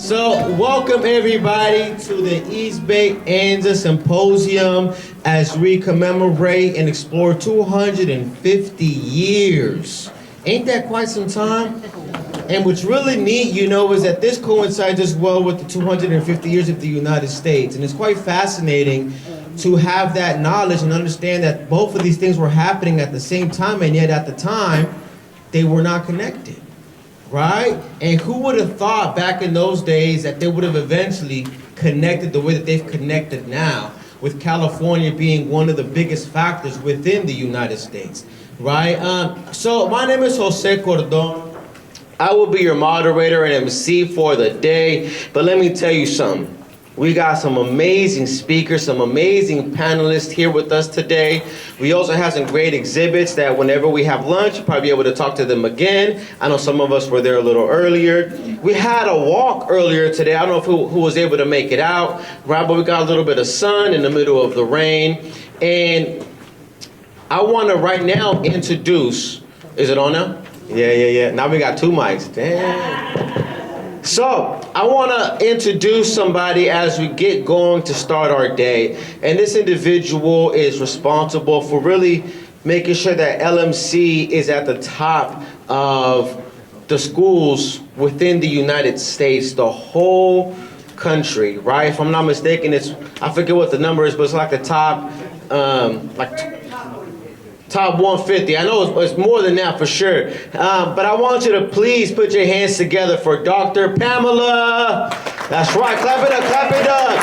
So, welcome everybody to the East Bay Anza Symposium as we commemorate and explore 250 years. Ain't that quite some time? And what's really neat, is that this coincides as well with the 250 years of the United States. And it's quite fascinating to have that knowledge and understand that both of these things were happening at the same time, and yet at the time, they were not connected. Right? And who would have thought back in those days that they would have eventually connected the way that they've connected now, with California being one of the biggest factors within the United States, right? So my name is Jose Cordon. I will be your moderator and MC for the day, but let me tell you something. We got some amazing speakers, some amazing panelists here with us today. We also have some great exhibits that whenever we have lunch, you'll probably be able to talk to them again. I know some of us were there a little earlier. We had a walk earlier today. I don't know who was able to make it out, right? But we got a little bit of sun in the middle of the rain. And I want to right now introduce, is it on now? Yeah. Now we got two mics. Damn. So, I want to introduce somebody as we get going to start our day. And this individual is responsible for really making sure that LMC is at the top of the schools within the United States, the whole country, right? If I'm not mistaken, I forget what the number is, but it's like the top, top 150. I know it's more than that for sure. But I want you to please put your hands together for Dr. Pamela. That's right. Clap it up, clap it up.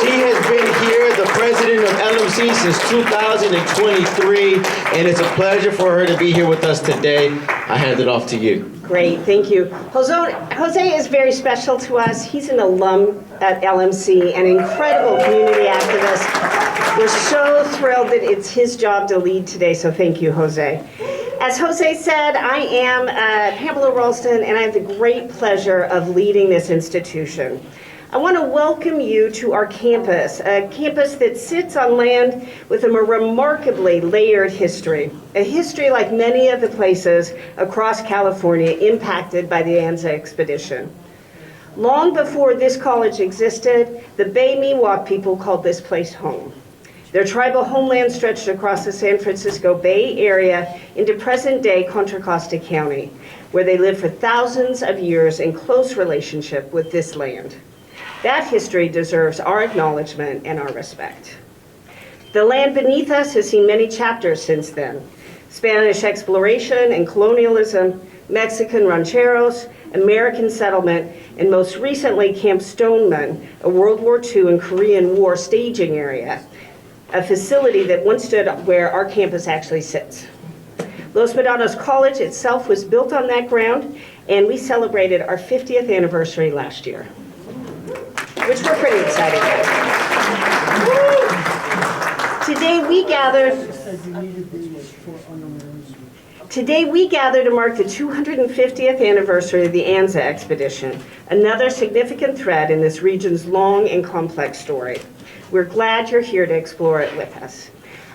She has been here, the president of LMC, since 2023. And it's a pleasure for her to be here with us today. I hand it off to you. Great, thank you. Jose is very special to us. He's an alum at LMC, an incredible community activist. We're so thrilled that it's his job to lead today, so thank you, Jose. As Jose said, I am Pamela Ralston, and I have the great pleasure of leading this institution. I want to welcome you to our campus, a campus that sits on land with a remarkably layered history, a history like many of the places across California impacted by the Anza expedition. Long before this college existed, the Bay Miwok people called this place home. Their tribal homeland stretched across the San Francisco Bay Area into present-day Contra Costa County, where they lived for thousands of years in close relationship with this land. That history deserves our acknowledgement and our respect. The land beneath us has seen many chapters since then. Spanish exploration and colonialism, Mexican rancheros, American settlement, and most recently Camp Stoneman, a World War II and Korean War staging area, a facility that once stood where our campus actually sits. Los Medanos College itself was built on that ground, and we celebrated our 50th anniversary last year, which we're pretty excited about. Today we gather to mark the 250th anniversary of the Anza expedition, another significant thread in this region's long and complex story. We're glad you're here to explore it with us.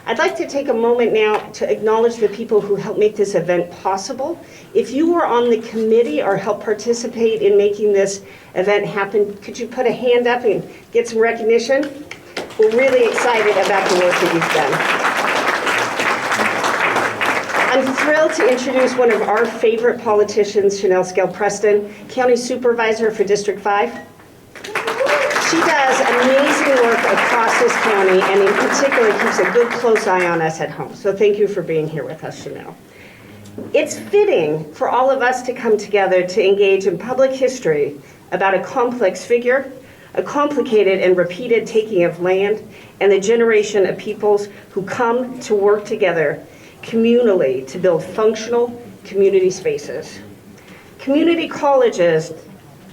I'd like to take a moment now to acknowledge the people who helped make this event possible. If you were on the committee or helped participate in making this event happen, could you put a hand up and get some recognition? We're really excited about the work that you've done. I'm thrilled to introduce one of our favorite politicians, Chanel Scale-Preston, County Supervisor for District 5. She does amazing work across this county, and in particular keeps a good close eye on us at home. So thank you for being here with us, Chanel. It's fitting for all of us to come together to engage in public history about a complex figure, a complicated and repeated taking of land, and the generation of peoples who come to work together communally to build functional community spaces. Community colleges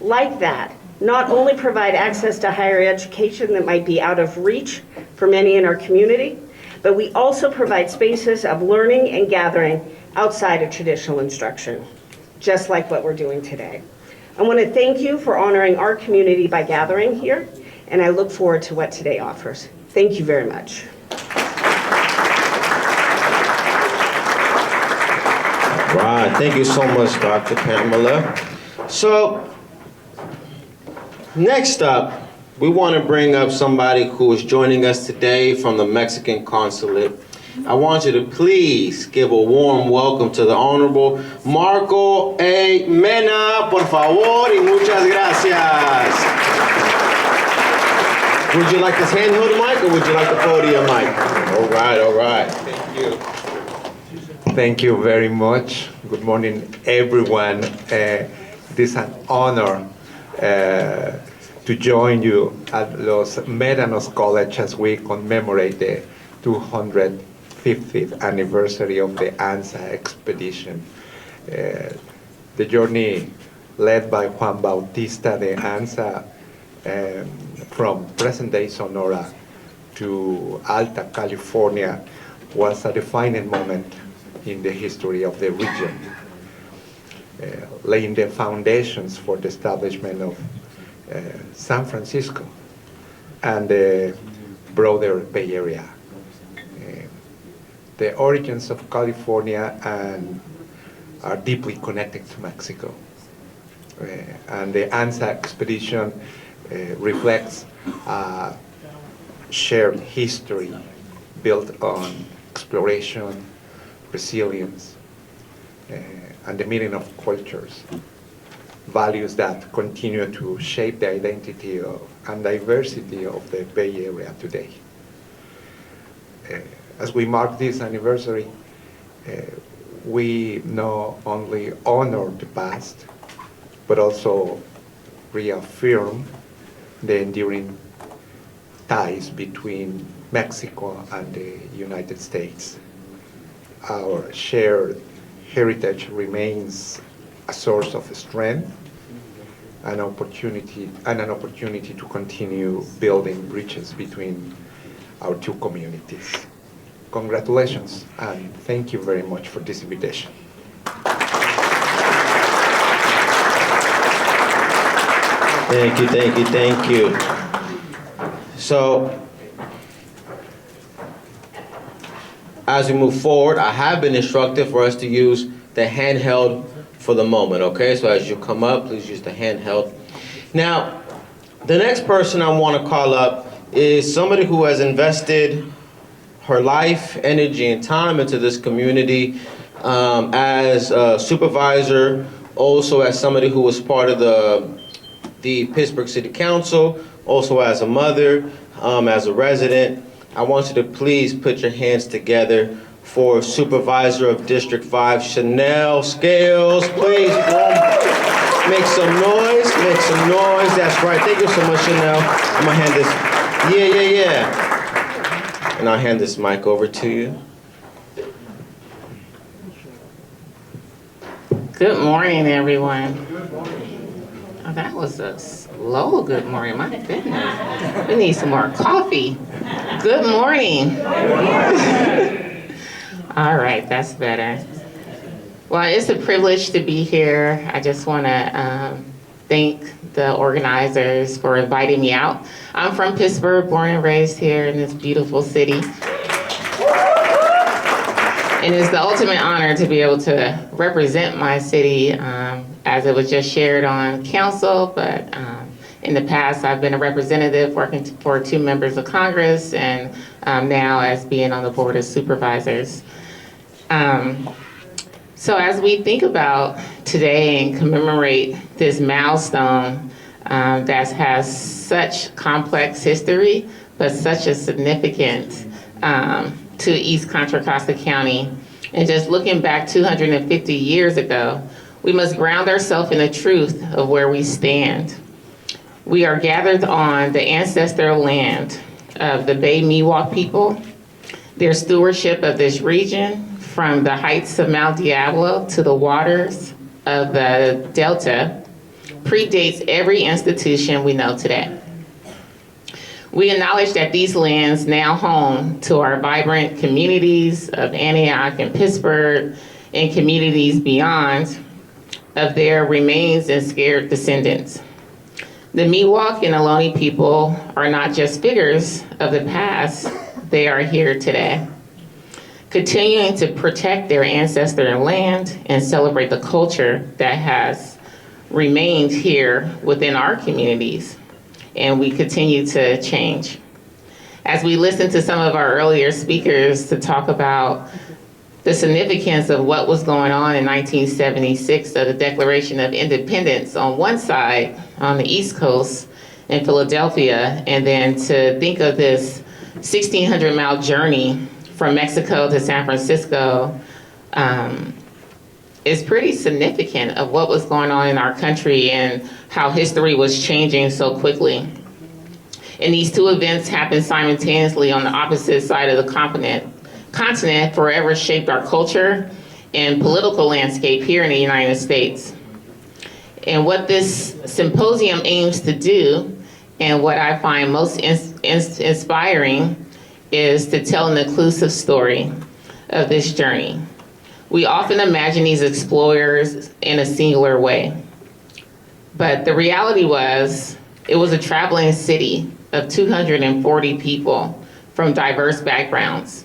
like that not only provide access to higher education that might be out of reach for many in our community, but we also provide spaces of learning and gathering outside of traditional instruction, just like what we're doing today. I want to thank you for honoring our community by gathering here, and I look forward to what today offers. Thank you very much. Right, thank you so much, Dr. Pamela. So, Next up, we want to bring up somebody who is joining us today from the Mexican consulate. I want you to please give a warm welcome to the Honorable Marco A. Mena, por favor, y muchas gracias. Would you like this handheld mic or would you like the podium mic? All right, all right. Thank you. Thank you very much. Good morning, everyone. It is an honor to join you at Los Médanos College as we commemorate the 250th anniversary of the Anza expedition. The journey led by Juan Bautista de Anza from present-day Sonora to Alta California was a defining moment in the history of the region, laying the foundations for the establishment of San Francisco and the broader Bay Area. The origins of California are deeply connected to Mexico. And the Anza expedition reflects a shared history built on exploration, resilience, and the meeting of cultures, values that continue to shape the identity and diversity of the Bay Area today. As we mark this anniversary, we not only honor the past, but also reaffirm the enduring ties between Mexico and the United States. Our shared heritage remains a source of strength, an opportunity to continue building bridges between our two communities. Congratulations, and thank you very much for this invitation. Thank you, thank you, thank you. So, as we move forward, I have been instructed for us to use the handheld for the moment, okay? So as you come up, please use the handheld. Now, the next person I want to call up is somebody who has invested her life, energy, and time into this community as a supervisor, also as somebody who was part of the Pittsburgh City Council, also as a mother, as a resident. I want you to please put your hands together for Supervisor of District 5, Chanel Scales. Please make some noise, make some noise. That's right. Thank you so much, Chanel. I'm gonna hand this, yeah. And I'll hand this mic over to you. Good morning, everyone. Oh, that was a slow good morning. My goodness. We need some more coffee. Good morning. All right, that's better. Well, it's a privilege to be here. I just want to thank the organizers for inviting me out. I'm from Pittsburgh, born and raised here in this beautiful city. And it's the ultimate honor to be able to represent my city as it was just shared on council, but in the past I've been a representative working for 2 members of Congress and now as being on the Board of Supervisors. So as we think about today and commemorate this milestone that has such complex history, but such a significance to East Contra Costa County, and just looking back 250 years ago, we must ground ourselves in the truth of where we stand. We are gathered on the ancestral land of the Bay Miwok people. Their stewardship of this region, from the heights of Mount Diablo to the waters of the Delta, predates every institution we know today. We acknowledge that these lands now home to our vibrant communities of Antioch and Pittsburgh and communities beyond of their remains and scared descendants. The Miwok and Ohlone people are not just figures of the past, they are here today, continuing to protect their ancestral land and celebrate the culture that has remained here within our communities and we continue to change. As we listen to some of our earlier speakers to talk about the significance of what was going on in 1976, of the Declaration of Independence on one side, on the East Coast in Philadelphia, and then to think of this 1,600-mile journey from Mexico to San Francisco is pretty significant of what was going on in our country and how history was changing so quickly. And these two events happened simultaneously on the opposite side of the continent forever shaped our culture and political landscape here in the United States. And what this symposium aims to do, and what I find most inspiring, is to tell an inclusive story of this journey. We often imagine these explorers in a singular way, but the reality was it was a traveling city of 240 people from diverse backgrounds.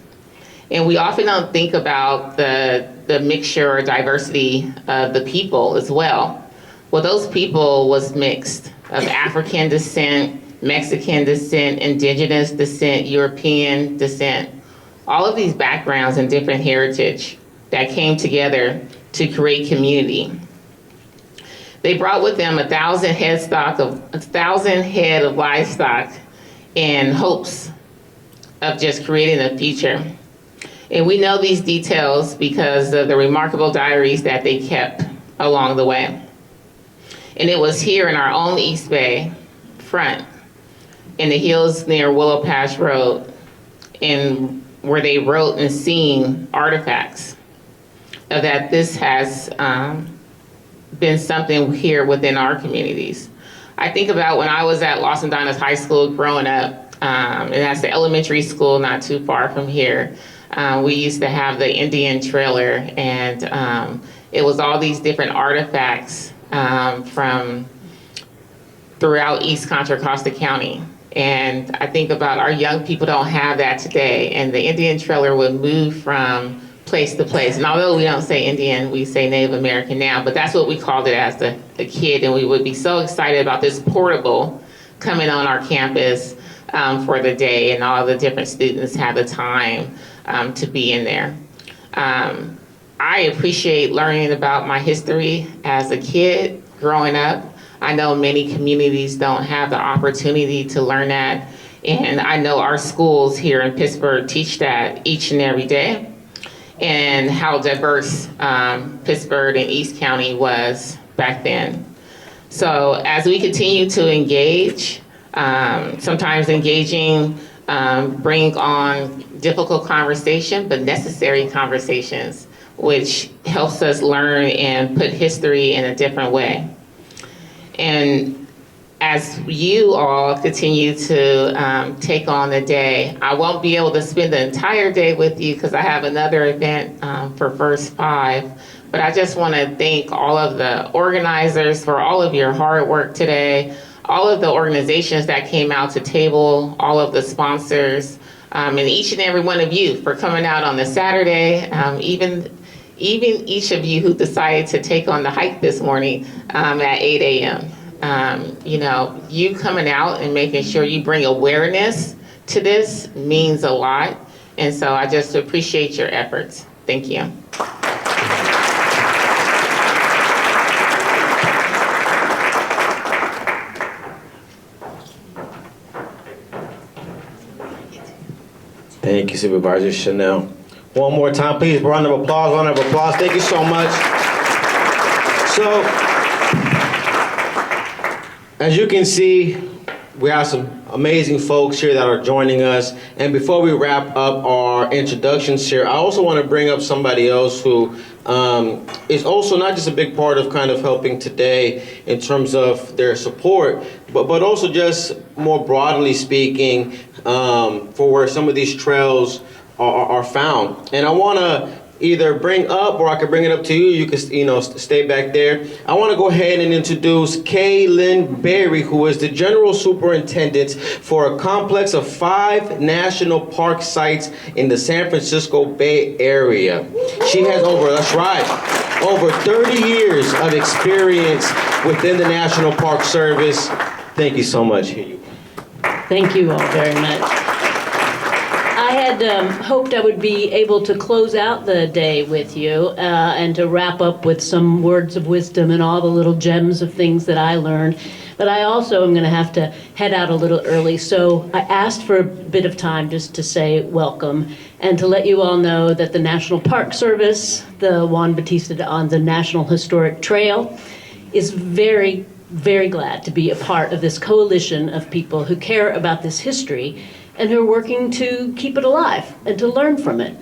And we often don't think about the mixture or diversity of the people as well. Well, those people was mixed of African descent, Mexican descent, indigenous descent, European descent. All of these backgrounds and different heritage that came together to create community. They brought with them 1,000 head of livestock in hopes of just creating a future. And we know these details because of the remarkable diaries that they kept along the way. And it was here in our own East Bay front, in the hills near Willow Pass Road, and where they wrote and seen artifacts of that this has been something here within our communities. I think about when I was at Los Andanas High School growing up, and that's the elementary school not too far from here. We used to have the Indian trailer, and it was all these different artifacts from throughout East Contra Costa County. And I think about our young people don't have that today, and the Indian trailer would move from place to place. And although we don't say Indian, we say Native American now, but that's what we called it as a kid, and we would be so excited about this portable coming on our campus for the day, and all the different students have the time to be in there. I appreciate learning about my history as a kid growing up. I know many communities don't have the opportunity to learn that, and I know our schools here in Pittsburgh teach that each and every day, and how diverse Pittsburgh and East County was back then. So as we continue to engage, sometimes engaging bring on difficult conversation, but necessary conversations, which helps us learn and put history in a different way. And as you all continue to take on the day, I won't be able to spend the entire day with you because I have another event for First Five, but I just want to thank all of the organizers for all of your hard work today, all of the organizations that came out to table, all of the sponsors, and each and every one of you for coming out on the Saturday, even each of you who decided to take on the hike this morning at 8 a.m. You coming out and making sure you bring awareness to this means a lot. And so I just appreciate your efforts. Thank you. Thank you, Supervisor Chanel. One more time, please. Round of applause, round of applause. Thank you so much. So, as you can see, we have some amazing folks here that are joining us. And before we wrap up our introductions here, I also want to bring up somebody else who is also not just a big part of kind of helping today in terms of their support, but also just more broadly speaking for where some of these trails are found. And I want to either bring up, or I can bring it up to you. You can, stay back there. I want to go ahead and introduce Kay Lynn Berry, who is the General Superintendent for a complex of 5 national park sites in the San Francisco Bay Area. She has over 30 years of experience within the National Park Service. Thank you so much. Here you Thank you all very much. I had hoped I would be able to close out the day with you and to wrap up with some words of wisdom and all the little gems of things that I learned. But I also am going to have to head out a little early. So I asked for a bit of time just to say welcome and to let you all know that the National Park Service, the Juan Bautista de Anza National Historic Trail, is very, very glad to be a part of this coalition of people who care about this history and who are working to keep it alive and to learn from it.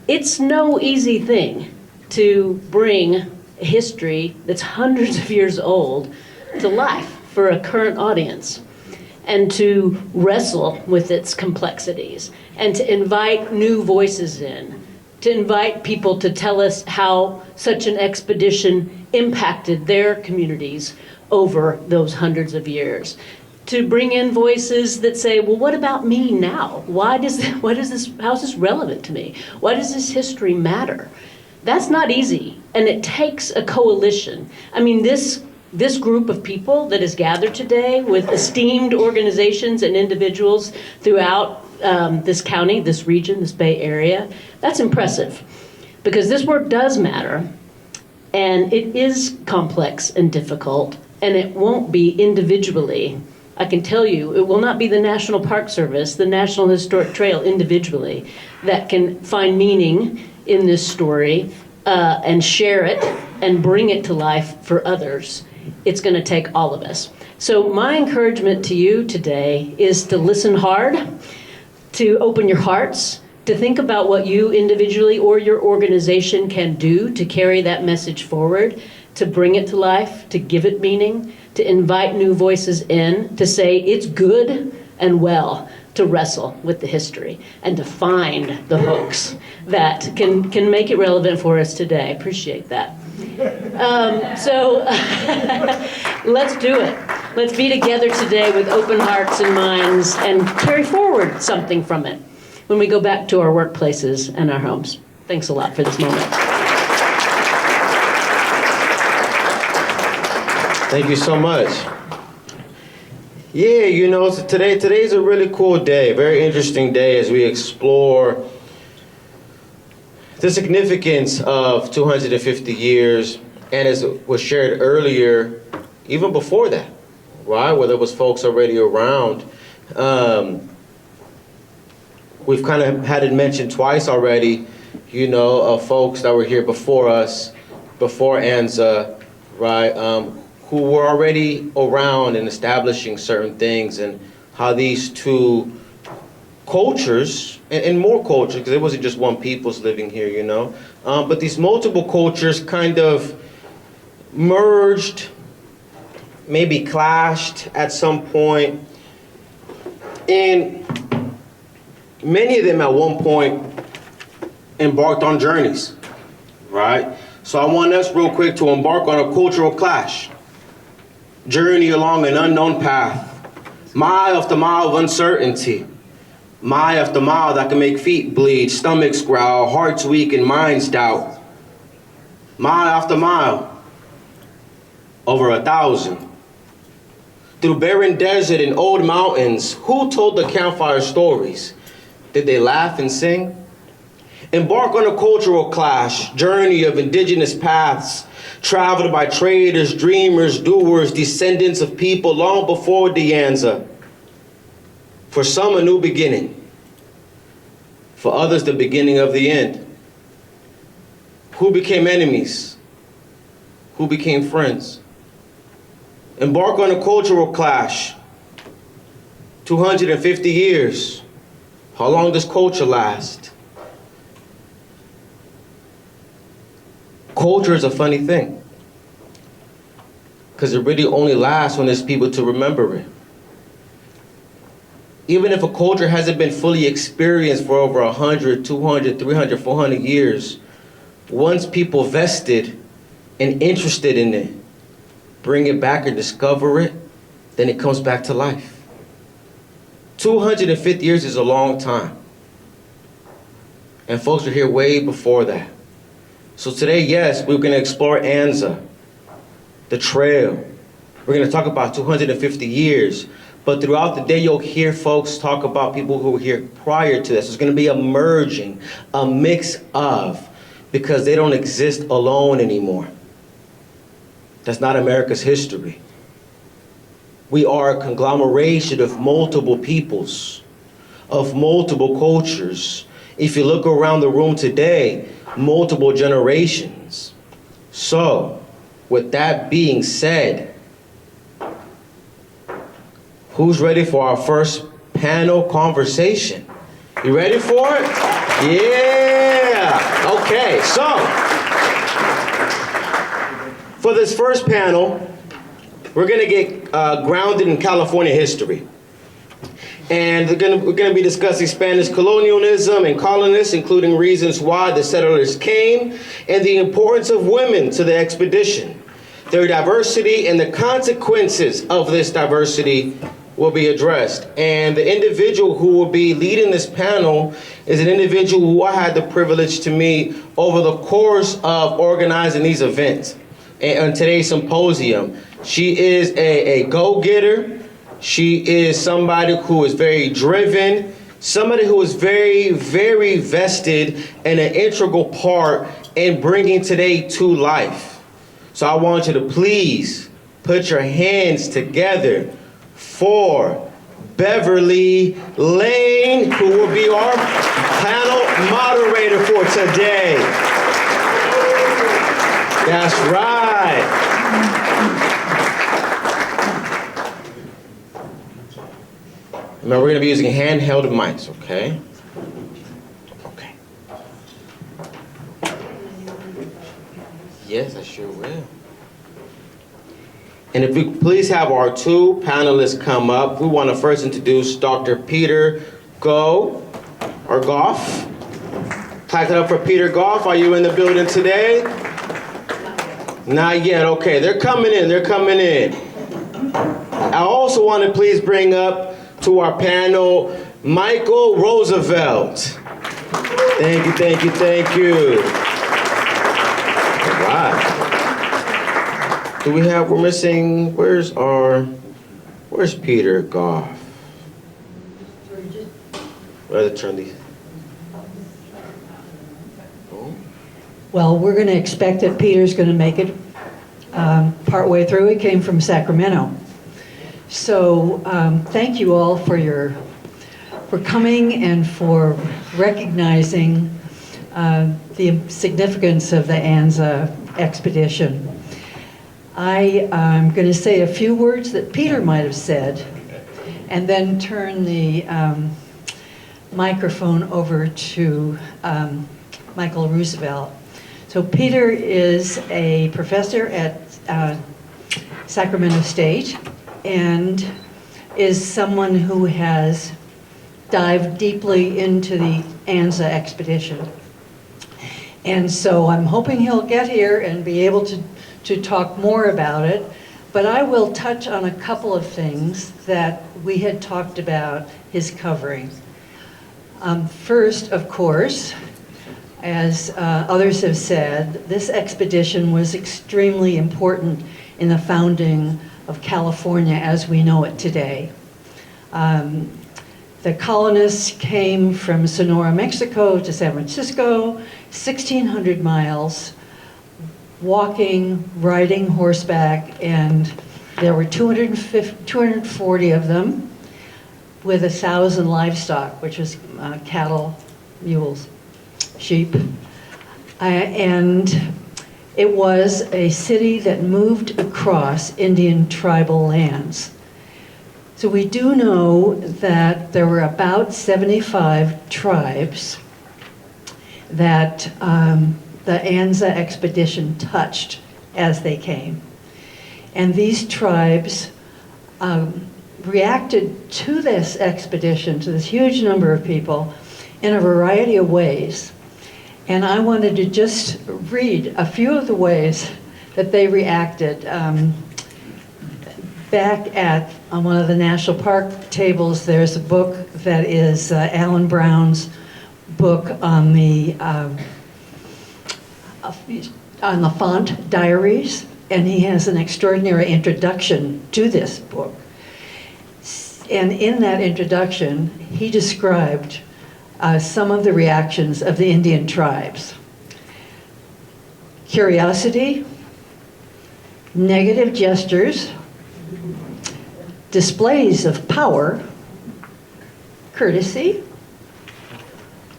It's no easy thing to bring a history that's hundreds of years old to life for a current audience and to wrestle with its complexities and to invite new voices in, to invite people to tell us how such an expedition impacted their communities over those hundreds of years. To bring in voices that say, well, what about me now? How is this relevant to me? Why does this history matter? That's not easy, and it takes a coalition. I mean, this group of people that is gathered today with esteemed organizations and individuals throughout this county, this region, this Bay Area, that's impressive, because this work does matter, and it is complex and difficult, and it won't be individually. I can tell you, it will not be the National Park Service, the National Historic Trail individually, that can find meaning in this story and share it and bring it to life for others. It's going to take all of us. So my encouragement to you today is to listen hard, to open your hearts, to think about what you individually or your organization can do to carry that message forward, to bring it to life, to give it meaning, to invite new voices in, to say it's good and well to wrestle with the history and to find the hooks that can make it relevant for us today. I appreciate that. So let's do it. Let's be together today with open hearts and minds and carry forward something from it when we go back to our workplaces and our homes. Thanks a lot for this moment. Thank you so much. Yeah, you know, so today's a really cool day, very interesting day as we explore the significance of 250 years, and as was shared earlier, even before that, right, where there was folks already around. We've kind of had it mentioned twice already, you know, of folks that were here before us, before Anza, right, who were already around and establishing certain things, and how these two cultures, and more cultures, because it wasn't just one people's living here, you know, but these multiple cultures kind of merged, maybe clashed at some point, and many of them at one point embarked on journeys, right? So I want us real quick to embark on a cultural clash. Journey along an unknown path, mile after mile of uncertainty, mile after mile that can make feet bleed, stomachs growl, hearts weak and minds doubt. Mile after mile, over 1,000. Through barren desert and old mountains, who told the campfire stories? Did they laugh and sing? Embark on a cultural clash, journey of indigenous paths, traveled by traders, dreamers, doers, descendants of people long before the Anza. For some, a new beginning. For others, the beginning of the end. Who became enemies? Who became friends? Embark on a cultural clash. 250 years. How long does culture last? Culture is a funny thing, because it really only lasts when there's people to remember it. Even if a culture hasn't been fully experienced for over 100, 200, 300, 400 years, once people vested and interested in it, bring it back or discover it, then it comes back to life. 250 years is a long time. And folks are here way before that. So today, yes, we're going to explore Anza, the trail, We're going to talk about 250 years. But throughout the day, you'll hear folks talk about people who were here prior to this. It's going to be a merging, a mix of, because they don't exist alone anymore. That's not America's history. We are a conglomeration of multiple peoples, of multiple cultures. If you look around the room today, multiple generations. So, with that being said, who's ready for our first panel conversation? You ready for it? Yeah! Okay, so, for this first panel, we're gonna get grounded in California history. And we're gonna be discussing Spanish colonialism and colonists, including reasons why the settlers came, and the importance of women to the expedition. Their diversity and the consequences of this diversity will be addressed. And the individual who will be leading this panel is an individual who I had the privilege to meet over the course of organizing these events. And on today's symposium, she is a go-getter. She is somebody who is very driven, somebody who is very, very vested and an integral part in bringing today to life. So I want you to please put your hands together for Beverly Lane, who will be our panel moderator for today. That's right. Remember, we're going to be using handheld mics, okay? Okay. Yes, I sure will. And if we please have our two panelists come up, we want to first introduce Dr. Peter Goff. Clap it up for Peter Goff. Are you in the building today? Not yet. Okay, they're coming in. I also want to please bring up to our panel, Michael Roosevelt. Thank you. All right. We're missing, where's Peter Goff? Rather turn these. Oh. Well, we're going to expect that Peter's going to make it partway through. He came from Sacramento. So thank you all for coming and for recognizing the significance of the Anza expedition. I am going to say a few words that Peter might have said, and then turn the microphone over to Michael Roosevelt. So Peter is a professor at Sacramento State, and is someone who has dived deeply into the Anza expedition. And so I'm hoping he'll get here and be able to talk more about it, but I will touch on a couple of things that we had talked about his covering. First, of course, as others have said, this expedition was extremely important in the founding of California as we know it today. The colonists came from Sonora, Mexico to San Francisco, 1,600 miles, walking, riding horseback, and there were 240 of them with 1,000 livestock, which was cattle, mules, sheep. And it was a city that moved across Indian tribal lands. So we do know that there were about 75 tribes that the Anza expedition touched as they came. And these tribes reacted to this expedition, to this huge number of people, in a variety of ways. And I wanted to just read a few of the ways that they reacted. Back at on one of the national park tables, there's a book that is Alan Brown's book on the Font Diaries, and he has an extraordinary introduction to this book. And in that introduction, he described some of the reactions of the Indian tribes. Curiosity, negative gestures, displays of power, courtesy,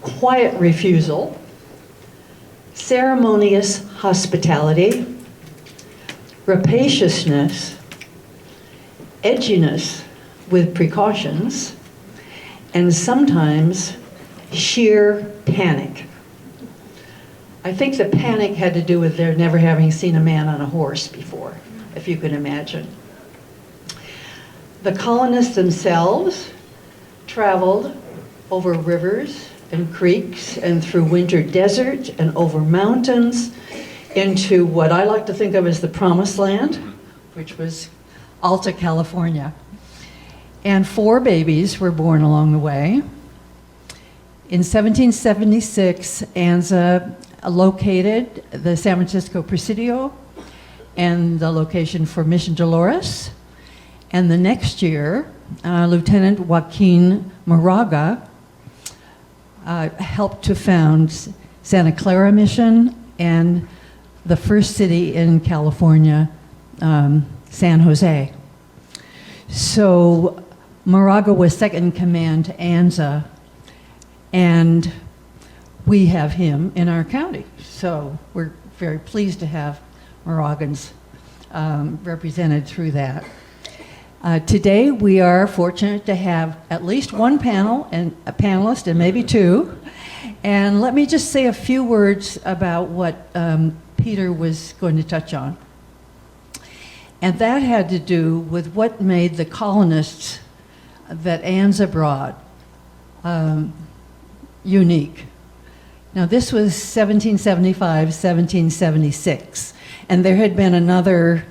quiet refusal, ceremonious hospitality, rapaciousness, edginess with precautions, and sometimes sheer panic. I think the panic had to do with their never having seen a man on a horse before, if you can imagine. The colonists themselves traveled over rivers and creeks and through winter desert and over mountains into what I like to think of as the Promised Land, which was Alta California. And 4 babies were born along the way. In 1776, Anza located the San Francisco Presidio and the location for Mission Dolores. And the next year, Lieutenant Joaquin Moraga helped to found Santa Clara Mission and the first city in California, San Jose. So Moraga was second in command to Anza, and we have him in our county. So we're very pleased to have Moragans represented through that. Today we are fortunate to have at least one panel and a panelist and maybe 2. And let me just say a few words about what Peter was going to touch on. And that had to do with what made the colonists that Anza brought unique. Now this was 1775, 1776, and there had been another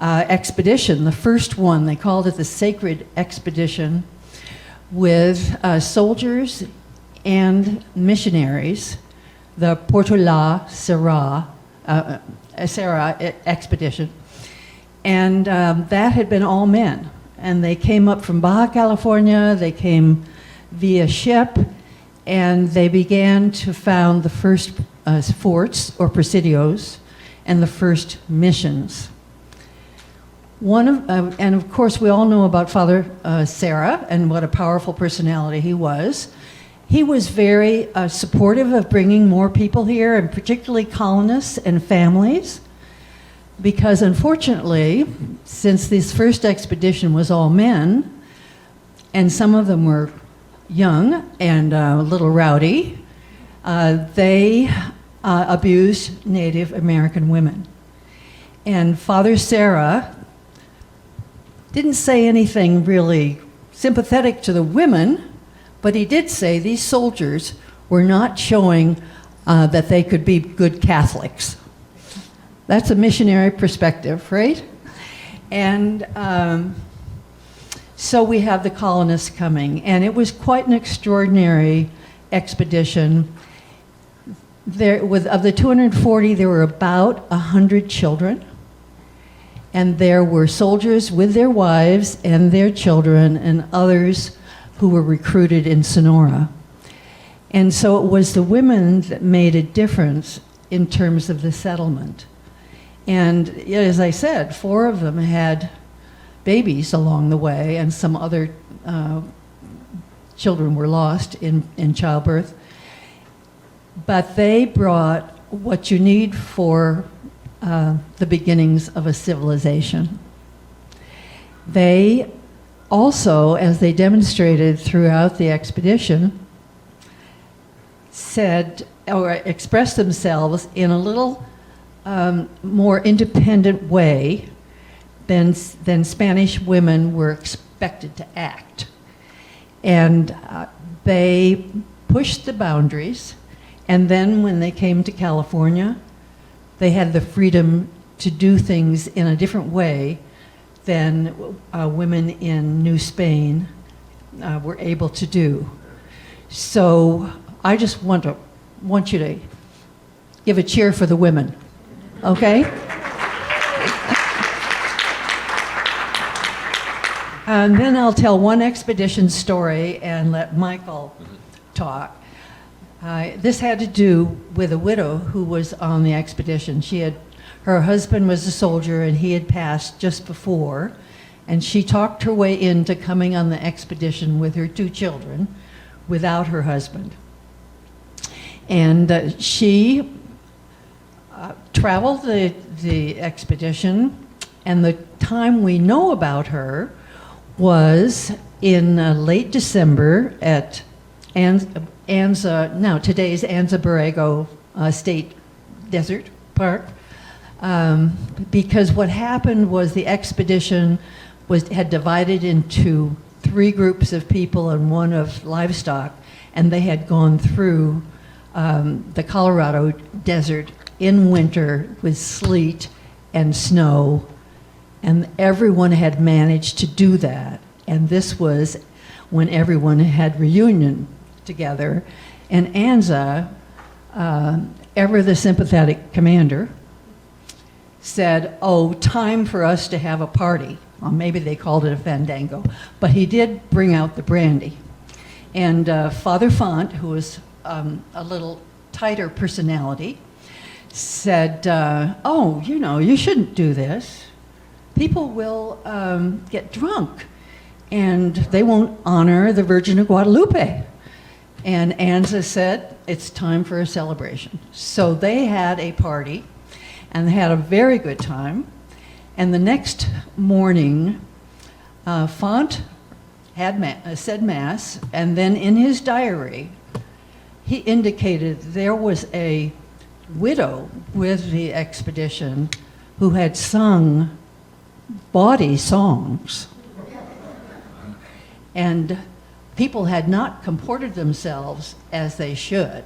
expedition, the first one, they called it the Sacred Expedition, with soldiers and missionaries, the Porto La Serra expedition. And that had been all men. And they came up from Baja California, they came via ship, and they began to found the first forts or presidios and the first missions. And of course, we all know about Father Serra and what a powerful personality he was. He was very supportive of bringing more people here, and particularly colonists and families, because unfortunately, since this first expedition was all men, and some of them were young and a little rowdy, they abused Native American women. And Father Serra didn't say anything really sympathetic to the women, but he did say these soldiers were not showing that they could be good Catholics. That's a missionary perspective, right? And so we have the colonists coming, and it was quite an extraordinary expedition. Of the 240, there were about 100 children. And there were soldiers with their wives and their children and others who were recruited in Sonora. And so it was the women that made a difference in terms of the settlement. And as I said, 4 of them had babies along the way, and some other children were lost in childbirth. But they brought what you need for the beginnings of a civilization. They also, as they demonstrated throughout the expedition, said or expressed themselves in a little more independent way than Spanish women were expected to act. And they pushed the boundaries, and then when they came to California, they had the freedom to do things in a different way than women in New Spain were able to do. So I just want you to give a cheer for the women, okay? And then I'll tell one expedition story and let Michael talk. This had to do with a widow who was on the expedition. Her husband was a soldier and he had passed just before, and she talked her way into coming on the expedition with her 2 children without her husband. And she traveled the expedition, and the time we know about her was in late December at Anza, now today's Anza Borrego State Desert Park, because what happened was the expedition had divided into 3 groups of people and 1 of livestock, and they had gone through the Colorado desert in winter with sleet and snow, and everyone had managed to do that. And this was when everyone had reunion together. And Anza, ever the sympathetic commander, said, "Oh, time for us to have a party." Well, maybe they called it a fandango, but he did bring out the brandy. And Father Font, who was a little tighter personality, said, "Oh, you shouldn't do this. People will get drunk, and they won't honor the Virgin of Guadalupe." And Anza said, "It's time for a celebration." So they had a party, and they had a very good time. And the next morning, Font had said Mass, and then in his diary, he indicated there was a widow with the expedition who had sung bawdy songs. And people had not comported themselves as they should.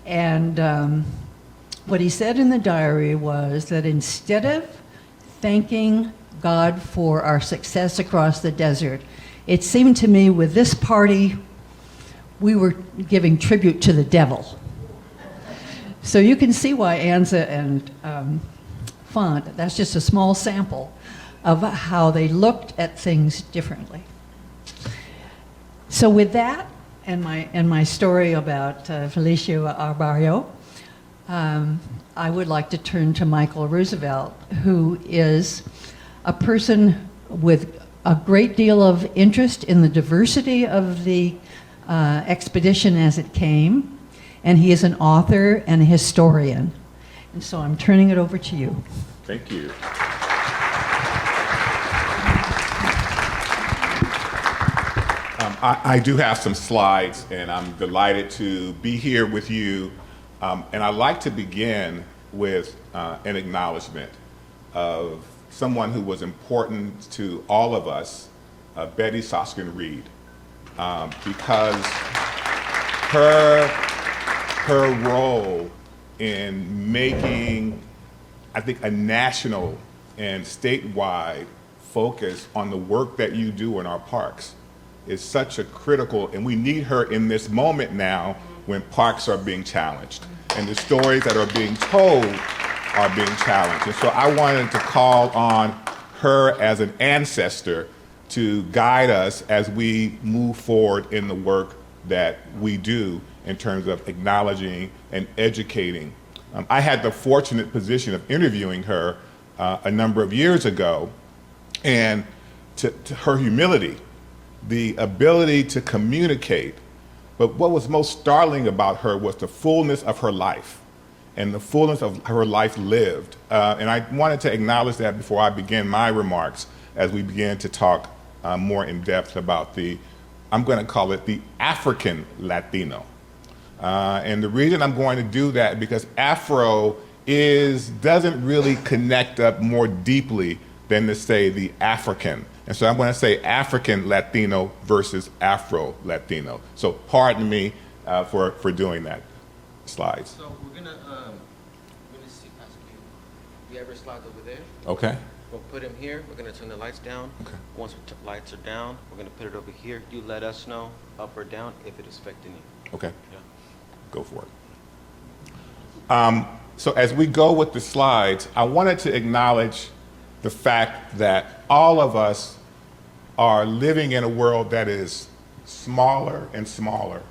And what he said in the diary was that instead of thanking God for our success across the desert, it seemed to me with this party, we were giving tribute to the devil. So you can see why Anza and Font, that's just a small sample of how they looked at things differently. So with that, and my story about Felicio Arbario, I would like to turn to Michael Roosevelt, who is a person with a great deal of interest in the diversity of the expedition as it came, and he is an author and a historian. And so I'm turning it over to you. Thank you. I do have some slides, and I'm delighted to be here with you. And I'd like to begin with an acknowledgement of someone who was important to all of us, Betty Soskin Reed, because her role in making, I think, a national and statewide focus on the work that you do in our parks is such a critical, and we need her in this moment now when parks are being challenged and the stories that are being told are being challenged. And so I wanted to call on her as an ancestor to guide us as we move forward in the work that we do in terms of acknowledging and educating. I had the fortunate position of interviewing her a number of years ago, and to her humility, the ability to communicate. But what was most startling about her was the fullness of her life and the fullness of her life lived. And I wanted to acknowledge that before I begin my remarks as we begin to talk more in depth about I'm going to call it the African Latino. And the reason I'm going to do that because Afro doesn't really connect up more deeply than to say the African. And so I'm going to say African Latino versus Afro Latino. So pardon me for doing that. Slides. So we're gonna see, ask you. You have your slides over there. Okay. We'll put them here. We're gonna turn the lights down. Okay. Once the lights are down, we're gonna put it over here. You let us know, up or down, if it is affecting you. Okay. Yeah. Go for it. So as we go with the slides, I wanted to acknowledge the fact that all of us are living in a world that is smaller and smaller.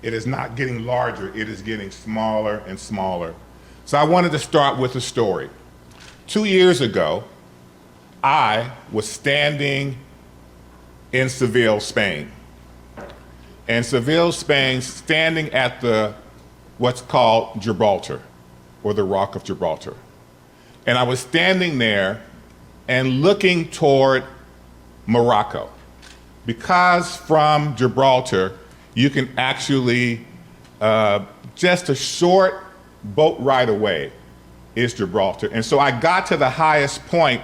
It is not getting larger, it is getting smaller and smaller. So I wanted to start with a story. 2 years ago, I was standing in Seville, Spain. In Seville, Spain, standing at what's called Gibraltar, or the Rock of Gibraltar. And I was standing there and looking toward Morocco. Because from Gibraltar, you can actually, just a short boat ride away is Gibraltar. And so I got to the highest point,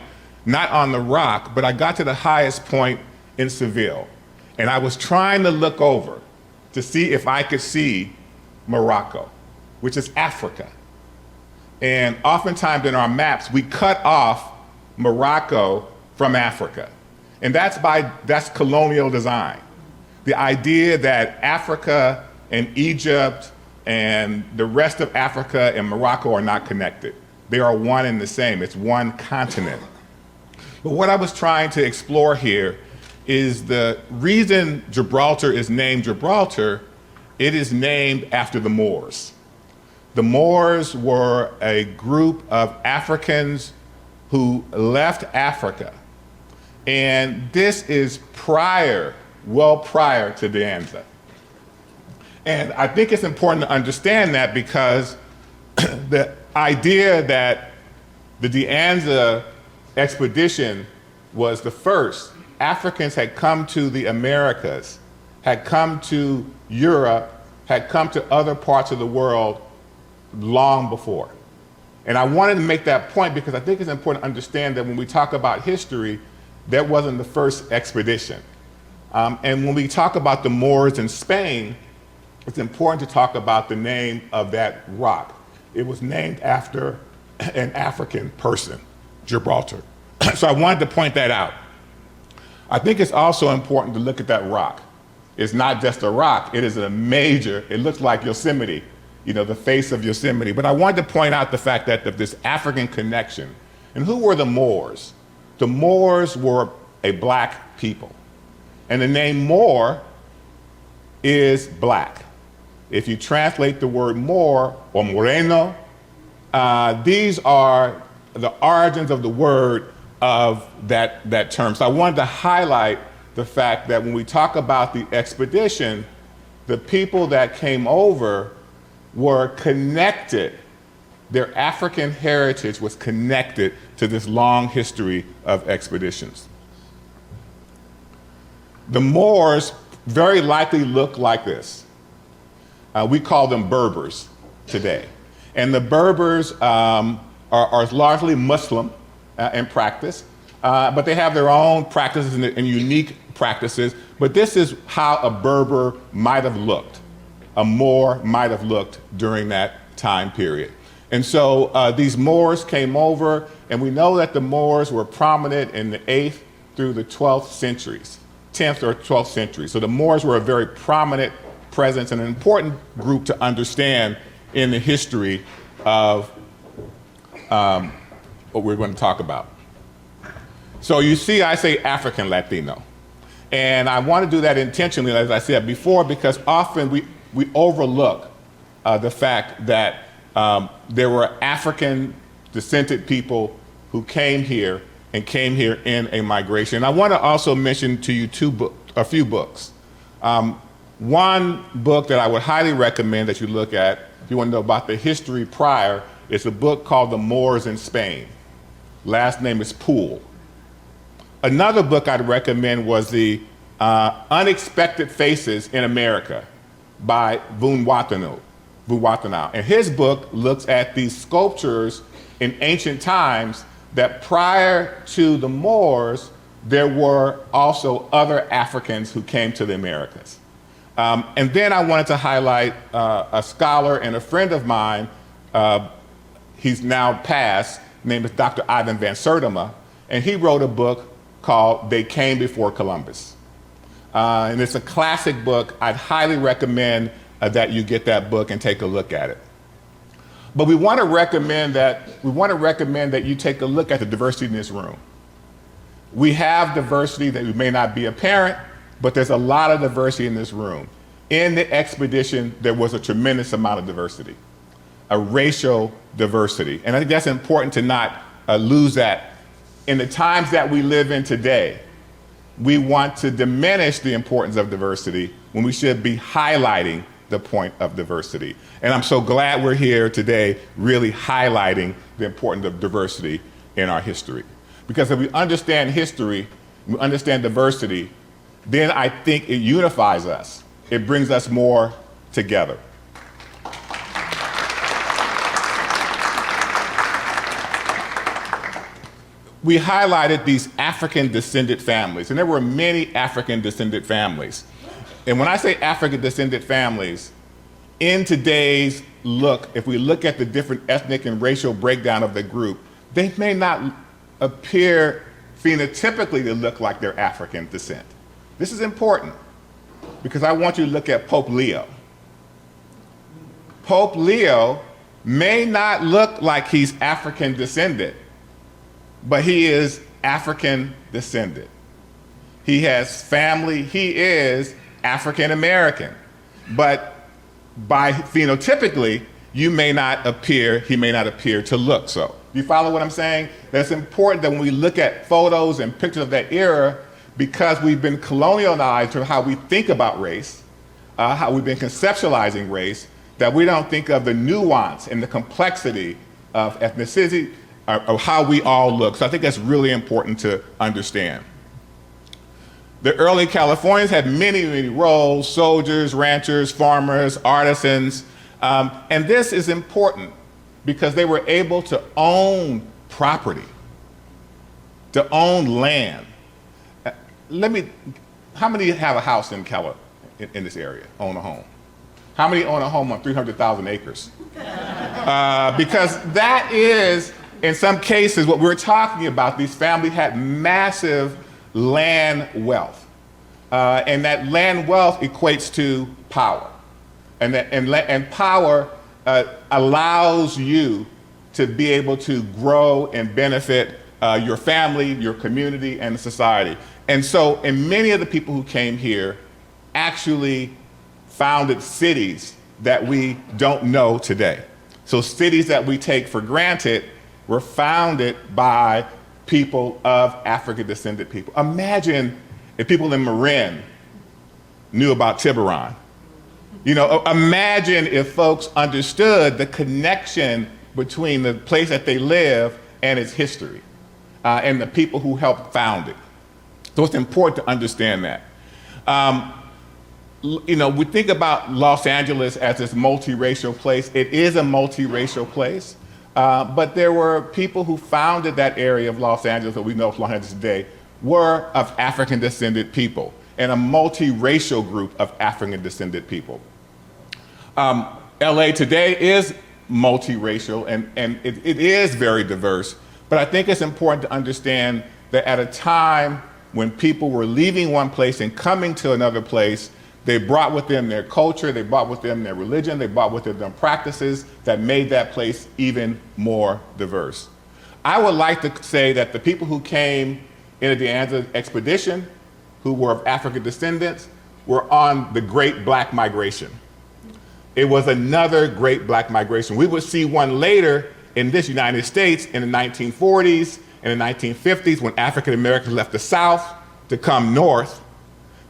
not on the rock, but I got to the highest point in Seville. And I was trying to look over to see if I could see Morocco, which is Africa. And oftentimes in our maps, we cut off Morocco from Africa. And that's colonial design. The idea that Africa and Egypt and the rest of Africa and Morocco are not connected. They are one and the same. It's one continent. But what I was trying to explore here is the reason Gibraltar is named Gibraltar. It is named after the Moors. The Moors were a group of Africans who left Africa. And this is well prior to the Anza. And I think it's important to understand that because the idea that the Anza expedition was the first, Africans had come to the Americas, had come to Europe, had come to other parts of the world long before. And I wanted to make that point because I think it's important to understand that when we talk about history, that wasn't the first expedition. And when we talk about the Moors in Spain, it's important to talk about the name of that rock. It was named after an African person, Gibraltar. So I wanted to point that out. I think it's also important to look at that rock. It's not just a rock, it is it looks like Yosemite, the face of Yosemite. But I wanted to point out the fact that this African connection. And who were the Moors? The Moors were a black people. And the name Moor is black. If you translate the word Moor or Moreno, these are the origins of the word of that term. So I wanted to highlight the fact that when we talk about the expedition, the people that came over were connected. Their African heritage was connected to this long history of expeditions. The Moors very likely look like this. We call them Berbers today. And the Berbers are largely Muslim in practice, but they have their own practices and unique practices. But this is how a Berber might have looked, a Moor might have looked during that time period. And so these Moors came over, and we know that the Moors were prominent in the 8th through the 12th centuries, 10th or 12th century. So the Moors were a very prominent presence and an important group to understand in the history of what we're going to talk about. So you see, I say African Latino. And I want to do that intentionally, as I said before, because often we overlook the fact that there were African descended people who came here and came here in a migration. And I want to also mention to you a few books. One book that I would highly recommend that you look at, if you want to know about the history prior, is a book called The Moors in Spain. Last name is Poole. Another book I'd recommend was the Unexpected Faces in America by Vuonwatanu. And his book looks at these sculptures in ancient times that prior to the Moors, there were also other Africans who came to the Americas. And then I wanted to highlight a scholar and a friend of mine, he's now passed, named is Dr. Ivan van Sertima, and he wrote a book called They Came Before Columbus. And it's a classic book. I'd highly recommend that you get that book and take a look at it. But we want to recommend that you take a look at the diversity in this room. We have diversity that may not be apparent, but there's a lot of diversity in this room. In the expedition, there was a tremendous amount of diversity, a racial diversity. And I think that's important to not lose that. In the times that we live in today, we want to diminish the importance of diversity when we should be highlighting the point of diversity. And I'm so glad we're here today really highlighting the importance of diversity in our history. Because if we understand history, we understand diversity, then I think it unifies us. It brings us more together. We highlighted these African-descended families, and there were many African-descended families. And when I say African-descended families, in today's look, if we look at the different ethnic and racial breakdown of the group, they may not appear phenotypically to look like they're African descent. This is important because I want you to look at Pope Leo. Pope Leo may not look like he's African descended, but he is African descended. He has family, he is African American, but by phenotypically, he may not appear to look so. You follow what I'm saying? That's important that when we look at photos and pictures of that era, because we've been colonialized to how we think about race, how we've been conceptualizing race, that we don't think of the nuance and the complexity of ethnicity, of how we all look. So I think that's really important to understand. The early Californians had many, many roles: soldiers, ranchers, farmers, artisans. And this is important because they were able to own property, to own land. How many have a house in in this area, own a home? How many own a home on 300,000 acres? Because that is, in some cases, what we're talking about. These families had massive land wealth. And that land wealth equates to power. And power allows you to be able to grow and benefit your family, your community, and society. And so, and many of the people who came here actually founded cities that we don't know today. So cities that we take for granted were founded by people of African-descended people. Imagine if people in Marin knew about Tiburon. You know, imagine if folks understood the connection between the place that they live and its history, and the people who helped found it. So it's important to understand that. You know, we think about Los Angeles as this multiracial place. It is a multiracial place, but there were people who founded that area of Los Angeles that we know as Los Angeles today were of African-descended people, and a multiracial group of African-descended people. LA today is multiracial, and it is very diverse, but I think it's important to understand that at a time when people were leaving one place and coming to another place, they brought with them their culture, they brought with them their religion, they brought with them practices that made that place even more diverse. I would like to say that the people who came into the Anza expedition, who were of African descendants, were on the Great Black Migration. It was another great Black migration. We would see one later in this United States in the 1940s and the 1950s when African Americans left the South to come north.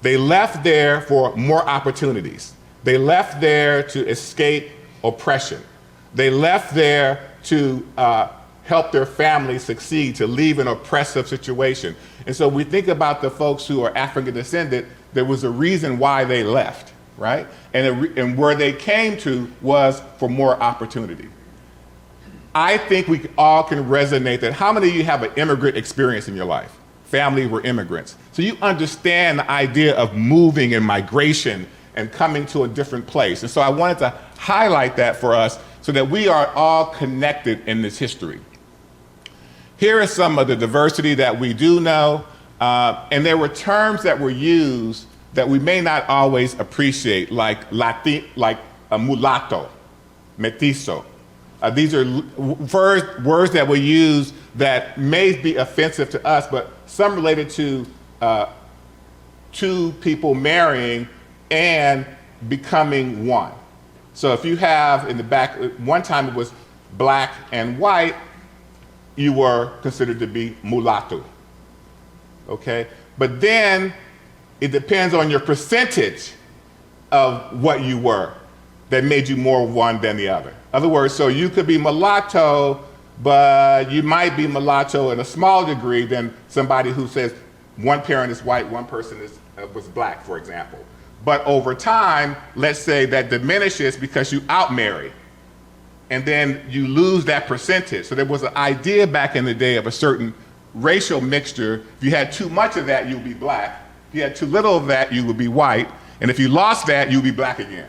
They left there for more opportunities. They left there to escape oppression. They left there to help their families succeed, to leave an oppressive situation. And so we think about the folks who are African descended, there was a reason why they left, right? And where they came to was for more opportunity. I think we all can resonate that. How many of you have an immigrant experience in your life? Family were immigrants. So you understand the idea of moving and migration and coming to a different place. And so I wanted to highlight that for us so that we are all connected in this history. Here is some of the diversity that we do know, and there were terms that were used that we may not always appreciate, like a mulatto, mestizo. These are words that we use that may be offensive to us, but some related to two people marrying and becoming one. So if you have in the back, one time it was black and white, you were considered to be mulatto, okay? But then it depends on your percentage of what you were that made you more one than the other. In other words, so you could be mulatto, but you might be mulatto in a small degree than somebody who says one parent is white, one person was black, for example. But over time, let's say that diminishes because you outmarry, and then you lose that percentage. So there was an idea back in the day of a certain racial mixture. If you had too much of that, you would be black. If you had too little of that, you would be white. And if you lost that, you would be black again.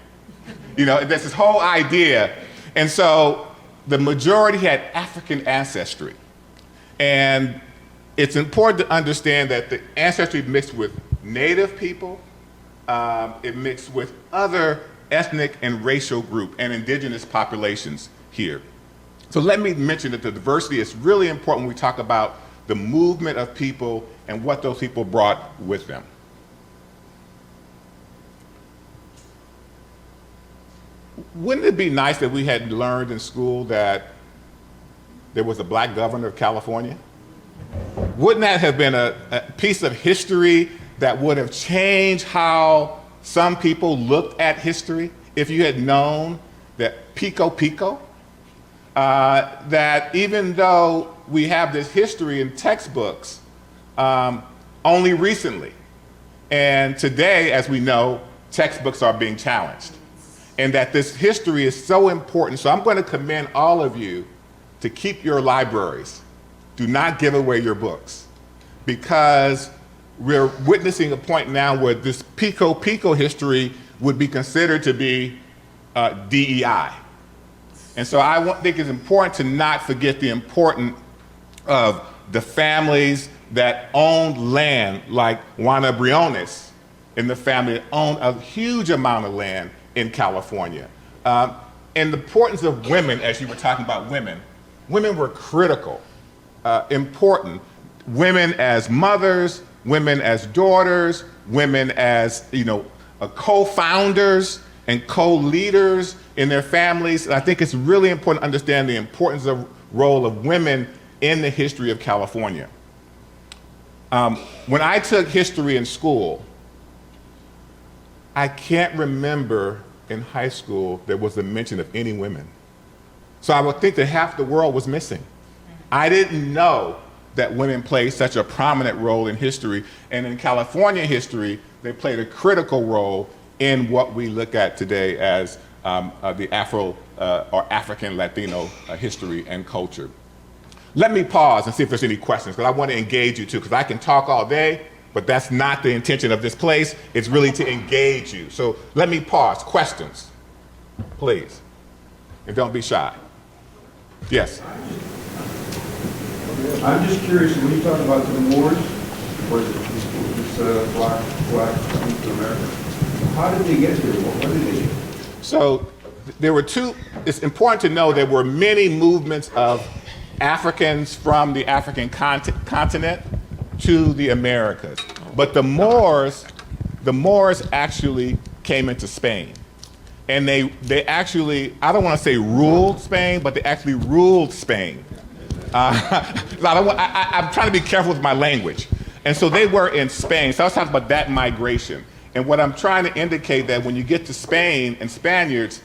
You know, there's this whole idea. And so the majority had African ancestry. And it's important to understand that the ancestry mixed with Native people, it mixed with other ethnic and racial group and indigenous populations here. So let me mention that the diversity is really important when we talk about the movement of people and what those people brought with them. Wouldn't it be nice that we had learned in school that there was a black governor of California? Wouldn't that have been a piece of history that would have changed how some people looked at history if you had known that Pico Pico, that even though we have this history in textbooks only recently, and today, as we know, textbooks are being challenged, and that this history is so important. So I'm going to commend all of you to keep your libraries. Do not give away your books, because we're witnessing a point now where this Pico Pico history would be considered to be DEI. And so I think it's important to not forget the importance of the families that owned land, like Juana Briones and the family that owned a huge amount of land in California. And the importance of women, as you were talking about women were critical, important. Women as mothers, women as daughters, women as, co-founders and co-leaders in their families. And I think it's really important to understand the importance of role of women in the history of California. When I took history in school, I can't remember in high school there was a mention of any women. So I would think that half the world was missing. I didn't know that women played such a prominent role in history, and in California history, they played a critical role in what we look at today as the Afro or African Latino history and culture. Let me pause and see if there's any questions, because I want to engage you too, because I can talk all day, but that's not the intention of this place. It's really to engage you. So let me pause. Questions, please. And don't be shy. Yes? I'm just curious, when you talk about the Moors, or this black coming to America, how did they get here? What did they do? So there were two, it's important to know there were many movements of Africans from the African continent to the Americas. But the Moors actually came into Spain. And they actually, I don't want to say ruled Spain, but they actually ruled Spain. I'm trying to be careful with my language. And so they were in Spain. So I was talking about that migration. And what I'm trying to indicate that when you get to Spain and Spaniards,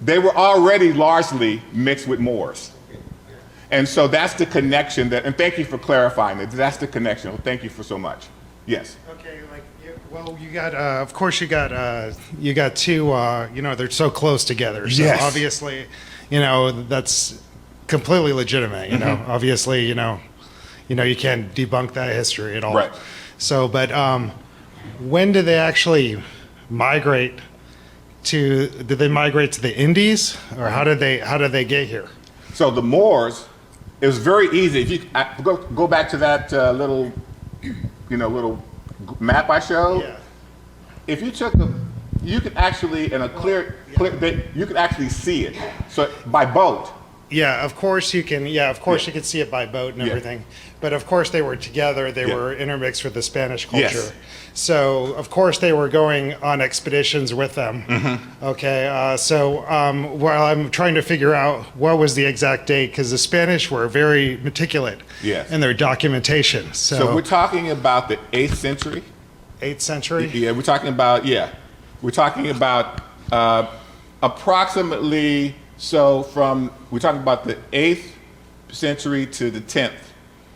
they were already largely mixed with Moors. And so that's the connection that, and thank you for clarifying that. That's the connection. Well, thank you for so much. Yes. Okay, well, you got, of course, you got two, they're so close together. So Yes. obviously, that's completely legitimate. Obviously, you can't debunk that history at all. Right. So, but when did they actually migrate to? Did they migrate to the Indies, or how did they get here? So the Moors, it was very easy. If you go back to that little map I showed. Yeah. If you took you could actually in a clear, you could actually see it. So by boat, Yeah, of course you can. Yeah, of course you can see it by boat and Yeah. everything. But of course they were together. They Yeah. were intermixed with the Spanish culture. Yes. So of course they were going on expeditions with them. Mm-hmm. Okay. While I'm trying to figure out what was the exact date, because the Spanish were very meticulous Yes. in their documentation. So we're talking about the 8th century. 8th century. Yeah, we're talking about, approximately, we're talking about the 8th century to the 10th,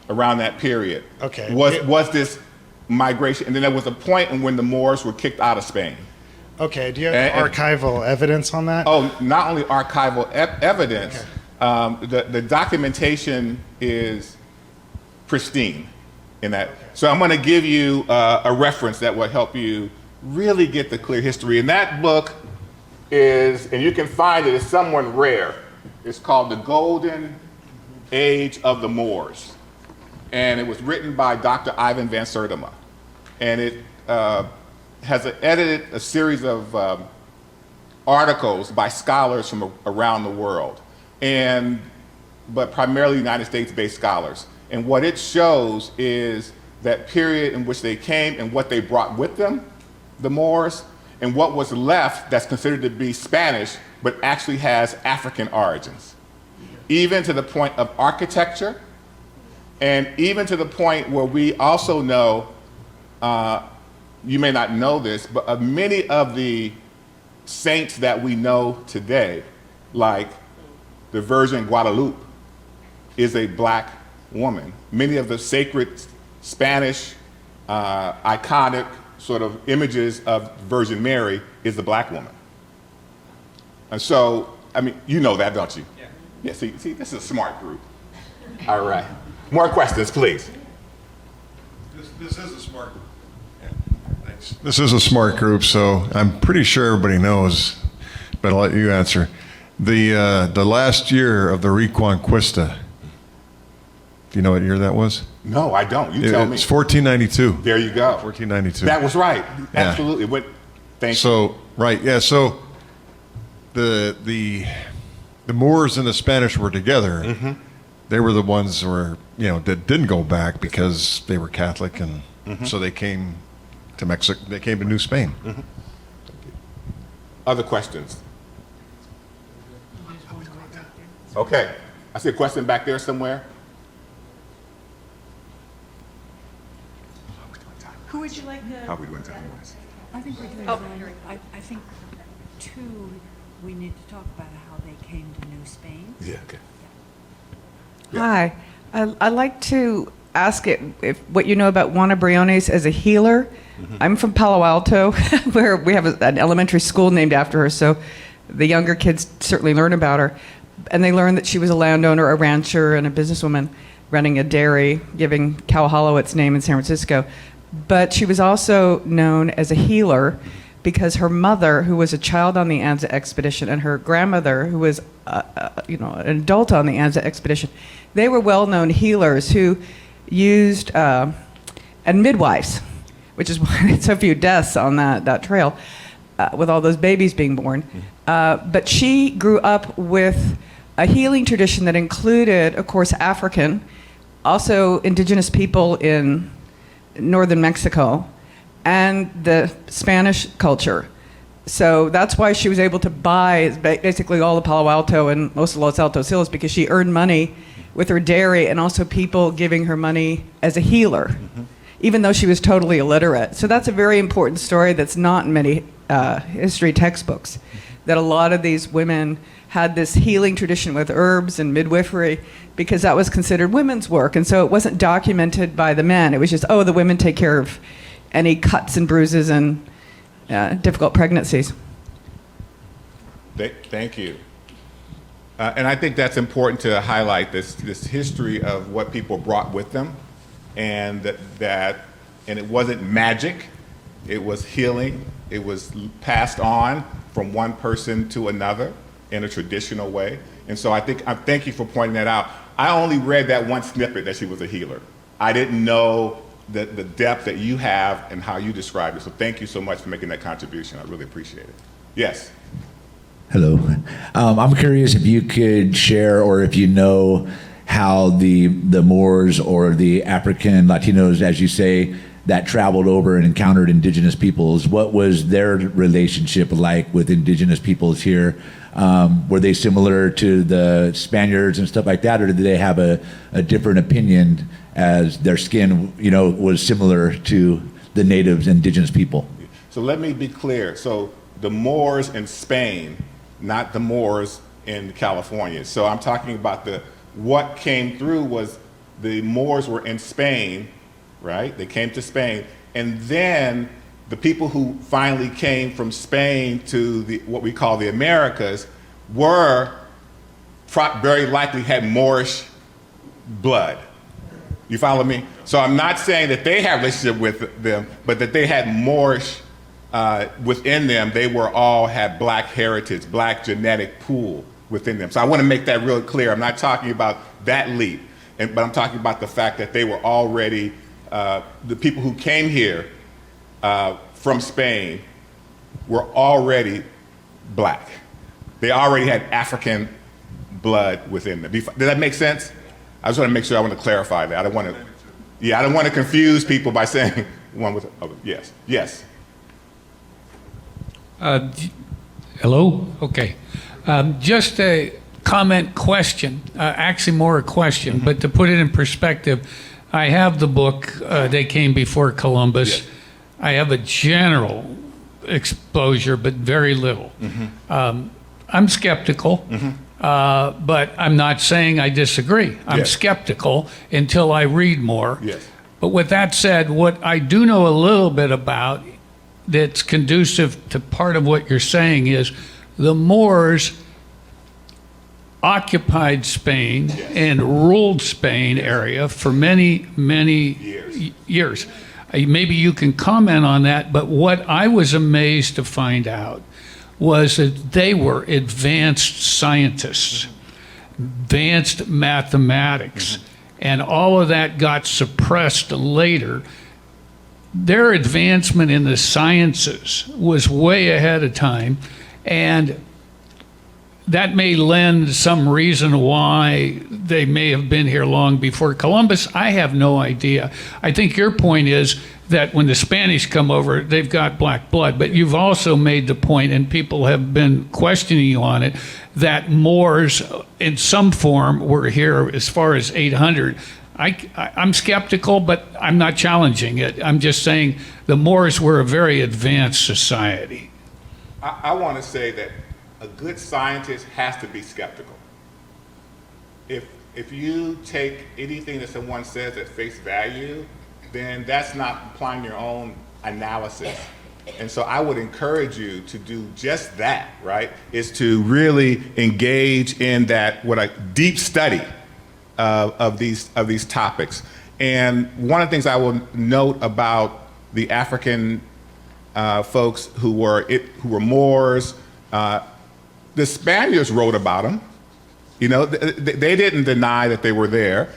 around that period. Okay. Was this migration, and then there was a point in when the Moors were kicked out of Spain. Okay. Do you have And- archival evidence on that? Oh, not only archival evidence, the documentation is pristine in that. So I'm going to give you a reference that will help you really get the clear history. And that book is, and you can find it, it's somewhat rare. It's called The Golden Age of the Moors. And it was written by Dr. Ivan van Sertima. And it has edited a series of articles by scholars from around the world, but primarily United States-based scholars. And what it shows is that period in which they came and what they brought with them, the Moors, and what was left that's considered to be Spanish, but actually has African origins. Even to the point of architecture, and even to the point where we also know, you may not know this, but many of the saints that we know today, like the Virgin Guadalupe, is a black woman. Many of the sacred Spanish iconic sort of images of Virgin Mary is a black woman. And so, I mean, you know that, don't you? Yeah, see, this is a smart group. All right. More questions, please. This is a smart group. Thanks. This is a smart group, so I'm pretty sure everybody knows, but I'll let you answer. The last year of the Reconquista, do you know what year that was? No, I don't. You tell me. It's 1492. There you go. 1492. That was right. Yeah. Absolutely. But thank you. So, right, yeah, so the Moors and the Spanish were together. Mm-hmm. They were the ones that didn't go back because they were Catholic, and so they came to Mexico. They came to New Spain. Mm-hmm. Other questions? Okay. I see a question back there somewhere. Who would you like to? How are we doing time-wise? I think we're doing fine. I think, too, we need to talk about how they came to New Spain. Yeah, okay. Hi. I'd like to ask if what you know about Juana Briones as a healer. I'm from Palo Alto, where we have an elementary school named after her, so the younger kids certainly learn about her. And they learn that she was a landowner, a rancher, and a businesswoman running a dairy, giving Cow Hollow its name in San Francisco. But she was also known as a healer because her mother, who was a child on the Anza expedition, and her grandmother, who was an adult on the Anza expedition, they were well-known healers who used, and midwives, which is why there's so few deaths on that trail, with all those babies being born. But she grew up with a healing tradition that included, of course, African, also indigenous people in northern Mexico, and the Spanish culture. So that's why she was able to buy basically all of Palo Alto and most of Los Altos Hills, because she earned money with her dairy and also people giving her money as a healer, even though she was totally illiterate. So that's a very important story that's not in many history textbooks, that a lot of these women had this healing tradition with herbs and midwifery because that was considered women's work. And so it wasn't documented by the men. It was just, the women take care of any cuts and bruises and difficult pregnancies. Thank you. And I think that's important to highlight this history of what people brought with them, and that it wasn't magic, it was healing, it was passed on from one person to another in a traditional way. And so I thank you for pointing that out. I only read that one snippet that she was a healer. I didn't know the depth that you have and how you described it. So thank you so much for making that contribution. I really appreciate it. Yes. Hello. I'm curious if you could share, or if you know, how the Moors or the African Latinos, as you say, that traveled over and encountered indigenous peoples, what was their relationship like with indigenous peoples here? Were they similar to the Spaniards and stuff like that, or did they have a different opinion, as their skin, was similar to the natives, indigenous people? So let me be clear. So the Moors in Spain, not the Moors in California. So I'm talking about what came through was the Moors were in Spain, right? They came to Spain, and then the people who finally came from Spain to what we call the Americas very likely had Moorish blood. You follow me? So I'm not saying that they had a relationship with them, but that they had Moorish within them. They all had black heritage, black genetic pool within them. So I want to make that real clear. I'm not talking about that leap, but I'm talking about the fact that they were already, the people who came here from Spain were already black. They already had African blood within them. Did that make sense? I just want to make sure, I want to clarify that. I don't want to confuse people by saying one with other. Yes. Yes. Hello? Okay. Just a comment question, actually more a question, but to put it in perspective, I have the book, They Came Before Columbus. Yes. I have a general exposure, but very little. I'm skeptical, but I'm not saying I disagree. I'm skeptical until I read more. Yes. But with that said, what I do know a little bit about that's conducive to part of what you're saying is the Moors occupied Spain and ruled Spain area for many, many years. Maybe you can comment on that, but what I was amazed to find out was that they were advanced scientists, advanced mathematics, and all of that got suppressed later. Their advancement in the sciences was way ahead of time, and that may lend some reason why they may have been here long before Columbus. I have no idea. I think your point is that when the Spanish come over, they've got black blood. But you've also made the point, and people have been questioning you on it, that Moors in some form were here as far as 800. I'm skeptical, but I'm not challenging it. I'm just saying the Moors were a very advanced society. I want to say that a good scientist has to be skeptical. If you take anything that someone says at face value, then that's not applying your own analysis. And so I would encourage you to do just that, right? Is to really engage in that, deep study of these topics. And one of the things I will note about the African folks who were Moors, the Spaniards wrote about them. They didn't deny that they were there.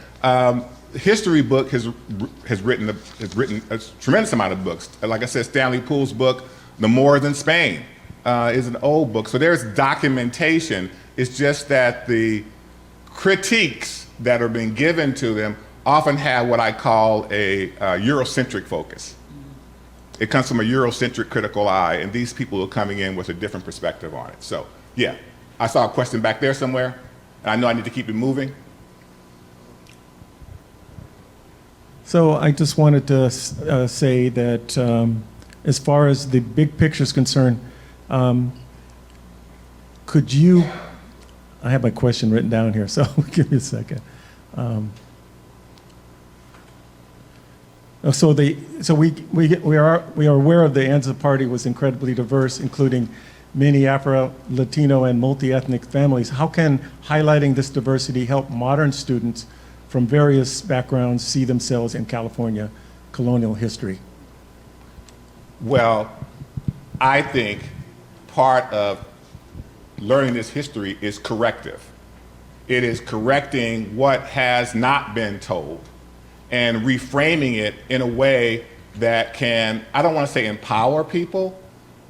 History book has written a tremendous amount of books. Like I said, Stanley Poole's book, The Moors in Spain, is an old book. So there's documentation. It's just that the critiques that are being given to them often have what I call a Eurocentric focus. It comes from a Eurocentric critical eye, and these people are coming in with a different perspective on it. So, yeah, I saw a question back there somewhere, and I know I need to keep it moving. So I just wanted to say that as far as the big picture is concerned, could you, I have my question written down here, so give me a second. So we are aware of the Anza party was incredibly diverse, including many Afro, Latino, and multi-ethnic families. How can highlighting this diversity help modern students from various backgrounds see themselves in California colonial history? Well, I think part of learning this history is corrective. It is correcting what has not been told and reframing it in a way that can, I don't want to say empower people,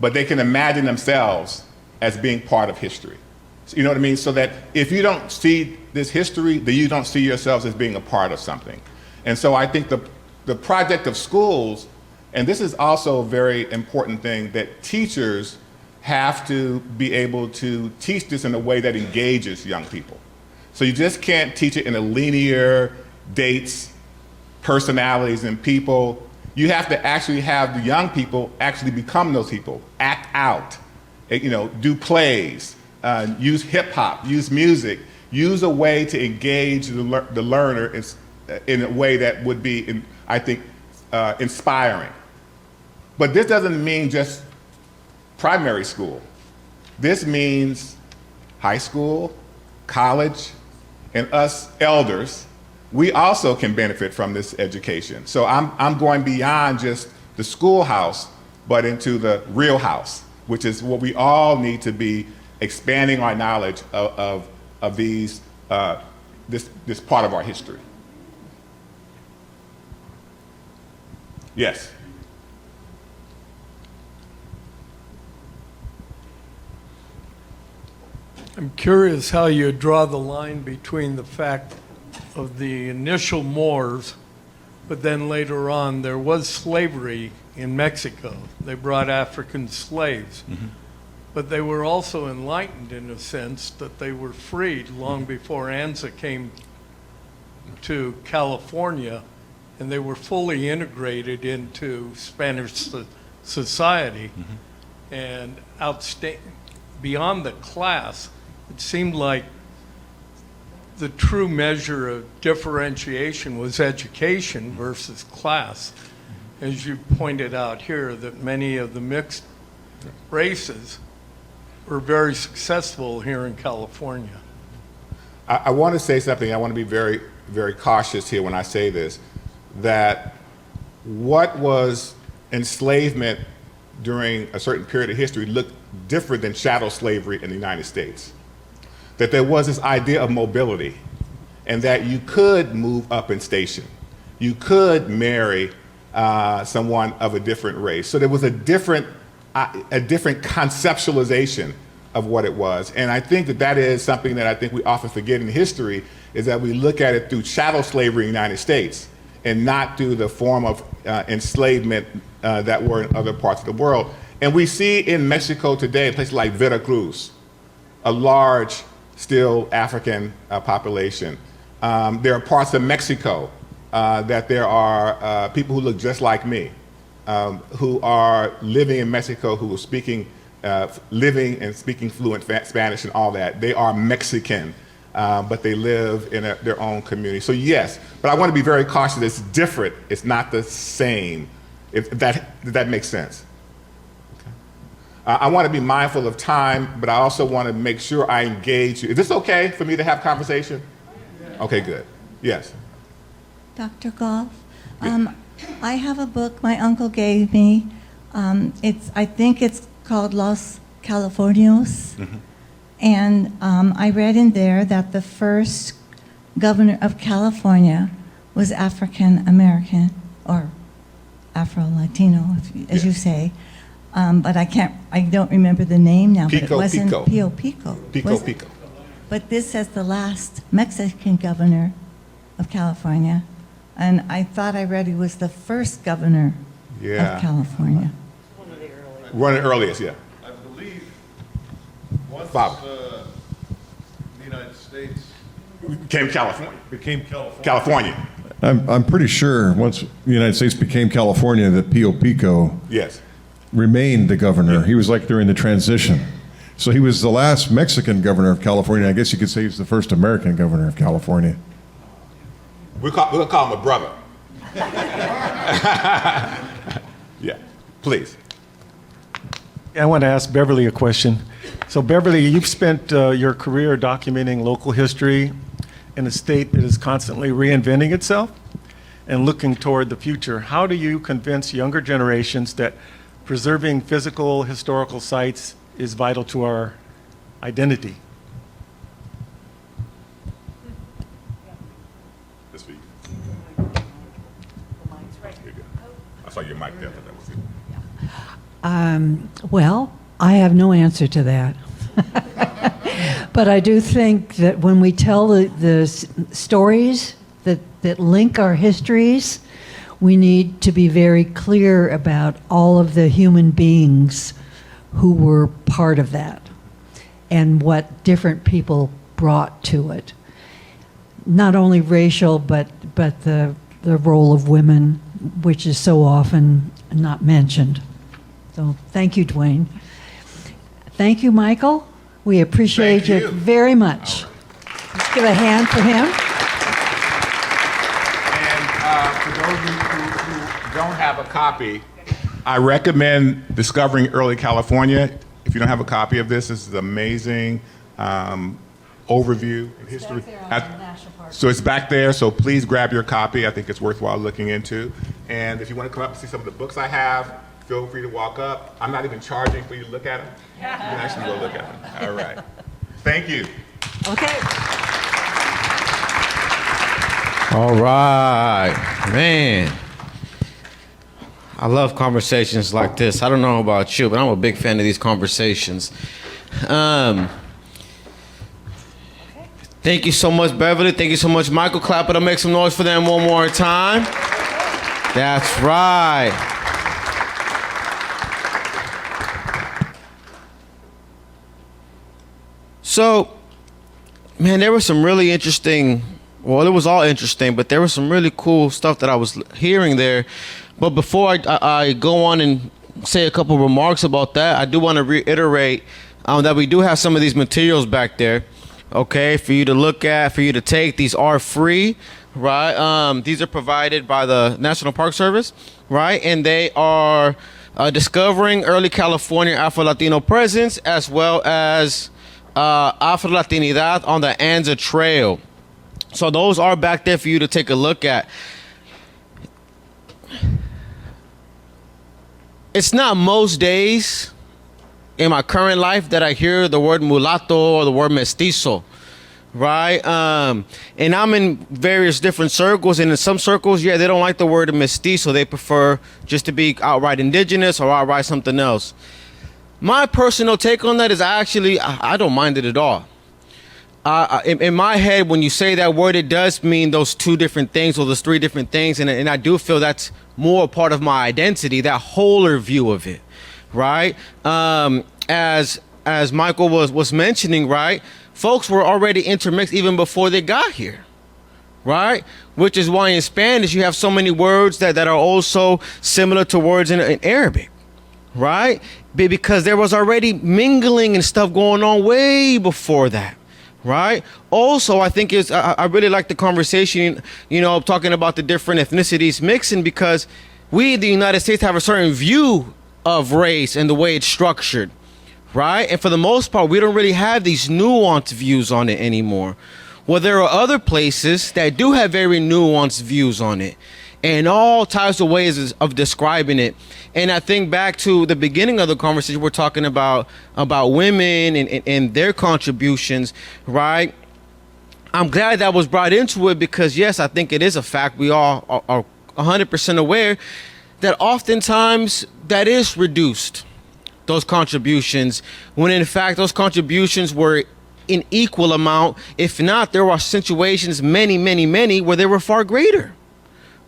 but they can imagine themselves as being part of history. So, you know what I mean? So that if you don't see this history, then you don't see yourselves as being a part of something. And so I think the project of schools, and this is also a very important thing, that teachers have to be able to teach this in a way that engages young people. So you just can't teach it in a linear dates, personalities, and people. You have to actually have the young people actually become those people, act out, do plays, use hip hop, use music, use a way to engage the learner in a way that would be, I think, inspiring. But this doesn't mean just primary school. This means high school, college, and us elders. We also can benefit from this education. So I'm going beyond just the schoolhouse, but into the real house, which is what we all need to be expanding our knowledge of these, this part of our history. Yes. I'm curious how you draw the line between the fact of the initial Moors, but then later on there was slavery in Mexico. They brought African slaves. Mm-hmm. But they were also enlightened in a sense that they were freed long before Anza came to California, and they were fully integrated into Spanish society. Mm-hmm. And beyond the class, it seemed like the true measure of differentiation was education versus class. As you pointed out here, that many of the mixed races were very successful here in California. I want to say something. I want to be very, very cautious here when I say this, that what was enslavement during a certain period of history looked different than chattel slavery in the United States. That there was this idea of mobility, and that you could move up in station. You could marry someone of a different race. So there was a different conceptualization of what it was. And I think that is something that I think we often forget in history, is that we look at it through chattel slavery in the United States and not through the form of enslavement that were in other parts of the world. And we see in Mexico today, places like Veracruz, a large, still African population. There are parts of Mexico that there are people who look just like me, who are living in Mexico, who are speaking, living and speaking fluent Spanish and all that. They are Mexican, but they live in their own community. So yes, but I want to be very cautious. It's different. It's not the same, if that makes sense. I want to be mindful of time, but I also want to make sure I engage you. Is this okay for me to have conversation? Okay, good. Yes. Dr. Goff, I have a book my uncle gave me. I think it's called Los Californios. Mm-hmm. And I read in there that the first governor of California was African American, or Afro-Latino, as you say. But I don't remember the name now, but it wasn't Pio Pico. Pico. But this says the last Mexican governor of California. And I thought I read he was the first governor of California. One of the earliest, yeah. I believe once Bob. the United States Became California. California. I'm pretty sure once the United States became California that Pio Pico Yes. remained the governor. He was like during the transition. So he was the last Mexican governor of California. I guess you could say he's the first American governor of California. We'll call him a brother. Yeah, please. I want to ask Beverly a question. So Beverly, you've spent your career documenting local history in a state that is constantly reinventing itself and looking toward the future. How do you convince younger generations that preserving physical historical sites is vital to our identity? This for you. I saw your mic there, but that was it. Well, I have no answer to that. But I do think that when we tell the stories that link our histories, we need to be very clear about all of the human beings who were part of that and what different people brought to it. Not only racial, but the role of women, which is so often not mentioned. So thank you, Dwayne. Thank you, Michael. We appreciate you very much. Let's give a hand for him. And for those of you who don't have a copy, I recommend Discovering Early California. If you don't have a copy of this is an amazing overview of history. So it's back there, so please grab your copy. I think it's worthwhile looking into. And if you want to come up and see some of the books I have, feel free to walk up. I'm not even charging for you to look at them. You can actually go look at them. All right. Thank you. Okay. All right, man. I love conversations like this. I don't know about you, but I'm a big fan of these conversations. Thank you so much, Beverly. Thank you so much, Michael. Clap it up, make some noise for them one more time. That's right. So, man, there was some really interesting, well, it was all interesting, but there was some really cool stuff that I was hearing there. But before I go on and say a couple remarks about that, I do want to reiterate that we do have some of these materials back there, okay, for you to look at, for you to take. These are free, right? These are provided by the National Park Service, right? And they are Discovering Early California Afro-Latino Presence, as well as Afro-Latinidad on the Anza Trail. So those are back there for you to take a look at. It's not most days in my current life that I hear the word mulatto or the word mestizo, right? And I'm in various different circles, and in some circles, yeah, they don't like the word mestizo. They prefer just to be outright indigenous or outright something else. My personal take on that is I don't mind it at all. In my head, when you say that word, it does mean those two different things or those three different things, and I do feel that's more a part of my identity, that wholer view of it, right? As Michael was mentioning, right? Folks were already intermixed even before they got here, right? Which is why in Spanish you have so many words that are also similar to words in Arabic, right? Because there was already mingling and stuff going on way before that. Right. Also, I think I really like the conversation, talking about the different ethnicities mixing, because we in the United States have a certain view of race and the way it's structured. Right. And for the most part, we don't really have these nuanced views on it anymore. Well, there are other places that do have very nuanced views on it, and all types of ways of describing it. And I think back to the beginning of the conversation, we're talking about women and their contributions, right? I'm glad that was brought into it, because yes, I think it is a fact. We all are 100% aware that oftentimes that is reduced, those contributions, when in fact those contributions were in equal amount. If not, there are situations, many, where they were far greater.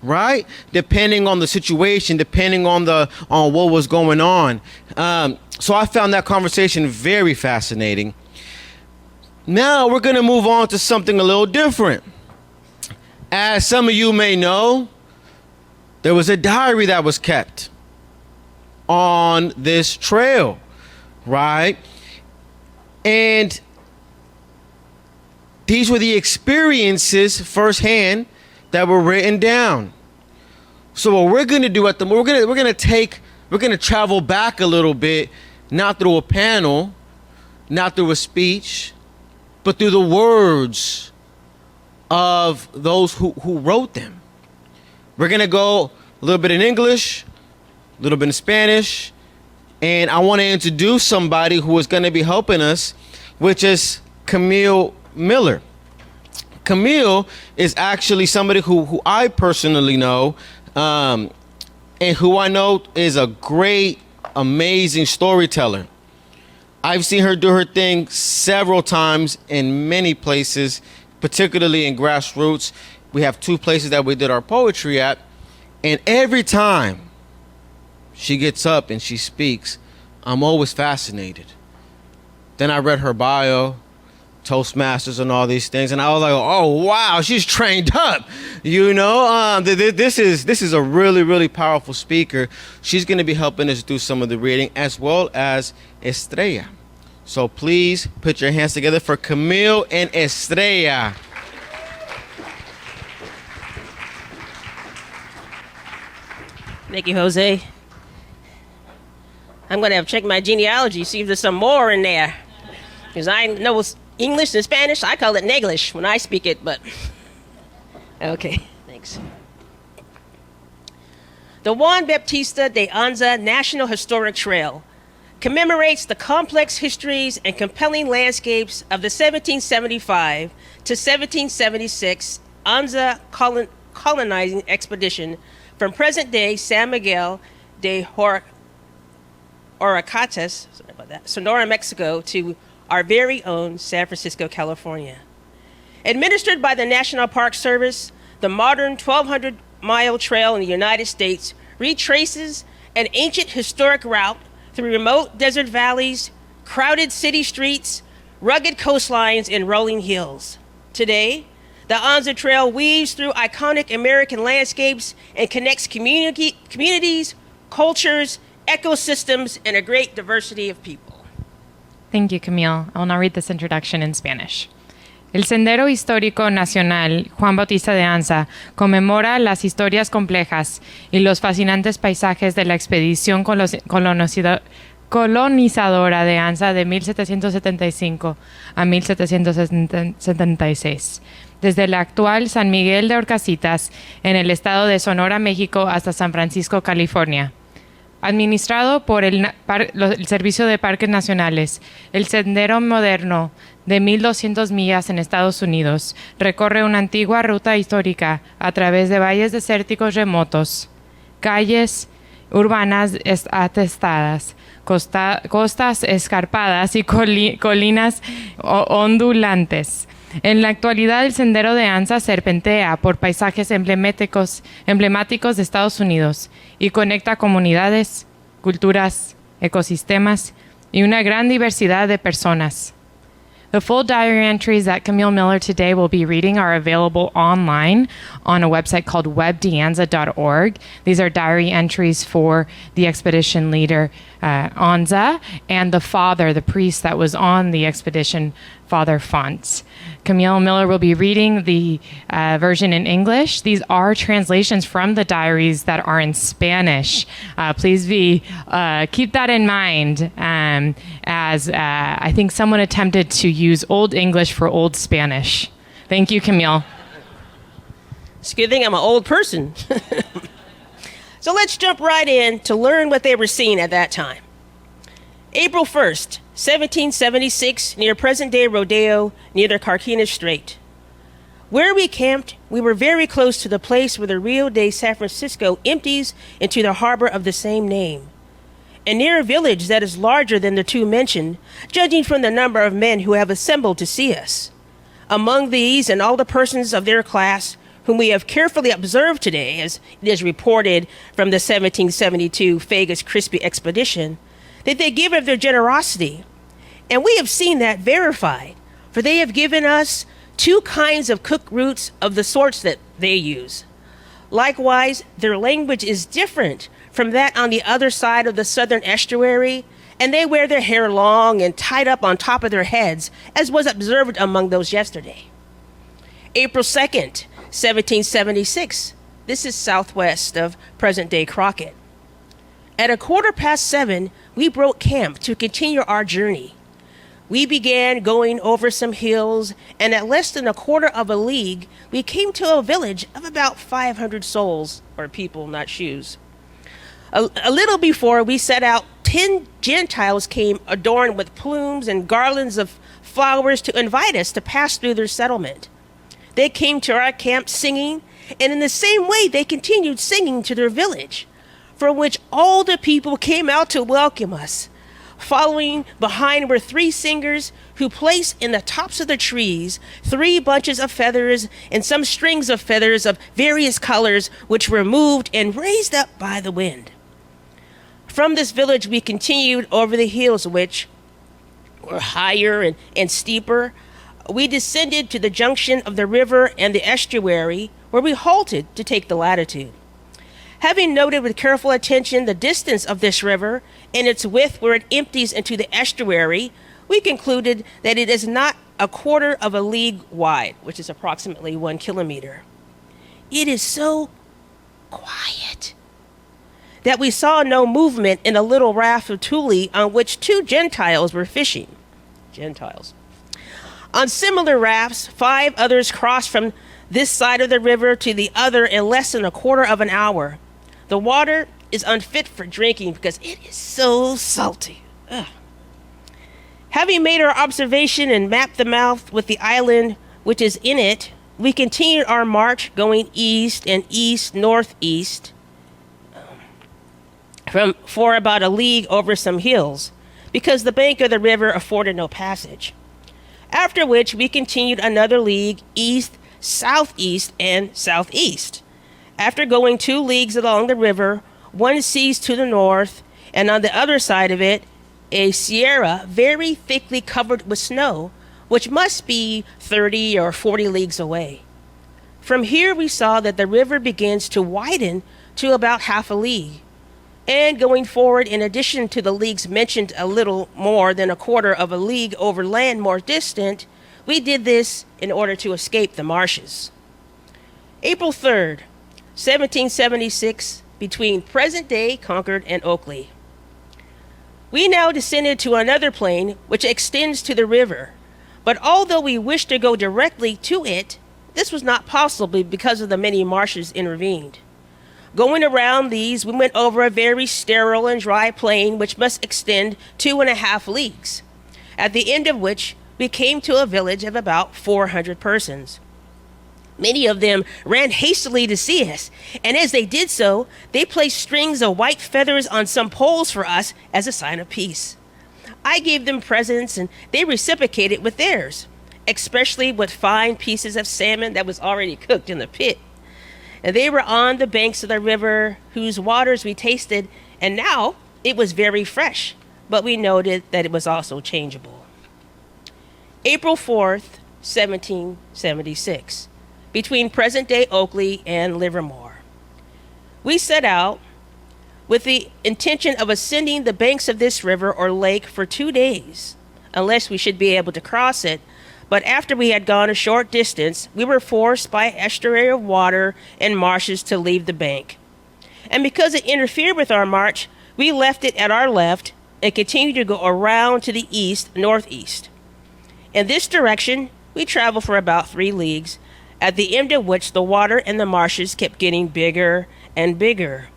Right? Depending on the situation, depending on what was going on. So I found that conversation very fascinating. Now we're going to move on to something a little different. As some of you may know, there was a diary that was kept on this trail, right? And these were the experiences firsthand that were written down. So what we're gonna do we're gonna travel back a little bit, not through a panel, not through a speech, but through the words of those who wrote them. We're gonna go a little bit in English, a little bit in Spanish, and I want to introduce somebody who is gonna be helping us, which is Camille Miller. Camille is actually somebody who I personally know, and who I know is a great, amazing storyteller. I've seen her do her thing several times in many places, particularly in grassroots. We have 2 places that we did our poetry at, and every time she gets up and she speaks, I'm always fascinated. Then I read her bio, Toastmasters and all these things, and I was like, oh wow, she's trained up. You know, this is a really, really powerful speaker. She's going to be helping us do some of the reading, as well as Estrella. So please put your hands together for Camille and Estrella. Thank you, Jose. I'm going to have checked my genealogy, see if there's some more in there. Because I know English and Spanish, I call it Neglish when I speak it, but... Okay, thanks. The Juan Baptista de Anza National Historic Trail commemorates the complex histories and compelling landscapes of the 1775 to 1776 Anza colonizing expedition from present-day San Miguel de Oracatas, Sonora, Mexico, to our very own San Francisco, California. Administered by the National Park Service, the modern 1,200-mile trail in the United States retraces an ancient historic route through remote desert valleys, crowded city streets, rugged coastlines, and rolling hills. Today, the Anza Trail weaves through iconic American landscapes and connects communities, cultures, ecosystems, and a great diversity of people. Thank you, Camille. I will now read this introduction in Spanish. El Sendero Histórico Nacional Juan Bautista de Anza conmemora las historias complejas y los fascinantes paisajes de la expedición colonizadora de Anza de 1775 a 1776. Desde el actual San Miguel de Orcasitas, en el estado de Sonora, México, hasta San Francisco, California. Administrado por el Servicio de Parques Nacionales, el Sendero Moderno de 1,200 millas en Estados Unidos recorre una antigua ruta histórica a través de valles desérticos remotos, calles urbanas atestadas, costas escarpadas y colinas ondulantes. En la actualidad, el Sendero de Anza serpentea por paisajes emblemáticos de Estados Unidos y conecta comunidades, culturas, ecosistemas y una gran diversidad de personas. The full diary entries that Camille Miller today will be reading are available online on a website called webdanza.org. These are diary entries for the expedition leader, Anza, and the father, the priest that was on the expedition, Father Fonts. Camille Miller will be reading the version in English. These are translations from the diaries that are in Spanish. Please keep that in mind, as I think someone attempted to use Old English for Old Spanish. Thank you, Camille. It's a good thing I'm an old person. So let's jump right in to learn what they were seeing at that time. April 1st, 1776, near present-day Rodeo, near the Carquinez Strait. Where we camped, we were very close to the place where the Rio de San Francisco empties into the harbor of the same name, and near a village that is larger than the 2 mentioned, judging from the number of men who have assembled to see us. Among these and all the persons of their class whom we have carefully observed today, as it is reported from the 1772 Fagus Crispy expedition, that they give of their generosity. And we have seen that verified, for they have given us 2 kinds of cooked roots of the sorts that they use. Likewise, their language is different from that on the other side of the southern estuary, and they wear their hair long and tied up on top of their heads, as was observed among those yesterday. April 2nd, 1776. This is southwest of present-day Crockett. At 7:15, we broke camp to continue our journey. We began going over some hills, and at less than 1/4 of a league, we came to a village of about 500 souls, or people, not shoes. A little before we set out, 10 Gentiles came adorned with plumes and garlands of flowers to invite us to pass through their settlement. They came to our camp singing, and in the same way they continued singing to their village, from which all the people came out to welcome us. Following behind were 3 singers who placed in the tops of the trees 3 bunches of feathers and some strings of feathers of various colors, which were moved and raised up by the wind. From this village we continued over the hills, which were higher and steeper. We descended to the junction of the river and the estuary, where we halted to take the latitude. Having noted with careful attention the distance of this river and its width where it empties into the estuary, we concluded that it is not a quarter of a league wide, which is approximately 1 kilometer. It is so quiet that we saw no movement in a little raft of tule on which 2 Gentiles were fishing. Gentiles. On similar rafts, 5 others crossed from this side of the river to the other in less than a quarter of an hour. The water is unfit for drinking because it is so salty. Ugh. Having made our observation and mapped the mouth with the island which is in it, we continued our march going east and east-northeast for about a league over some hills, because the bank of the river afforded no passage. After which we continued another league east, southeast, and southeast. After going 2 leagues along the river, one sees to the north, and on the other side of it, a sierra very thickly covered with snow, which must be 30 or 40 leagues away. From here we saw that the river begins to widen to about half a league. And going forward, in addition to the leagues mentioned a little more than a quarter of a league over land more distant, we did this in order to escape the marshes. April 3rd, 1776, between present-day Concord and Oakley. We now descended to another plain which extends to the river, but although we wished to go directly to it, this was not possible because of the many marshes intervened. Going around these, we went over a very sterile and dry plain which must extend 2.5 leagues, at the end of which we came to a village of about 400 persons. Many of them ran hastily to see us, and as they did so, they placed strings of white feathers on some poles for us as a sign of peace. I gave them presents, and they reciprocated with theirs, especially with fine pieces of salmon that was already cooked in the pit. And they were on the banks of the river, whose waters we tasted, and now it was very fresh, but we noted that it was also changeable. April 4th, 1776, between present-day Oakley and Livermore. We set out with the intention of ascending the banks of this river or lake for 2 days, unless we should be able to cross it. But after we had gone a short distance, we were forced by estuary of water and marshes to leave the bank. And because it interfered with our march, we left it at our left and continued to go around to the east-northeast. In this direction, we traveled for about 3 leagues, at the end of which the water and the marshes kept getting bigger and bigger.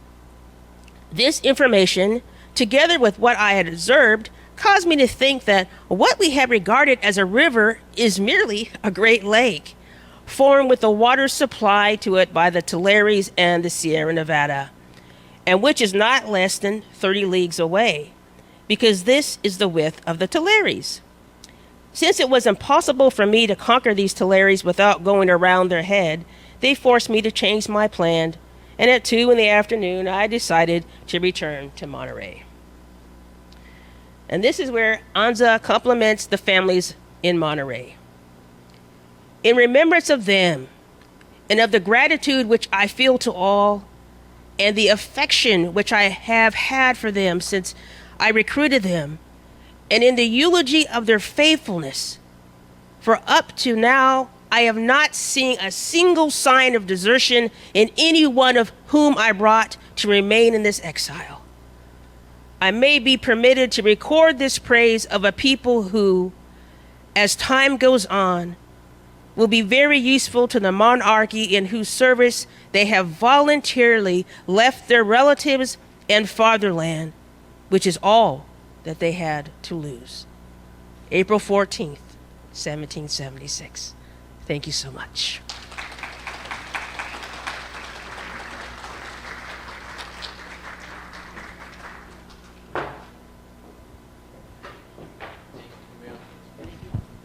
This information, together with what I had observed, caused me to think that what we had regarded as a river is merely a great lake, formed with the water supplied to it by the Tuileries and the Sierra Nevada, and which is not less than 30 leagues away, because this is the width of the Tuileries. Since it was impossible for me to conquer these Tuileries without going around their head, they forced me to change my plan, and at 2 in the afternoon, I decided to return to Monterey. And this is where Anza compliments the families in Monterey. In remembrance of them, and of the gratitude which I feel to all, and the affection which I have had for them since I recruited them, and in the eulogy of their faithfulness, for up to now I have not seen a single sign of desertion in any one of whom I brought to remain in this exile. I may be permitted to record this praise of a people who, as time goes on, will be very useful to the monarchy in whose service they have voluntarily left their relatives and fatherland, which is all that they had to lose. April 14th, 1776. Thank you so much.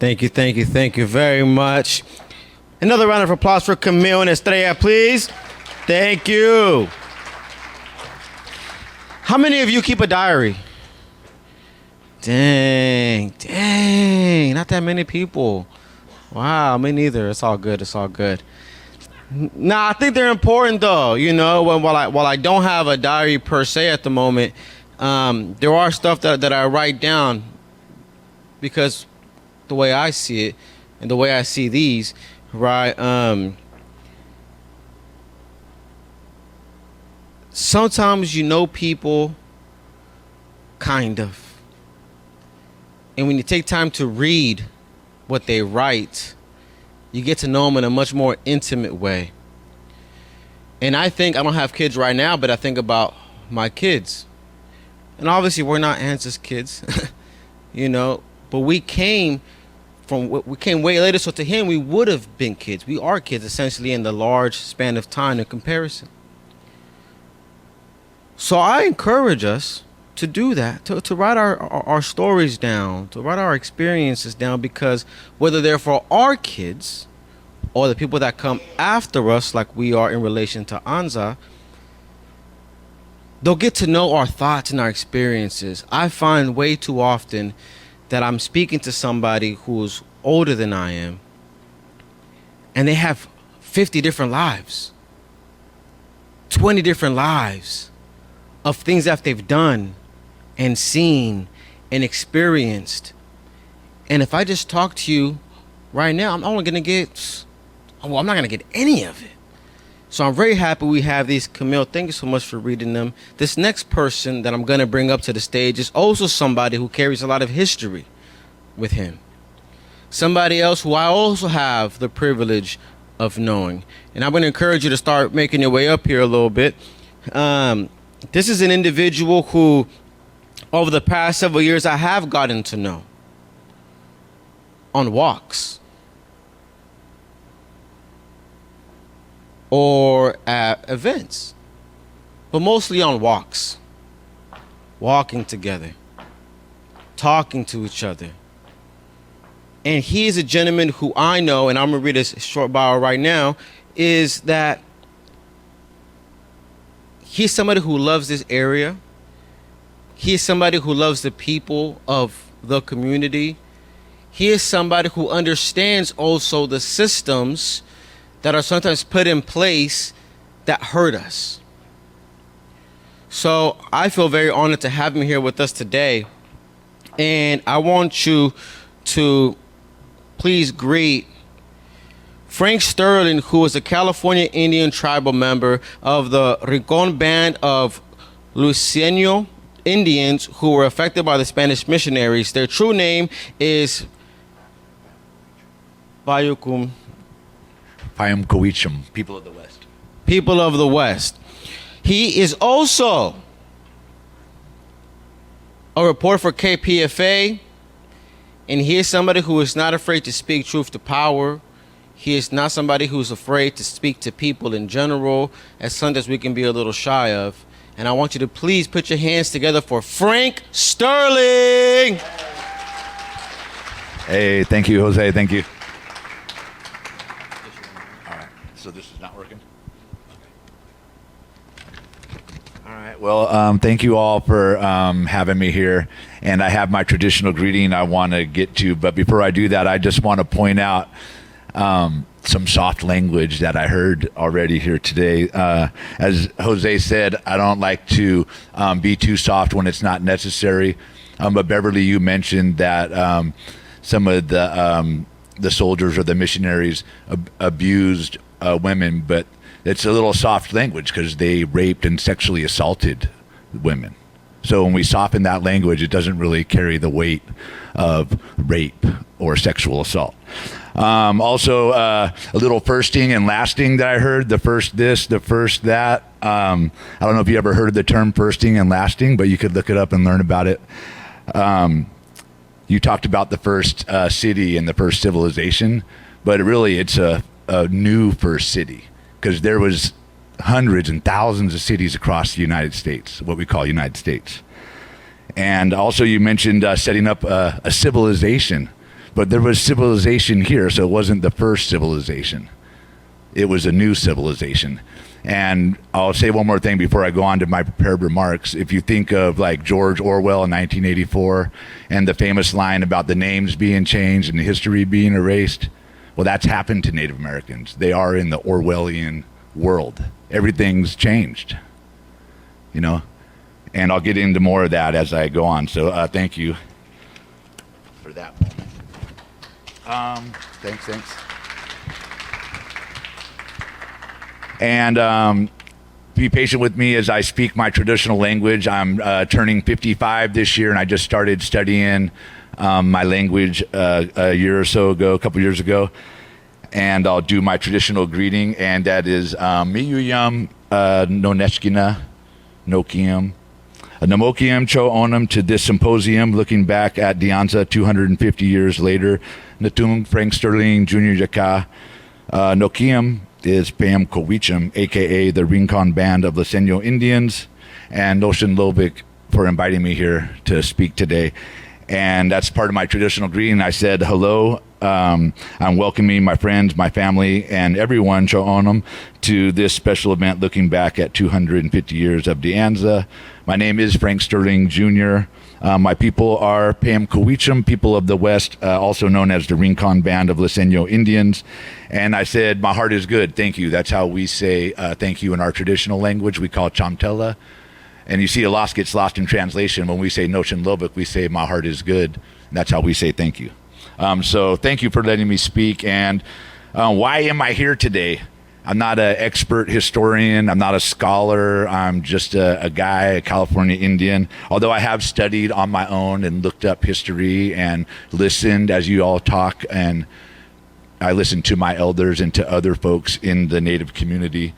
Thank you very much. Another round of applause for Camille and Estrella, please. Thank you. How many of you keep a diary? Dang, not that many people. Wow, me neither. It's all good. Nah, I think they're important though. You know, while I don't have a diary per se at the moment, there are stuff that I write down because the way I see it and the way I see these, right? Sometimes you know people, kind of. And when you take time to read what they write, you get to know them in a much more intimate way. And I think, I don't have kids right now, but I think about my kids. And obviously we're not Anza's kids, you know, but we came way later. So to him, we would have been kids. We are kids essentially in the large span of time in comparison. So I encourage us to do that, to write our stories down, to write our experiences down, because whether they're for our kids or the people that come after us, like we are in relation to Anza, they'll get to know our thoughts and our experiences. I find way too often that I'm speaking to somebody who's older than I am, and they have 50 different lives, 20 different lives of things that they've done and seen and experienced. And if I just talk to you right now, I'm not gonna get any of it. So I'm very happy we have these. Camille, thank you so much for reading them. This next person that I'm gonna bring up to the stage is also somebody who carries a lot of history with him. Somebody else who I also have the privilege of knowing. And I'm gonna encourage you to start making your way up here a little bit. This is an individual who, over the past several years, I have gotten to know on walks or at events, but mostly on walks, walking together, talking to each other. And he is a gentleman who I know, and I'm gonna read his short bio right now, is that he's somebody who loves this area. He is somebody who loves the people of the community. He is somebody who understands also the systems that are sometimes put in place that hurt us. So I feel very honored to have him here with us today. And I want you to please greet Frank Sterling, who is a California Indian tribal member of the Rincon Band of Luiseno Indians who were affected by the Spanish missionaries. Their true name is Payamcowicham, people of the West. People of the West. He is also a reporter for KPFA, and he is somebody who is not afraid to speak truth to power. He is not somebody who's afraid to speak to people in general, as sometimes we can be a little shy of. And I want you to please put your hands together for Frank Sterling. Hey, thank you, Jose. Thank you. All right, so this is not working? All right, well, thank you all for having me here. And I have my traditional greeting I want to get to. But before I do that, I just want to point out some soft language that I heard already here today. As Jose said, I don't like to be too soft when it's not necessary. But Beverly, you mentioned that some of the soldiers or the missionaries abused women, but it's a little soft language because they raped and sexually assaulted women. So when we soften that language, it doesn't really carry the weight of rape or sexual assault. Also, a little firsting and lasting that I heard, the first this, the first that. I don't know if you ever heard the term firsting and lasting, but you could look it up and learn about it. You talked about the first city and the first civilization, but really it's a new first city, because there was hundreds and thousands of cities across the United States, what we call United States. And also you mentioned setting up a civilization. But there was civilization here, so it wasn't the first civilization. It was a new civilization. And I'll say one more thing before I go on to my prepared remarks. If you think of like George Orwell in 1984 and the famous line about the names being changed and history being erased, well, that's happened to Native Americans. They are in the Orwellian world. Everything's changed, you know? And I'll get into more of that as I go on. So thank you for that moment. Thanks. And be patient with me as I speak my traditional language. I'm turning 55 this year, and I just started studying my language a year or so ago, a couple years ago. And I'll do my traditional greeting, and that is Miyuyam Noneshkina Nokiam. Namokiam Cho Onam to this symposium, looking back at the Anza 250 years later. Natum Frank Sterling Jr. Yaka. Nokiam is Pam Kowicham, a.k.a. the Rincon Band of Liseño Indians, and Noshin Lovic for inviting me here to speak today. And that's part of my traditional greeting. I said hello. I'm welcoming my friends, my family, and everyone, Cho'onam, to this special event looking back at 250 years of the Anza. My name is Frank Sterling Jr. My people are Pam Kowicham, people of the West, also known as the Rincon Band of Liseño Indians. And I said, my heart is good, thank you. That's how we say thank you in our traditional language. We call it Chamtela. And you see a lot gets lost in translation. When we say Noshin Lovic, we say my heart is good. That's how we say thank you. So thank you for letting me speak. And why am I here today? I'm not an expert historian. I'm not a scholar. I'm just a guy, a California Indian. Although I have studied on my own and looked up history and listened as you all talk. And I listened to my elders and to other folks in the Native community.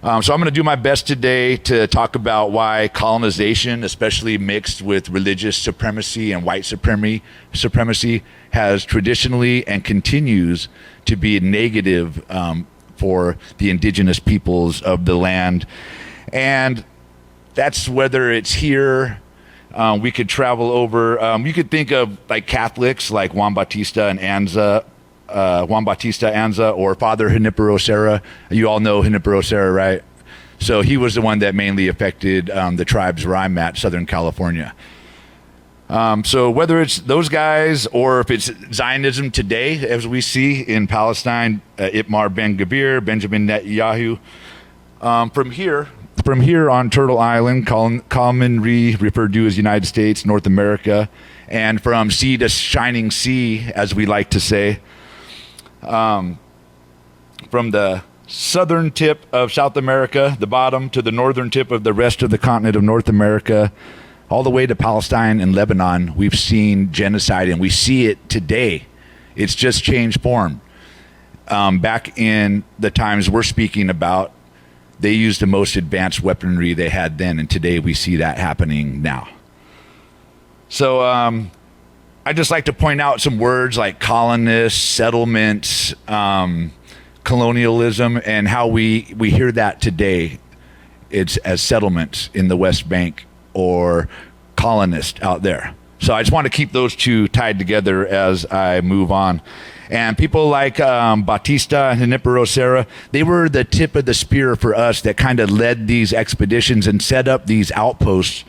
So I'm going to do my best today to talk about why colonization, especially mixed with religious supremacy and white supremacy, has traditionally and continues to be negative for the indigenous peoples of the land. And that's whether it's here, we could travel over, you could think of like Catholics like Juan Bautista and Anza, or Father Junipero Serra. You all know Junipero Serra, right? So he was the one that mainly affected the tribes where I'm at, Southern California. So whether it's those guys or if it's Zionism today, as we see in Palestine, Itmar Ben-Gvir, Benjamin Netanyahu, from here on Turtle Island, commonly referred to as United States, North America, and from sea to shining sea, as we like to say, from the southern tip of South America, the bottom, to the northern tip of the rest of the continent of North America, all the way to Palestine and Lebanon, we've seen genocide, and we see it today. It's just changed form. Back in the times we're speaking about, they used the most advanced weaponry they had then, and today we see that happening now. So I'd just like to point out some words like colonists, settlements, colonialism, and how we hear that today. It's as settlements in the West Bank or colonists out there. So I just want to keep those two tied together as I move on. And people like Bautista and Junipero Serra, they were the tip of the spear for us that kind of led these expeditions and set up these outposts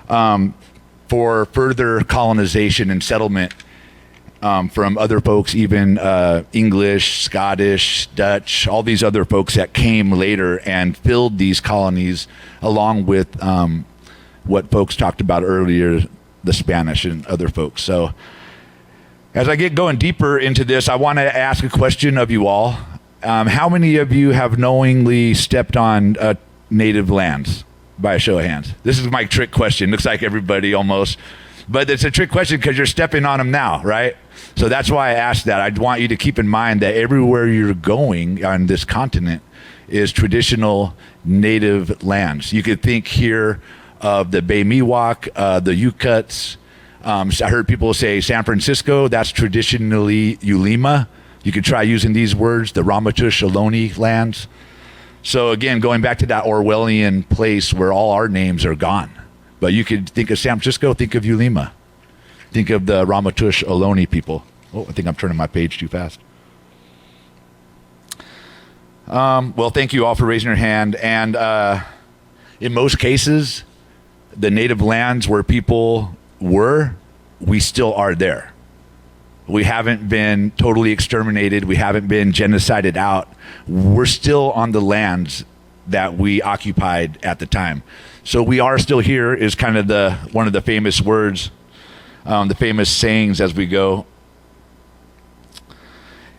for further colonization and settlement from other folks, even English, Scottish, Dutch, all these other folks that came later and filled these colonies along with what folks talked about earlier, the Spanish and other folks. So as I get going deeper into this, I want to ask a question of you all. How many of you have knowingly stepped on native lands? By a show of hands. This is my trick question. Looks like everybody almost. But it's a trick question because you're stepping on them now, right? So that's why I asked that. I want you to keep in mind that everywhere you're going on this continent is traditional native lands. You could think here of the Bay Miwok, the Yukuts. I heard people say San Francisco, that's traditionally Ulima. You could try using these words, the Ramaytush Ohlone lands. So again, going back to that Orwellian place where all our names are gone. But you could think of San Francisco, think of Ulima. Think of the Ramaytush Ohlone people. Oh, I think I'm turning my page too fast. Well, thank you all for raising your hand. And in most cases, the native lands where people were, we still are there. We haven't been totally exterminated. We haven't been genocided out. We're still on the lands that we occupied at the time. So we are still here is kind of one of the famous words, the famous sayings as we go.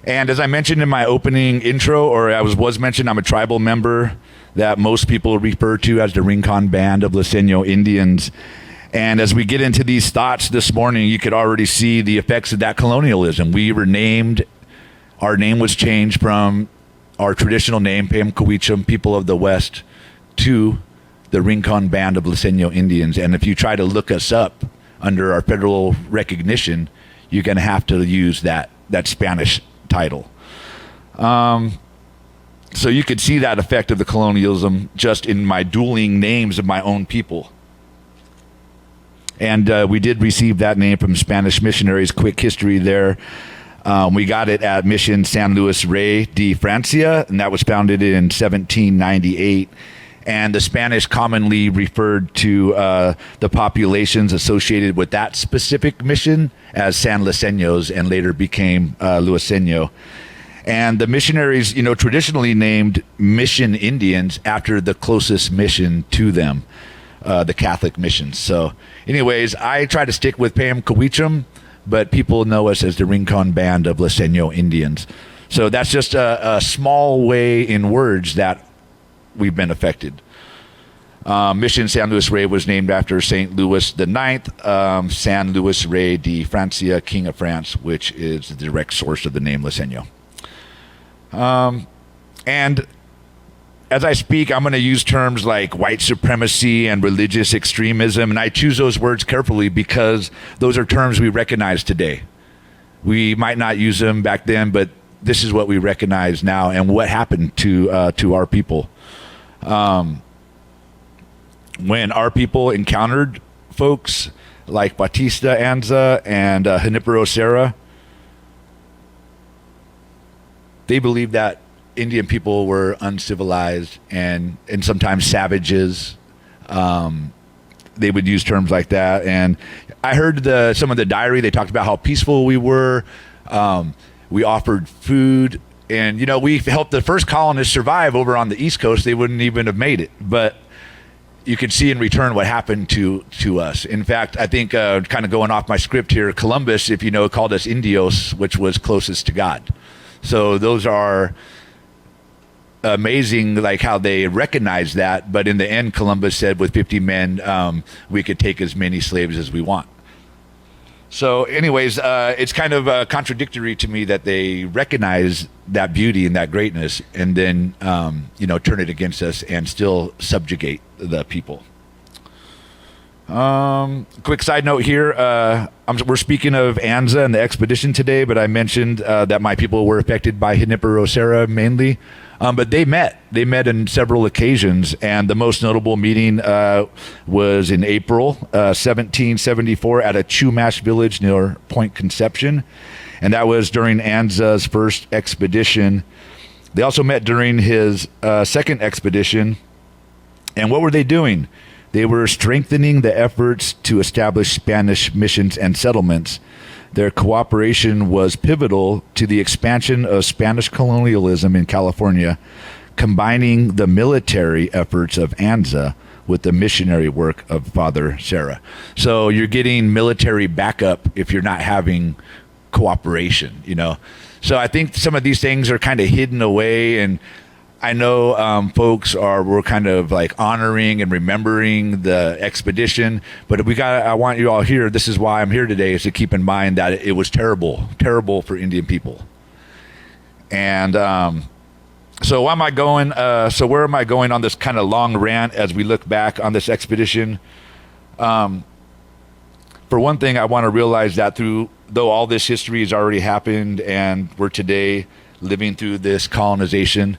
And as I mentioned in my opening intro, or I was mentioned, I'm a tribal member that most people refer to as the Rincon Band of Luiseño Indians. And as we get into these thoughts this morning, you could already see the effects of that colonialism. We were named, our name was changed from our traditional name, Payamcowicham, People of the West, to the Rincon Band of Luiseño Indians. And if you try to look us up under our federal recognition, you're going to have to use that Spanish title. So you could see that effect of the colonialism just in my dueling names of my own people. And we did receive that name from Spanish missionaries. Quick history there. We got it at Mission San Luis Rey de Francia, and that was founded in 1798. And the Spanish commonly referred to the populations associated with that specific mission as San Luiseños, and later became Luiseño. And the missionaries, traditionally named Mission Indians after the closest mission to them. The Catholic missions. So anyways, I try to stick with Payamcowicham, but people know us as the Rincon Band of Luiseño Indians. So that's just a small way in words that we've been affected. Mission San Luis Rey was named after St. Louis IX, San Luis Rey de Francia, King of France, which is the direct source of the name Luiseño. And as I speak, I'm going to use terms like white supremacy and religious extremism, and I choose those words carefully because those are terms we recognize today. We might not use them back then, but this is what we recognize now and what happened to our people. When our people encountered folks like Batista Anza and Junipero Serra, they believed that Indian people were uncivilized and sometimes savages. They would use terms like that. And I heard some of the diary, they talked about how peaceful we were. We offered food. And, we helped the first colonists survive over on the East Coast. They wouldn't even have made it. But you could see in return what happened to us. In fact, I think kind of going off my script here, Columbus, if you know, called us Indios, which was closest to God. So those are amazing, like how they recognized that. But in the end, Columbus said with 50 men, we could take as many slaves as we want. So anyways, it's kind of contradictory to me that they recognize that beauty and that greatness and then, turn it against us and still subjugate the people. Quick side note here. We're speaking of Anza and the expedition today, but I mentioned that my people were affected by Junipero Serra mainly. But they met in several occasions, and the most notable meeting was in April 1774 at a Chumash village near Point Conception, and that was during Anza's first expedition. They also met during his second expedition, and what were they doing? They were strengthening the efforts to establish Spanish missions and settlements. Their cooperation was pivotal to the expansion of Spanish colonialism in California, combining the military efforts of Anza with the missionary work of Father Serra. So you're getting military backup if you're not having cooperation, So I think some of these things are kind of hidden away, and I know folks were kind of like honoring and remembering the expedition, but I want you all here, this is why I'm here today, is to keep in mind that it was terrible for Indian people. And so where am I going on this kind of long rant as we look back on this expedition? For one thing, I want to realize that though all this history has already happened and we're today living through this colonization,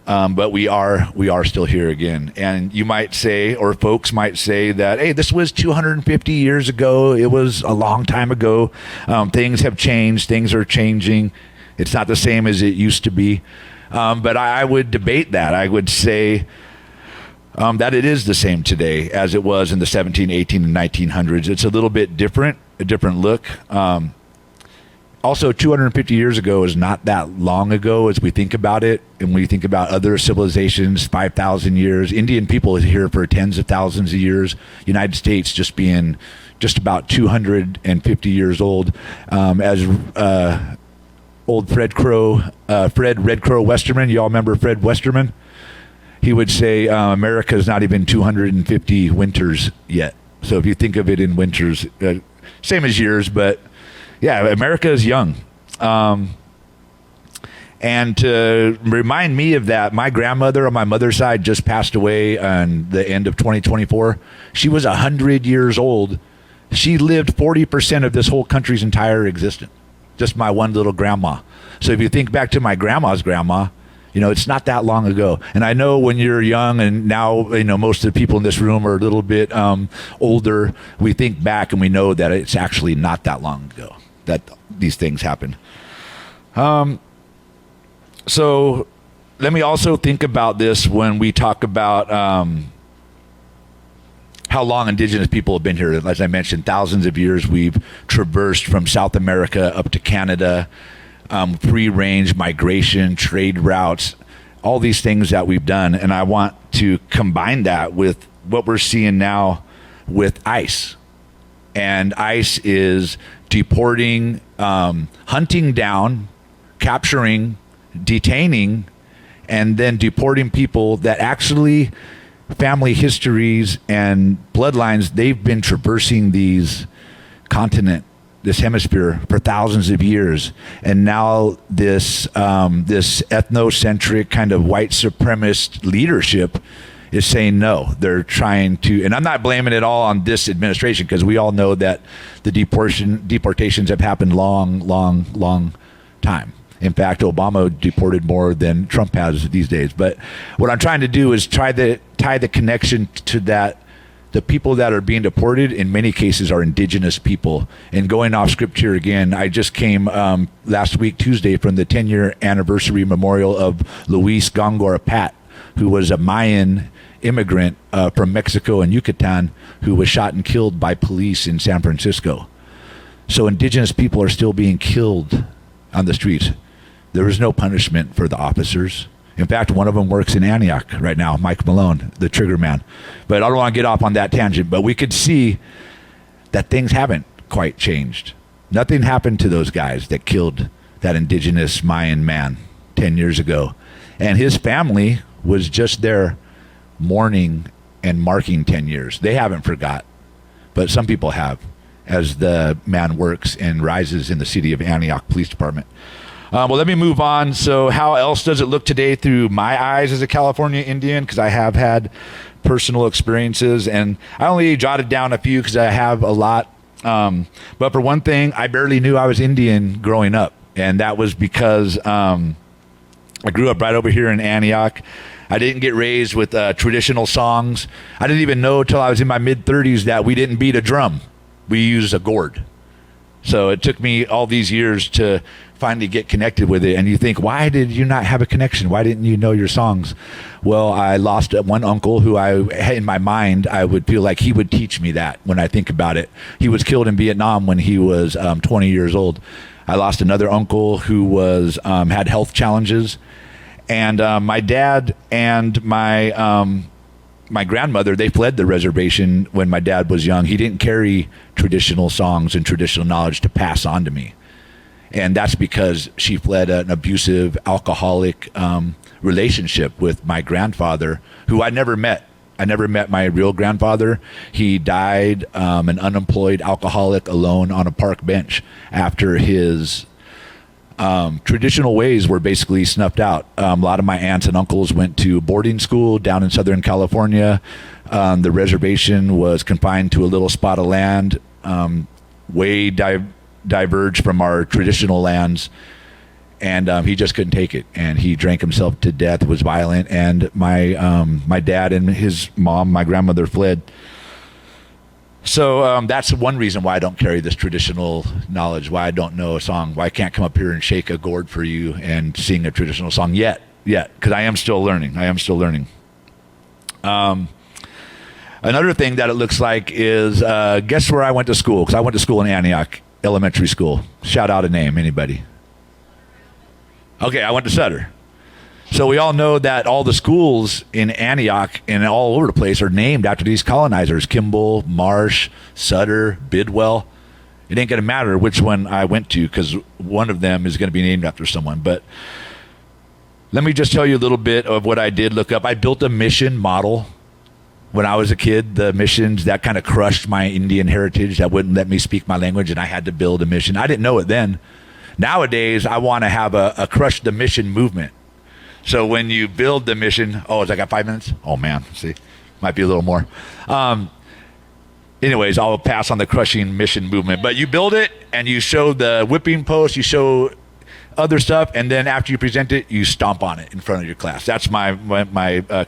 But we are still here again. And you might say, or folks might say that, hey, this was 250 years ago. It was a long time ago. Things have changed. Things are changing. It's not the same as it used to be. But I would debate that. I would say that it is the same today as it was in the 17, 18, and 1900s. It's a little bit different, a different look. Also, 250 years ago is not that long ago as we think about it. And we think about other civilizations, 5,000 years. Indian people are here for tens of thousands of years. United States just being just about 250 years old. As old Fred Red Crow Westerman, y'all remember Fred Westerman? He would say America's not even 250 winters yet. So if you think of it in winters, same as years, but yeah, America is young. And to remind me of that, my grandmother on my mother's side just passed away on the end of 2024. She was 100 years old. She lived 40% of this whole country's entire existence. Just my one little grandma. So if you think back to my grandma's grandma, you know, it's not that long ago. And I know when you're young, and now, you know, most of the people in this room are a little bit older, we think back and we know that it's actually not that long ago that these things happen. So let me also think about this when we talk about how long indigenous people have been here. As I mentioned, thousands of years. We've traversed from South America up to Canada, free-range migration, trade routes, all these things that we've done. And I want to combine that with what we're seeing now with ICE. And ICE is deporting, hunting down, capturing, detaining, and then deporting people that actually family histories and bloodlines, they've been traversing this hemisphere for thousands of years. And now this ethnocentric kind of white supremacist leadership is saying no. They're trying to, and I'm not blaming it all on this administration, because we all know that the deportations have happened long time. In fact, Obama deported more than Trump has these days. But what I'm trying to do is tie the connection to that. The people that are being deported in many cases are indigenous people. And going off script here again, I just came last week, Tuesday, from the 10-year anniversary memorial of Luis Góngora Pat, who was a Mayan immigrant from Mexico and Yucatan who was shot and killed by police in San Francisco. So indigenous people are still being killed on the streets. There was no punishment for the officers. In fact, one of them works in Antioch right now, Mike Malone, the trigger man. But I don't want to get off on that tangent. But we could see that things haven't quite changed. Nothing happened to those guys that killed that indigenous Mayan man 10 years ago. And his family was just there mourning and marking 10 years. They haven't forgot, but some people have, as the man works and rises in the city of Antioch Police Department. Well, let me move on. So how else does it look today through my eyes as a California Indian? Because I have had personal experiences, and I only jotted down a few because I have a lot. But for one thing, I barely knew I was Indian growing up. And that was because I grew up right over here in Antioch. I didn't get raised with traditional songs. I didn't even know till I was in my mid-30s that we didn't beat a drum. We used a gourd. So it took me all these years to finally get connected with it. And you think, why did you not have a connection? Why didn't you know your songs? Well, I lost one uncle who in my mind, I would feel like he would teach me that when I think about it. He was killed in Vietnam when he was 20 years old. I lost another uncle who was had health challenges. And my dad and my grandmother, they fled the reservation when my dad was young. He didn't carry traditional songs and traditional knowledge to pass on to me. And that's because she fled an abusive, alcoholic relationship with my grandfather, who I never met. I never met my real grandfather. He died an unemployed alcoholic alone on a park bench after his traditional ways were basically snuffed out. A lot of my aunts and uncles went to boarding school down in Southern California. The reservation was confined to a little spot of land, way diverged from our traditional lands. and he just couldn't take it, and he drank himself to death, was violent, and my dad and his mom, my grandmother, fled. So that's one reason why I don't carry this traditional knowledge, why I don't know a song, why I can't come up here and shake a gourd for you and sing a traditional song yet, because I am still learning. Another thing that it looks like is, guess where I went to school? Because I went to school in Antioch Elementary School. Shout out a name, anybody? Okay, I went to Sutter. So we all know that all the schools in Antioch and all over the place are named after these colonizers: Kimball, Marsh, Sutter, Bidwell. It ain't going to matter which one I went to, because one of them is going to be named after someone. But let me just tell you a little bit of what I did look up. I built a mission model when I was a kid. The missions that kind of crushed my Indian heritage, that wouldn't let me speak my language, and I had to build a mission. I didn't know it then. Nowadays, I want to have a crush the mission movement. So when you build the mission, I got 5 minutes? Oh man, see, might be a little more. Anyways, I'll pass on the crushing mission movement. But you build it and you show the whipping post, you show other stuff, and then after you present it, you stomp on it in front of your class. That's my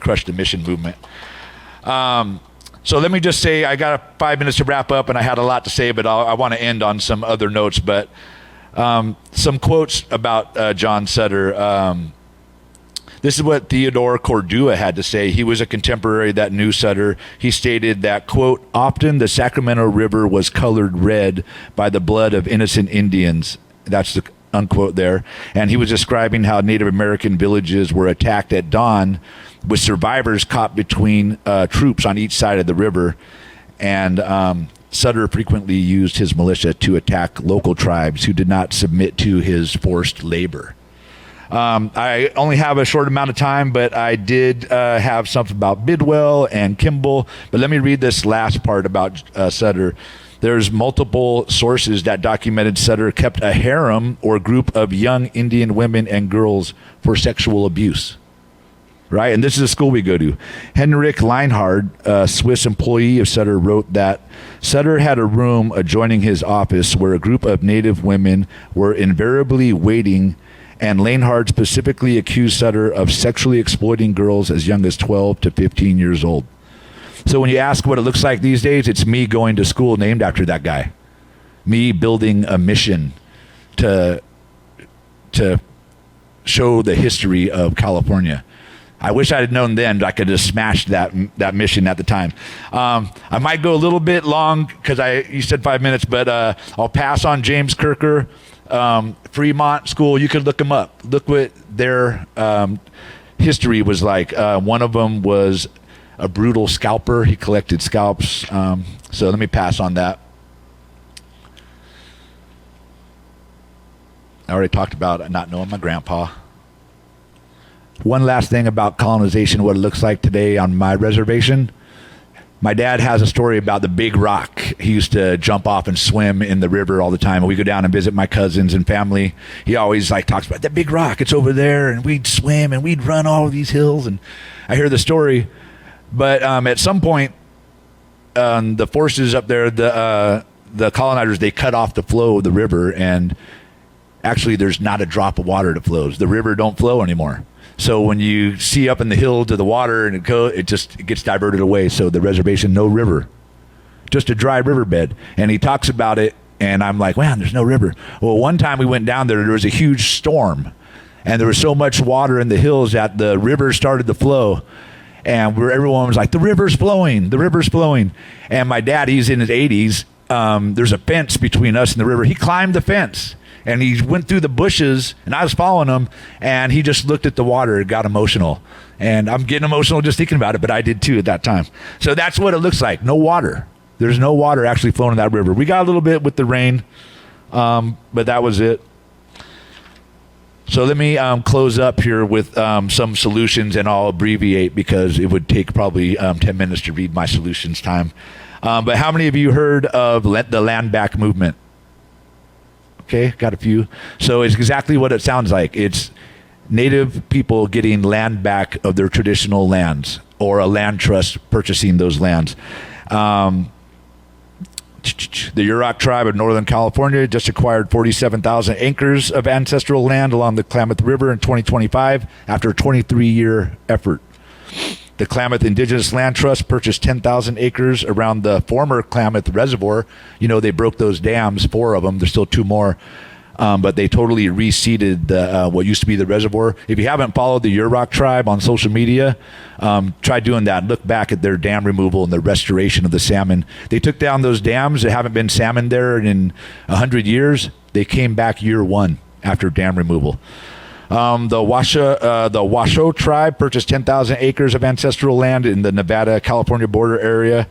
crush the mission movement. So let me just say, I got 5 minutes to wrap up, and I had a lot to say, but I want to end on some other notes. But some quotes about John Sutter. This is what Theodore Cordua had to say. He was a contemporary that knew Sutter. He stated that, quote, "Often the Sacramento River was colored red by the blood of innocent Indians." That's the unquote there. And he was describing how Native American villages were attacked at dawn, with survivors caught between troops on each side of the river. And Sutter frequently used his militia to attack local tribes who did not submit to his forced labor. I only have a short amount of time, but I did have something about Bidwell and Kimball. But let me read this last part about Sutter. There's multiple sources that documented Sutter kept a harem or group of young Indian women and girls for sexual abuse. Right? And this is a school we go to. Henrik Leinhard, a Swiss employee of Sutter, wrote that Sutter had a room adjoining his office where a group of native women were invariably waiting, and Leinhard specifically accused Sutter of sexually exploiting girls as young as 12 to 15 years old. So when you ask what it looks like these days, it's me going to school named after that guy. Me building a mission to show the history of California. I wish I had known then that I could have smashed that mission at the time. I might go a little bit long because you said 5 minutes, but I'll pass on James Kirker. Fremont School, you could look them up. Look what their history was like. One of them was a brutal scalper. He collected scalps. So let me pass on that. I already talked about not knowing my grandpa. One last thing about colonization, what it looks like today on my reservation. My dad has a story about the big rock. He used to jump off and swim in the river all the time. We go down and visit my cousins and family. He always talks about that big rock. It's over there, and we'd swim and we'd run all of these hills. And I hear the story, but at some point, the forces up there, the colonizers, they cut off the flow of the river, and actually, there's not a drop of water that flows. The river don't flow anymore. So when you see up in the hill to the water and it gets diverted away. So the reservation, no river, just a dry riverbed. And he talks about it, and I'm like, man, there's no river. Well, one time we went down there was a huge storm, and there was so much water in the hills that the river started to flow. And everyone was like, the river's flowing, the river's flowing. And my dad, he's in his 80s. There's a fence between us and the river. He climbed the fence. And he went through the bushes, and I was following him, and he just looked at the water and got emotional. And I'm getting emotional just thinking about it, but I did too at that time. So that's what it looks like. No water. There's no water actually flowing in that river. We got a little bit with the rain, but that was it. So let me close up here with some solutions, and I'll abbreviate because it would take probably 10 minutes to read my solutions time. But how many of you heard of the land back movement? Okay, got a few. So it's exactly what it sounds like. It's native people getting land back of their traditional lands, or a land trust purchasing those lands. The Yurok tribe of Northern California just acquired 47,000 acres of ancestral land along the Klamath River in 2025 after a 23-year effort. The Klamath Indigenous Land Trust purchased 10,000 acres around the former Klamath Reservoir. You know, they broke those dams, 4 of them. There's still 2 more. But they totally reseeded what used to be the reservoir. If you haven't followed the Yurok tribe on social media, try doing that. Look back at their dam removal and the restoration of the salmon. They took down those dams. There haven't been salmon there in 100 years. They came back year 1 after dam removal. The Washoe tribe purchased 10,000 acres of ancestral land in the Nevada-California border area.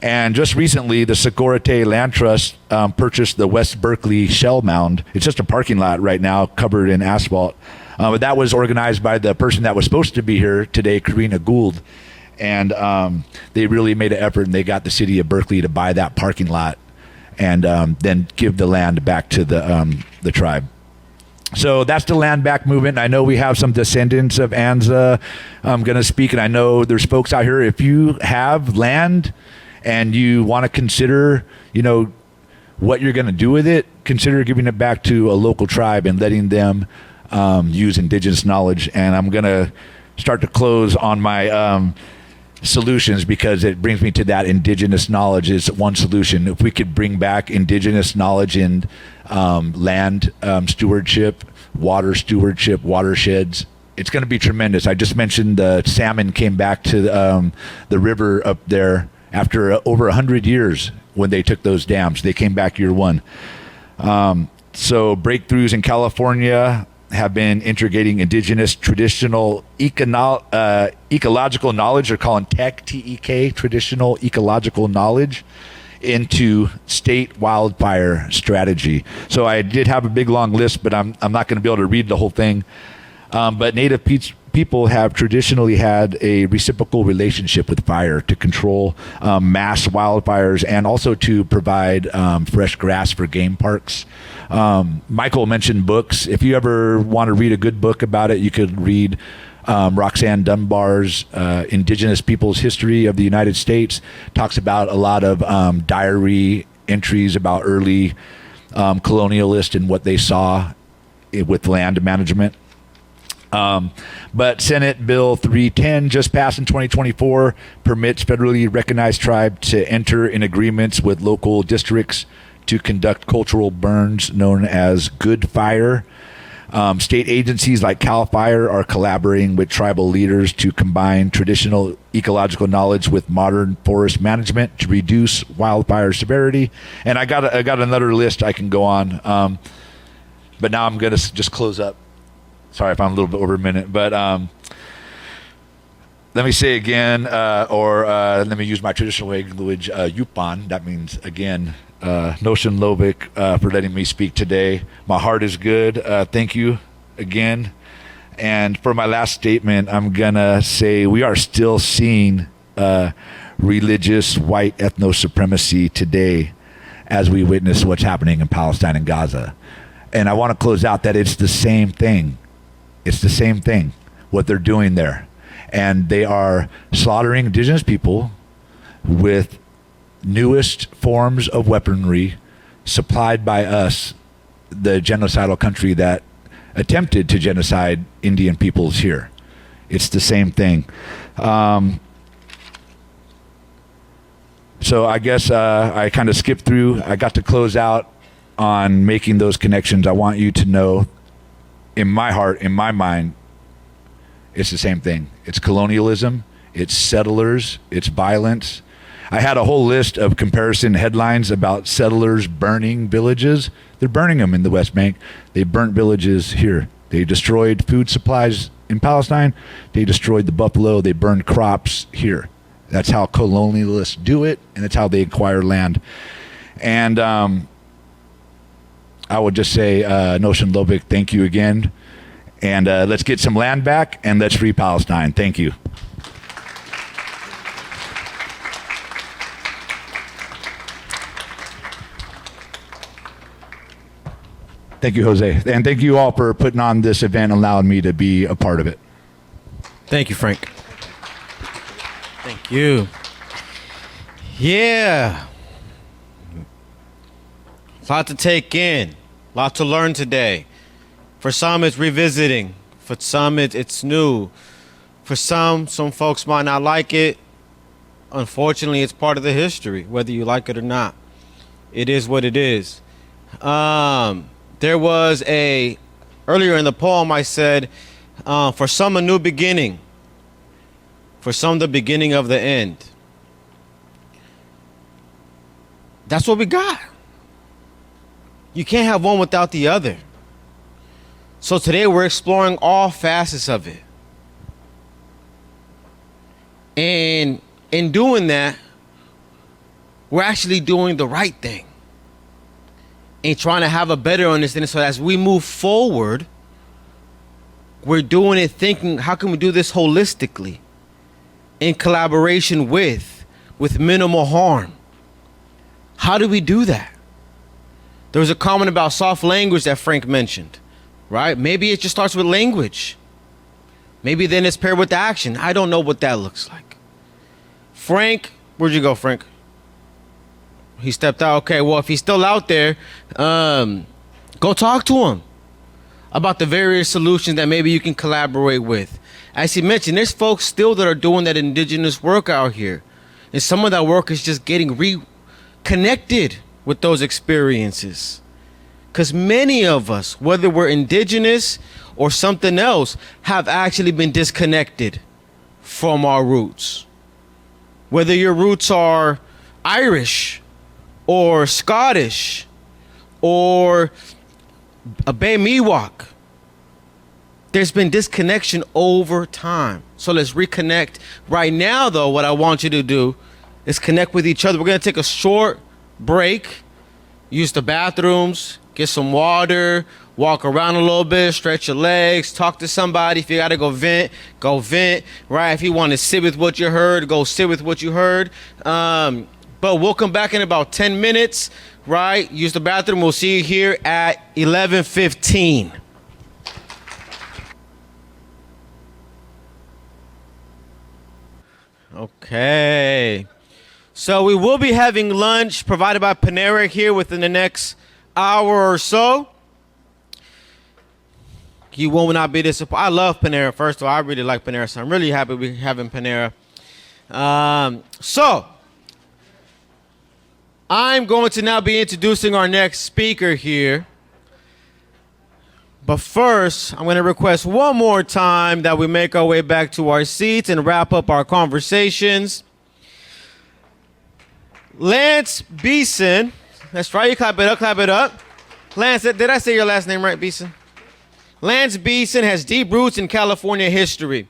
And just recently, the Socorro Land Trust purchased the West Berkeley Shell Mound. It's just a parking lot right now covered in asphalt. But that was organized by the person that was supposed to be here today, Karina Gould. And they really made an effort, and they got the city of Berkeley to buy that parking lot and then give the land back to the tribe. So that's the land back movement. I know we have some descendants of Anza going to speak, and I know there's folks out here. If you have land and you want to consider, you know, what you're going to do with it, consider giving it back to a local tribe and letting them use indigenous knowledge. And I'm going to start to close on my solutions because it brings me to that indigenous knowledge is one solution. If we could bring back indigenous knowledge in land stewardship, watersheds, it's going to be tremendous. I just mentioned the salmon came back to the river up there after over 100 years when they took those dams. They came back year 1. So breakthroughs in California have been integrating indigenous traditional ecological knowledge. They're calling TEK, T-E-K, traditional ecological knowledge, into state wildfire strategy. So I did have a big long list, but I'm not going to be able to read the whole thing. But Native people have traditionally had a reciprocal relationship with fire to control mass wildfires and also to provide fresh grass for game parks. Michael mentioned books. If you ever want to read a good book about it, you could read Roxanne Dunbar's Indigenous Peoples History of the United States. Talks about a lot of diary entries about early colonialists and what they saw with land management. But Senate Bill 310 just passed in 2024 permits federally recognized tribe to enter in agreements with local districts to conduct cultural burns known as good fire. State agencies like CAL FIRE are collaborating with tribal leaders to combine traditional ecological knowledge with modern forest management to reduce wildfire severity. And I got another list I can go on, but now I'm going to just close up. Sorry if I'm a little bit over a minute, but let me say again, or let me use my traditional language, Yupan. That means again. Noshin Lovic for letting me speak today. My heart is good. Thank you again. And for my last statement, I'm going to say we are still seeing religious white ethno-supremacy today as we witness what's happening in Palestine and Gaza. And I want to close out that it's the same thing. It's the same thing, what they're doing there. And they are slaughtering indigenous people with newest forms of weaponry supplied by us, the genocidal country that attempted to genocide Indian peoples here. It's the same thing. So I guess I kind of skipped through. I got to close out on making those connections. I want you to know, in my heart, in my mind, it's the same thing. It's colonialism, it's settlers, it's violence. I had a whole list of comparison headlines about settlers burning villages. They're burning them in the West Bank. They burnt villages here. They destroyed food supplies in Palestine. They destroyed the buffalo. They burned crops here. That's how colonialists do it, and that's how they acquire land. And I would just say, Noshin Lovic, thank you again. And let's get some land back, and let's free Palestine. Thank you. Thank you, Jose. And thank you all for putting on this event and allowing me to be a part of it. Thank you, Frank. Thank you. Yeah. A lot to take in, a lot to learn today. For some, it's revisiting. For some, it's new. For some folks might not like it. Unfortunately, it's part of the history, whether you like it or not. It is what it is. There was earlier in the poem I said, for some a new beginning, for some the beginning of the end. That's what we got. You can't have one without the other. So today we're exploring all facets of it. And in doing that, we're actually doing the right thing and trying to have a better understanding. So as we move forward, we're doing it thinking, how can we do this holistically, in collaboration with minimal harm? How do we do that? There was a comment about soft language that Frank mentioned, right? Maybe it just starts with language. Maybe then it's paired with action. I don't know what that looks like. Frank, where'd you go, Frank? He stepped out. Okay, well, if he's still out there, go talk to him about the various solutions that maybe you can collaborate with. As he mentioned, there's folks still that are doing that indigenous work out here. And some of that work is just getting reconnected with those experiences. Because many of us, whether we're indigenous or something else, have actually been disconnected from our roots. Whether your roots are Irish or Scottish or a Bay Miwok, there's been disconnection over time. So let's reconnect. Right now, though, what I want you to do is connect with each other. We're going to take a short break, use the bathrooms, get some water, walk around a little bit, stretch your legs, talk to somebody. If you got to go vent, right? If you want to sit with what you heard, go sit with what you heard. But we'll come back in about 10 minutes, right? Use the bathroom. We'll see you here at 11:15. Okay. So we will be having lunch provided by Panera here within the next hour or so. You will not be disappointed. I love Panera. First of all, I really like Panera, so I'm really happy we're having Panera. So I'm going to now be introducing our next speaker here. But first, I'm going to request one more time that we make our way back to our seats and wrap up our conversations. Lance Beeson. That's right. You clap it up, clap it up. Lance, did I say your last name right, Beeson? Lance Beeson has deep roots in California history.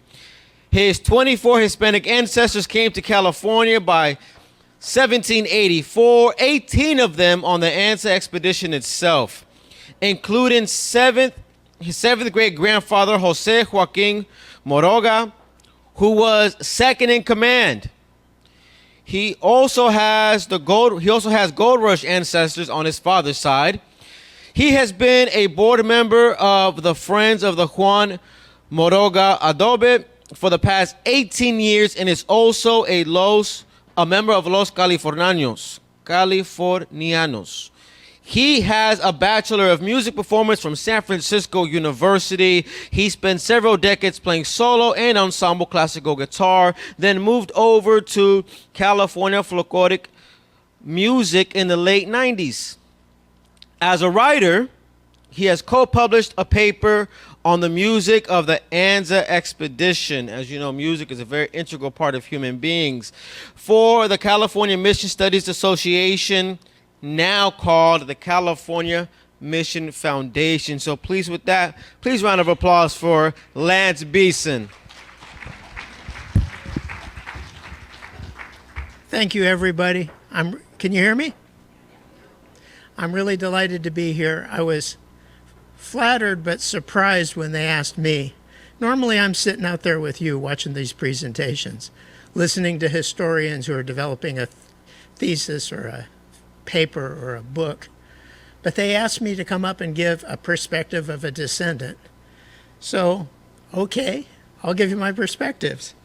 His 24 Hispanic ancestors came to California by 1784, 18 of them on the Anza expedition itself, including his seventh great-grandfather, Jose Joaquin Moroga, who was second in command. He also has Gold Rush ancestors on his father's side. He has been a board member of the Friends of the Juan Moroga Adobe for the past 18 years and is also a member of Los Californianos. He has a Bachelor of Music Performance from San Francisco University. He spent several decades playing solo and ensemble classical guitar, then moved over to California folkloric music in the late 90s. As a writer, he has co-published a paper on the music of the Anza expedition. As you know, music is a very integral part of human beings. For the California Mission Studies Association, now called the California Mission Foundation. So please, with that, please round of applause for Lance Beeson. Thank you, everybody. Can you hear me? I'm really delighted to be here. I was flattered but surprised when they asked me. Normally, I'm sitting out there with you watching these presentations, listening to historians who are developing a thesis or a paper or a book. But they asked me to come up and give a perspective of a descendant. So, okay, I'll give you my perspectives.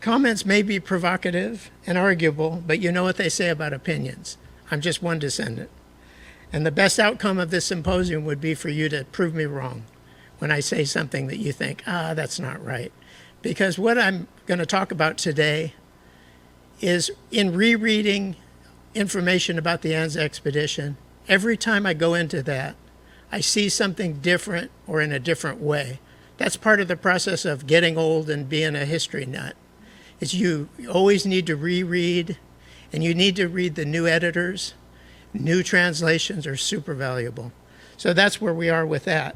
Comments may be provocative and arguable, but you know what they say about opinions. I'm just one descendant. And the best outcome of this symposium would be for you to prove me wrong when I say something that you think, that's not right. Because what I'm going to talk about today is in rereading information about the Anza expedition, every time I go into that, I see something different or in a different way. That's part of the process of getting old and being a history nut. Is you always need to reread, and you need to read the new editors. New translations are super valuable. So that's where we are with that.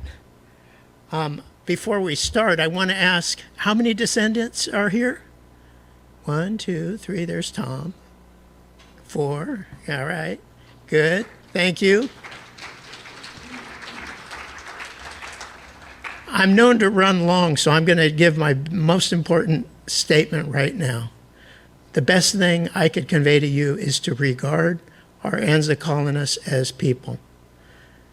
Before we start, I want to ask, how many descendants are here? 1, 2, 3, there's Tom. 4, all right, good, thank you. I'm known to run long, so I'm going to give my most important statement right now. The best thing I could convey to you is to regard our Anza colonists as people.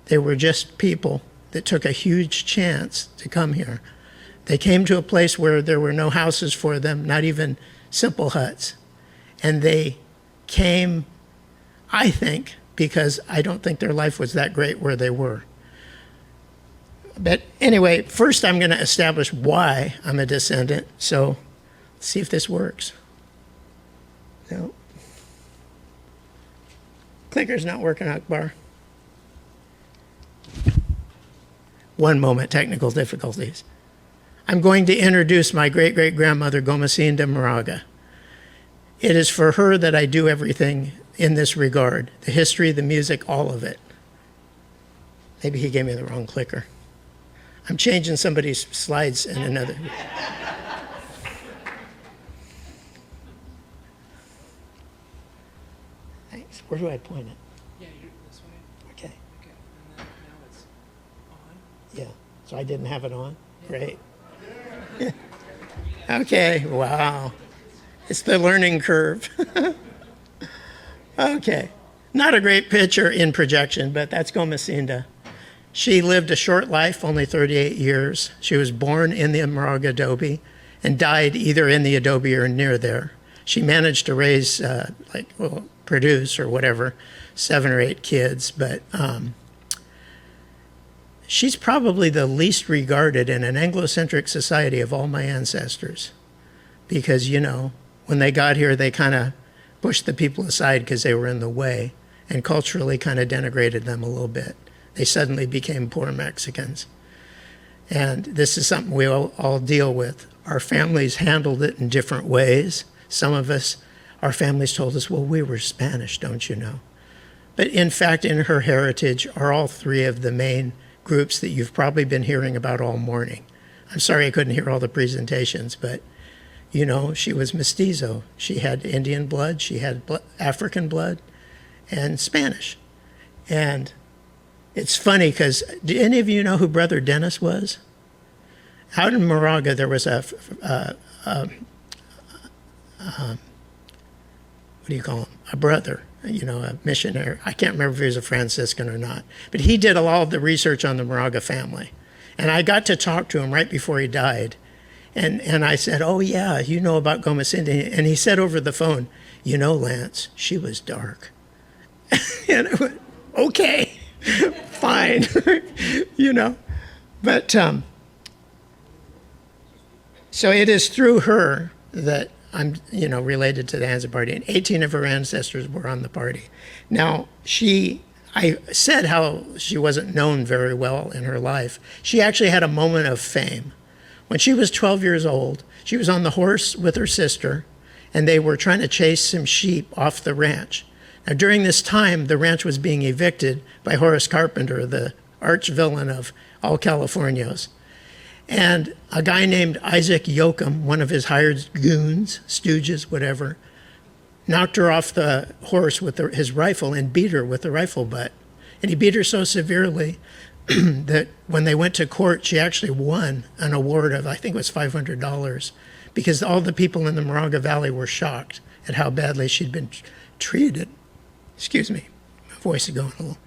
They were just people that took a huge chance to come here. They came to a place where there were no houses for them, not even simple huts. And they came, I think, because I don't think their life was that great where they were. But anyway, first I'm going to establish why I'm a descendant. So let's see if this works. No. Clicker's not working, Akbar. One moment, technical difficulties. I'm going to introduce my great-great-grandmother, Gomacinda Moraga. It is for her that I do everything in this regard, the history, the music, all of it. Maybe he gave me the wrong clicker. I'm changing somebody's slides in another. Thanks. Where do I point it? Yeah, you're this way. Okay. Okay. And then now it's on. Yeah. So I didn't have it on? Great. Okay. Wow. It's the learning curve. Okay. Not a great picture in projection, but that's Gomacinda. She lived a short life, only 38 years. She was born in the Moraga Adobe and died either in the Adobe or near there. She managed to raise, produce or whatever, 7 or 8 kids, but she's probably the least regarded in an Anglo-centric society of all my ancestors. Because, you know, when they got here, they kind of pushed the people aside because they were in the way and culturally kind of denigrated them a little bit. They suddenly became poor Mexicans. And this is something we all deal with. Our families handled it in different ways. Some of us, our families told us, well, we were Spanish, don't you know? But in fact, in her heritage are all 3 of the main groups that you've probably been hearing about all morning. I'm sorry I couldn't hear all the presentations, but you know, she was mestizo. She had Indian blood, she had African blood, and Spanish. And it's funny because, do any of you know who Brother Dennis was? Out in Moraga, there was a what do you call him? A brother, you know, a missionary. I can't remember if he was a Franciscan or not. But he did a lot of the research on the Moraga family. And I got to talk to him right before he died. And I said, oh, yeah, you know about Gomacinda. And he said over the phone, you know, Lance, she was dark. And I went, okay. Fine, you know. But so it is through her that I'm, you know, related to the Anza party. And 18 of her ancestors were on the party. Now, I said how she wasn't known very well in her life. She actually had a moment of fame. When she was 12 years old, she was on the horse with her sister, and they were trying to chase some sheep off the ranch. Now, during this time, the ranch was being evicted by Horace Carpenter, the arch villain of all Californios. And a guy named Isaac Yoakum, one of his hired goons, stooges, whatever, knocked her off the horse with his rifle and beat her with the rifle butt. And he beat her so severely that when they went to court, she actually won an award of, I think it was $500, because all the people in the Moraga Valley were shocked at how badly she'd been treated. Excuse me, my voice is going a little.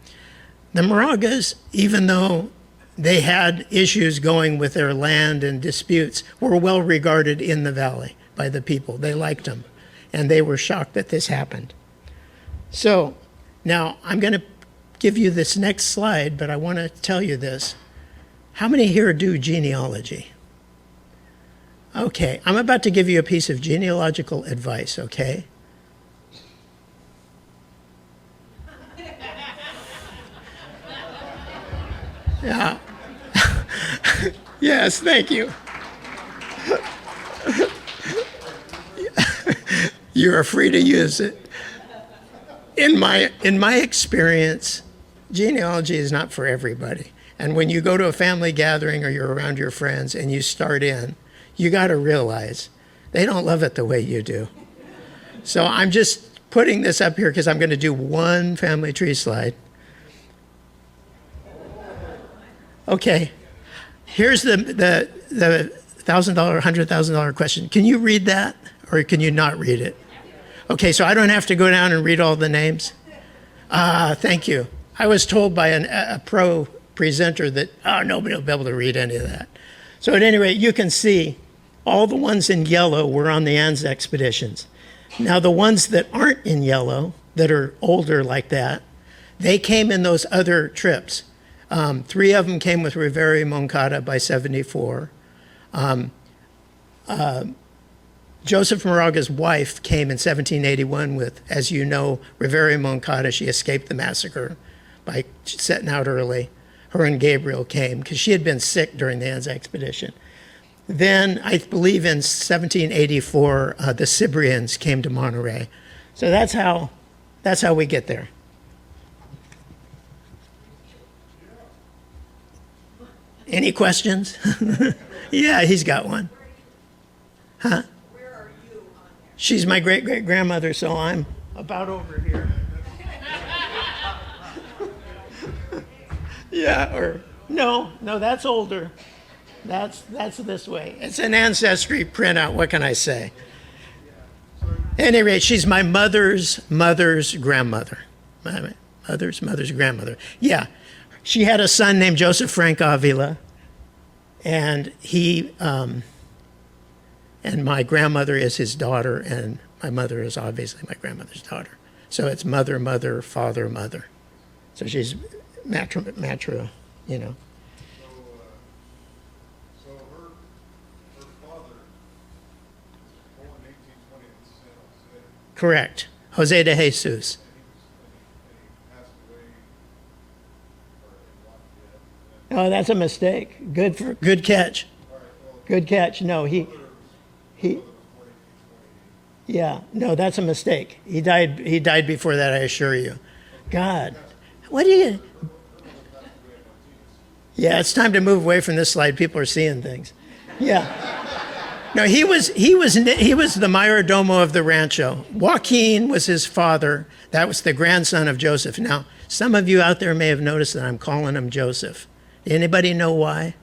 The Moragas, even though they had issues going with their land and disputes, were well regarded in the valley. by the people. They liked him, and they were shocked that this happened. So now I'm going to give you this next slide, but I want to tell you this. How many here do genealogy? Okay, I'm about to give you a piece of genealogical advice, okay? Yeah. Yes, thank you. You are free to use it. In my experience, genealogy is not for everybody. And when you go to a family gathering or you're around your friends and you start in, you got to realize they don't love it the way you do. So I'm just putting this up here because I'm going to do one family tree slide. Okay, here's the $1,000, $100,000 question. Can you read that or can you not read it? Okay, so I don't have to go down and read all the names? Thank you. I was told by a pro presenter that, nobody will be able to read any of that. So at any rate, you can see all the ones in yellow were on the Anza expeditions. Now the ones that aren't in yellow, that are older like that, they came in those other trips. 3 of them came with Rivera y Moncada by 74. Joseph Moraga's wife came in 1781 with, as you know, Rivera y Moncada. She escaped the massacre by setting out early. Her and Gabriel came because she had been sick during the Anza expedition. Then, I believe in 1784, the Cibrians came to Monterey. So that's how we get there. Any questions? Yeah, he's got one. Huh? Where are you on there? She's my great-great-grandmother, so I'm about over here. Yeah, or no, that's older. That's this way. It's an ancestry printout. What can I say? At any rate, she's my mother's grandmother. My mother's grandmother. Yeah. She had a son named Joseph Frank Avila, and and my grandmother is his daughter, and my mother is obviously my grandmother's daughter. So it's mother, mother, father, mother. So she's matro, you know. So her father was born in 1820 in San Jose. Correct. Jose de Jesus. Oh, that's a mistake. Good catch. Good catch. No, he. Yeah, no, that's a mistake. He died before that, I assure you. God, what do you? Yeah, it's time to move away from this slide. People are seeing things. Yeah. No, he was the mayordomo of the rancho. Joaquin was his father. That was the grandson of Joseph. Now, some of you out there may have noticed that I'm calling him Joseph. Anybody know why?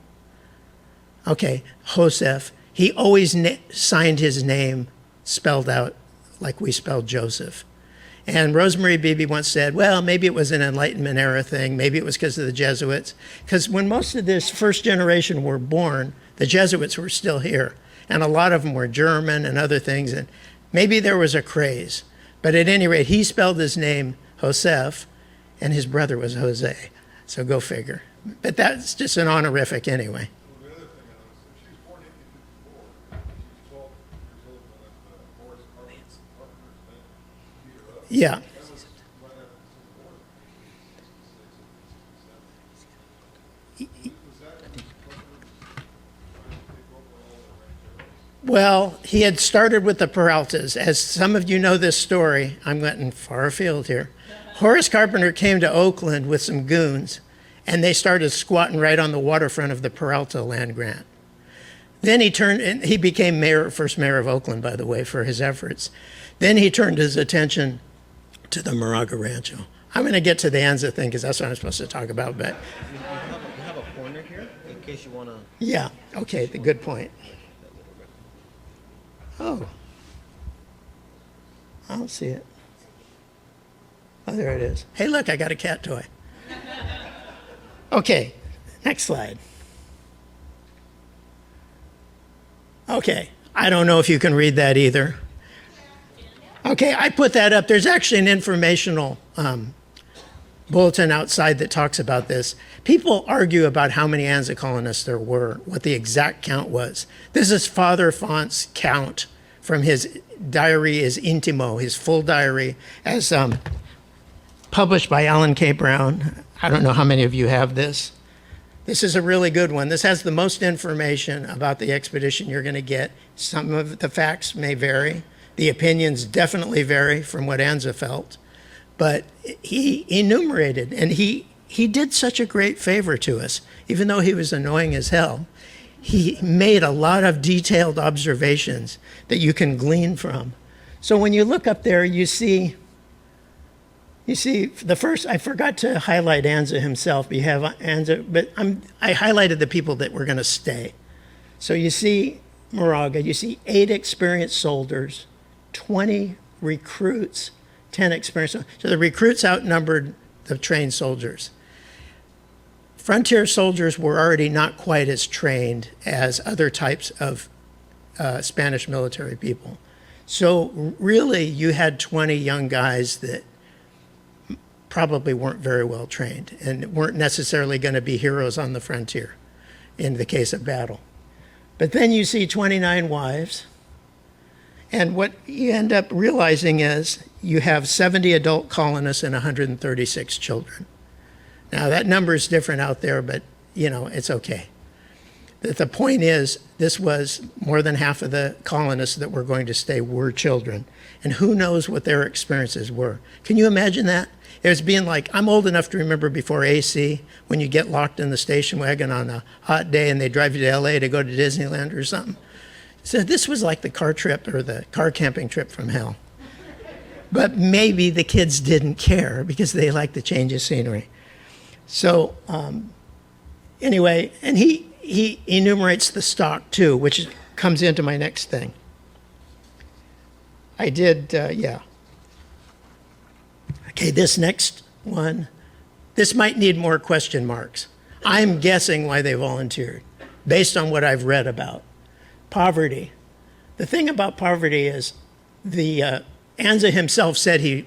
Okay, Joseph. He always signed his name spelled out like we spelled Joseph. And Rosemary Beebe once said, well, maybe it was an Enlightenment era thing. Maybe it was because of the Jesuits. Because when most of this first generation were born, the Jesuits were still here. And a lot of them were German and other things. And maybe there was a craze. But at any rate, he spelled his name Joseph, and his brother was Jose. So go figure. But that's just an honorific anyway. Yeah. Well, he had started with the Peraltas. As some of you know this story, I'm getting far afield here. Horace Carpenter came to Oakland with some goons, and they started squatting right on the waterfront of the Peralta land grant. Then he became first mayor of Oakland, by the way, for his efforts. Then he turned his attention to the Moraga Rancho. I'm going to get to the Anza thing because that's what I'm supposed to talk about. But you have a pointer here in case you want to. Yeah. Okay. Good point. Oh, I don't see it. Oh, there it is. Hey, look, I got a cat toy. Okay, next slide. Okay, I don't know if you can read that either. Okay, I put that up. There's actually an informational bulletin outside that talks about this. People argue about how many Anza colonists there were, what the exact count was. This is Father Font's count from his diary is Intimo, his full diary, as published by Alan K. Brown. I don't know how many of you have this. This is a really good one. This has the most information about the expedition you're going to get. Some of the facts may vary. The opinions definitely vary from what Anza felt. But he enumerated, and he did such a great favor to us. Even though he was annoying as hell, he made a lot of detailed observations that you can glean from. So when you look up there, you see the first, I forgot to highlight Anza himself. You have Anza, but I highlighted the people that were going to stay. So you see Moraga, you see 8 experienced soldiers, 20 recruits, 10 experienced. So the recruits outnumbered the trained soldiers. Frontier soldiers were already not quite as trained as other types of Spanish military people. So really, you had 20 young guys that probably weren't very well trained and weren't necessarily going to be heroes on the frontier in the case of battle. But then you see 29 wives, and what you end up realizing is you have 70 adult colonists and 136 children. Now that number is different out there, but it's okay. The point is, this was more than half of the colonists that were going to stay were children, and who knows what their experiences were. Can you imagine that? It was being like, I'm old enough to remember before AC, when you get locked in the station wagon on a hot day and they drive you to LA to go to Disneyland or something. So this was like the car trip or the car camping trip from hell. But maybe the kids didn't care because they liked the change of scenery. So anyway, and he enumerates the stock too, which comes into my next thing. I did, yeah. Okay, this next one, this might need more question marks. I'm guessing why they volunteered, based on what I've read about. Poverty. The thing about poverty is Anza himself said he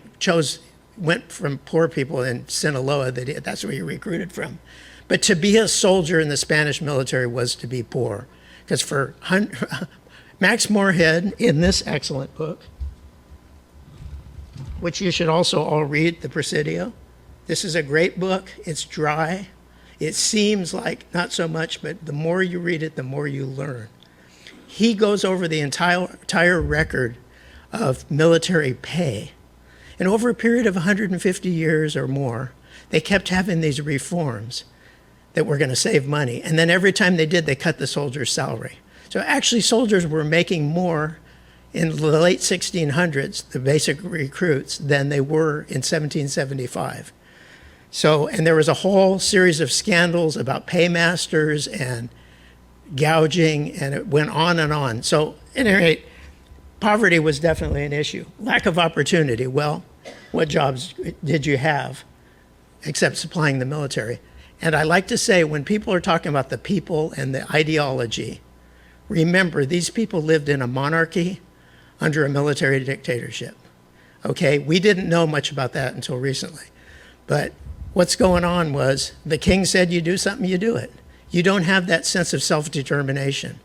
went from poor people in Sinaloa, that's where he recruited from. But to be a soldier in the Spanish military was to be poor. Because for Max Moorhead, in this excellent book, which you should also all read, The Presidio. This is a great book. It's dry. It seems like not so much, but the more you read it, the more you learn. He goes over the entire record of military pay. And over a period of 150 years or more, they kept having these reforms that were going to save money. And then every time they did, they cut the soldier's salary. So actually soldiers were making more in the late 1600s, the basic recruits, than they were in 1775. So, and there was a whole series of scandals about paymasters and gouging, and it went on and on. So, at any rate, poverty was definitely an issue. Lack of opportunity. Well, what jobs did you have except supplying the military? And I like to say, when people are talking about the people and the ideology, remember, these people lived in a monarchy under a military dictatorship. Okay, we didn't know much about that until recently. But what's going on was the king said you do something, you do it. You don't have that sense of self-determination.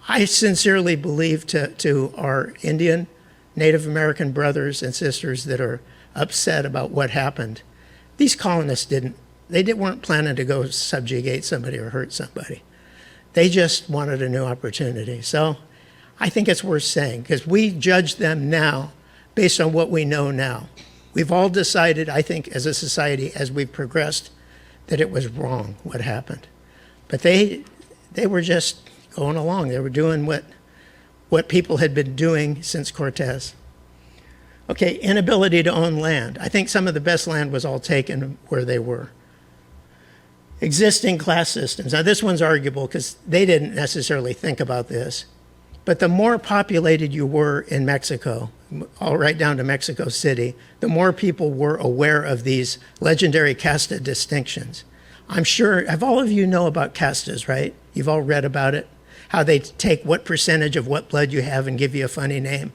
I sincerely believe to our Indian, Native American brothers and sisters that are upset about what happened, these colonists weren't planning to go subjugate somebody or hurt somebody. They just wanted a new opportunity. So I think it's worth saying, because we judge them now based on what we know now. We've all decided, I think, as a society, as we've progressed, that it was wrong what happened. But they were just going along. They were doing what people had been doing since Cortez. Okay, inability to own land. I think some of the best land was all taken where they were. Existing class systems. Now this one's arguable because they didn't necessarily think about this. But the more populated you were in Mexico, all right down to Mexico City, the more people were aware of these legendary casta distinctions. I'm sure, all of you know about castas, right? You've all read about it. how they take what percentage of what blood you have and give you a funny name.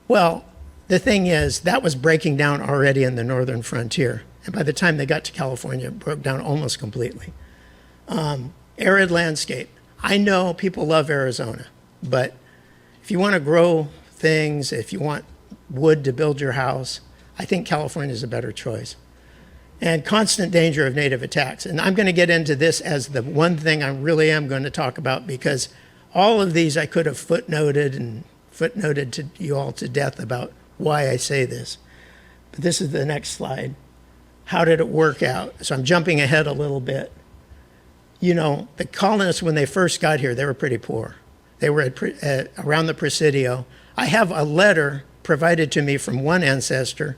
Well, the thing is, that was breaking down already in the northern frontier. And by the time they got to California, it broke down almost completely. Arid landscape. I know people love Arizona, but if you want to grow things, if you want wood to build your house, I think California is a better choice. And constant danger of native attacks. And I'm going to get into this as the one thing I really am going to talk about, because all of these I could have footnoted to you all to death about why I say this. But this is the next slide. How did it work out? So I'm jumping ahead a little bit. You know, the colonists, when they first got here, they were pretty poor. They were around the Presidio. I have a letter provided to me from one ancestor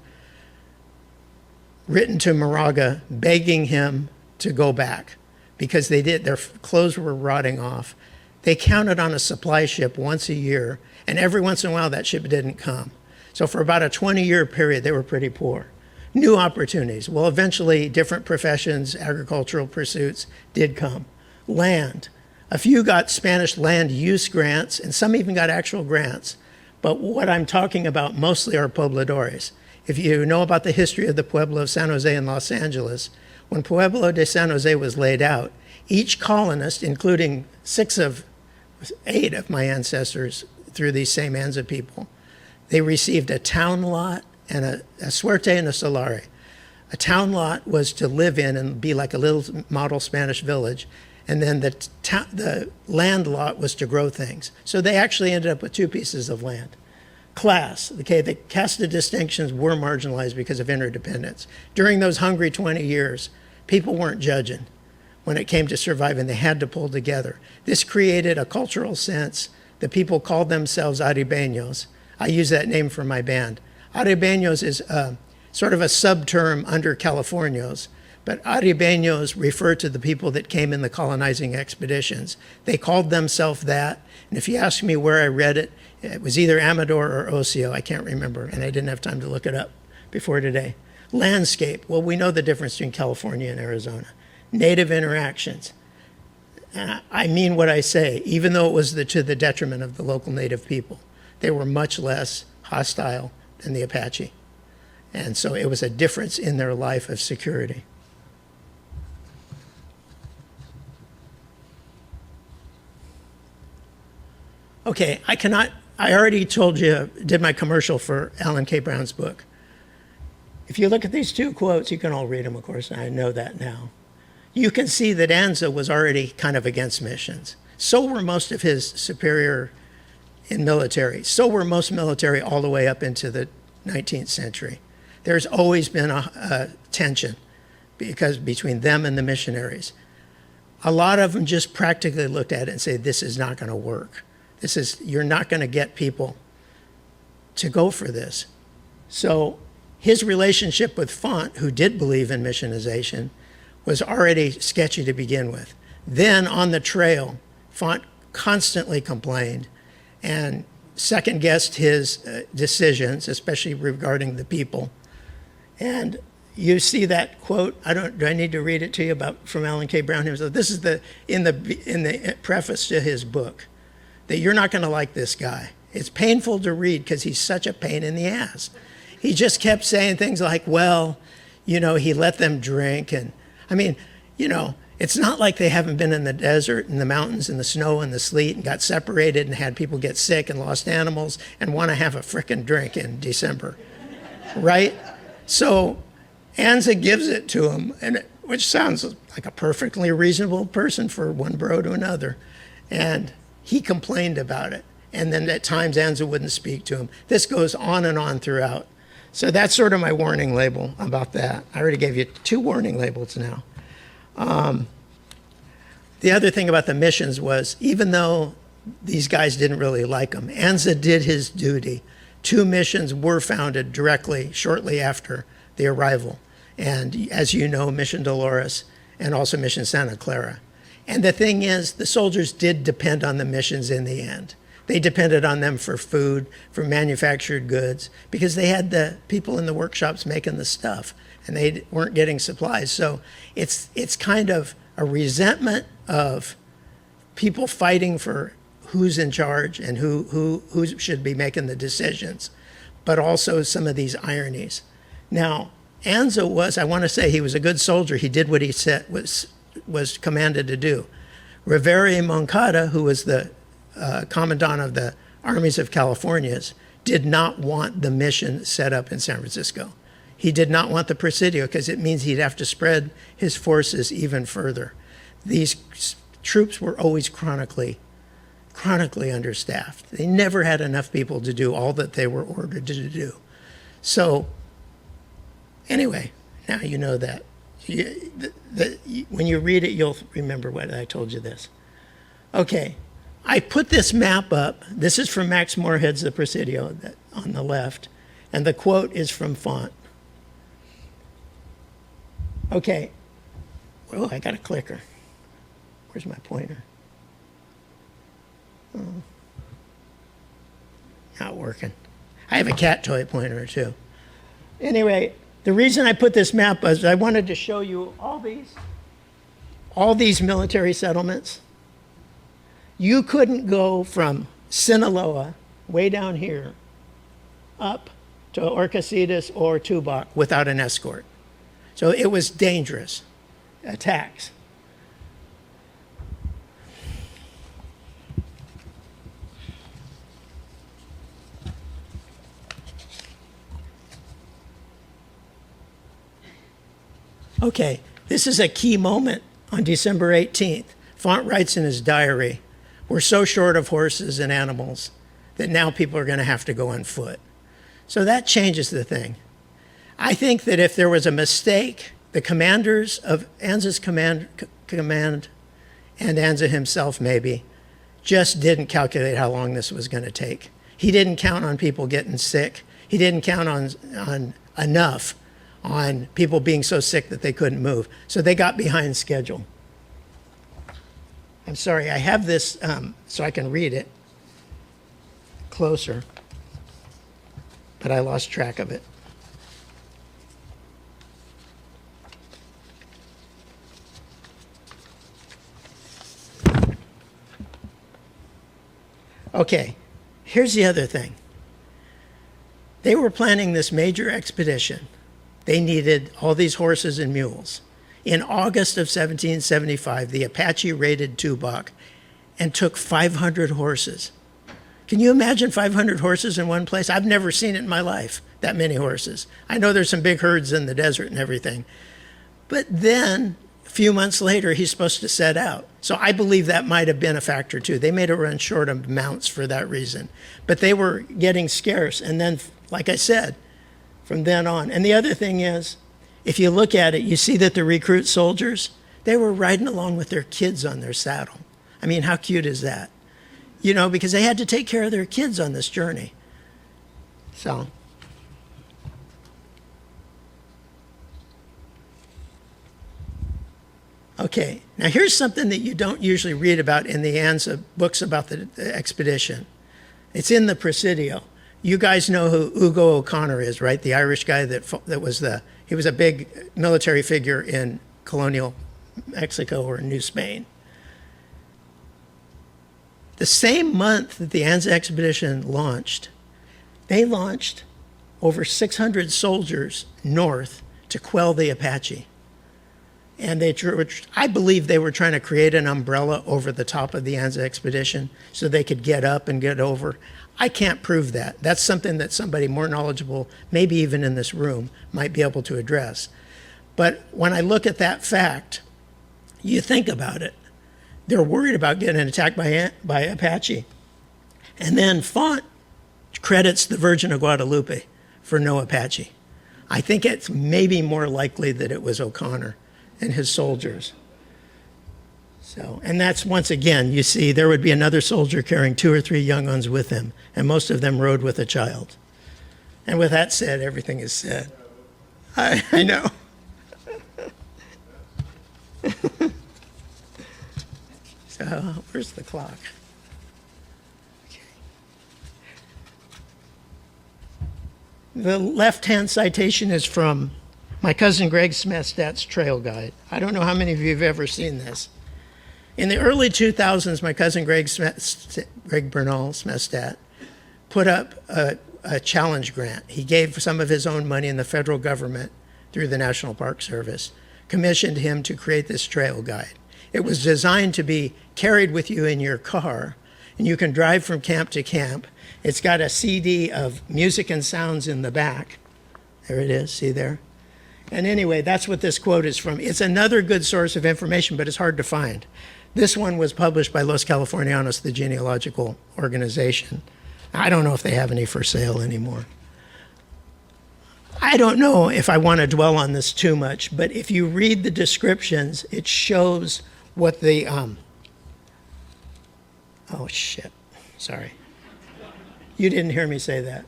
written to Moraga begging him to go back because their clothes were rotting off. They counted on a supply ship once a year, and every once in a while that ship didn't come. So for about a 20-year period, they were pretty poor. New opportunities. Well, eventually different professions, agricultural pursuits did come. Land. A few got Spanish land use grants, and some even got actual grants. But what I'm talking about mostly are pobladores. If you know about the history of the Pueblo of San Jose in Los Angeles, when Pueblo de San Jose was laid out, each colonist, including 8 of my ancestors through these same Anza people, they received a town lot and a suerte and a solare. A town lot was to live in and be like a little model Spanish village, and then the land lot was to grow things. So they actually ended up with 2 pieces of land. Class, okay, the caste distinctions were marginalized because of interdependence. During those hungry 20 years, people weren't judging when it came to surviving. They had to pull together. This created a cultural sense. The people called themselves Aribeños. I use that name for my band. Aribeños is sort of a subterm under Californios, but Aribeños refer to the people that came in the colonizing expeditions. They called themselves that, and if you ask me where I read it, it was either Amador or Ocio, I can't remember, and I didn't have time to look it up before today. Landscape, well, we know the difference between California and Arizona. Native interactions. I mean what I say, even though it was to the detriment of the local native people. They were much less hostile than the Apache. And so it was a difference in their life of security. Okay, I already told you, did my commercial for Alan K. Brown's book. If you look at these 2 quotes, you can all read them, of course, I know that now. You can see that Anza was already kind of against missions. So were most of his superior in military. So were most military all the way up into the 19th century. There's always been a tension between them and the missionaries. A lot of them just practically looked at it and said, this is not going to work. You're not going to get people to go for this. So his relationship with Font, who did believe in missionization, was already sketchy to begin with. Then on the trail, Font constantly complained and second-guessed his decisions, especially regarding the people. And you see that quote. Do I need to read it to you from Alan K. Brown himself? This is in the preface to his book. That you're not going to like this guy. It's painful to read because he's such a pain in the ass. He just kept saying things like, well, he let them drink. And I mean, it's not like they haven't been in the desert and the mountains and the snow and the sleet and got separated and had people get sick and lost animals and want to have a frickin' drink in December, right? So Anza gives it to him, which sounds like a perfectly reasonable person for one bro to another. And he complained about it. And then at times Anza wouldn't speak to him. This goes on and on throughout. So that's sort of my warning label about that. I already gave you 2 warning labels now. The other thing about the missions was, even though these guys didn't really like him, Anza did his duty. 2 missions were founded directly, shortly after the arrival. And as you know, Mission Dolores and also Mission Santa Clara. And the thing is, the soldiers did depend on the missions in the end. They depended on them for food, for manufactured goods, because they had the people in the workshops making the stuff, and they weren't getting supplies. So it's kind of a resentment of people fighting for who's in charge and who should be making the decisions, but also some of these ironies. Now, Anza was, I want to say, he was a good soldier. He did what he said was commanded to do. Rivera Moncada, who was the commandant of the armies of Californias, did not want the mission set up in San Francisco. He did not want the Presidio because it means he'd have to spread his forces even further. These troops were always chronically understaffed. They never had enough people to do all that they were ordered to do. So anyway, now you know that. When you read it, you'll remember what I told you this. Okay, I put this map up. This is from Max Moorhead's The Presidio on the left, and the quote is from Font. Okay, oh, I got a clicker. Where's my pointer? Oh. Not working. I have a cat toy pointer too. Anyway, the reason I put this map is I wanted to show you all these military settlements. You couldn't go from Sinaloa, way down here, up to Orcasitas or Tubac without an escort. So it was dangerous attacks. Okay, this is a key moment on December 18th. Font writes in his diary, "We're so short of horses and animals that now people are going to have to go on foot." So that changes the thing. I think that if there was a mistake, the commanders of Anza's command and Anza himself maybe just didn't calculate how long this was going to take. He didn't count on people getting sick. He didn't count on enough on people being so sick that they couldn't move. So they got behind schedule. I'm sorry, I have this so I can read it closer, but I lost track of it. Okay, here's the other thing. They were planning this major expedition. They needed all these horses and mules. In August of 1775, the Apache raided Tubac and took 500 horses. Can you imagine 500 horses in one place? I've never seen it in my life, that many horses. I know there's some big herds in the desert and everything. But then, a few months later, he's supposed to set out. So I believe that might have been a factor too. They made it run short of mounts for that reason. But they were getting scarce. And then, like I said, from then on. And the other thing is, if you look at it, you see that the recruit soldiers, they were riding along with their kids on their saddle. I mean, how cute is that? You know, because they had to take care of their kids on this journey. So. Okay, now here's something that you don't usually read about in the Anza books about the expedition. It's in the Presidio. You guys know who Ugo O'Connor is, right? The Irish guy he was a big military figure in colonial Mexico or New Spain. The same month that the Anza expedition launched, they launched over 600 soldiers north to quell the Apache. And I believe they were trying to create an umbrella over the top of the Anza expedition so they could get up and get over. I can't prove that. That's something that somebody more knowledgeable, maybe even in this room, might be able to address. But when I look at that fact, you think about it. They're worried about getting attacked by Apache. And then Font credits the Virgin of Guadalupe for no Apache. I think it's maybe more likely that it was O'Connor and his soldiers. So, and that's, once again, you see, there would be another soldier carrying 2 or 3 young ones with him, and most of them rode with a child. And with that said, everything is said. I know. So, where's the clock? Okay. The left-hand citation is from my cousin Greg Smestad's Trail Guide. I don't know how many of you have ever seen this. In the early 2000s, my cousin Greg Bernal Smestat put up a challenge grant. He gave some of his own money, and the federal government, through the National Park Service, commissioned him to create this trail guide. It was designed to be carried with you in your car, and you can drive from camp to camp. It's got a CD of music and sounds in the back. There it is, see there? And anyway, that's what this quote is from. It's another good source of information, but it's hard to find. This one was published by Los Californianos, the genealogical organization. I don't know if they have any for sale anymore. I don't know if I want to dwell on this too much, but if you read the descriptions, it shows what the, oh shit, sorry. You didn't hear me say that.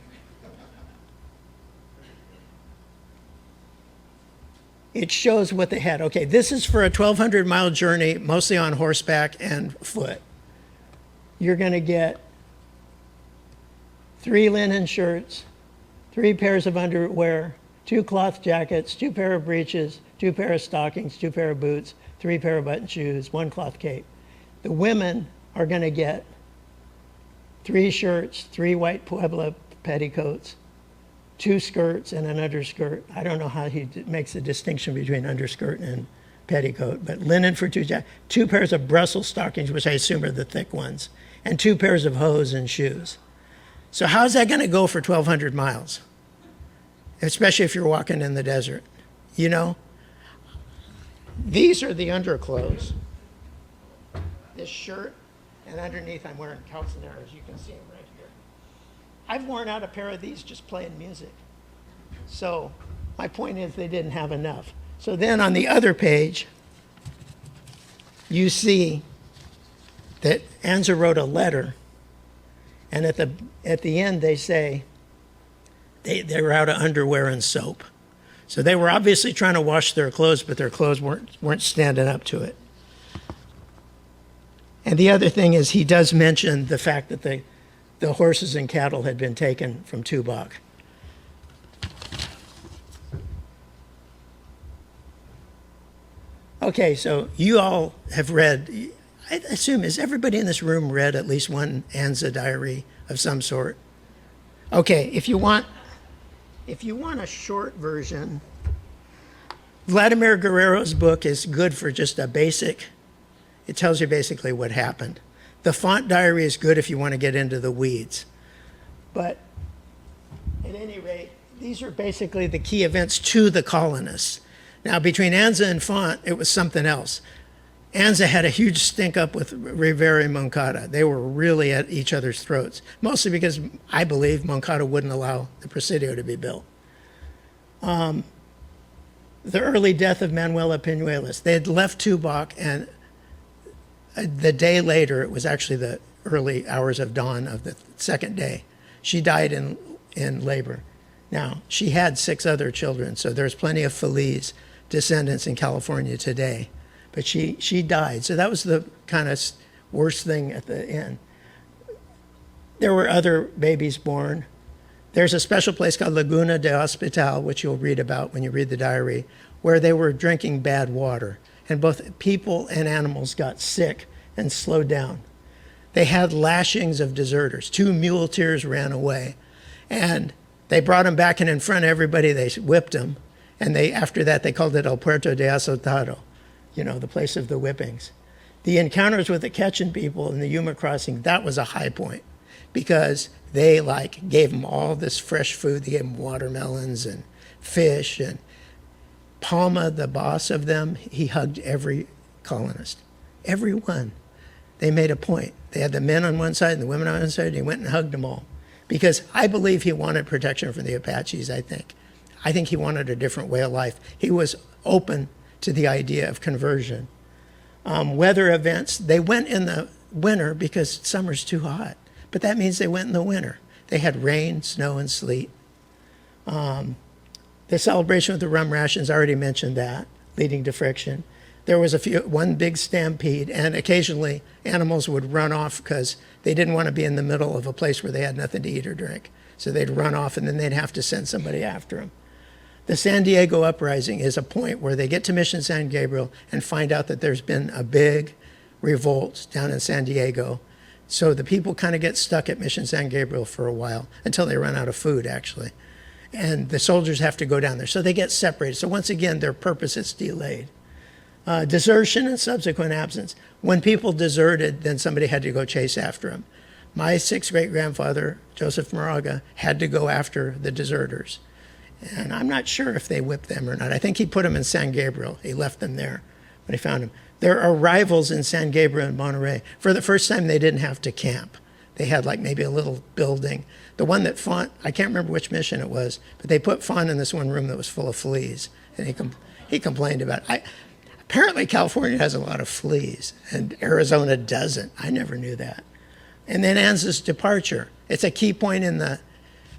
It shows what they had. Okay, this is for a 1,200-mile journey, mostly on horseback and foot. You're going to get 3 linen shirts, 3 pairs of underwear, 2 cloth jackets, 2 pair of breeches, 2 pair of stockings, 2 pair of boots, 3 pair of button shoes, 1 cloth cape. The women are going to get 3 shirts, 3 white Puebla petticoats, 2 skirts and an underskirt. I don't know how he makes the distinction between underskirt and petticoat, but linen for 2 jackets, 2 pairs of Brussels stockings, which I assume are the thick ones, and 2 pairs of hose and shoes. So how's that going to go for 1,200 miles? Especially if you're walking in the desert, you know? These are the underclothes. This shirt, and underneath I'm wearing calzoneros. You can see them right here. I've worn out a pair of these just playing music. So my point is they didn't have enough. So then on the other page, you see that Anza wrote a letter, and at the end they say they were out of underwear and soap. So they were obviously trying to wash their clothes, but their clothes weren't standing up to it. And the other thing is he does mention the fact that the horses and cattle had been taken from Tubac. Okay, so you all have read, I assume, has everybody in this room read at least one Anza diary of some sort? Okay, if you want a short version, Vladimir Guerrero's book is good for just a basic, it tells you basically what happened. The font diary is good if you want to get into the weeds. But at any rate, these are basically the key events to the colonists. Now, between Anza and Font, it was something else. Anza had a huge stink up with Rivera and Moncada. They were really at each other's throats, mostly because I believe Moncada wouldn't allow the Presidio to be built. The early death of Manuela Piñuelas. They had left Tubac, and the day later, it was actually the early hours of dawn of the second day. She died in labor. Now, she had 6 other children, so there's plenty of Feliz descendants in California today. But she died, so that was the kind of worst thing at the end. There were other babies born. There's a special place called Laguna de Hospital, which you'll read about when you read the diary, where they were drinking bad water. And both people and animals got sick and slowed down. They had lashings of deserters. 2 muleteers ran away. And they brought them back, and in front of everybody, they whipped them. And after that, they called it El Puerto de Azotado, the place of the whippings. The encounters with the Quechan people in the Yuma crossing, that was a high point, because they gave them all this fresh food. They gave them watermelons and fish, and Palma, the boss of them, he hugged every colonist, every one. They made a point. They had the men on one side and the women on one side, and he went and hugged them all. Because I believe he wanted protection from the Apaches, I think. I think he wanted a different way of life. He was open to the idea of conversion. Weather events, they went in the winter because summer's too hot. But that means they went in the winter. They had rain, snow, and sleet. The celebration with the rum rations, I already mentioned that, leading to friction. There was one big stampede, and occasionally animals would run off because they didn't want to be in the middle of a place where they had nothing to eat or drink. So they'd run off, and then they'd have to send somebody after them. The San Diego uprising is a point where they get to Mission San Gabriel and find out that there's been a big revolt down in San Diego. So the people kind of get stuck at Mission San Gabriel for a while until they run out of food, actually. And the soldiers have to go down there. So they get separated. So once again, their purpose is delayed. Desertion and subsequent absence. When people deserted, then somebody had to go chase after them. My sixth great-grandfather, Joseph Moraga, had to go after the deserters. And I'm not sure if they whipped them or not. I think he put them in San Gabriel. He left them there when he found them. There are rivals in San Gabriel and Monterey. For the first time, they didn't have to camp. They had like maybe a little building. The one that Font, I can't remember which mission it was, but they put Font in this one room that was full of fleas. And he complained about it. Apparently, California has a lot of fleas, and Arizona doesn't. I never knew that. And then Anza's departure. It's a key point in the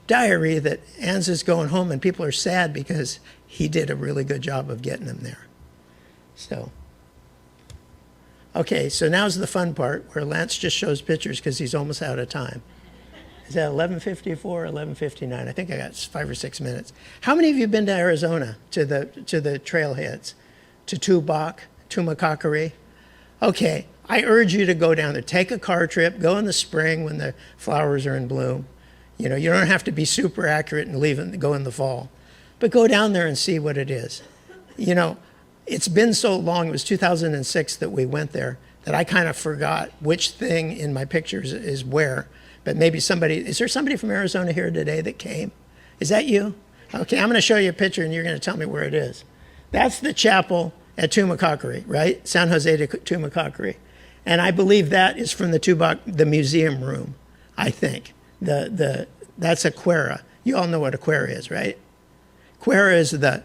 diary that Anza's going home, and people are sad because he did a really good job of getting them there. So, okay, so now's the fun part where Lance just shows pictures because he's almost out of time. Is that 11:54 or 11:59? I think I got 5 or 6 minutes. How many of you have been to Arizona, to the trailheads, to Tubac, Tumacacari? Okay, I urge you to go down there. Take a car trip. Go in the spring when the flowers are in bloom. You know, you don't have to be super accurate and leave and go in the fall. But go down there and see what it is. You know, it's been so long, it was 2006 that we went there, that I kind of forgot which thing in my pictures is where. But maybe somebody, is there somebody from Arizona here today that came? Is that you? Okay, I'm going to show you a picture and you're going to tell me where it is. That's the chapel at Tumacacari, right? San Jose de Tumacacari. And I believe that is from the museum room, I think. That's a cuera. You all know what a cuera is, right? Cuera is the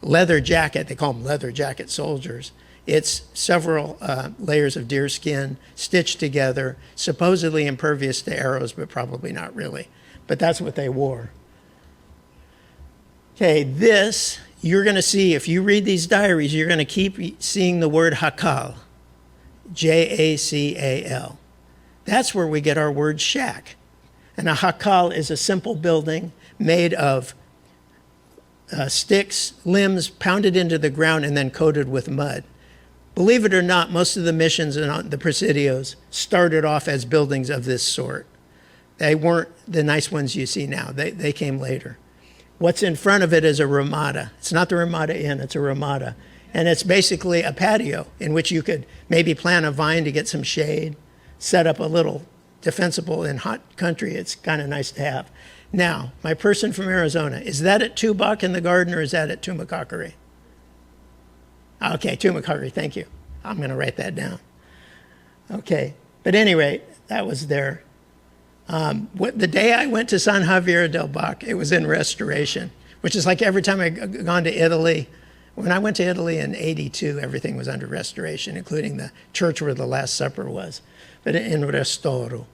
leather jacket. They call them leather jacket soldiers. It's several layers of deer skin stitched together, supposedly impervious to arrows, but probably not really. But that's what they wore. Okay, this, you're going to see, if you read these diaries, you're going to keep seeing the word Jacal, Jacal. That's where we get our word shack. And a Jacal is a simple building made of sticks, limbs pounded into the ground and then coated with mud. Believe it or not, most of the missions and the presidios started off as buildings of this sort. They weren't the nice ones you see now. They came later. What's in front of it is a ramada. It's not the Ramada Inn, it's a ramada. And it's basically a patio in which you could maybe plant a vine to get some shade, set up a little defensible in hot country. It's kind of nice to have. Now, my person from Arizona, is that at Tubac in the garden or is that at Tumacacari? Okay, Tumacacari, thank you. I'm going to write that down. Okay, but at any rate, that was there. The day I went to San Javier del Bac, it was in restoration, which is like every time I've gone to Italy. When I went to Italy in '82, everything was under restoration, including the church where the Last Supper was, but in restoro.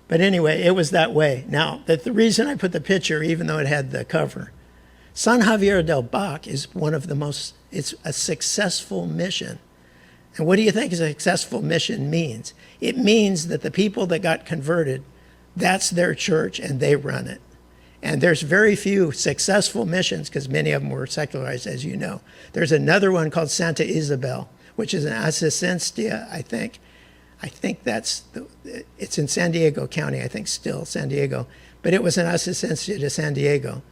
But anyway, it was that way. Now, the reason I put the picture, even though it had the cover, San Javier del Bac is one of the most, it's a successful mission. And what do you think a successful mission means? It means that the people that got converted, that's their church and they run it. And there's very few successful missions because many of them were secularized, as you know. There's another one called Santa Isabel, which is an Asistencia, I think. I think it's in San Diego County, I think still, San Diego. But it was an Asistencia de San Diego.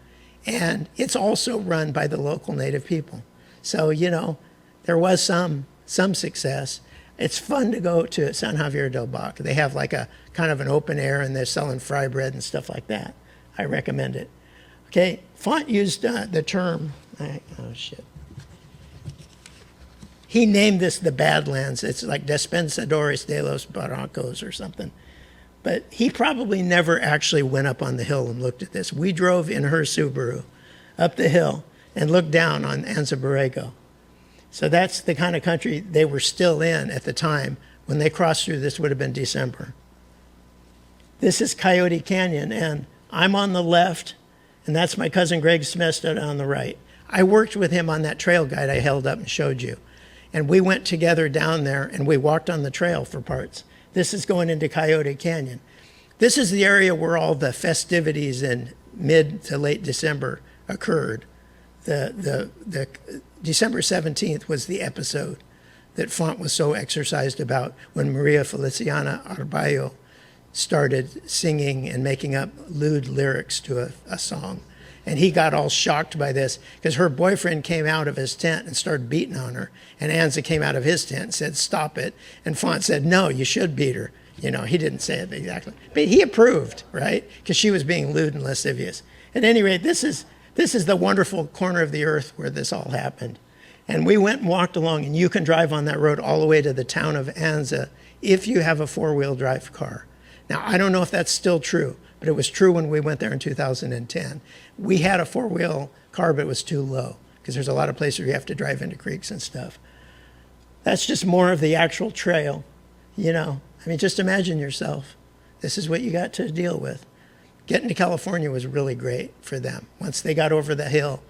And it's also run by the local native people. So, you know, there was some success. It's fun to go to San Javier del Bac. They have like a kind of an open air and they're selling fry bread and stuff like that. I recommend it. Okay, Font used the term, oh shit. He named this the Badlands. It's like Despensadores de los Barrancos or something. But he probably never actually went up on the hill and looked at this. We drove in her Subaru up the hill and looked down on Anza Borrego. So that's the kind of country they were still in at the time. When they crossed through, this would have been December. This is Coyote Canyon, and I'm on the left, and that's my cousin Greg Smestad on the right. I worked with him on that trail guide I held up and showed you. And we went together down there, and we walked on the trail for parts. This is going into Coyote Canyon. This is the area where all the festivities in mid to late December occurred. The December 17th was the episode. that Font was so exercised about when Maria Feliciana Arballo started singing and making up lewd lyrics to a song. And he got all shocked by this because her boyfriend came out of his tent and started beating on her. And Anza came out of his tent and said, "Stop it." And Font said, "No, you should beat her." You know, he didn't say it exactly, but he approved, right? Because she was being lewd and lascivious. At any rate, this is the wonderful corner of the earth where this all happened. And we went and walked along, and you can drive on that road all the way to the town of Anza if you have a four-wheel drive car. Now, I don't know if that's still true, but it was true when we went there in 2010. We had a four-wheel car, but it was too low because there's a lot of places where you have to drive into creeks and stuff. That's just more of the actual trail, you know. I mean, just imagine yourself. This is what you got to deal with. Getting to California was really great for them. Once they got over the hill,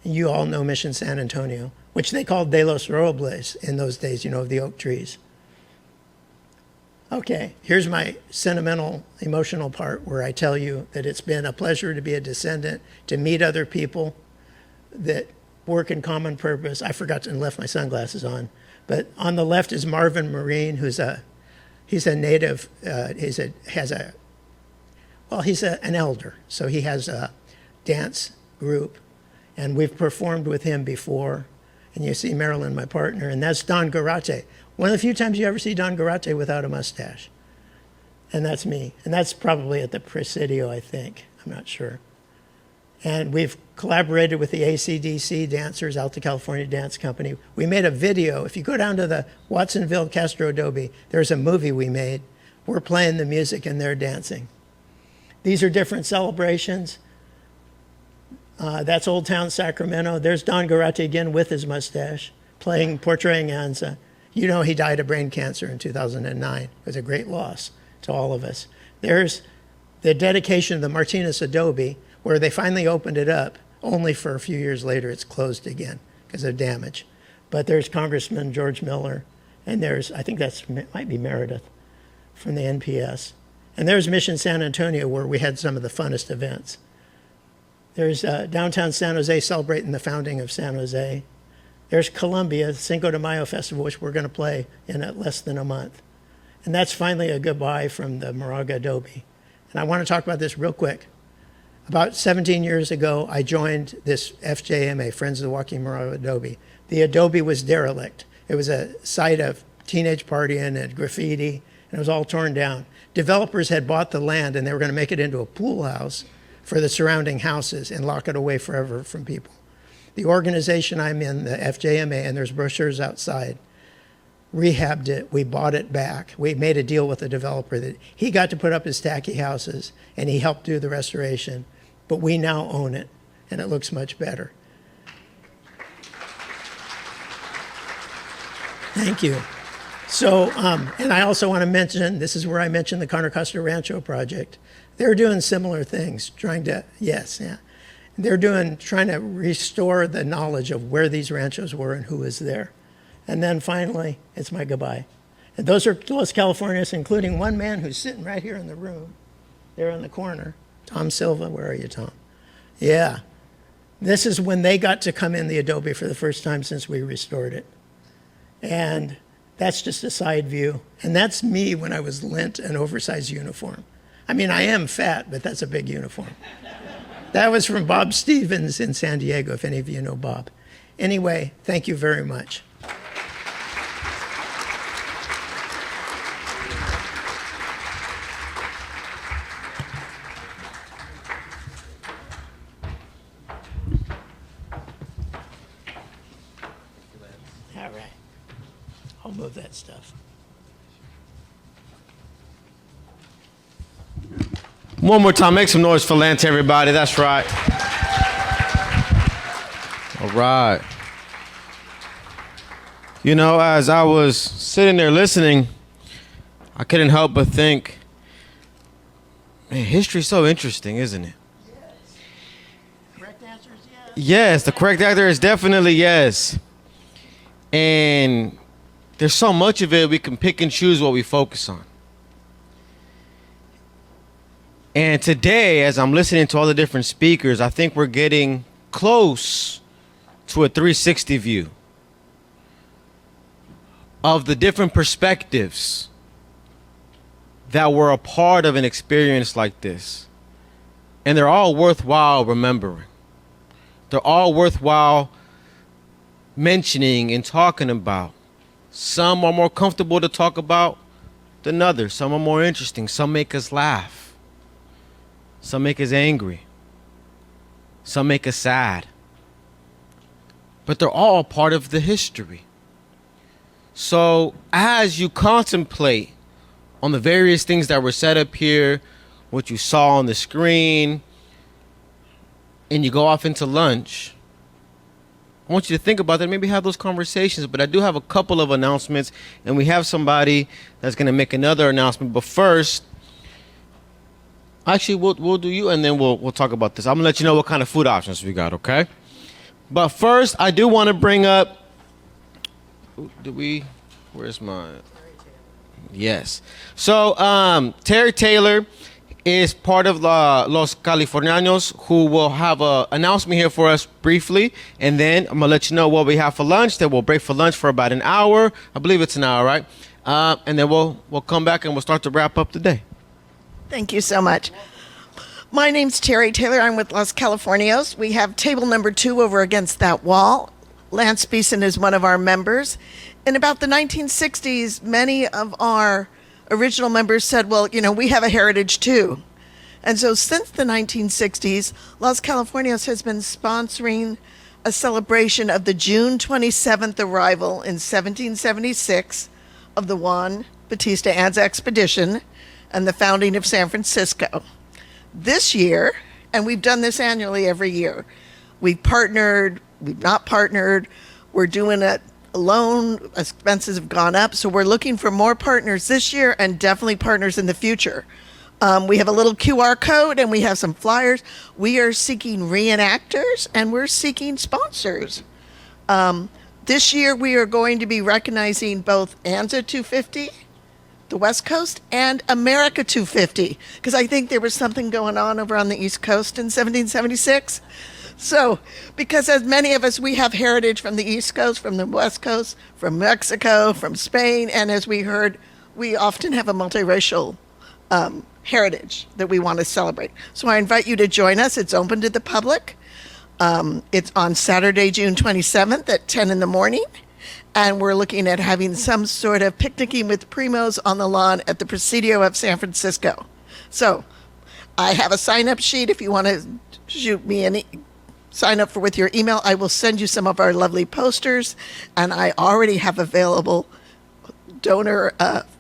you all know Mission San Antonio, which they called De Los Robles in those days, you know, the oak trees. Okay, here's my sentimental, emotional part where I tell you that it's been a pleasure to be a descendant, to meet other people that work in common purpose. I forgot to left my sunglasses on, but on the left is Marvin Marine, he's a native, he's an elder, so he has a dance group, and we've performed with him before. And you see Marilyn, my partner, and that's Don Garate. One of the few times you ever see Don Garate without a mustache. And that's me. And that's probably at the Presidio, I think. I'm not sure. And we've collaborated with the AC/DC dancers, Alta California Dance Company. We made a video. If you go down to the Watsonville Castro Adobe, there's a movie we made. We're playing the music and they're dancing. These are different celebrations. That's Old Town Sacramento. There's Don Garate again with his mustache, portraying Anza. You know he died of brain cancer in 2009. It was a great loss to all of us. There's the dedication of the Martinez Adobe, where they finally opened it up, only for a few years later it's closed again because of damage. But there's Congressman George Miller, and there's, I think might be Meredith from the NPS. And there's Mission San Antonio, where we had some of the funnest events. There's downtown San Jose celebrating the founding of San Jose. There's Columbia, Cinco de Mayo Festival, which we're going to play in less than a month. And that's finally a goodbye from the Moraga Adobe. And I want to talk about this real quick. About 17 years ago, I joined this FJMA, Friends of the Joaquin Moraga Adobe. The Adobe was derelict. It was a site of teenage partying and graffiti, and it was all torn down. Developers had bought the land, and they were going to make it into a pool house for the surrounding houses and lock it away forever from people. The organization I'm in, the FJMA, and there's brochures outside, rehabbed it. We bought it back. We made a deal with the developer that he got to put up his tacky houses, and he helped do the restoration. But we now own it, and it looks much better. Thank you. So, and I also want to mention, this is where I mentioned the Contra Costa Rancho project. They're doing similar things, trying to restore the knowledge of where these ranchos were and who was there. And then finally, it's my goodbye. And those are Los Californians, including one man who's sitting right here in the room, there in the corner. Tom Silva, where are you, Tom? Yeah. This is when they got to come in the Adobe for the first time since we restored it. And that's just a side view. And that's me when I was lent an oversized uniform. I mean, I am fat, but that's a big uniform. That was from Bob Stevens in San Diego, if any of you know Bob. Anyway, thank you very much. All right. I'll move that stuff. One more time, make some noise for Lance, everybody. That's right. All right. You know, as I was sitting there listening, I couldn't help but think, man, history's so interesting, isn't it? Yes. Correct answer is yes. Yes, the correct answer is definitely yes. And there's so much of it, we can pick and choose what we focus on. And today, as I'm listening to all the different speakers, I think we're getting close to a 360 view of the different perspectives that were a part of an experience like this. And they're all worthwhile remembering. They're all worthwhile mentioning and talking about. Some are more comfortable to talk about than others. Some are more interesting. Some make us laugh. Some make us angry. Some make us sad. But they're all part of the history. So as you contemplate on the various things that were set up here, what you saw on the screen, and you go off into lunch, I want you to think about that, maybe have those conversations. But I do have a couple of announcements, and we have somebody that's going to make another announcement. But first, actually, we'll do you, and then we'll talk about this. I'm going to let you know what kind of food options we got, okay? But first, I do want to bring up, where's mine? Yes. So, Terry Taylor is part of Los Californianos, who will have an announcement here for us briefly. And then I'm going to let you know what we have for lunch. Then we'll break for lunch for about an hour. I believe it's an hour, right? And then we'll come back and we'll start to wrap up the day. Thank you so much. My name's Terry Taylor. I'm with Los Californios. We have table number 2 over against that wall. Lance Beeson is one of our members. In about the 1960s, many of our original members said, well, you know, we have a heritage too. And so since the 1960s, Los Californios has been sponsoring a celebration of the June 27th arrival in 1776 of the Juan Bautista Anza expedition and the founding of San Francisco. This year, and we've done this annually every year, we've partnered, we've not partnered, we're doing it alone, expenses have gone up, so we're looking for more partners this year and definitely partners in the future. We have a little QR code and we have some flyers. We are seeking reenactors and we're seeking sponsors. This year we are going to be recognizing both Anza 250, the West Coast, and America 250, because I think there was something going on over on the East Coast in 1776. So, because as many of us, we have heritage from the East Coast, from the West Coast, from Mexico, from Spain, and as we heard, we often have a multiracial heritage that we want to celebrate. So I invite you to join us. It's open to the public. It's on Saturday, June 27th at 10 in the morning. And we're looking at having some sort of picnicking with primos on the lawn at the Presidio of San Francisco. So I have a sign-up sheet. If you want to shoot me an sign up with your email, I will send you some of our lovely posters. And I already have available donor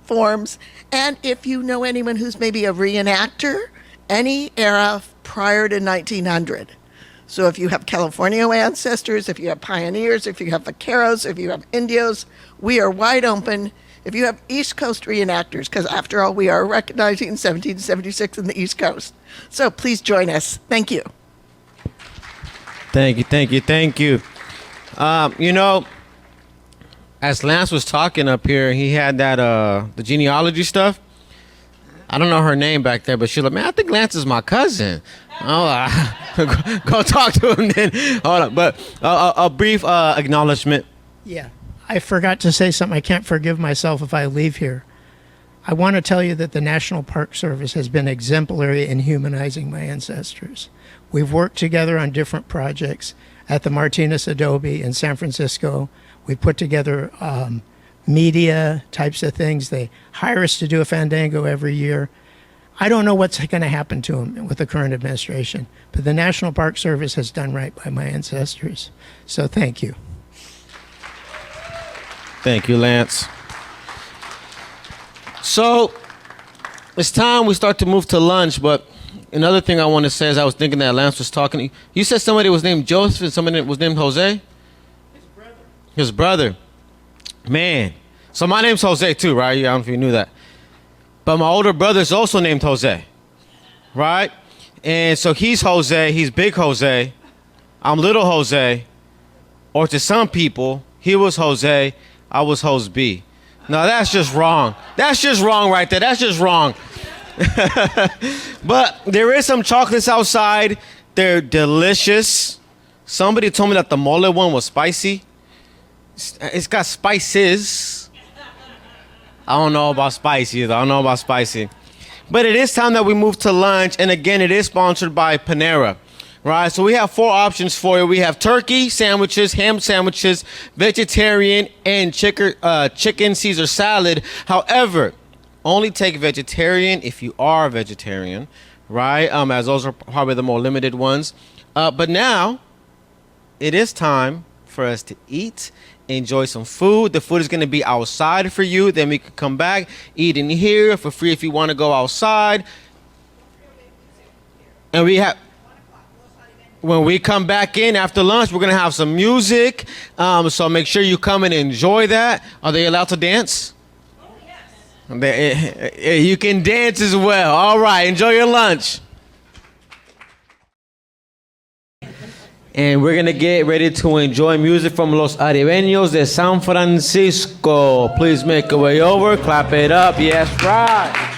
forms. And if you know anyone who's maybe a reenactor, any era prior to 1900. So if you have Californio ancestors, if you have pioneers, if you have vaqueros, if you have indios, we are wide open. If you have East Coast reenactors, because after all, we are recognizing 1776 in the East Coast. So please join us. Thank you. Thank you, thank you, thank you. You know, as Lance was talking up here, he had that the genealogy stuff. I don't know her name back there, but she's like, man, I think Lance is my cousin. Oh, go talk to him then. Hold on, but a brief acknowledgement. Yeah, I forgot to say something. I can't forgive myself if I leave here. I want to tell you that the National Park Service has been exemplary in humanizing my ancestors. We've worked together on different projects at the Martinez Adobe in San Francisco. We put together media types of things. They hire us to do a fandango every year. I don't know what's going to happen to them with the current administration, but the National Park Service has done right by my ancestors. So thank you. Thank you, Lance. So it's time we start to move to lunch, but another thing I want to say is I was thinking that Lance was talking. You said somebody was named Joseph and somebody was named Jose? His brother. Man. So my name's Jose too, right? I don't know if you knew that. But my older brother's also named Jose, right? And so he's Jose, he's Big Jose. I'm Little Jose. Or to some people, he was Jose, I was Jose B. No, that's just wrong. That's just wrong right there. That's just wrong. But there is some chocolates outside. They're delicious. Somebody told me that the mole one was spicy. It's got spices. I don't know about spicy. I don't know about spicy. But it is time that we move to lunch. And again, it is sponsored by Panera. Right, so we have 4 options for you. We have turkey sandwiches, ham sandwiches, vegetarian, and chicken Caesar salad. However, only take vegetarian if you are a vegetarian, right? As those are probably the more limited ones. But now, it is time for us to eat, enjoy some food. The food is going to be outside for you. Then we can come back, eat in here for free if you want to go outside. And we have... When we come back in after lunch, we're going to have some music. So make sure you come and enjoy that. Are they allowed to dance? Oh, yes. You can dance as well. All right. Enjoy your lunch. And we're going to get ready to enjoy music from Los Aribeños de San Francisco. Please make your way over. Clap it up. Yes, right.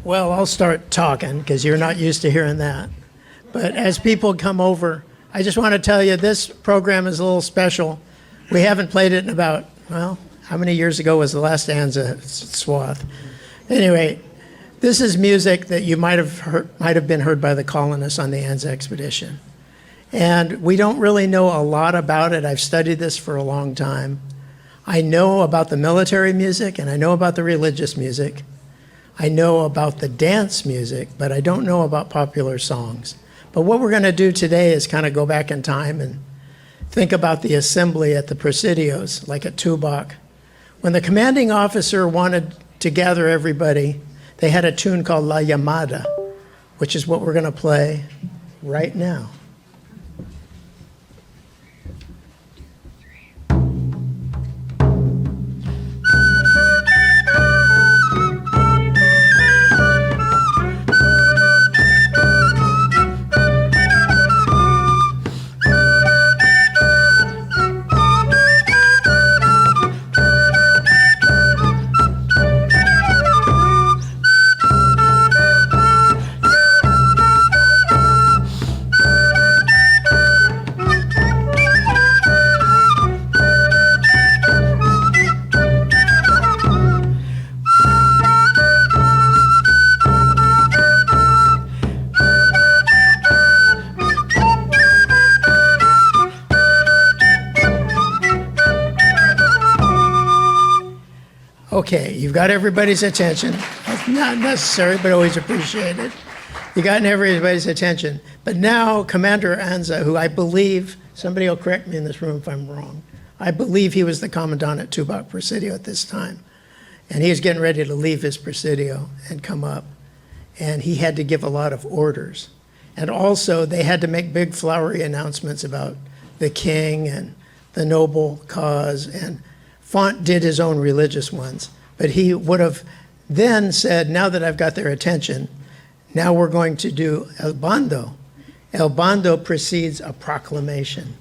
Well, I'll start talking because you're not used to hearing that. But as people come over, I just want to tell you this program is a little special. We haven't played it in about, well, how many years ago was the last Anza swath? Anyway, this is music that you might have been heard by the colonists on the Anza expedition. And we don't really know a lot about it. I've studied this for a long time. I know about the military music and I know about the religious music. I know about the dance music, but I don't know about popular songs. But what we're going to do today is kind of go back in time and think about the assembly at the Presidios, like at Tubac. When the commanding officer wanted to gather everybody, they had a tune called La Llamada, which is what we're going to play right now. Okay, you've got everybody's attention. That's not necessary, but always appreciated. You got everybody's attention. But now Commander Anza, who I believe, somebody will correct me in this room if I'm wrong, I believe he was the commandant at Tubac Presidio at this time. And he was getting ready to leave his Presidio and come up. And he had to give a lot of orders. And also they had to make big flowery announcements about the king and the noble cause, and Font did his own religious ones, but he would have then said, now that I've got their attention, now we're going to do El Bando. El Bando precedes a proclamation.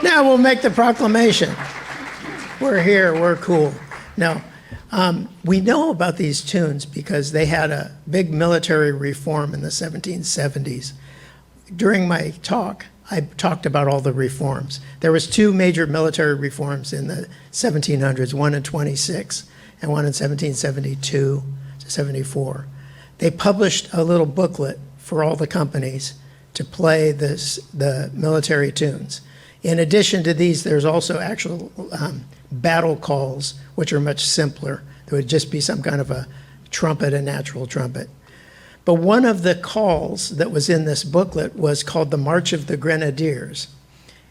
Now we'll make the proclamation. We're here, we're cool. Now, we know about these tunes because they had a big military reform in the 1770s. During my talk, I talked about all the reforms. There was 2 major military reforms in the 1700s, one in 26 and one in 1772 to 74. They published a little booklet for all the companies to play the military tunes. In addition to these, there's also actual battle calls, which are much simpler. There would just be some kind of a trumpet, a natural trumpet. But one of the calls that was in this booklet was called the March of the Grenadiers.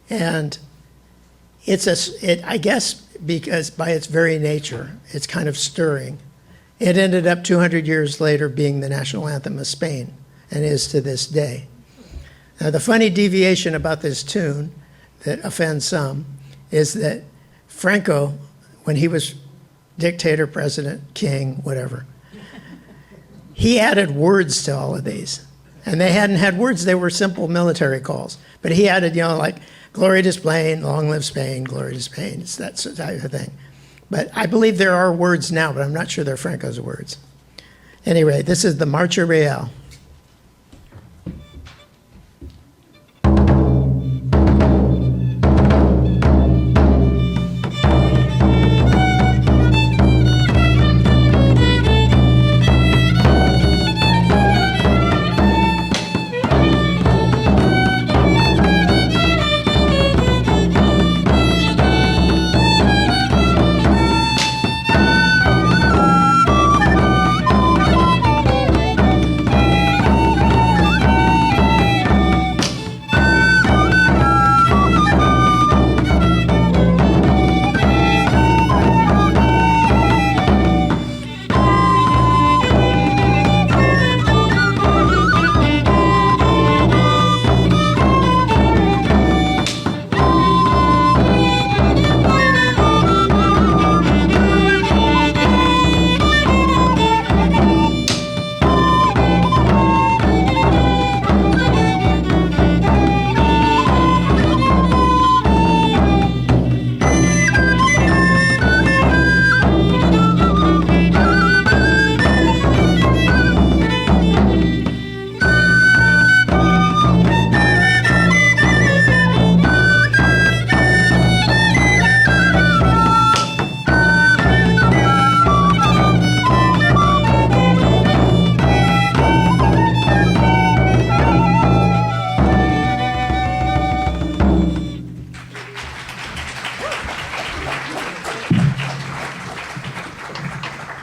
And I guess because by its very nature, it's kind of stirring. It ended up 200 years later being the national anthem of Spain, and is to this day. Now, the funny deviation about this tune that offends some is that Franco, when he was dictator, president, king, whatever, he added words to all of these. And they hadn't had words, they were simple military calls. But he added, like, glory to Spain, long live Spain, glory to Spain. It's that type of thing. But I believe there are words now, but I'm not sure they're Franco's words. Anyway, this is the Marcha Real.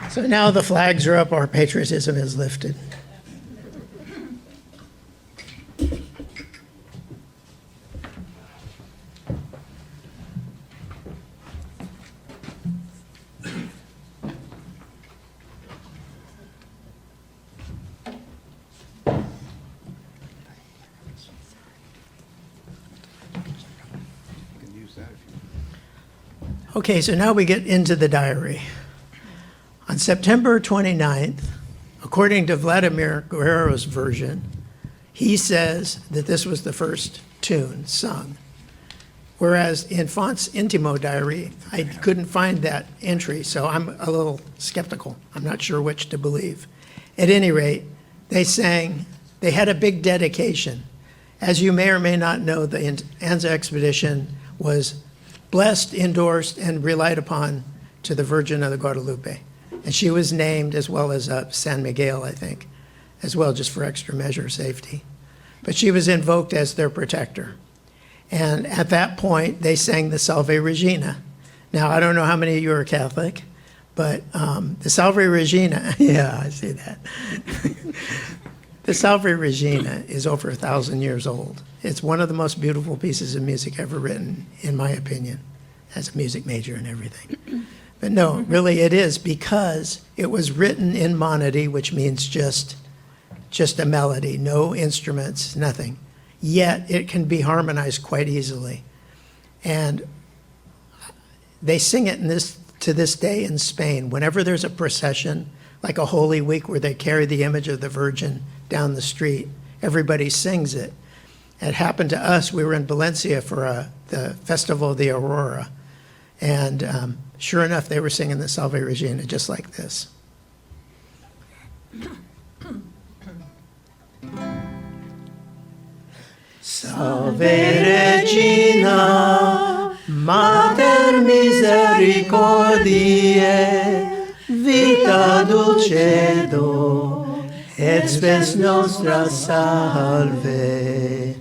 So now the flags are up, our patriotism is lifted. Okay, so now we get into the diary. On September 29th, according to Vladimir Guerrero's version, he says that this was the first tune sung. Whereas in Font's Intimo diary, I couldn't find that entry, so I'm a little skeptical. I'm not sure which to believe. At any rate, they had a big dedication. As you may or may not know, the Anza expedition was blessed, endorsed, and relied upon to the Virgin of the Guadalupe. And she was named, as well as San Miguel, I think, as well, just for extra measure of safety. But she was invoked as their protector. And at that point, they sang the Salve Regina. Now, I don't know how many of you are Catholic, but the Salve Regina, yeah, I see that. The Salve Regina is over 1,000 years old. It's one of the most beautiful pieces of music ever written, in my opinion, as a music major and everything. But no, really it is, because it was written in monody, which means just a melody, no instruments, nothing. Yet it can be harmonized quite easily. And they sing it to this day in Spain. Whenever there's a procession, like a Holy Week where they carry the image of the Virgin down the street, everybody sings it. It happened to us. We were in Valencia for the Festival of the Aurora. And sure enough, they were singing the Salve Regina just like this. Salve Regina, Mater misericordiae, vita dulcedo, et spes nostra salve.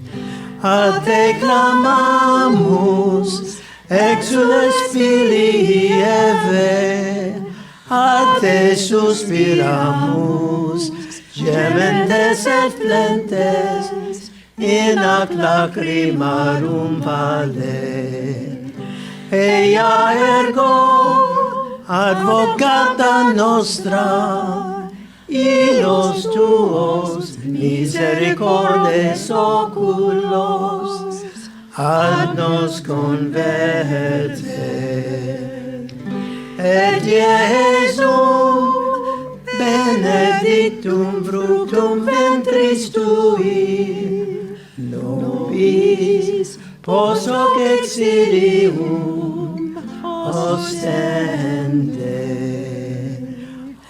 A te clamamus, exules filii Eve, a te suspiramus, gementes et flentes, in ac lacrimarum vale. Ea ergo, advocata nostra, los tuos misericordes oculos, ad nos converte. Et Iesum benedictum fructum ventris tui, nobis post hoc exilium ostende.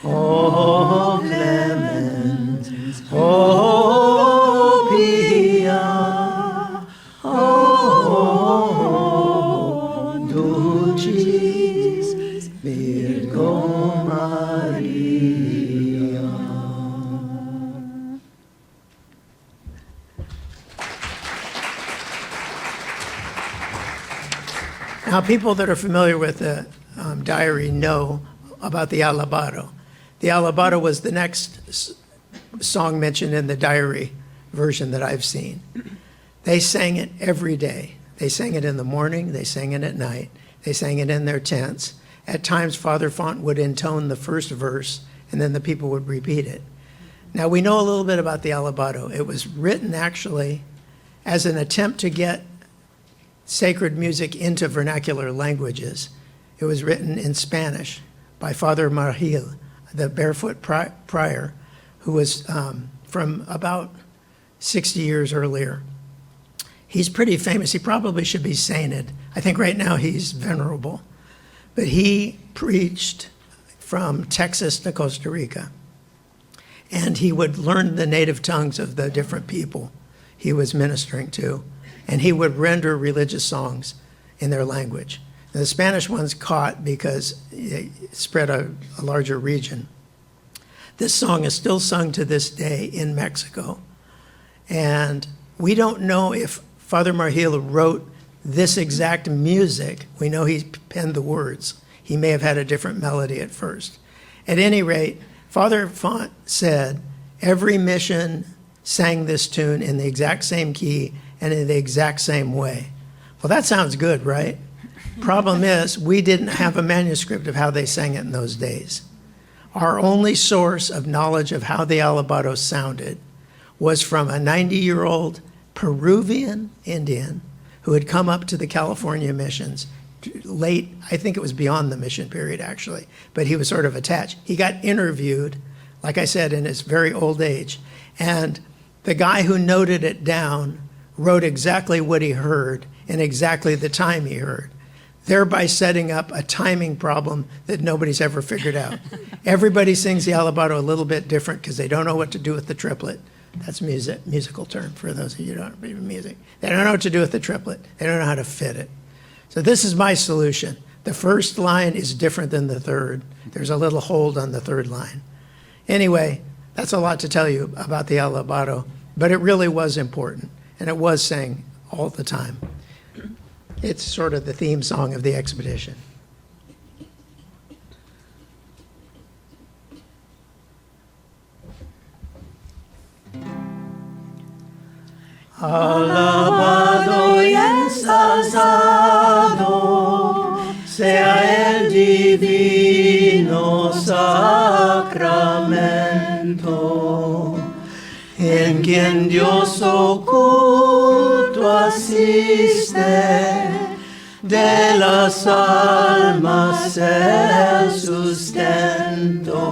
O clement, o pia, o dulcis Virgo Maria. Now, people that are familiar with the diary know about the alabado. The alabado was the next song mentioned in the diary version that I've seen. They sang it every day. They sang it in the morning, they sang it at night, they sang it in their tents. At times, Father Font would intone the first verse, and then the people would repeat it. Now, we know a little bit about the alabado. It was written actually as an attempt to get sacred music into vernacular languages. It was written in Spanish by Father Margil, the barefoot prior, who was from about 60 years earlier. He's pretty famous. He probably should be sainted. I think right now he's venerable. But he preached from Texas to Costa Rica. And he would learn the native tongues of the different people he was ministering to. And he would render religious songs in their language. The Spanish ones caught because it spread a larger region. This song is still sung to this day in Mexico. And we don't know if Father Margil wrote this exact music. We know he penned the words. He may have had a different melody at first. At any rate, Father Font said every mission sang this tune in the exact same key and in the exact same way. Well, that sounds good, right? Problem is, we didn't have a manuscript of how they sang it in those days. Our only source of knowledge of how the alabado sounded was from a 90-year-old Peruvian Indian who had come up to the California missions late, I think it was beyond the mission period actually, but he was sort of attached. He got interviewed, like I said, in his very old age, and the guy who noted it down wrote exactly what he heard and exactly the time he heard, thereby setting up a timing problem that nobody's ever figured out. Everybody sings the alabado a little bit different because they don't know what to do with the triplet. That's musical term for those of you who don't know music. They don't know what to do with the triplet. They don't know how to fit it. So this is my solution. The first line is different than the third. There's a little hold on the third line. Anyway, that's a lot to tell you about the alabado, but it really was important, and it was sang all the time. It's sort of the theme song of the expedition. Alabado y ensalzado sea el divino sacramento, en quien Dios oculto asiste, de las almas el sustento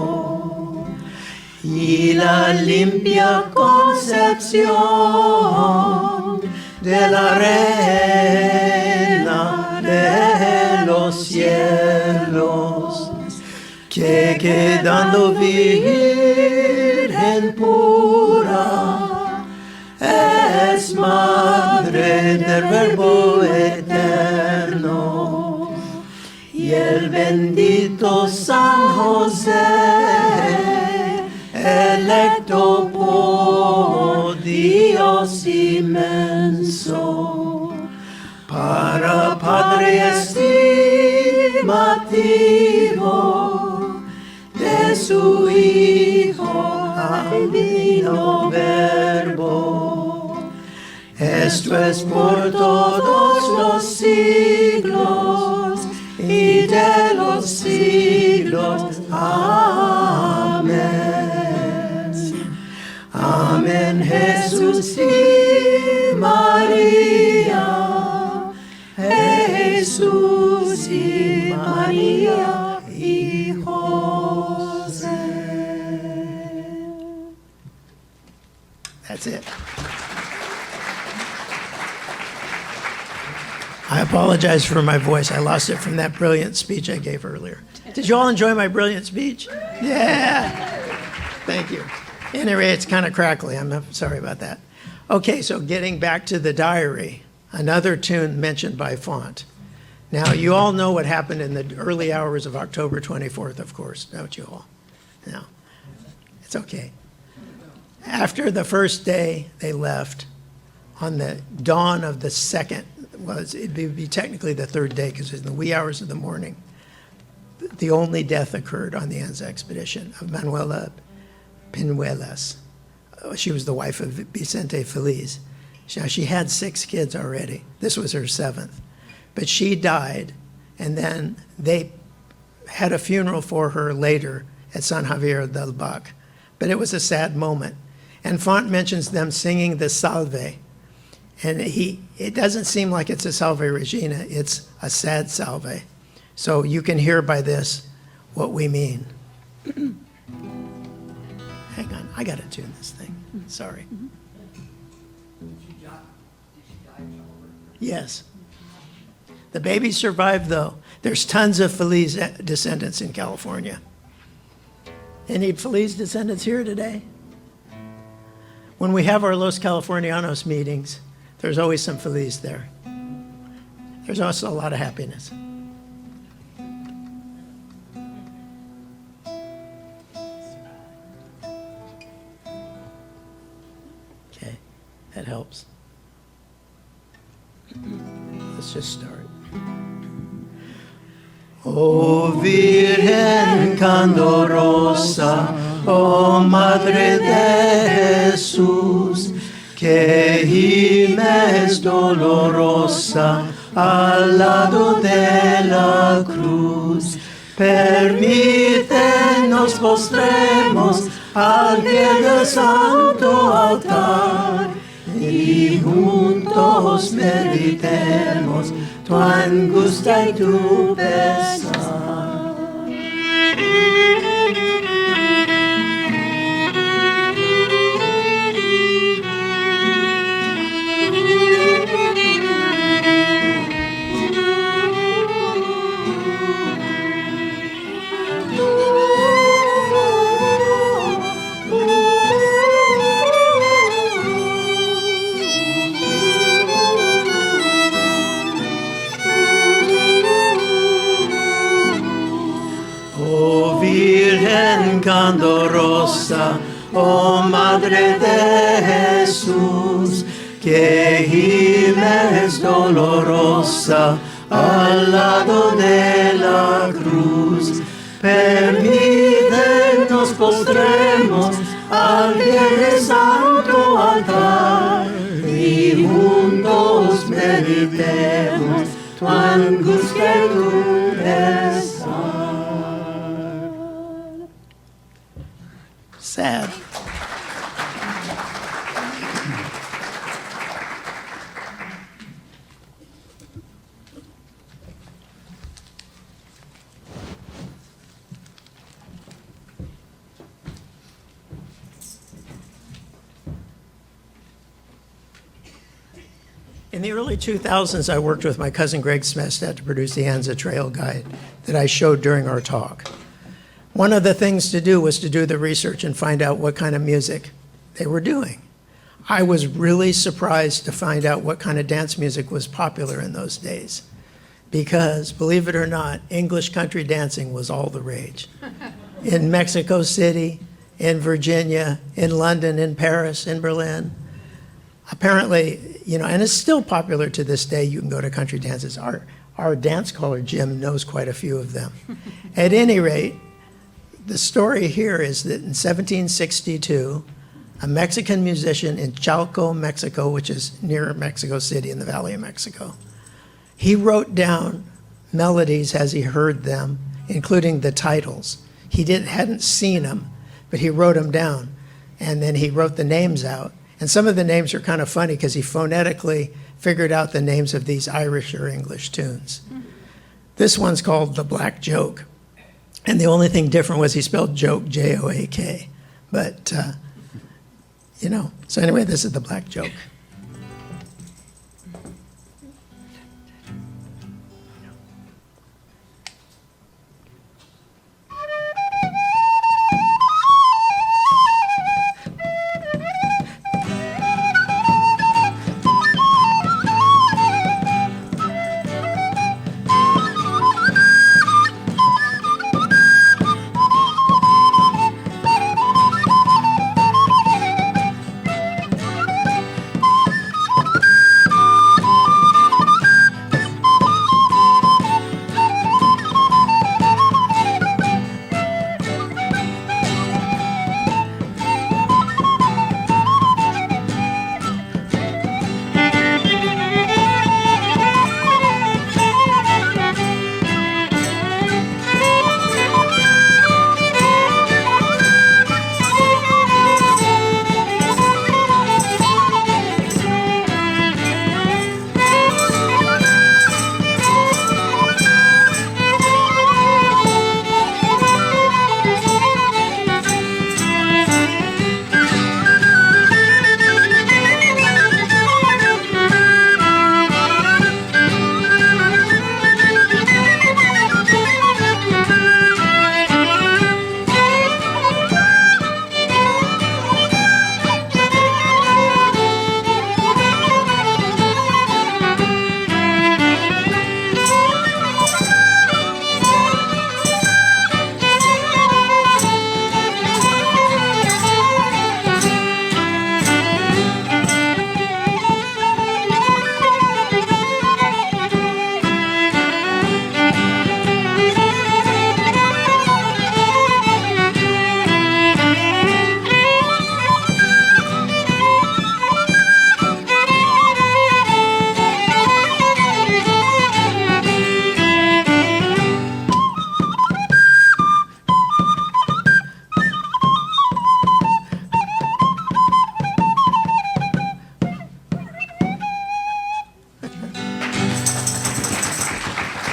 y la limpia concepción de la reina de los cielos, que quedando virgen pura es madre del Verbo eterno, y el bendito San José, electo por Dios inmenso, para Padre estimativo de su Hijo divino verbo. Esto es por todos los siglos y de los siglos. Amén. Amén, Jesús y María. Jesús y María y José. That's it. I apologize for my voice. I lost it from that brilliant speech I gave earlier. Did you all enjoy my brilliant speech? Yeah. Thank you. Anyway, it's kind of crackly. I'm sorry about that. Okay, so getting back to the diary, another tune mentioned by Font. Now, you all know what happened in the early hours of October 24th, of course, don't you all? No, it's okay. After the first day they left, on the dawn of the second, it would be technically the third day because in the wee hours of the morning, the only death occurred on the Anza expedition of Manuela Pinuelas. She was the wife of Vicente Feliz. She had 6 kids already. This was her 7th. But she died, and then they had a funeral for her later at San Javier del Bac. But it was a sad moment. And Font mentions them singing the Salve. And it doesn't seem like it's a Salve Regina, it's a sad Salve. So you can hear by this what we mean. Hang on, I gotta tune this thing, sorry. Yes. The baby survived though. There's tons of Feliz descendants in California. Any Feliz descendants here today? When we have our Los Californianos meetings, there's always some Feliz there. There's also a lot of happiness. Okay, that helps. Let's just start. Oh Virgen candorosa, oh Madre de Jesús, que gimes dolorosa al lado de la cruz. Permítenos postremos al pie del santo altar y juntos meditemos tu angustia y tu pesar. Candorosa, oh Madre de Jesús, que gimes dolorosa al lado de la cruz. Permítenos postremos al pie del santo altar y juntos meditemos tu angustia y tu pesar. Sad. In the early 2000s, I worked with my cousin Greg Smestad to produce the Anza Trail Guide that I showed during our talk. One of the things to do was to do the research and find out what kind of music they were doing. I was really surprised to find out what kind of dance music was popular in those days. Because, believe it or not, English country dancing was all the rage. In Mexico City, in Virginia, in London, in Paris, in Berlin. Apparently, and it's still popular to this day. You can go to country dances. Our dance caller, Jim, knows quite a few of them. At any rate, the story here is that in 1762, a Mexican musician in Chalco, Mexico, which is near Mexico City in the Valley of Mexico, he wrote down melodies as he heard them, including the titles. He hadn't seen them, but he wrote them down, and then he wrote the names out. And some of the names are kind of funny because he phonetically figured out the names of these Irish or English tunes. This one's called The Black Joke. And the only thing different was he spelled joke, J-O-A-K. But, so anyway, this is The Black Joke.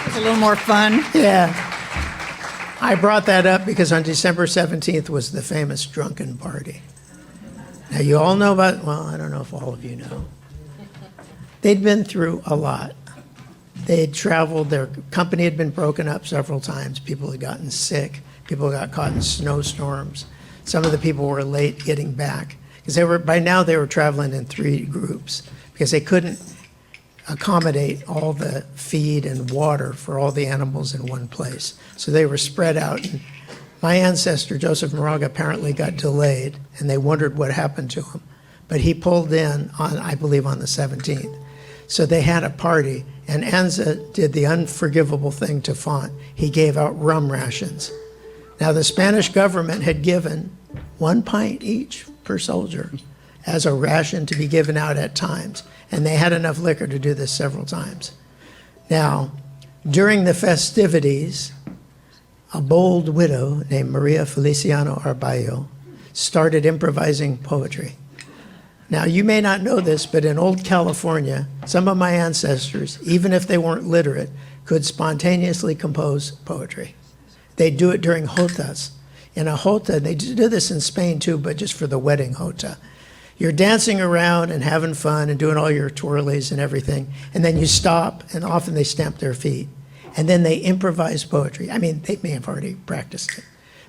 A little more fun. Yeah. I brought that up because on December 17th was the famous drunken party. Now, you all know about, well, I don't know if all of you know. They'd been through a lot. They had traveled, their company had been broken up several times. People had gotten sick. People got caught in snowstorms. Some of the people were late getting back because by now they were traveling in 3 groups because they couldn't accommodate all the feed and water for all the animals in one place. So they were spread out. And my ancestor, Joseph Moraga, apparently got delayed, and they wondered what happened to him. But he pulled in, I believe, on the 17th. So they had a party, and Anza did the unforgivable thing to Font. He gave out rum rations. Now, the Spanish government had given 1 pint each per soldier as a ration to be given out at times. And they had enough liquor to do this several times. Now, during the festivities, a bold widow named Maria Feliciano Arballo started improvising poetry. Now, you may not know this, but in old California, some of my ancestors, even if they weren't literate, could spontaneously compose poetry. They'd do it during jotas. In a jota, they do this in Spain too, but just for the wedding jota. You're dancing around and having fun and doing all your twirlies and everything, and then you stop, and often they stamp their feet, and then they improvise poetry. I mean, they may have already practiced it,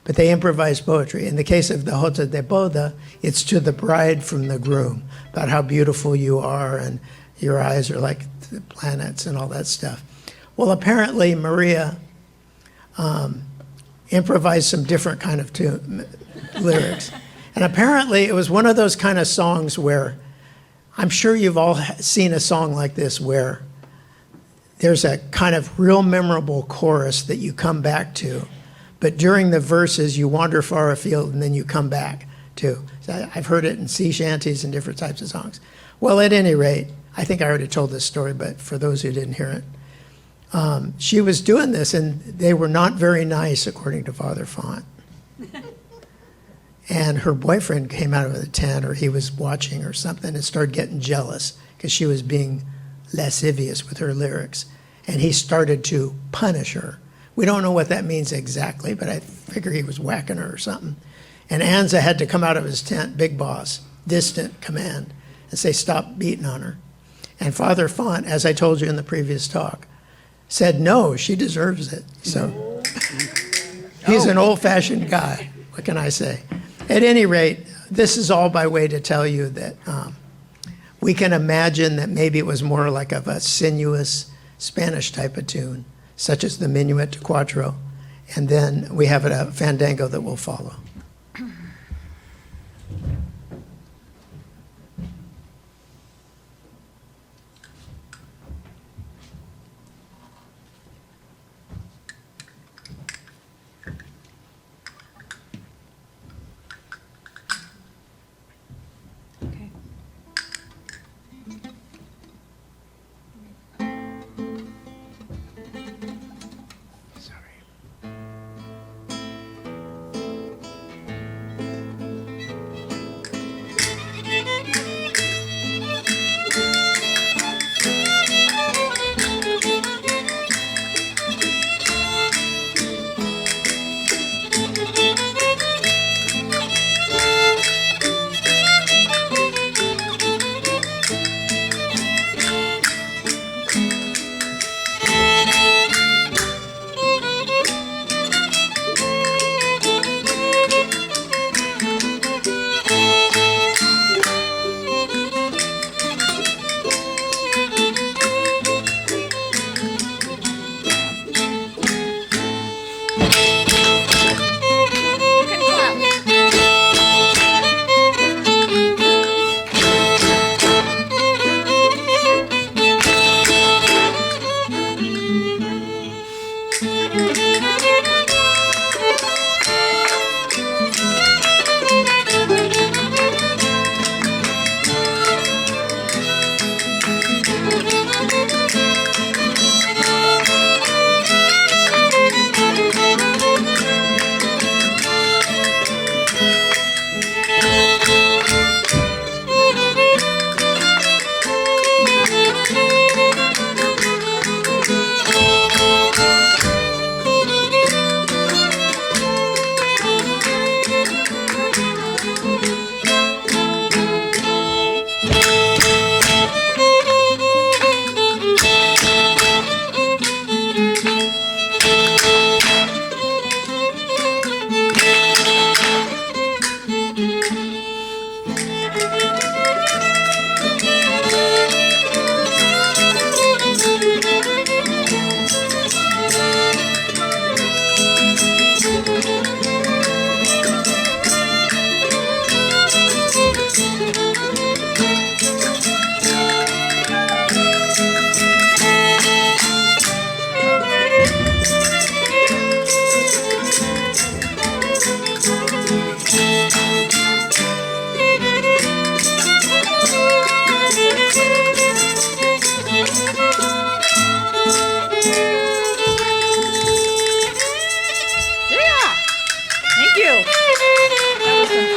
but they improvise poetry. In the case of the Jota de Boda, it's to the bride from the groom, about how beautiful you are, and your eyes are like the planets and all that stuff. Well, apparently Maria improvised some different kind of lyrics. And apparently it was one of those kind of songs where, I'm sure you've all seen a song like this where there's a kind of real memorable chorus that you come back to, but during the verses, you wander far afield and then you come back too. So I've heard it in sea shanties and different types of songs. Well, at any rate, I think I already told this story, but for those who didn't hear it, she was doing this and they were not very nice, according to Father Font. And her boyfriend came out of the tent, or he was watching or something, and started getting jealous because she was being lascivious with her lyrics. And he started to punish her. We don't know what that means exactly, but I figure he was whacking her or something. And Anza had to come out of his tent, big boss, distant command, and say, stop beating on her. And Father Font, as I told you in the previous talk, said, no, she deserves it. So he's an old-fashioned guy. What can I say? At any rate, this is all by way to tell you that we can imagine that maybe it was more like of a sinuous Spanish type of tune, such as the Minuet to Quattro, and then we have a fandango that will follow.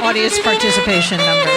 Audience participation number.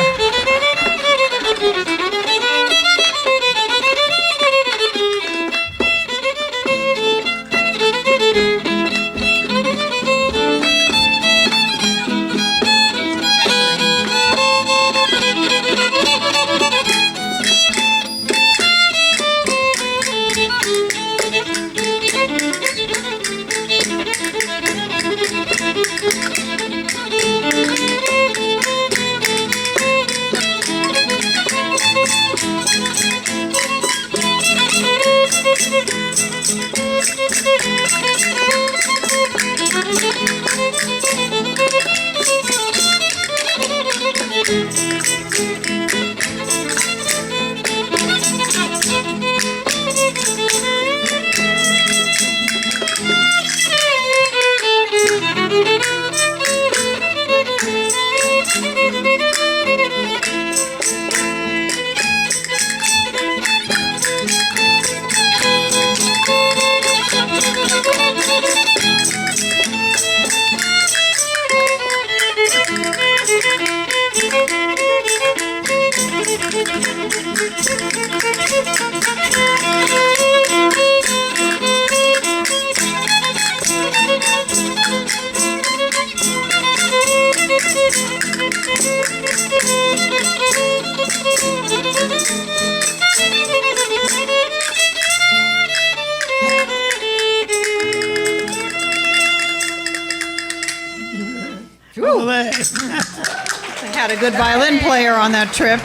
They had a good violin player on that trip.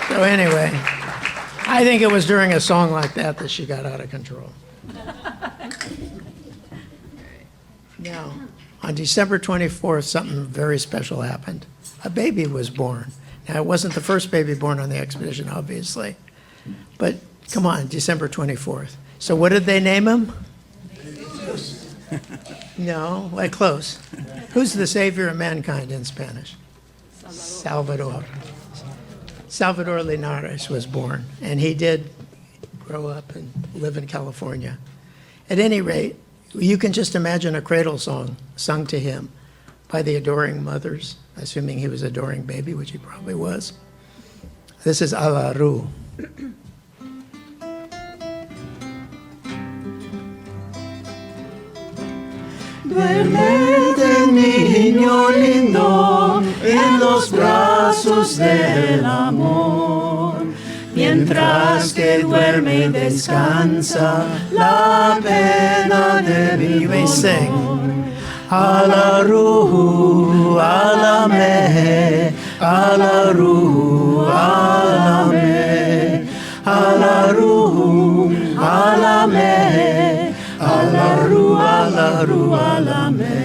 So anyway, I think it was during a song like that she got out of control. Now, on December 24th, something very special happened. A baby was born. Now, it wasn't the first baby born on the expedition, obviously. But come on, December 24th. So what did they name him? No, like close. Who's the savior of mankind in Spanish? Salvador. Salvador Linares was born, and he did grow up and live in California. At any rate, you can just imagine a cradle song sung to him by the adoring mothers, assuming he was adoring baby, which he probably was. This is Alaru. Duérmete, niño lindo, en los brazos del amor. Mientras que duerme y descansa la pena de mi You may sing. Alaru, alame, alaru, alame, alaru, alame, alaru, alaru, alame.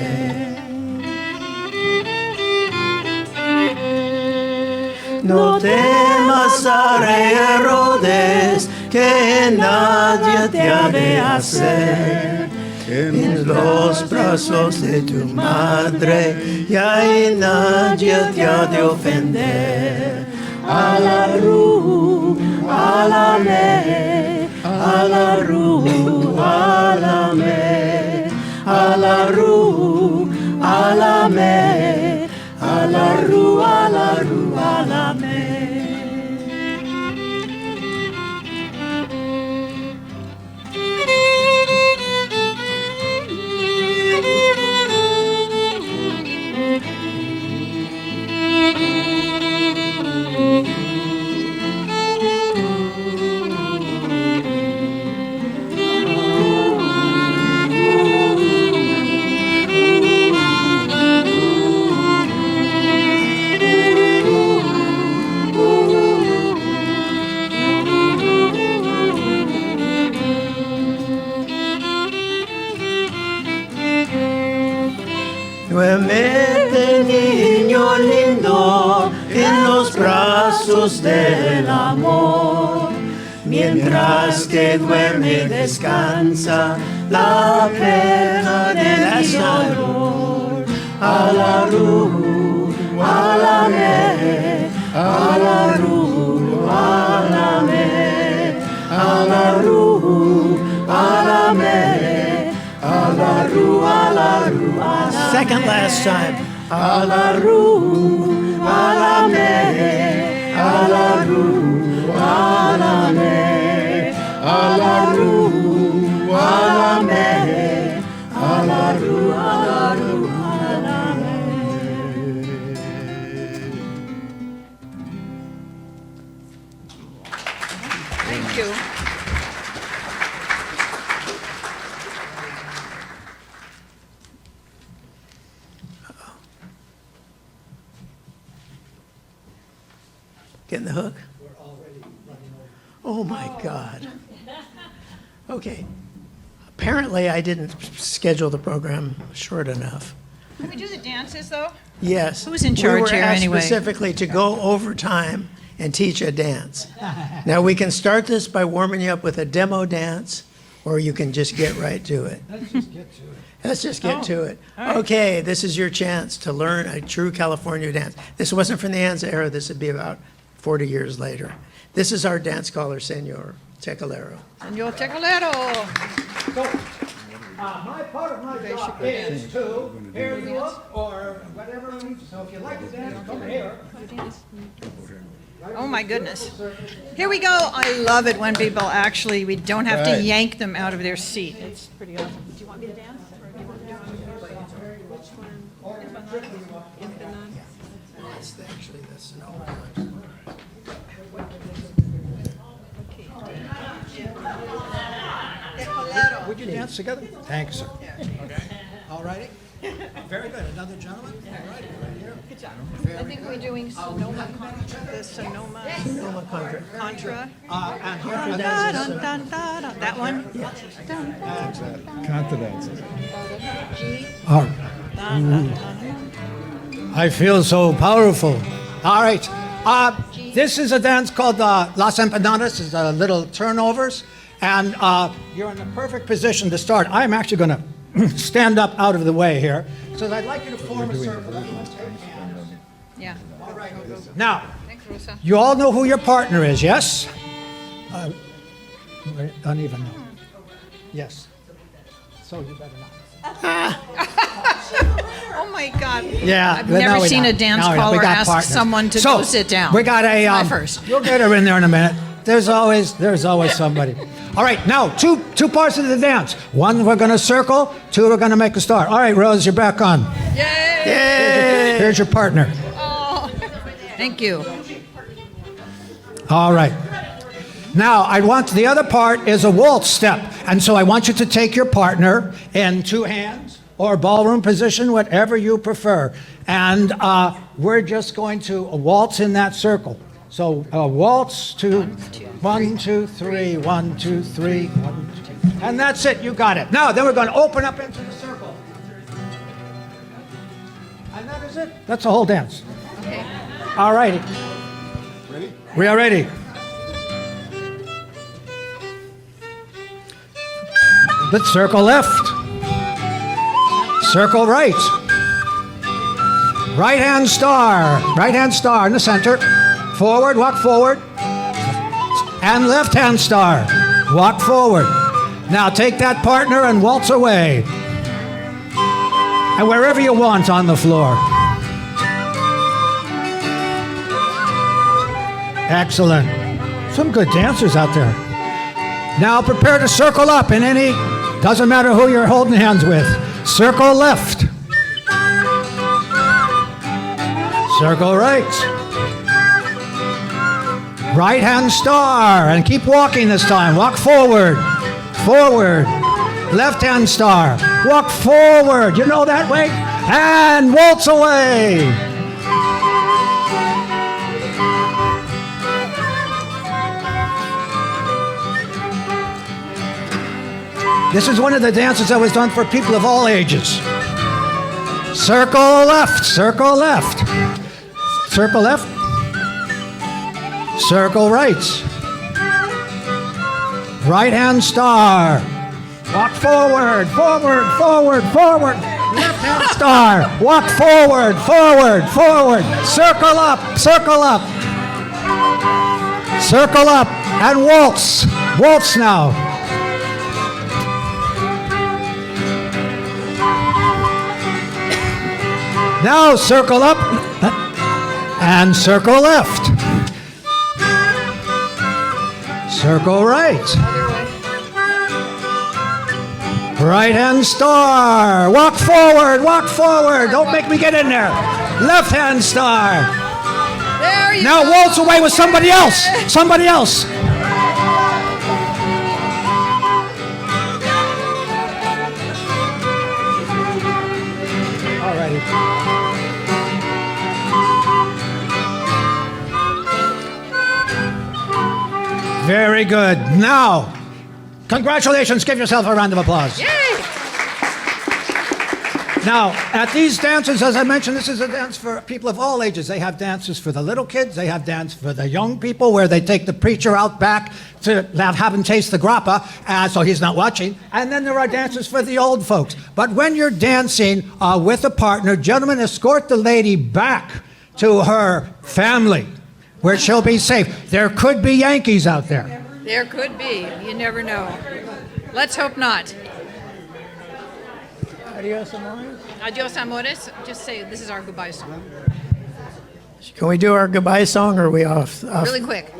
No temas a Herodes, que nadie te ha de hacer. En los brazos de tu madre, y ahí nadie te ha de ofender. Alaru, alame, alaru, alame, alaru, alame, alaru, alaru, alame. Duérmete, niño lindo, en los brazos del amor. Mientras que duerme y descansa la pena de mi dolor. Alaru, alame, alaru, alame, alaru, alame, alaru, alaru, alame. Second last time. Alaru, alame, alaru, alame, alaru, alame, alaru, alaru, alame. Thank you. Getting the hook? Oh my God. Okay. Apparently I didn't schedule the program short enough. Can we do the dances, though? Yes. Who's in We charge were here asked anyway? specifically to go over time and teach a dance. Now we can start this by warming you up with a demo dance, or you can just get right to it. Let's just get to it. Let's just get to it. all right. Okay, this is your chance to learn a true California dance. This wasn't from the Anza era. This would be about 40 years later. This is our dance caller, Senor Tecalero. Senor Tecalero. My part of my job is to hear you up or whatever. So if you like to dance, come here. Oh my goodness. Here we go. I love it when people actually, we don't have to Right. yank them out of their seat. It's pretty awesome. Do you want me to dance? Or do you want me to which one? Actually, that's Would you dance together? Thanks, sir. Okay. All righty. Very good. Another gentleman? All right, right here. Good job. I think we're doing Sonoma Contra. The Sonoma Contra. Contra. And here Dun, are dun, dances. dun, dun, dun. That one? Dun, Contra dances. All right. I feel so powerful. All right. This is a dance called Las Empanadas. It's little turnovers. And you're in the perfect position to start. I'm actually going to stand up out of the way here. So I'd like you to form a circle. Yeah. All right. Now, Thanks, Rosa. you all know who your partner is, yes? Uneven. Yes. So you better not. Oh my God. Yeah. I've but now never we seen got- a dance now we got- we caller got ask partners. someone to So, go sit down. We got a. My first. You'll get her in there in a minute. There's always somebody. All right, now two parts of the dance. One we're going to circle. Two we're going to make a star. All right, Rose, you're back on. Yay! Here's your partner. Oh, thank you. All right. Now, I want the other part is a waltz step. And so I want you to take your partner in two hands or ballroom position, whatever you prefer. And we're just going to waltz in that circle. So waltz to 1, 2, 3, 1, 2, 3, 1, 2. And that's it. You got it. Now, then we're going to open up into the circle. And that is it. That's the whole dance. Okay. All righty. Ready? We are ready. Let's circle left. Circle right. Right hand star. Right hand star in the center. Forward, walk forward. And left hand star. Walk forward. Now take that partner and waltz away. And wherever you want on the floor. Excellent. Some good dancers out there. Now prepare to circle up in any, doesn't matter who you're holding hands with. Circle left. Circle right. Right hand star. And keep walking this time. Walk forward. Forward. Left hand star. Walk forward. You know that way? And waltz away. This is one of the dances that was done for people of all ages. Circle left, circle left. Circle left. Circle right. Right hand star. Walk forward, forward, forward, forward. Left hand star. Walk forward, forward, forward. Circle up, circle up. Circle up and waltz. Waltz now. Now circle up and circle left. Circle right. Right hand star. Walk forward, walk forward. Don't make me get in there. Left hand star. There you Now go. waltz away with somebody else. Somebody else. Alrighty. Very good. Now, congratulations. Give yourself a round of applause. Yay! Now, at these dances, as I mentioned, this is a dance for people of all ages. They have dances for the little kids. They have dance for the young people where they take the preacher out back to have him taste the grappa, so he's not watching. And then there are dances for the old folks. But when you're dancing with a partner, gentlemen, escort the lady back to her family where she'll be safe. There could be Yankees out there. There could be. You never know. Let's hope not. Adios, amores. Adios, amores. Just say this is our goodbye song. Can we do our goodbye song, or are we off? Really quick.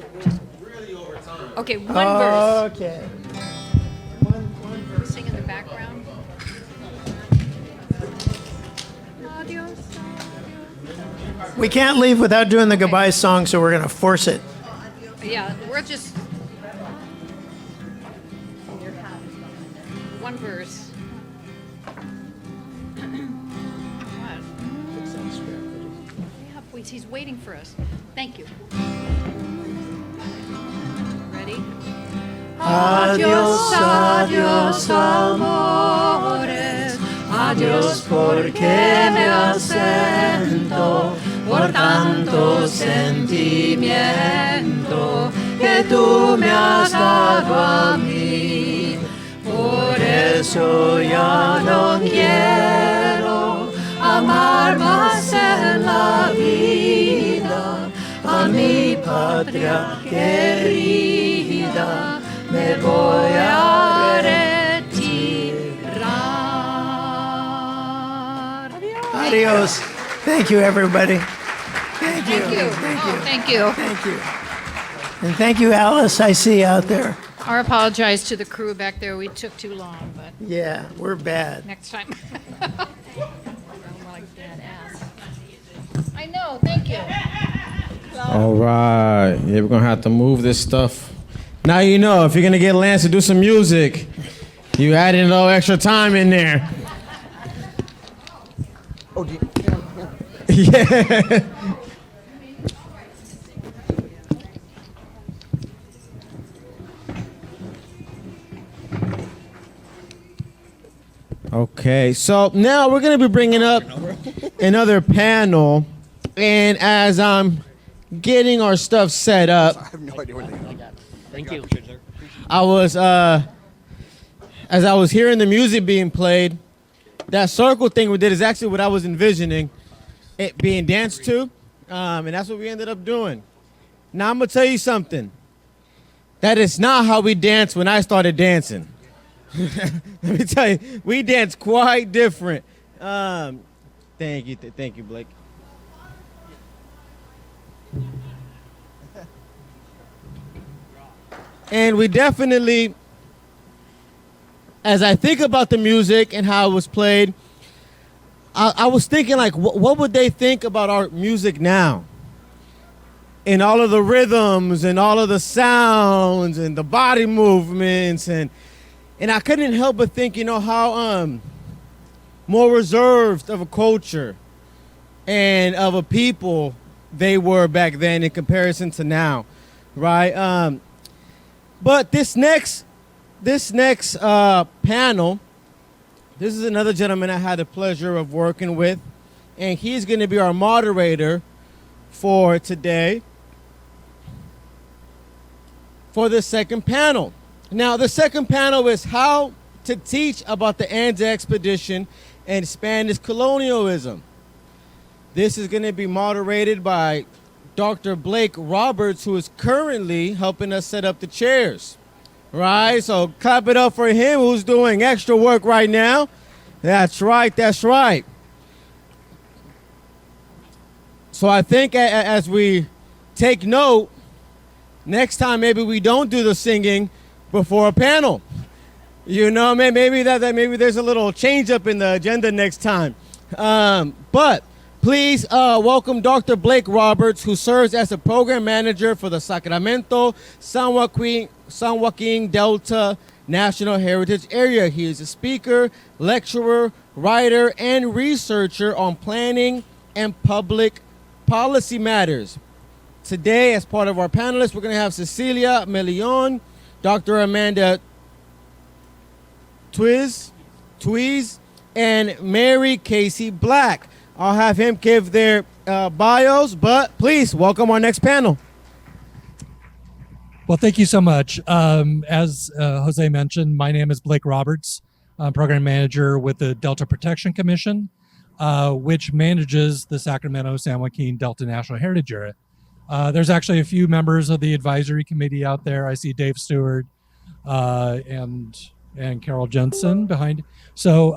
Okay, one verse. Okay. We sing in the background. Adios. We can't leave without doing the goodbye song, so we're going to force it. Yeah, we're just one verse. Yeah, please, he's waiting for us. Thank you. Ready? Adiós, adiós, amores, adiós porque me ausento por tanto sentimiento que tú me has dado a mí. Por eso ya no quiero amar más en la vida a mi patria querida. Me voy a retirar. Adios. Thank you, everybody. Thank you. Thank you. Thank Oh, you. thank you. Thank you. And thank you, Alice, I see you out there. I apologize to the crew back there. We took too long, but Yeah, we're bad. next time. More like dead ass. I know. Thank you. All right. Yeah, we're going to have to move this stuff. Now you know, if you're going to get Lance to do some music, you add in a little extra time in there. Oh, yeah. Okay, so now we're going to be bringing up another panel. And as I'm getting our stuff set up, I have no idea what they are. Thank you. I was, as I was hearing the music being played, that circle thing we did is actually what I was envisioning it being danced to, and that's what we ended up doing. Now I'm gonna tell you something. That is not how we danced when I started dancing. Let me tell you, we danced quite different. Thank you, Blake. And we definitely, as I think about the music and how it was played, I was thinking like, what would they think about our music now? And all of the rhythms and all of the sounds and the body movements and I couldn't help but think, you know, how more reserved of a culture and of a people they were back then in comparison to now, right? But this next panel, this is another gentleman I had the pleasure of working with, and he's going to be our moderator for today for the second panel. Now, the second panel is how to teach about the Anza expedition and Spanish colonialism. This is going to be moderated by Dr. Blake Roberts, who is currently helping us set up the chairs. Right? So clap it up for him, who's doing extra work right now. That's right, that's right. So I think as we take note, next time maybe we don't do the singing before a panel. You know, maybe maybe there's a little change up in the agenda next time. But please welcome Dr. Blake Roberts, who serves as a program manager for the Sacramento San Joaquin Delta National Heritage Area. He is a speaker, lecturer, writer, and researcher on planning and public policy matters. Today, as part of our panelists, we're going to have Cecilia Melion, Dr. Amanda Twiz, and Mary Casey Black. I'll have him give their bios, but please welcome our next panel. Well, thank you so much. As Jose mentioned, my name is Blake Roberts. I'm program manager with the Delta Protection Commission, which manages the Sacramento San Joaquin Delta National Heritage Area. There's actually a few members of the advisory committee out there. I see Dave Stewart and Carol Jensen behind. So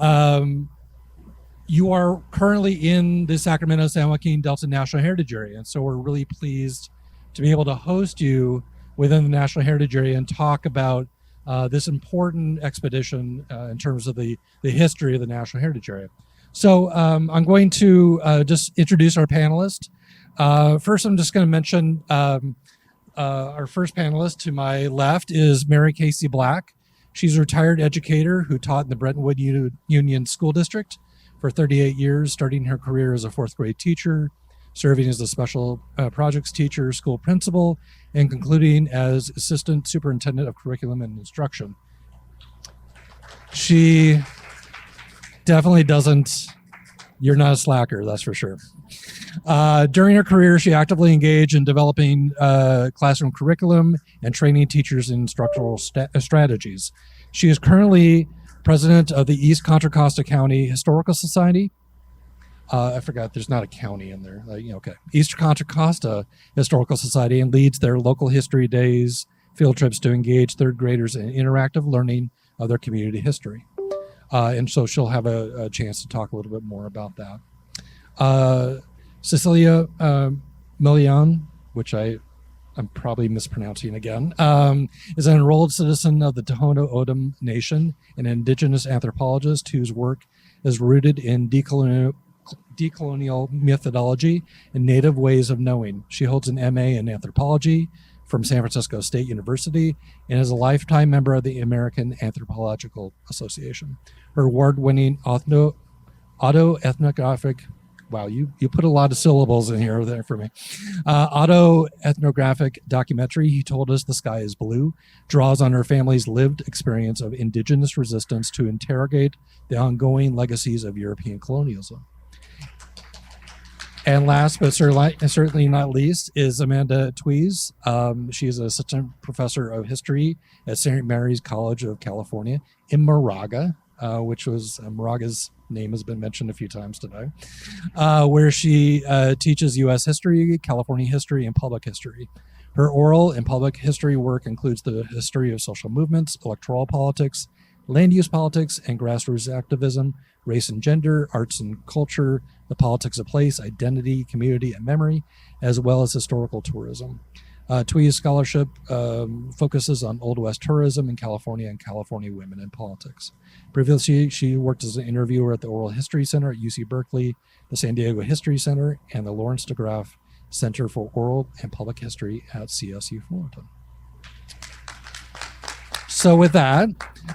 you are currently in the Sacramento San Joaquin Delta National Heritage Area, and so we're really pleased to be able to host you within the National Heritage Area and talk about this important expedition in terms of the history of the National Heritage Area. So I'm going to just introduce our panelists. First, I'm just going to mention our first panelist to my left is Mary Casey Black. She's a retired educator who taught in the Brentwood Union School District for 38 years, starting her career as a fourth grade teacher, serving as a special projects teacher, school principal, and concluding as assistant superintendent of curriculum and instruction. She definitely doesn't, you're not a slacker, that's for sure. During her career, she actively engaged in developing classroom curriculum and training teachers in instructional strategies. She is currently president of the East Contra Costa County Historical Society. I forgot there's not a county in there. Okay. East Contra Costa Historical Society, and leads their local history days, field trips to engage third graders in interactive learning of their community history. And so she'll have a chance to talk a little bit more about that. Cecilia Milian, which I'm probably mispronouncing again, is an enrolled citizen of the Tohono O'odham Nation, an indigenous anthropologist whose work is rooted in decolonial methodology and native ways of knowing. She holds an MA in anthropology from San Francisco State University and is a lifetime member of the American Anthropological Association. Her award-winning autoethnographic, wow, you put a lot of syllables in here there for me. Autoethnographic documentary, He Told Us the Sky is Blue, draws on her family's lived experience of indigenous resistance to interrogate the ongoing legacies of European colonialism. And last but certainly not least is Amanda Tweez. She is an assistant professor of history at St. Mary's College of California in Moraga, which was Moraga's name has been mentioned a few times today, where she teaches U.S. history, California history, and public history. Her oral and public history work includes the history of social movements, electoral politics, land use politics, and grassroots activism, race and gender, arts and culture, the politics of place, identity, community, and memory, as well as historical tourism. Twee's scholarship focuses on Old West tourism in California and California women in politics. Previously, she worked as an interviewer at the Oral History Center at UC Berkeley, the San Diego History Center, and the Lawrence DeGraff Center for Oral and Public History at CSU Fullerton. So with that,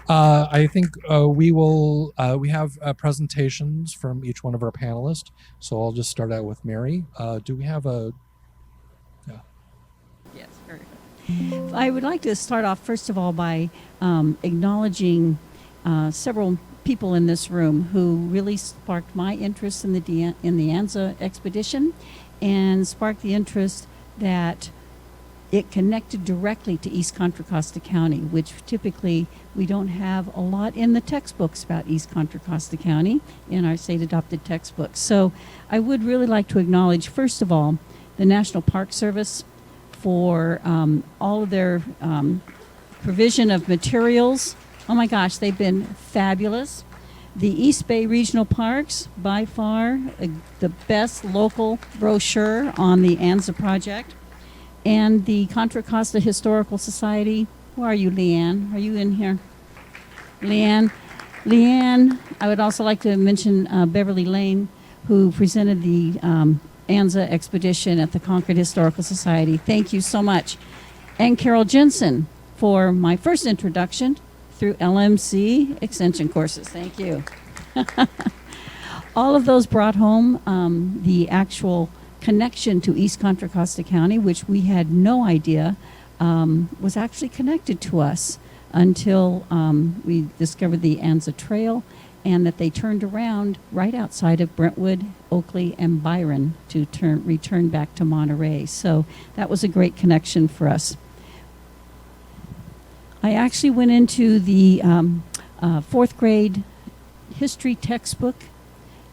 I think we have presentations from each one of our panelists. So I'll just start out with Mary. Do we have a... Yes, very good. I would like to start off, first of all, by acknowledging several people in this room who really sparked my interest in the Anza expedition, and sparked the interest that it connected directly to East Contra Costa County, which typically we don't have a lot in the textbooks about East Contra Costa County in our state adopted textbooks. So I would really like to acknowledge, first of all, the National Park Service for all of their provision of materials. Oh my gosh, they've been fabulous. The East Bay Regional Parks, by far the best local brochure on the Anza project. And the Contra Costa Historical Society. Who are you, Leanne? Are you in here? Leanne, I would also like to mention Beverly Lane, who presented the Anza expedition at the Concord Historical Society. Thank you so much. And Carol Jensen for my first introduction through LMC Extension courses. Thank you. All of those brought home the actual connection to East Contra Costa County, which we had no idea was actually connected to us until we discovered the Anza Trail, and that they turned around right outside of Brentwood, Oakley, and Byron to return back to Monterey. So that was a great connection for us. I actually went into the fourth grade history textbook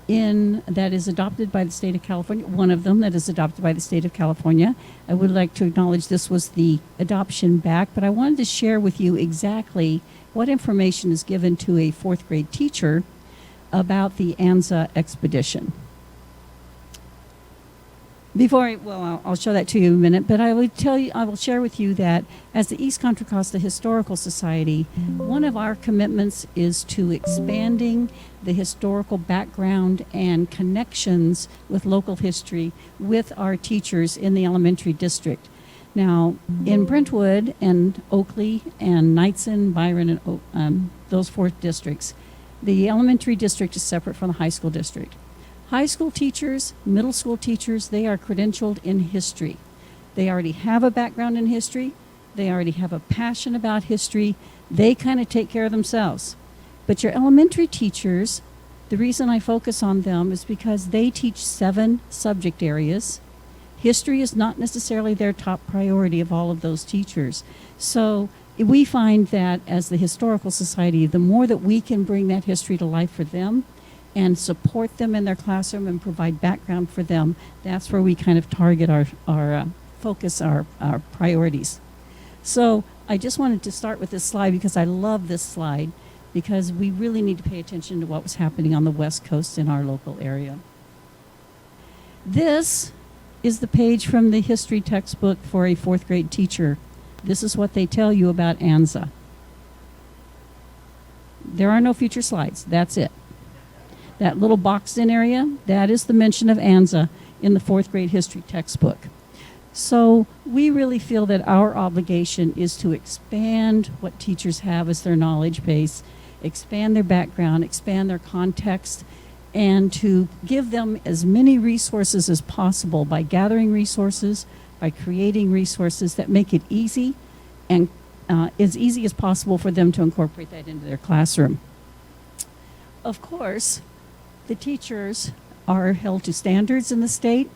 that is adopted by the state of California, one of them that is adopted by the state of California. I would like to acknowledge this was the adoption back, but I wanted to share with you exactly what information is given to a fourth grade teacher about the Anza expedition. I'll show that to you in a minute, but I will share with you that as the East Contra Costa Historical Society, one of our commitments is to expanding the historical background and connections with local history with our teachers in the elementary district. Now, in Brentwood and Oakley and Knightson, Byron, and those 4 districts, the elementary district is separate from the high school district. High school teachers, middle school teachers, they are credentialed in history. They already have a background in history. They already have a passion about history. They kind of take care of themselves. But your elementary teachers, the reason I focus on them is because they teach 7 subject areas. History is not necessarily their top priority of all of those teachers. So we find that as the Historical Society, the more that we can bring that history to life for them and support them in their classroom and provide background for them, that's where we kind of target our focus, our priorities. So I just wanted to start with this slide because I love this slide, because we really need to pay attention to what was happening on the West Coast in our local area. This is the page from the history textbook for a 4th grade teacher. This is what they tell you about Anza. There are no future slides. That's it. That little boxed in area, that is the mention of Anza in the 4th grade history textbook. So we really feel that our obligation is to expand what teachers have as their knowledge base, expand their background, expand their context, and to give them as many resources as possible by gathering resources, by creating resources that make it easy and as easy as possible for them to incorporate that into their classroom. Of course, the teachers are held to standards in the state.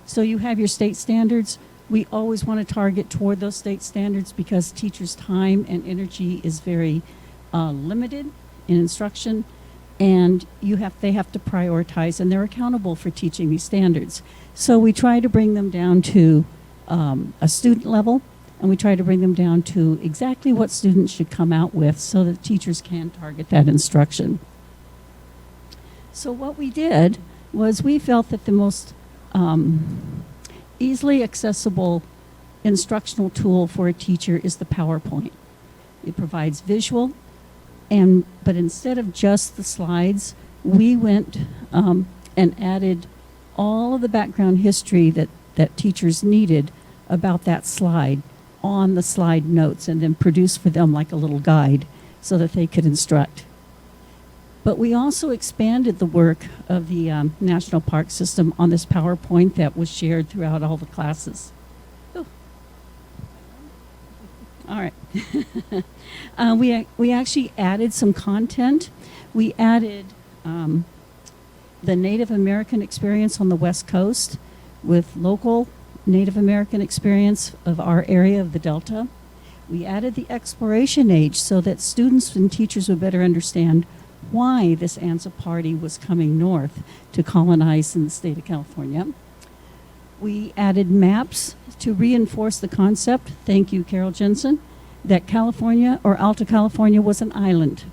So you have your state standards. We always want to target toward those state standards because teachers' time and energy is very limited in instruction, and they have to prioritize, and they're accountable for teaching these standards. So we try to bring them down to a student level, and we try to bring them down to exactly what students should come out with so that teachers can target that instruction. So what we did was we felt that the most easily accessible instructional tool for a teacher is the PowerPoint. It provides visual, but instead of just the slides, we went and added all of the background history that teachers needed about that slide on the slide notes, and then produced for them like a little guide so that they could instruct. But we also expanded the work of the National Park System on this PowerPoint that was shared throughout all the classes. Ooh. All right. We actually added some content. We added the Native American experience on the West Coast with local Native American experience of our area of the Delta. We added the exploration age so that students and teachers would better understand why this Anza party was coming north to colonize in the state of California. We added maps to reinforce the concept, thank you, Carol Jensen, that California or Alta California was an island,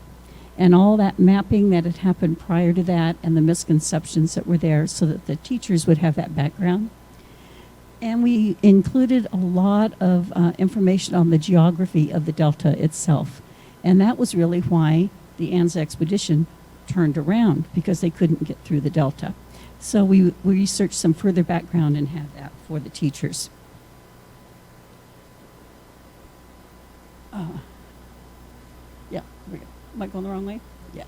and all that mapping that had happened prior to that and the misconceptions that were there so that the teachers would have that background. And we included a lot of information on the geography of the Delta itself. And that was really why the Anza expedition turned around, because they couldn't get through the Delta. So we researched some further background and had that for the teachers. Yeah, here we go. Am I going the wrong way? Yeah.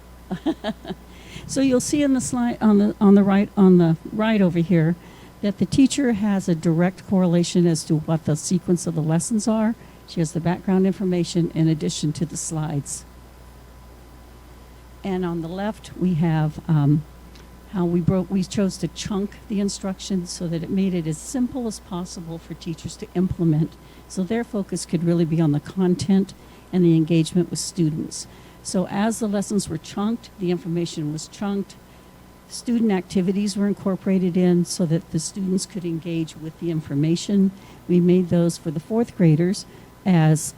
So you'll see in the slide on the right over here that the teacher has a direct correlation as to what the sequence of the lessons are. She has the background information in addition to the slides. And on the left, we have how we chose to chunk the instruction so that it made it as simple as possible for teachers to implement, so their focus could really be on the content and the engagement with students. So as the lessons were chunked, the information was chunked, student activities were incorporated in so that the students could engage with the information. We made those for the 4th graders as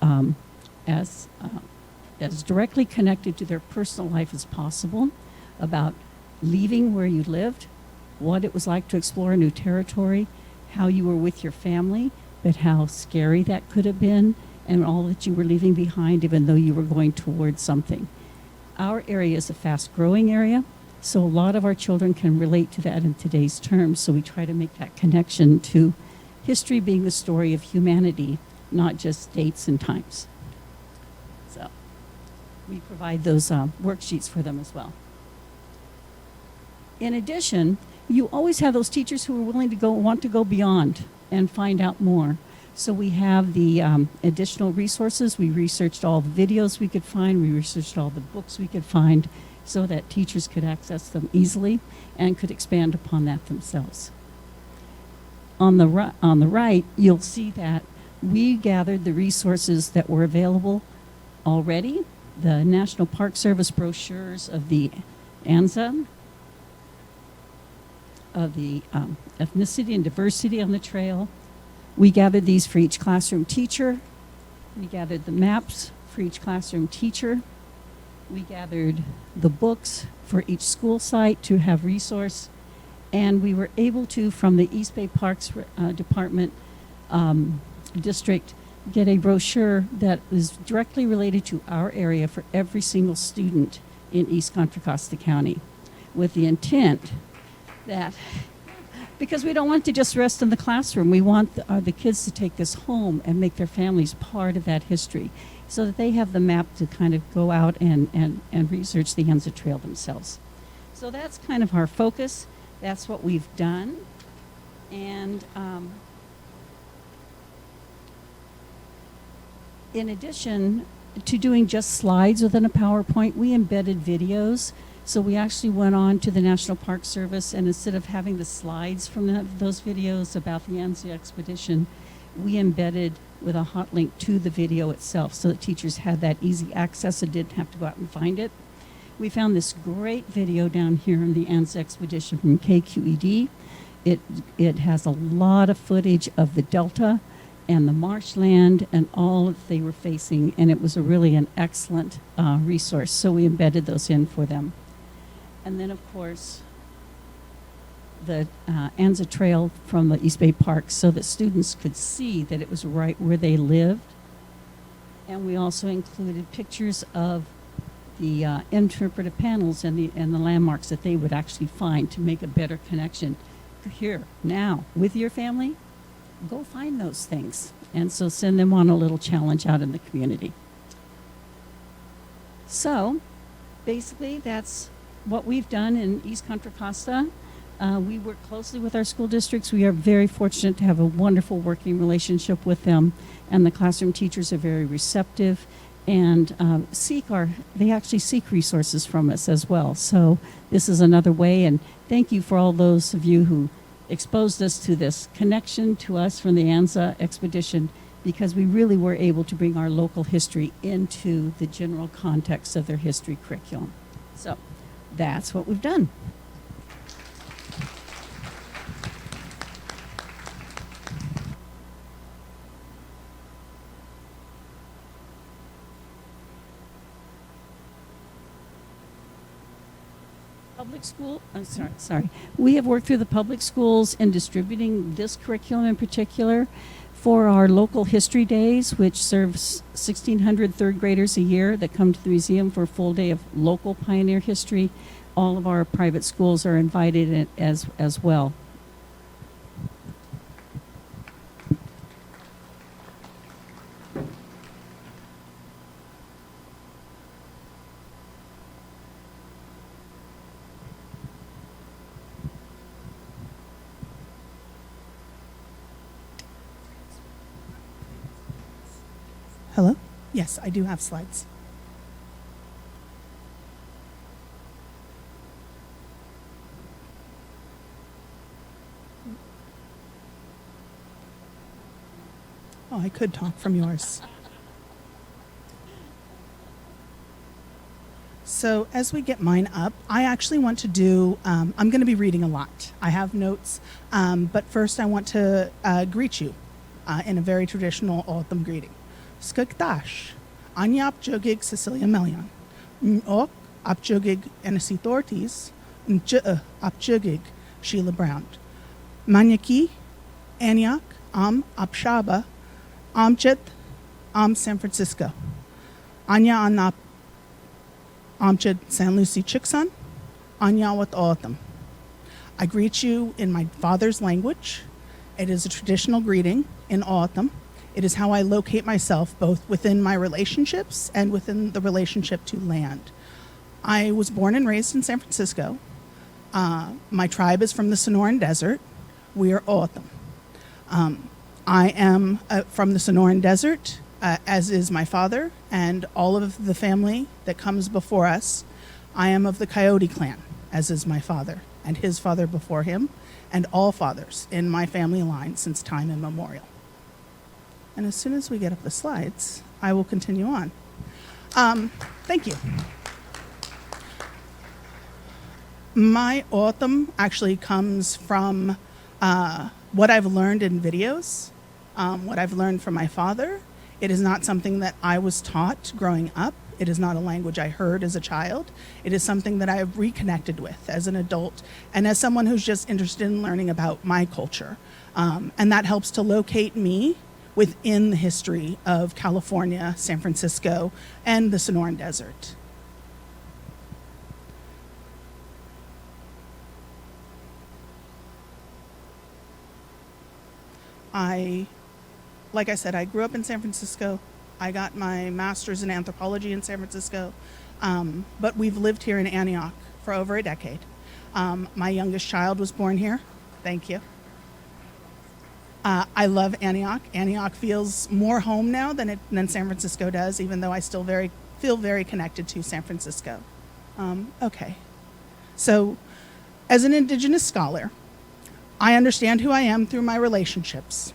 directly connected to their personal life as possible. about leaving where you lived, what it was like to explore a new territory, how you were with your family, but how scary that could have been, and all that you were leaving behind, even though you were going towards something. Our area is a fast-growing area, so a lot of our children can relate to that in today's terms, so we try to make that connection to history being the story of humanity, not just dates and times. So we provide those worksheets for them as well. In addition, you always have those teachers who are willing to want to go beyond and find out more. So we have the additional resources. We researched all the videos we could find. We researched all the books we could find so that teachers could access them easily and could expand upon that themselves. On the right, you'll see that we gathered the resources that were available already, the National Park Service brochures of the Anza, of the ethnicity and diversity on the trail. We gathered these for each classroom teacher. We gathered the maps for each classroom teacher. We gathered the books for each school site to have resource. And we were able to, from the East Bay Parks Department district, get a brochure that is directly related to our area for every single student in East Contra Costa County, with the intent that, because we don't want to just rest in the classroom, we want the kids to take this home and make their families part of that history so that they have the map to kind of go out and research the Anza Trail themselves. So that's kind of our focus. That's what we've done. And in addition to doing just slides within a PowerPoint, we embedded videos. So we actually went on to the National Park Service, and instead of having the slides from those videos about the Anza expedition, we embedded with a hot link to the video itself so that teachers had that easy access and didn't have to go out and find it. We found this great video down here on the Anza expedition from KQED. It has a lot of footage of the Delta and the marshland and all that they were facing, and it was really an excellent resource. So we embedded those in for them. And then, of course, the Anza Trail from the East Bay Park so that students could see that it was right where they lived. And we also included pictures of the interpretive panels and the landmarks that they would actually find to make a better connection. Here, now, with your family, go find those things. And so send them on a little challenge out in the community. So, basically, that's what we've done in East Contra Costa. We work closely with our school districts. We are very fortunate to have a wonderful working relationship with them, and the classroom teachers are very receptive and they actually seek resources from us as well. So this is another way, and thank you for all those of you who exposed us to this connection to us from the Anza expedition, because we really were able to bring our local history into the general context of their history curriculum. So that's what we've done. Public school, sorry. We have worked through the public schools in distributing this curriculum in particular for our local history days, which serves 1,600 third graders a year that come to the museum for a full day of local pioneer history. All of our private schools are invited as well. Hello? Yes, I do have slides. Oh, I could talk from yours. So as we get mine up, I actually want to do, I'm going to be reading a lot. I have notes, but first I want to greet you in a very traditional autumn greeting. Skukdash, Anyap Jogig Cecilia Melion, Ok Apjugig Anasitortis, Apjugig Sheila Brown. Manyaki, Antioch, Apshaba, Amchet, San Francisco. Anya Anap, Amchet San Lucie Chickasaw, Anya with Autumn. I greet you in my father's language. It is a traditional greeting in Autumn. It is how I locate myself both within my relationships and within the relationship to land. I was born and raised in San Francisco. My tribe is from the Sonoran Desert. We are Autumn. I am from the Sonoran Desert, as is my father and all of the family that comes before us. I am of the Coyote clan, as is my father and his father before him, and all fathers in my family line since time immemorial. And as soon as we get up the slides, I will continue on. Thank you. My Autumn actually comes from what I've learned in videos, what I've learned from my father. It is not something that I was taught growing up. It is not a language I heard as a child. It is something that I have reconnected with as an adult and as someone who's just interested in learning about my culture. And that helps to locate me within the history of California, San Francisco, and the Sonoran Desert. Like I said, I grew up in San Francisco. I got my master's in anthropology in San Francisco, but we've lived here in Antioch for over a decade. My youngest child was born here. Thank you. I love Antioch. Antioch feels more home now than San Francisco does, even though I still feel very connected to San Francisco. Okay. So, as an Indigenous scholar, I understand who I am through my relationships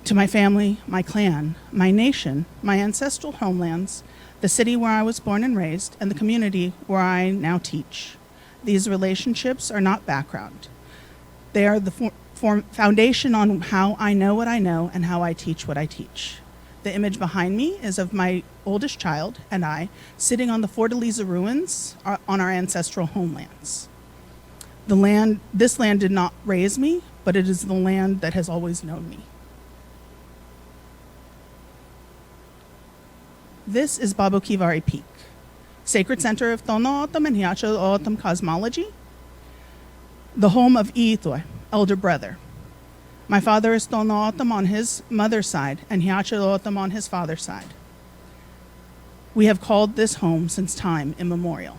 to my family, my clan, my nation, my ancestral homelands, the city where I was born and raised, and the community where I now teach. These relationships are not background. They are the foundation on how I know what I know and how I teach what I teach. The image behind me is of my oldest child and I sitting on the Fortaleza ruins on our ancestral homelands. This land did not raise me, but it is the land that has always known me. This is Babokivari Peak, sacred center of Tono O'odham and Hiacho O'odham cosmology, the home of Iitoi, elder brother. My father is Tono O'odham on his mother's side and Hiacho O'odham on his father's side. We have called this home since time immemorial.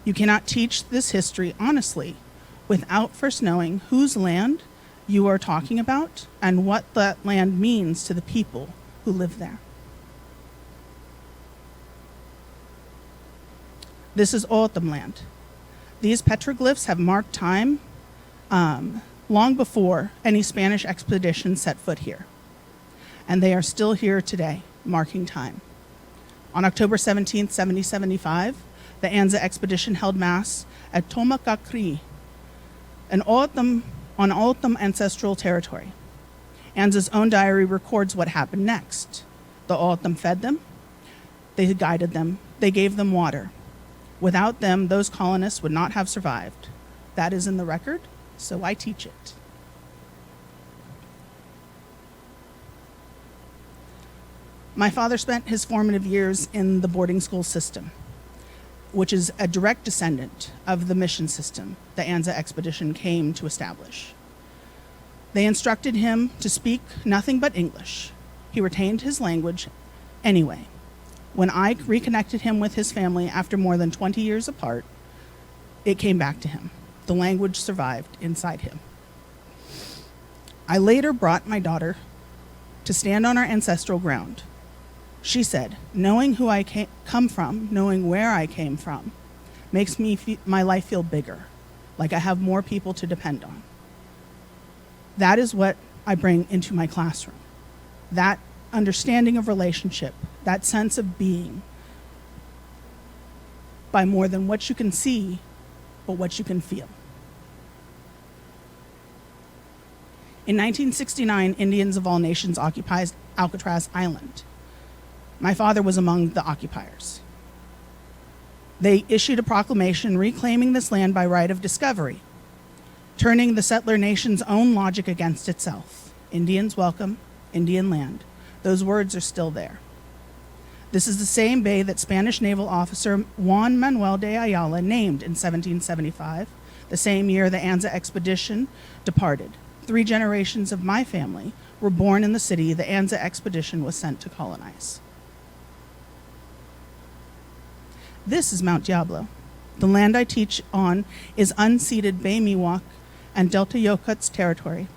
You cannot teach this history honestly without first knowing whose land you are talking about and what that land means to the people who live there. This is O'odham land. These petroglyphs have marked time long before any Spanish expedition set foot here. And they are still here today, marking time. On October 17, 1775, the Anza expedition held mass at Tomacacri, on O'odham ancestral territory. Anza's own diary records what happened next. The O'odham fed them, they guided them, they gave them water. Without them, those colonists would not have survived. That is in the record, so I teach it. My father spent his formative years in the boarding school system, which is a direct descendant of the mission system the Anza expedition came to establish. They instructed him to speak nothing but English. He retained his language anyway. When I reconnected him with his family after more than 20 years apart, it came back to him. The language survived inside him. I later brought my daughter to stand on our ancestral ground. She said, knowing who I come from, knowing where I came from, makes my life feel bigger, like I have more people to depend on. That is what I bring into my classroom. That understanding of relationship, that sense of being, by more than what you can see, but what you can feel. In 1969, Indians of all nations occupied Alcatraz Island. My father was among the occupiers. They issued a proclamation reclaiming this land by right of discovery, turning the settler nation's own logic against itself. Indians welcome, Indian land. Those words are still there. This is the same bay that Spanish naval officer Juan Manuel de Ayala named in 1775, the same year the Anza expedition departed. 3 generations of my family were born in the city the Anza expedition was sent to colonize. This is Mount Diablo. The land I teach on is unceded Bay Miwok and Delta Yokuts territory.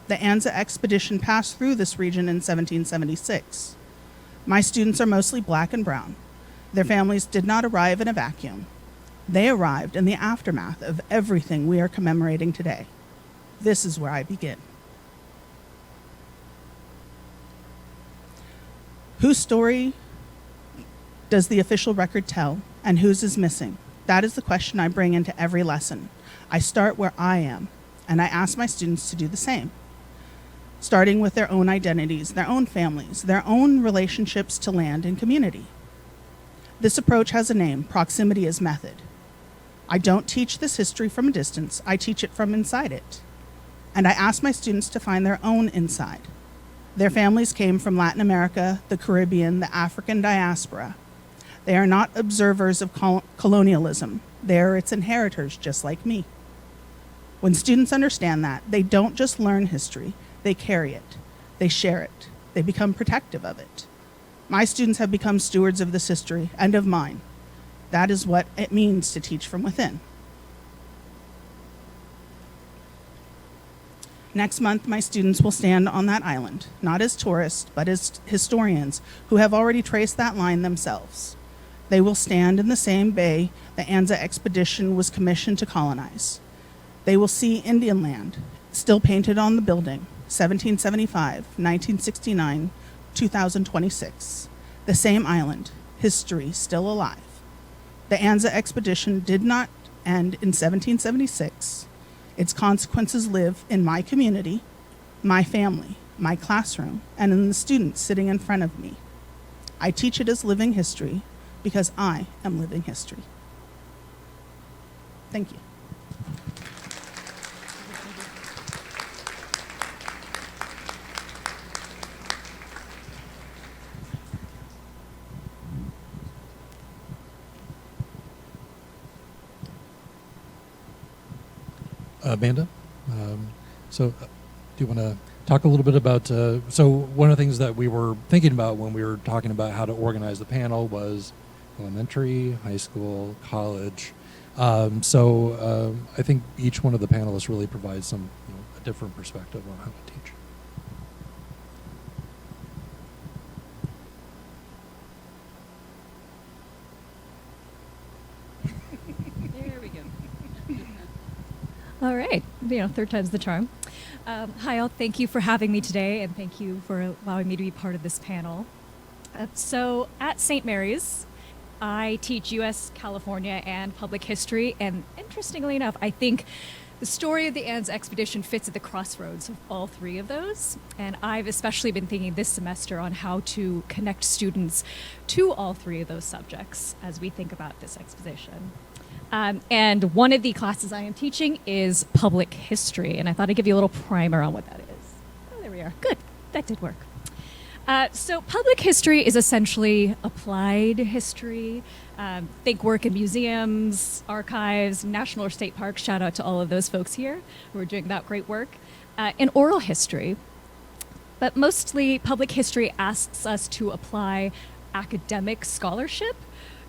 The Anza expedition passed through this region in 1776. My students are mostly black and brown. Their families did not arrive in a vacuum. They arrived in the aftermath of everything we are commemorating today. This is where I begin. Whose story does the official record tell, and whose is missing? That is the question I bring into every lesson. I start where I am, and I ask my students to do the same, starting with their own identities, their own families, their own relationships to land and community. This approach has a name: proximity is method. I don't teach this history from a distance, I teach it from inside it. And I ask my students to find their own inside. Their families came from Latin America, the Caribbean, the African diaspora. They are not observers of colonialism. They are its inheritors, just like me. When students understand that, they don't just learn history, they carry it, they share it, they become protective of it. My students have become stewards of this history and of mine. That is what it means to teach from within. Next month, my students will stand on that island, not as tourists, but as historians who have already traced that line themselves. They will stand in the same bay the Anza expedition was commissioned to colonize. They will see Indian land, still painted on the building, 1775, 1969, 2026. The same island, history still alive. The Anza expedition did not end in 1776. Its consequences live in my community, my family, my classroom, and in the students sitting in front of me. I teach it as living history because I am living history. Thank you. Amanda, do you want to talk a little bit about, so one of the things that we were thinking about when we were talking about how to organize the panel was elementary, high school, college. I think each one of the panelists really provides some, a different perspective on how to teach. There we go. All right, third time's the charm. Hi all, thank you for having me today, and thank you for allowing me to be part of this panel. So at St. Mary's, I teach U.S., California, and public history, and interestingly enough, I think the story of the Anza expedition fits at the crossroads of all 3 of those, and I've especially been thinking this semester on how to connect students to all 3 of those subjects as we think about this exposition. And one of the classes I am teaching is public history, and I thought I'd give you a little primer on what that is. Oh, there we are. Good. That did work. So public history is essentially applied history. Think work in museums, archives, national or state parks. Shout out to all of those folks here who are doing that great work. And oral history. But mostly public history asks us to apply academic scholarship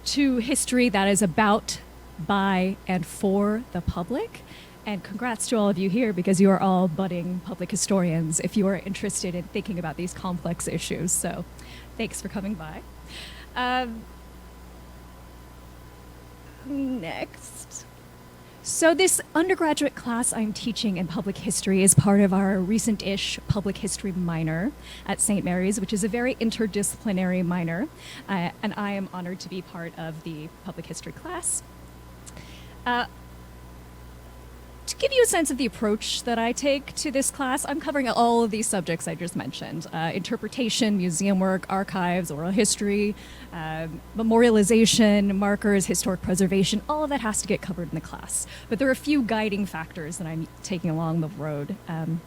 to history that is about, by, and for the public. And congrats to all of you here, because you are all budding public historians if you are interested in thinking about these complex issues. So thanks for coming by. Next. So this undergraduate class I'm teaching in public history is part of our recent-ish public history minor at St. Mary's, which is a very interdisciplinary minor. And I am honored to be part of the public history class. To give you a sense of the approach that I take to this class, I'm covering all of these subjects I just mentioned. Interpretation, museum work, archives, oral history, memorialization, markers, historic preservation, all of that has to get covered in the class. But there are a few guiding factors that I'm taking along the road. And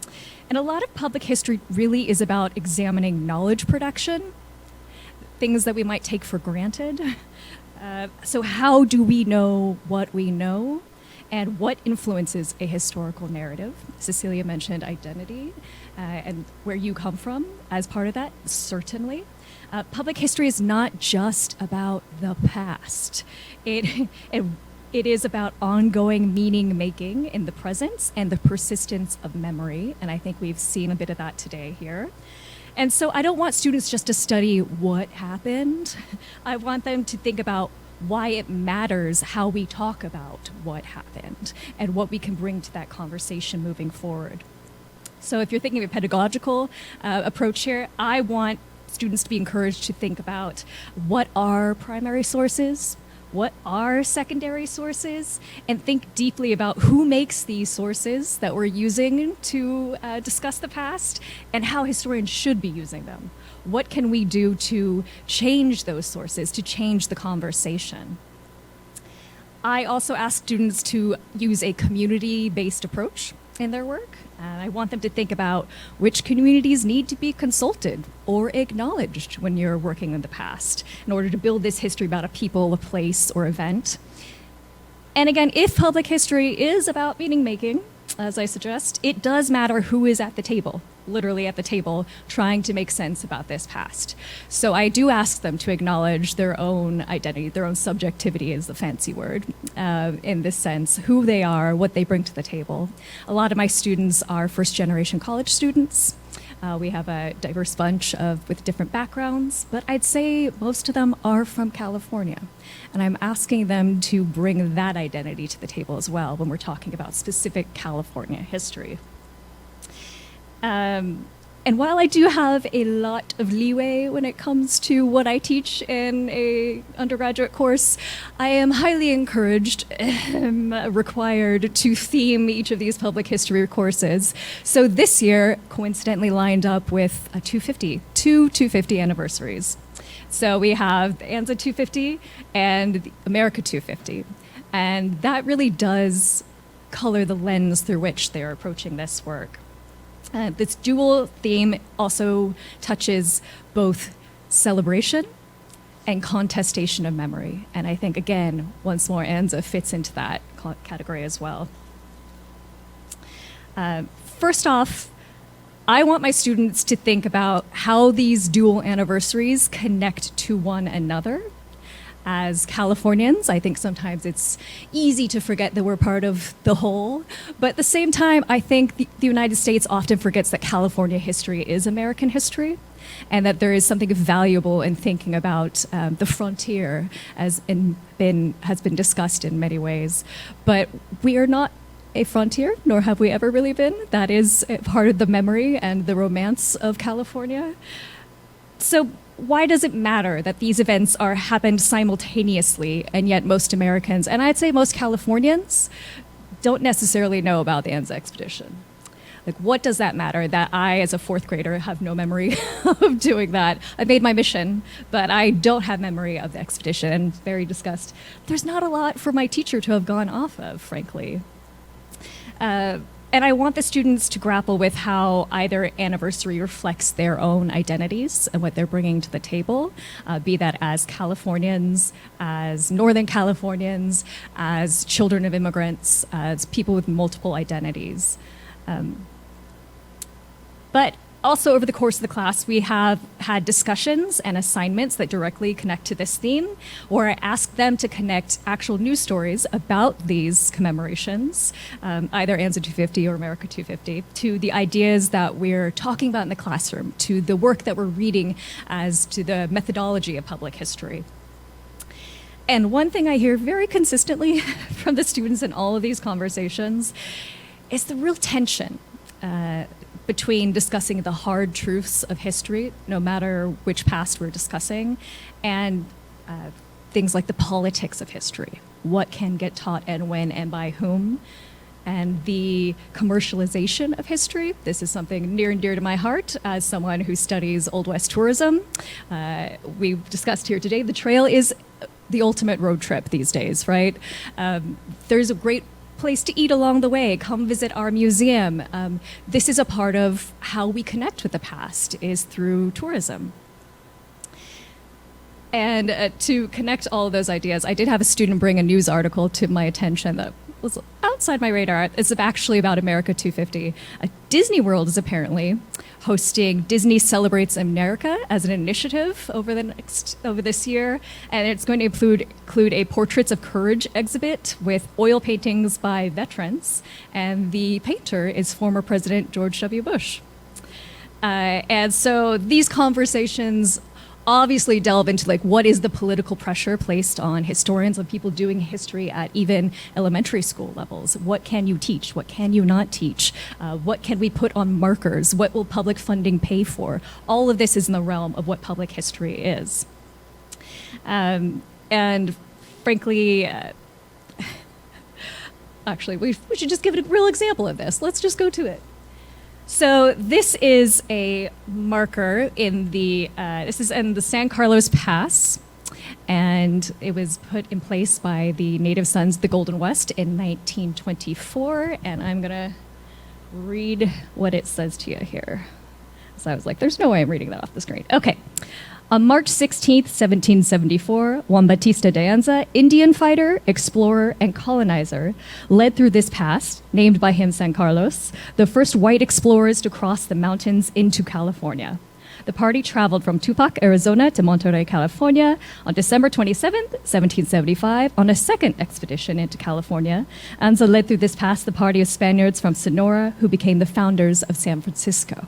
a lot of public history really is about examining knowledge production, things that we might take for granted. So how do we know what we know? And what influences a historical narrative? Cecilia mentioned identity and where you come from as part of that, certainly. Public history is not just about the past. It is about ongoing meaning making in the present and the persistence of memory. And I think we've seen a bit of that today here. And so I don't want students just to study what happened. I want them to think about why it matters how we talk about what happened and what we can bring to that conversation moving forward. So if you're thinking of a pedagogical approach here, I want students to be encouraged to think about what are primary sources, what are secondary sources, and think deeply about who makes these sources that we're using to discuss the past and how historians should be using them. What can we do to change those sources, to change the conversation? I also ask students to use a community-based approach in their work. And I want them to think about which communities need to be consulted or acknowledged when you're working in the past in order to build this history about a people, a place, or event. And again, if public history is about meaning making, as I suggest, it does matter who is at the table, literally at the table, trying to make sense about this past. So I do ask them to acknowledge their own identity, their own subjectivity is the fancy word, in this sense, who they are, what they bring to the table. A lot of my students are first-generation college students. We have a diverse bunch with different backgrounds, but I'd say most of them are from California. And I'm asking them to bring that identity to the table as well when we're talking about specific California history. And while I do have a lot of leeway when it comes to what I teach in a undergraduate course, I am highly encouraged, required to theme each of these public history courses. So this year, coincidentally lined up with two 250 anniversaries. So we have the Anza 250 and the America 250. And that really does color the lens through which they're approaching this work. This dual theme also touches both celebration and contestation of memory. And I think, again, once more, Anza fits into that category as well. First off, I want my students to think about how these dual anniversaries connect to one another. As Californians, I think sometimes it's easy to forget that we're part of the whole. But at the same time, I think the United States often forgets that California history is American history, and that there is something valuable in thinking about the frontier has been discussed in many ways. But we are not a frontier, nor have we ever really been. That is part of the memory and the romance of California. So why does it matter that these events happened simultaneously, and yet most Americans, and I'd say most Californians, don't necessarily know about the Anza expedition? Like, what does that matter that I, as a fourth grader, have no memory of doing that? I made my mission, but I don't have memory of the expedition, and very discussed. There's not a lot for my teacher to have gone off of, frankly. And I want the students to grapple with how either anniversary reflects their own identities and what they're bringing to the table, be that as Californians, as Northern Californians, as children of immigrants, as people with multiple identities. But also over the course of the class, we have had discussions and assignments that directly connect to this theme, where I ask them to connect actual news stories about these commemorations, either Anza 250 or America 250, to the ideas that we're talking about in the classroom, to the work that we're reading as to the methodology of public history. And one thing I hear very consistently from the students in all of these conversations is the real tension between discussing the hard truths of history, no matter which past we're discussing, and things like the politics of history. What can get taught and when and by whom? and the commercialization of history. This is something near and dear to my heart as someone who studies Old West tourism. We've discussed here today, the trail is the ultimate road trip these days, right? There's a great place to eat along the way. Come visit our museum. This is a part of how we connect with the past, is through tourism. And to connect all of those ideas, I did have a student bring a news article to my attention that was outside my radar. It's actually about America 250. Disney World is apparently hosting Disney Celebrates America as an initiative over this year, and it's going to include a Portraits of Courage exhibit with oil paintings by veterans, and the painter is former President George W. Bush. And so these conversations obviously delve into like what is the political pressure placed on historians and people doing history at even elementary school levels. What can you teach? What can you not teach? What can we put on markers? What will public funding pay for? All of this is in the realm of what public history is. And frankly, actually, we should just give it a real example of this. Let's just go to it. So this is a marker in this is in the San Carlos Pass, and it was put in place by the Native Sons of the Golden West in 1924, and I'm gonna read what it says to you here. So I was like, there's no way I'm reading that off the screen. Okay. On March 16th, 1774, Juan Bautista de Anza, Indian fighter, explorer, and colonizer, led through this pass, named by him San Carlos, the first white explorers to cross the mountains into California. The party traveled from Tupac, Arizona to Monterey, California on December 27th, 1775, on a second expedition into California. Anza led through this pass the party of Spaniards from Sonora who became the founders of San Francisco.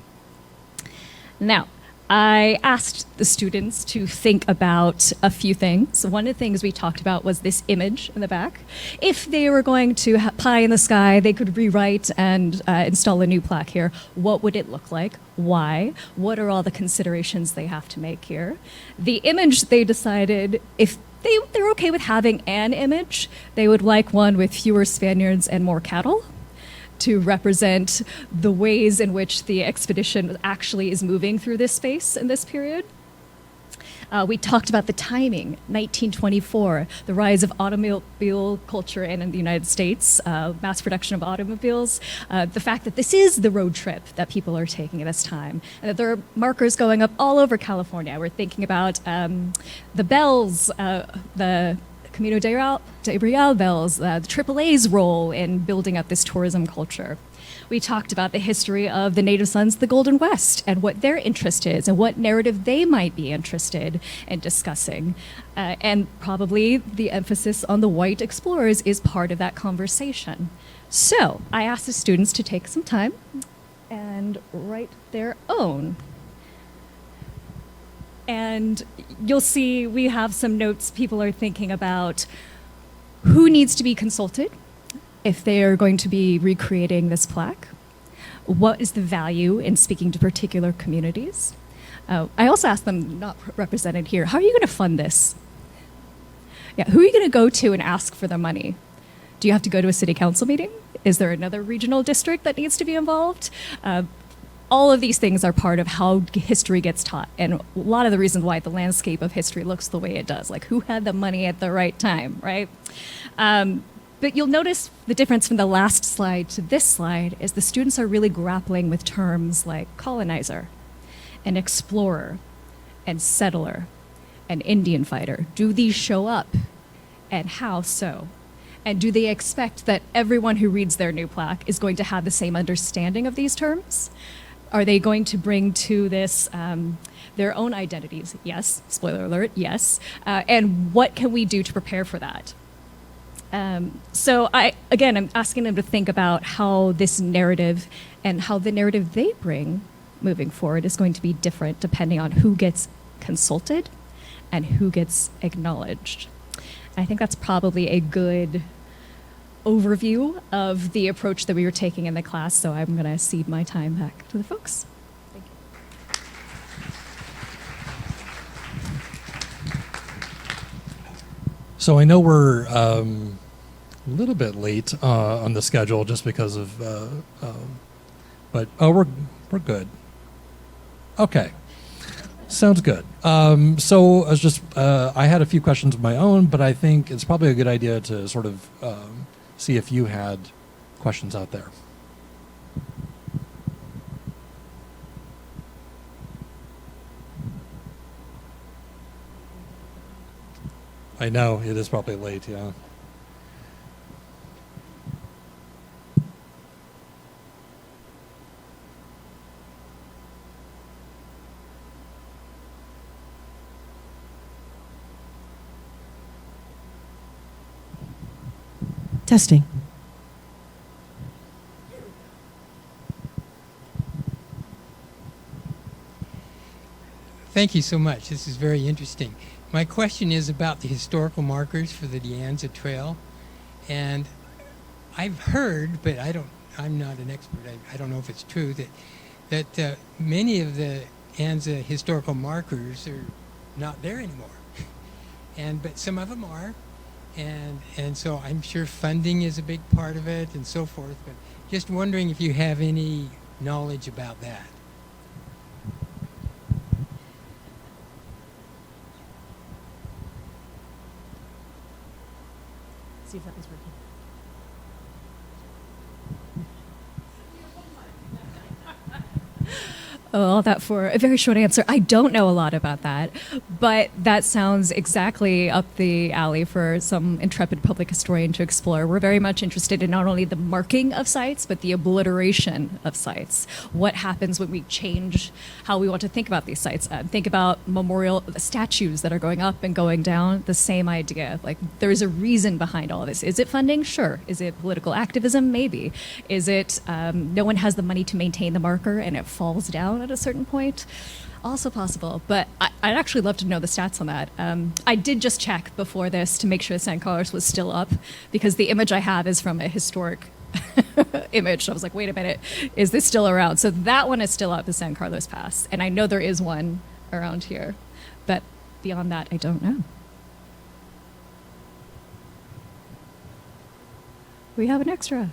Now, I asked the students to think about a few things. One of the things we talked about was this image in the back. If they were going to pie in the sky, they could rewrite and install a new plaque here. What would it look like? Why? What are all the considerations they have to make here? The image, they decided if they're okay with having an image, they would like one with fewer Spaniards and more cattle, to represent the ways in which the expedition actually is moving through this space in this period. We talked about the timing, 1924, the rise of automobile culture in the United States, mass production of automobiles, the fact that this is the road trip that people are taking at this time, and that there are markers going up all over California. We're thinking about the bells, the Camino de Real bells, the AAA's role in building up this tourism culture. We talked about the history of the Native Sons of the Golden West and what their interest is and what narrative they might be interested in discussing. And probably the emphasis on the white explorers is part of that conversation. So I asked the students to take some time and write their own. And you'll see we have some notes. People are thinking about who needs to be consulted if they are going to be recreating this plaque. What is the value in speaking to particular communities? I also asked them, not represented here, how are you going to fund this? Yeah, who are you going to go to and ask for the money? Do you have to go to a city council meeting? Is there another regional district that needs to be involved? All of these things are part of how history gets taught, and a lot of the reasons why the landscape of history looks the way it does, like who had the money at the right time, right? But you'll notice the difference from the last slide to this slide is the students are really grappling with terms like colonizer, and explorer, and settler, and Indian fighter. Do these show up, and how so? And do they expect that everyone who reads their new plaque is going to have the same understanding of these terms? Are they going to bring to this their own identities? Yes. Spoiler alert, yes. And what can we do to prepare for that? So I'm asking them to think about how this narrative and how the narrative they bring moving forward is going to be different depending on who gets consulted and who gets acknowledged. I think that's probably a good overview of the approach that we were taking in the class, so I'm going to cede my time back to the folks. Thank you. So I know we're little bit late on the schedule just because of, but we're good. Okay, sounds good. So I was just I had a few questions of my own, but I think it's probably a good idea to sort of see if you had questions out there. I know it is probably late, yeah. Testing. Thank you so much. This is very interesting. My question is about the historical markers for the Anza Trail. And I've heard, but I'm not an expert, I don't know if it's true, that many of the Anza historical markers are not there anymore. But some of them are. And so I'm sure funding is a big part of it and so forth. But just wondering if you have any knowledge about that. See if that was working. All that for a very short answer. I don't know a lot about that, but that sounds exactly up the alley for some intrepid public historian to explore. We're very much interested in not only the marking of sites, but the obliteration of sites. What happens when we change how we want to think about these sites? Think about memorial statues that are going up and going down, the same idea. Like, there's a reason behind all of this. Is it funding? Sure. Is it political activism? Maybe. Is it no one has the money to maintain the marker and it falls down at a certain point? Also possible, but I'd actually love to know the stats on that. I did just check before this to make sure San Carlos was still up, because the image I have is from a historic image. I was like, wait a minute, is this still around? So that one is still up, the San Carlos Pass, and I know there is one around here, but beyond that, I don't know. We have an extra.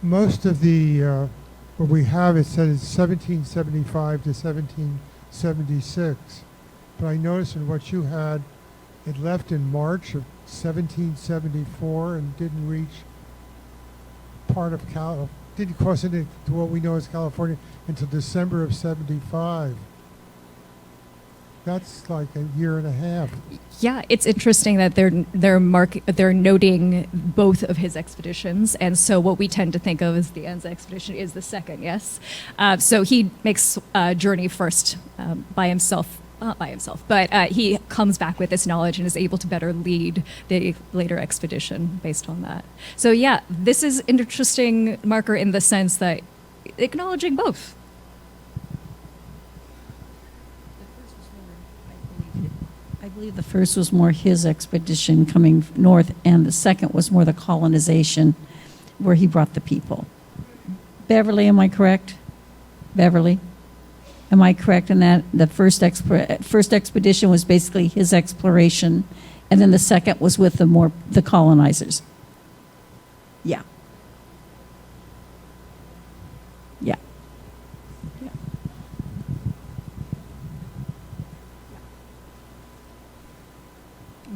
Most of the what we have, it says 1775 to 1776, but I noticed in what you had, it left in March of 1774 and didn't reach part of didn't cross into what we know as California until December of 75. That's like a year and a half. Yeah, it's interesting that they're noting both of his expeditions, and so what we tend to think of as the Anza expedition is the second. Yes, so he makes a journey first by himself. Not by himself, but he comes back with this knowledge and is able to better lead the later expedition based on that. So yeah, this is an interesting marker in the sense that acknowledging both. I believe the first was more his expedition coming north, and the second was more the colonization, where he brought the people. Beverly, am I correct? Beverly? Am I correct in that? The first expedition was basically his exploration, and then the second was with the colonizers. Yeah. Yeah.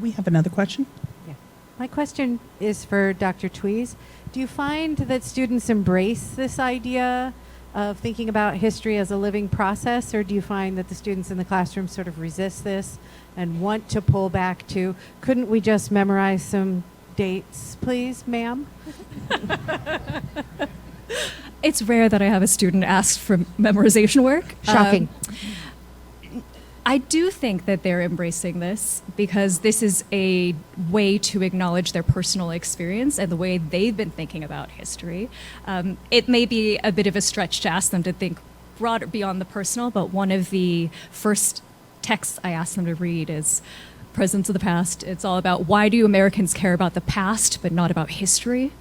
We have another question. Yeah. My question is for Dr. Tweez. Do you find that students embrace this idea of thinking about history as a living process, or do you find that the students in the classroom sort of resist this and want to pull back to, couldn't we just memorize some dates, please, ma'am? It's rare that I have a student ask for memorization work. Shocking. I do think that they're embracing this because this is a way to acknowledge their personal experience and the way they've been thinking about history. It may be a bit of a stretch to ask them to think broader beyond the personal, but one of the first texts I asked them to read is Presence of the Past. It's all about why do Americans care about the past but not about history?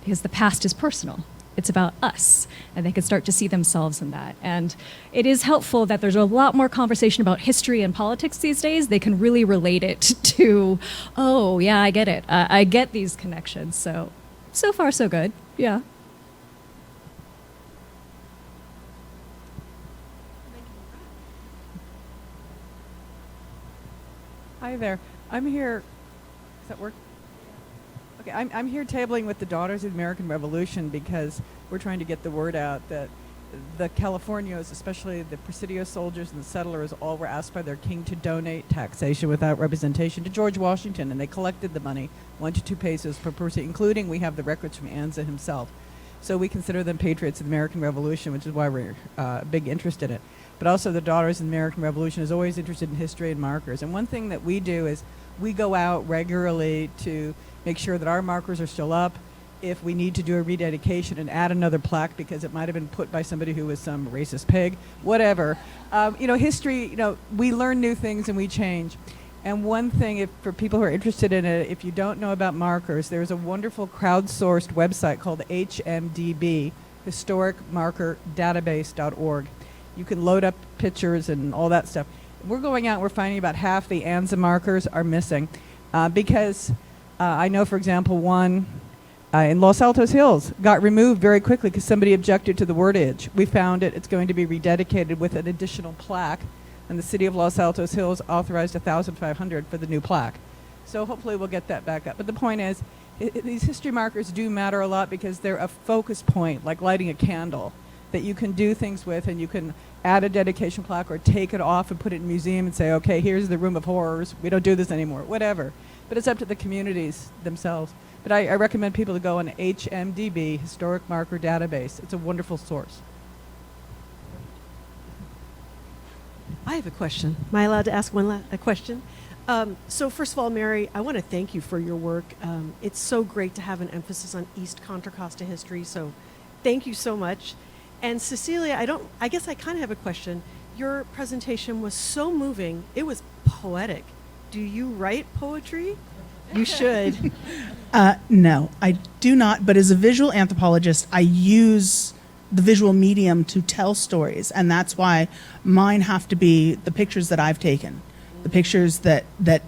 Because the past is personal. It's about us, and they can start to see themselves in that. And it is helpful that there's a lot more conversation about history and politics these days. They can really relate it to, oh, yeah, I get it. I get these connections. So far, so good. Yeah. Hi there. I'm here. Does that work? Okay, I'm here tabling with the Daughters of the American Revolution because we're trying to get the word out that the Californios, especially the Presidio soldiers and the settlers, all were asked by their king to donate taxation without representation to George Washington, and they collected the money, 1 to 2 pesos per person, including we have the records from Anza himself. So we consider them patriots of the American Revolution, which is why we're big interest in it. But also the Daughters of the American Revolution is always interested in history and markers. And one thing that we do is we go out regularly to make sure that our markers are still up. If we need to do a rededication and add another plaque because it might have been put by somebody who was some racist pig, whatever. History, we learn new things and we change. And one thing, for people who are interested in it, if you don't know about markers, there's a wonderful crowdsourced website called HMDB, historicmarkerdatabase.org. You can load up pictures and all that stuff. We're going out and we're finding about half the Anza markers are missing because I know, for example, one in Los Altos Hills got removed very quickly because somebody objected to the wordage. We found it. It's going to be rededicated with an additional plaque, and the city of Los Altos Hills authorized $1,500 for the new plaque. So hopefully we'll get that back up. But the point is, these history markers do matter a lot because they're a focus point, like lighting a candle, that you can do things with, and you can add a dedication plaque or take it off and put it in a museum and say, okay, here's the Room of Horrors. We don't do this anymore, whatever. But it's up to the communities themselves. But I recommend people to go on HMDB, Historic Marker Database. It's a wonderful source. I have a question. Am I allowed to ask a question? So first of all, Mary, I want to thank you for your work. It's so great to have an emphasis on East Contra Costa history, so thank you so much. And Cecilia, I guess I kind of have a question. Your presentation was so moving. It was poetic. Do you write poetry? You should. No, I do not. But as a visual anthropologist, I use the visual medium to tell stories. And that's why mine have to be the pictures that I've taken, the pictures that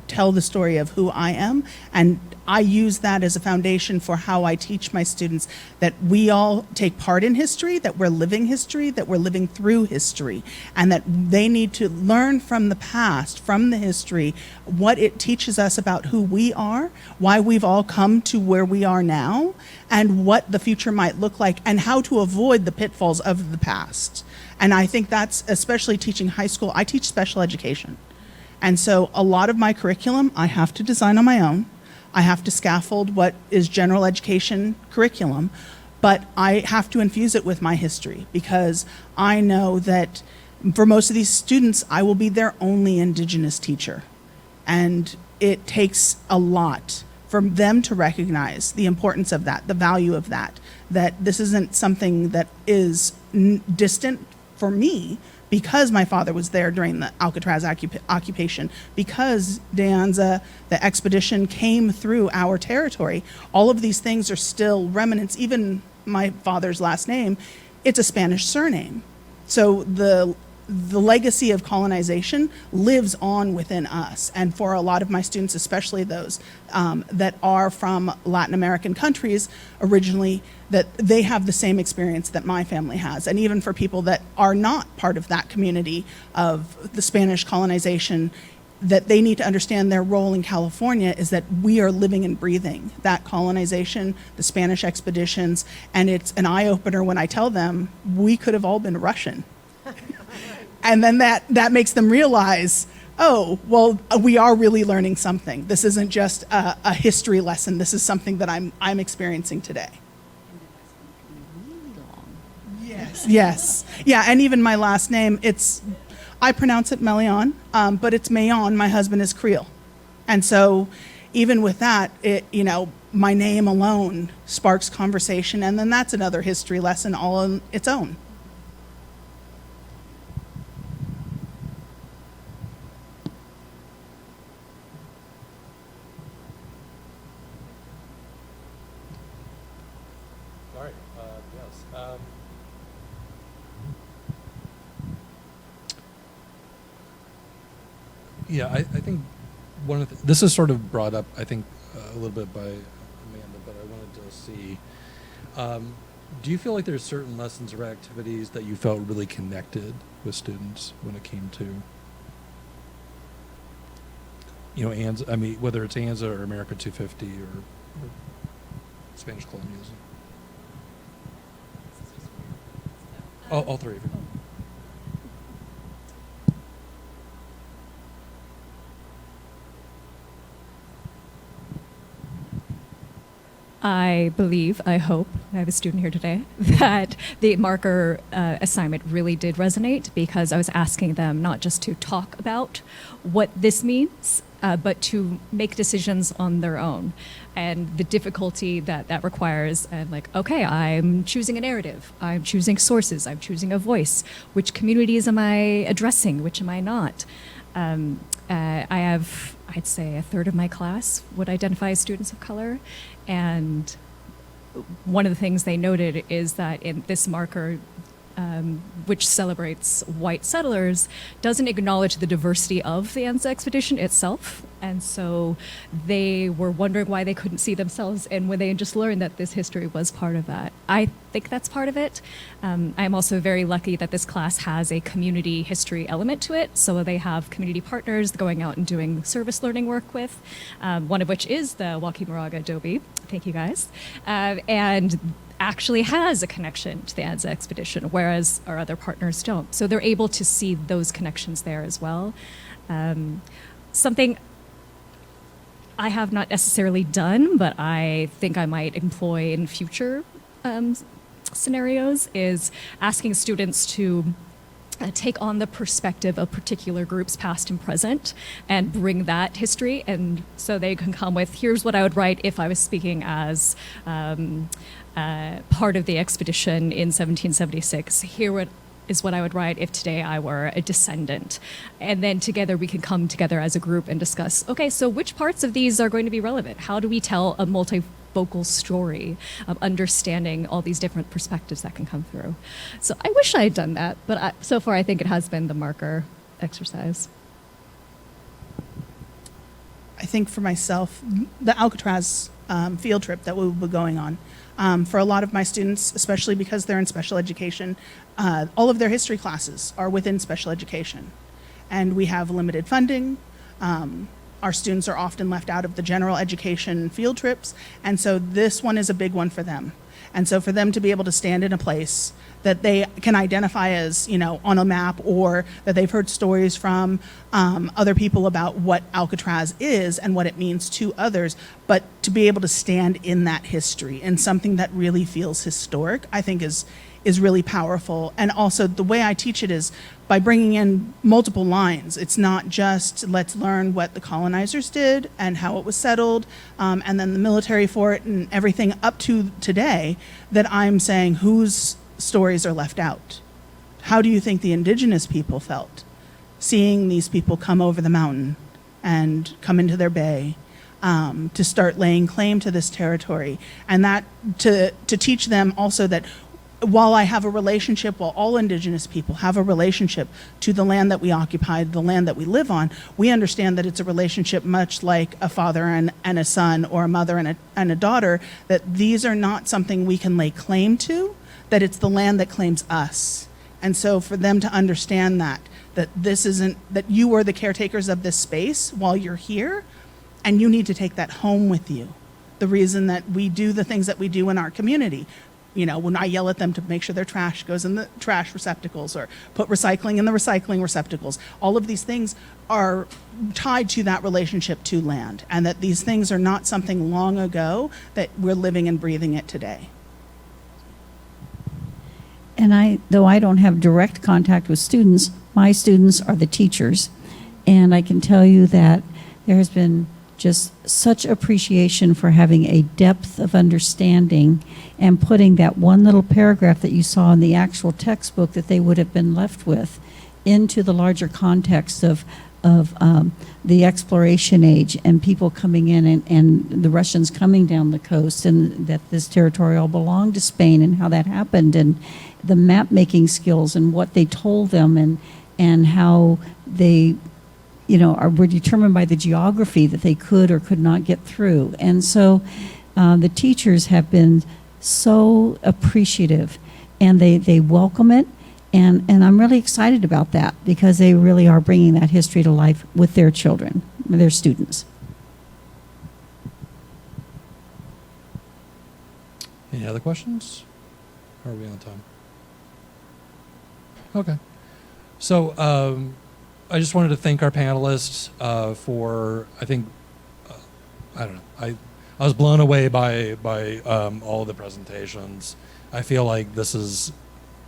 tell the story of who I am. And I use that as a foundation for how I teach my students that we all take part in history, that we're living history, that we're living through history, and that they need to learn from the past, from the history, what it teaches us about who we are, why we've all come to where we are now, and what the future might look like, and how to avoid the pitfalls of the past. And I think that's especially teaching high school. I teach special education. And so a lot of my curriculum I have to design on my own. I have to scaffold what is general education curriculum, but I have to infuse it with my history because I know that for most of these students, I will be their only Indigenous teacher. And it takes a lot for them to recognize the importance of that, the value of that this isn't something that is distant for me, because my father was there during the Alcatraz occupation, because De Anza, the expedition, came through our territory. All of these things are still remnants. Even my father's last name, it's a Spanish surname. So the legacy of colonization lives on within us. And for a lot of my students, especially those that are from Latin American countries originally, that they have the same experience that my family has. And even for people that are not part of that community of the Spanish colonization, that they need to understand their role in California is that we are living and breathing that colonization, the Spanish expeditions, and it's an eye-opener when I tell them we could have all been Russian. And then that makes them realize, oh, well, we are really learning something. This isn't just a history lesson. This is something that I'm experiencing today. Yes. Yeah, and even my last name, I pronounce it Melion, but it's Mayon. My husband is Creole. And so even with that, my name alone sparks conversation, and then that's another history lesson all on its own. Yeah, I think one of this is sort of brought up, I think, a little bit by Amanda, but I wanted to see. Do you feel like there's certain lessons or activities that you felt really connected with students when it came to, Anza? I mean, whether it's Anza or America 250 or Spanish colonialism. All three of you. I believe, I hope, I have a student here today, that the marker assignment really did resonate because I was asking them not just to talk about what this means, but to make decisions on their own. And the difficulty that requires, and like, okay, I'm choosing a narrative, I'm choosing sources, I'm choosing a voice. Which communities am I addressing, which am I not? I have, I'd say, a third of my class would identify as students of color. And one of the things they noted is that in this marker, which celebrates white settlers, doesn't acknowledge the diversity of the Anza expedition itself. And so they were wondering why they couldn't see themselves, and when they just learned that this history was part of that. I think that's part of it. I'm also very lucky that this class has a community history element to it. So they have community partners going out and doing service learning work with, one of which is the Waki Moraga Adobe. Thank you, guys. And actually has a connection to the Anza expedition, whereas our other partners don't. So they're able to see those connections there as well. Something I have not necessarily done, but I think I might employ in future scenarios is asking students to take on the perspective of particular groups, past and present, and bring that history. And so they can come with, here's what I would write if I was speaking as part of the expedition in 1776. Here is what I would write if today I were a descendant. And then together we can come together as a group and discuss, okay, so which parts of these are going to be relevant? How do we tell a multifocal story of understanding all these different perspectives that can come through? So I wish I had done that, but so far I think it has been the marker exercise. I think for myself, the Alcatraz field trip that we will be going on, for a lot of my students, especially because they're in special education, all of their history classes are within special education. And we have limited funding. Our students are often left out of the general education field trips. And so this one is a big one for them. And so for them to be able to stand in a place that they can identify as, on a map, or that they've heard stories from other people about what Alcatraz is and what it means to others, but to be able to stand in that history and something that really feels historic, I think is really powerful. And also the way I teach it is by bringing in multiple lines. It's not just let's learn what the colonizers did and how it was settled, and then the military for it and everything up to today, that I'm saying whose stories are left out. How do you think the indigenous people felt seeing these people come over the mountain and come into their bay, to start laying claim to this territory? And that to teach them also that while I have a relationship, while all indigenous people have a relationship to the land that we occupy, the land that we live on, we understand that it's a relationship much like a father and a son, or a mother and a daughter, that these are not something we can lay claim to, that it's the land that claims us. And so for them to understand that this isn't, that you are the caretakers of this space while you're here, and you need to take that home with you. The reason that we do the things that we do in our community, when I yell at them to make sure their trash goes in the trash receptacles, or put recycling in the recycling receptacles, all of these things are tied to that relationship to land, and that these things are not something long ago, that we're living and breathing it today. And though I don't have direct contact with students, my students are the teachers. And I can tell you that there has been just such appreciation for having a depth of understanding and putting that one little paragraph that you saw in the actual textbook that they would have been left with into the larger context of of the exploration age and people coming in and the Russians coming down the coast, and that this territory all belonged to Spain, and how that happened, and the map making skills and what they told them, and how they were determined by the geography that they could or could not get through. And so the teachers have been so appreciative, and they welcome it. And I'm really excited about that, because they really are bringing that history to life with their children, with their students. Any other questions? Or are we on time? Okay. So I just wanted to thank our panelists for, I think, I don't know, I was blown away by all of the presentations. I feel like this is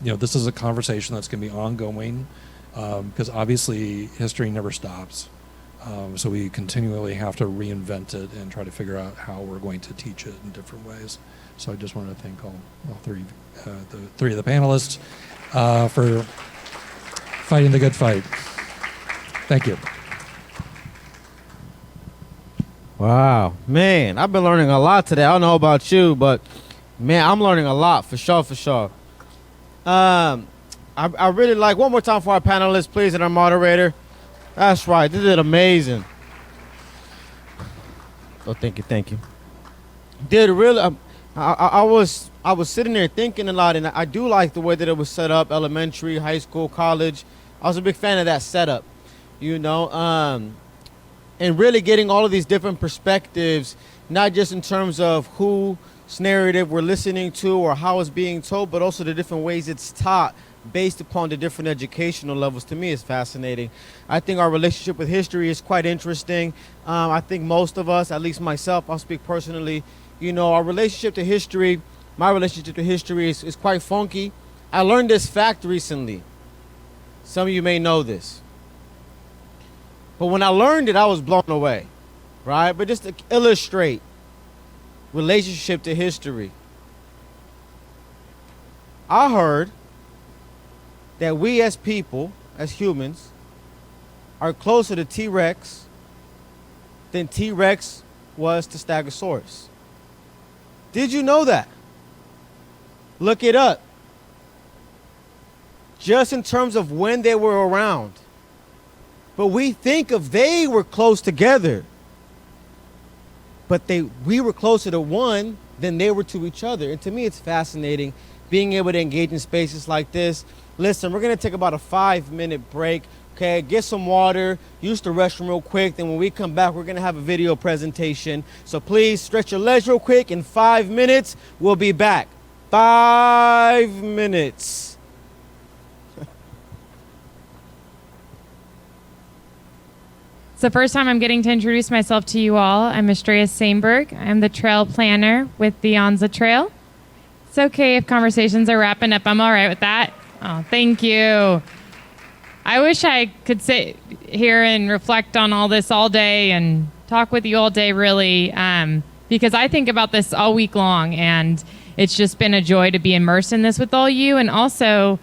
a conversation that's going to be ongoing, because obviously history never stops. So we continually have to reinvent it and try to figure out how we're going to teach it in different ways. So I just wanted to thank all three, the three of the panelists for fighting the good fight. Thank you. Wow, man, I've been learning a lot today. I don't know about you, but man, I'm learning a lot for sure. I really like, one more time for our panelists, please, and our moderator. That's right, they did amazing. Oh, thank you. Did really. I was sitting there thinking a lot, and I do like the way that it was set up, elementary, high school, college. I was a big fan of that setup, and really getting all of these different perspectives, not just in terms of whose narrative we're listening to or how it's being told, but also the different ways it's taught based upon the different educational levels. To me, is fascinating. I think our relationship with history is quite interesting. I think most of us, at least myself, I'll speak personally, our relationship to history, my relationship to history is quite funky. I learned this fact recently. Some of you may know this. But when I learned it, I was blown away, right? But just to illustrate relationship to history, I heard that we as people, as humans, are closer to T-Rex than T-Rex was to Stegosaurus. Did you know that? Look it up. Just in terms of when they were around. But we think of they were close together. But we were closer to one than they were to each other. And to me, it's fascinating being able to engage in spaces like this. Listen, we're going to take about a 5-minute break. Okay, get some water, use the restroom real quick. Then when we come back, we're going to have a video presentation. So please stretch your legs real quick. In 5 minutes, we'll be back. 5 minutes. It's the first time I'm getting to introduce myself to you all. I'm Estrella Sainberg. I'm the trail planner with the Anza Trail. It's okay if conversations are wrapping up. I'm all right with that. Oh, thank you. I wish I could sit here and reflect on all this all day and talk with you all day, really, because I think about this all week long, and it's just been a joy to be immersed in this with all you. And also,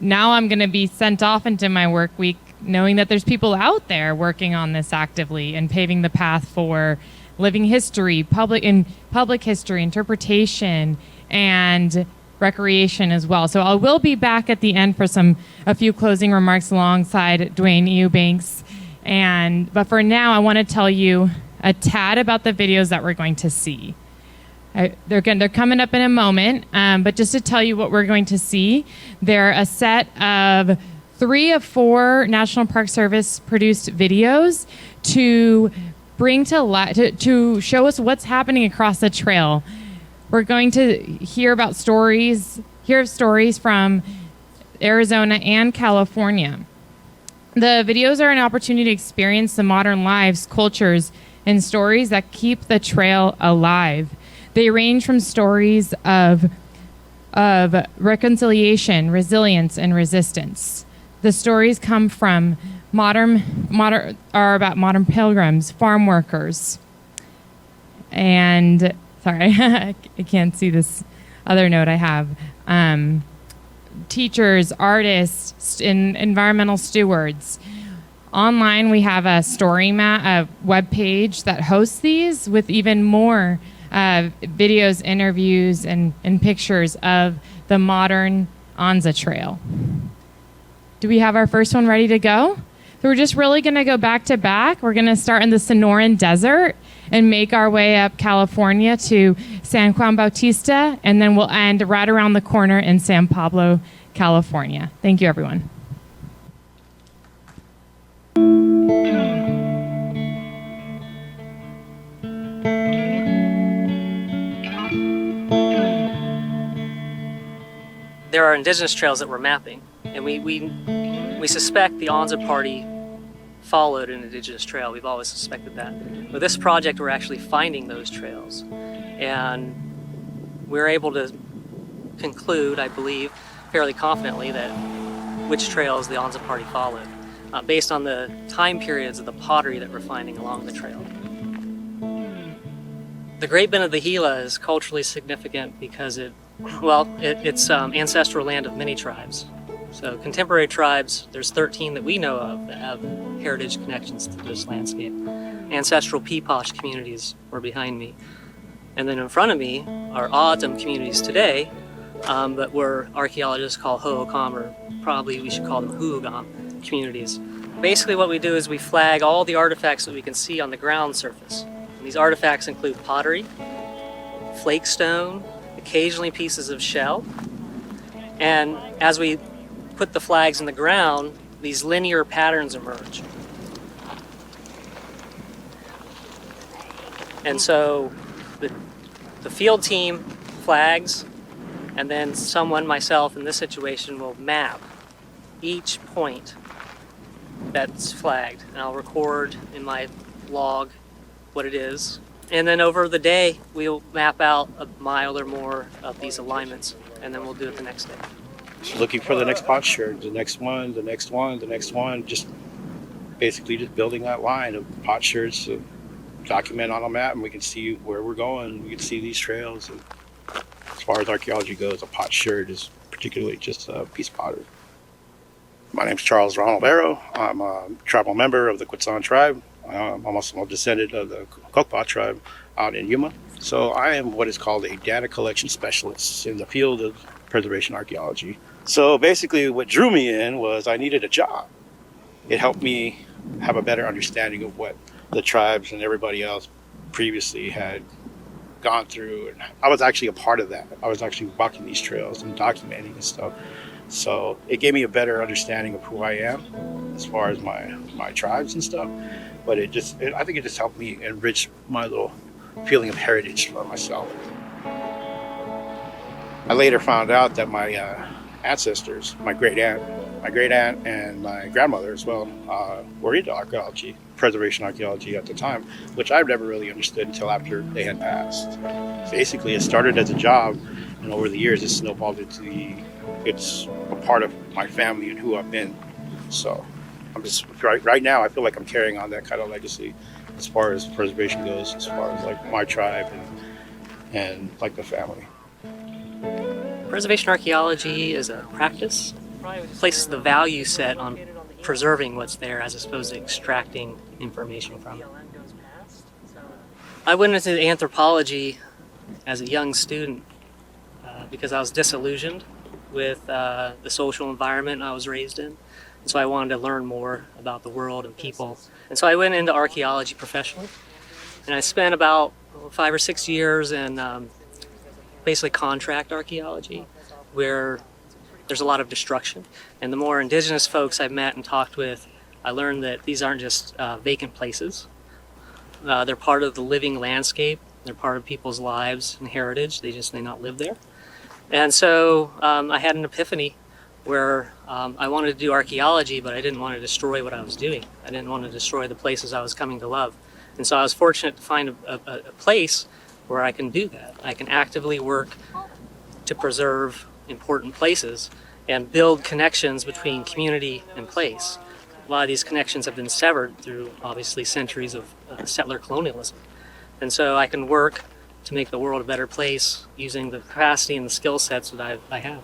now I'm going to be sent off into my work week knowing that there's people out there working on this actively and paving the path for living history, public history, interpretation, and recreation as well. So I will be back at the end for a few closing remarks alongside Dwayne Eubanks. But for now, I want to tell you a tad about the videos that we're going to see. They're coming up in a moment, but just to tell you what we're going to see, they're a set of 3 of 4 National Park Service produced videos to bring to show us what's happening across the trail. We're going to hear stories from Arizona and California. The videos are an opportunity to experience the modern lives, cultures, and stories that keep the trail alive. They range from stories of reconciliation, resilience, and resistance. The stories come from are about modern pilgrims, farm workers, and sorry, I can't see this other note I have. Teachers, artists, and environmental stewards. Online, we have a a web page that hosts these with even more videos, interviews, and pictures of the modern Anza Trail. Do we have our first one ready to go? So we're just really going to go back to back. We're going to start in the Sonoran Desert and make our way up California to San Juan Bautista, and then we'll end right around the corner in San Pablo, California. Thank you, everyone. There are indigenous trails that we're mapping, and we suspect the Anza Party followed an indigenous trail. We've always suspected that. With this project, we're actually finding those trails, and we're able to conclude, I believe, fairly confidently that which trails the Anza Party followed, based on the time periods of the pottery that we're finding along the trail. The Great Bend of the Gila is culturally significant because it's ancestral land of many tribes. So contemporary tribes, there's 13 that we know of that have heritage connections to this landscape. Ancestral Peeposh communities were behind me. And then in front of me are O'odham communities today, but were archaeologists call Hohokam, or probably we should call them Huugam communities. Basically what we do is we flag all the artifacts that we can see on the ground surface. And these artifacts include pottery, flake stone, occasionally pieces of shell. And as we put the flags in the ground, these linear patterns emerge. And so the field team flags, and then someone, myself in this situation, will map each point that's flagged. And I'll record in my log what it is. And then over the day, we'll map out a mile or more of these alignments, and then we'll do it the next day. Looking for the next pot shirt, the next one, the next one, the next one, just basically just building that line of pot shirts to document on a map, and we can see where we're going. We can see these trails. And as far as archaeology goes, a pot shirt is particularly just a piece of pottery. My name's Charles Ronald Arrow. I'm a tribal member of the Quetzal tribe. I'm also a descendant of the Kokpa tribe out in Yuma. So I am what is called a data collection specialist in the field of preservation archaeology. So basically what drew me in was I needed a job. It helped me have a better understanding of what the tribes and everybody else previously had gone through. And I was actually a part of that. I was actually walking these trails and documenting and stuff. So it gave me a better understanding of who I am as far as my tribes and stuff. But I think it just helped me enrich my little feeling of heritage for myself. I later found out that my ancestors, my great aunt and my grandmother as well, were into archaeology, preservation archaeology at the time, which I've never really understood until after they had passed. Basically, it started as a job, and over the years, it snowballed into it's a part of my family and who I've been. So I'm just right now, I feel like I'm carrying on that kind of legacy as far as preservation goes, as far as like my tribe and like the family. Preservation archaeology is a practice. It places the value set on preserving what's there as opposed to extracting information from it. I went into anthropology as a young student because I was disillusioned with the social environment I was raised in. And so I wanted to learn more about the world and people. And so I went into archaeology professionally. And I spent about 5 or 6 years in basically contract archaeology, where there's a lot of destruction. And the more indigenous folks I've met and talked with, I learned that these aren't just vacant places. They're part of the living landscape. They're part of people's lives and heritage. They just may not live there. And so I had an epiphany where I wanted to do archaeology, but I didn't want to destroy what I was doing. I didn't want to destroy the places I was coming to love. And so I was fortunate to find a place where I can do that. I can actively work to preserve important places and build connections between community and place. A lot of these connections have been severed through, obviously, centuries of settler colonialism. And so I can work to make the world a better place using the capacity and the skill sets that I have.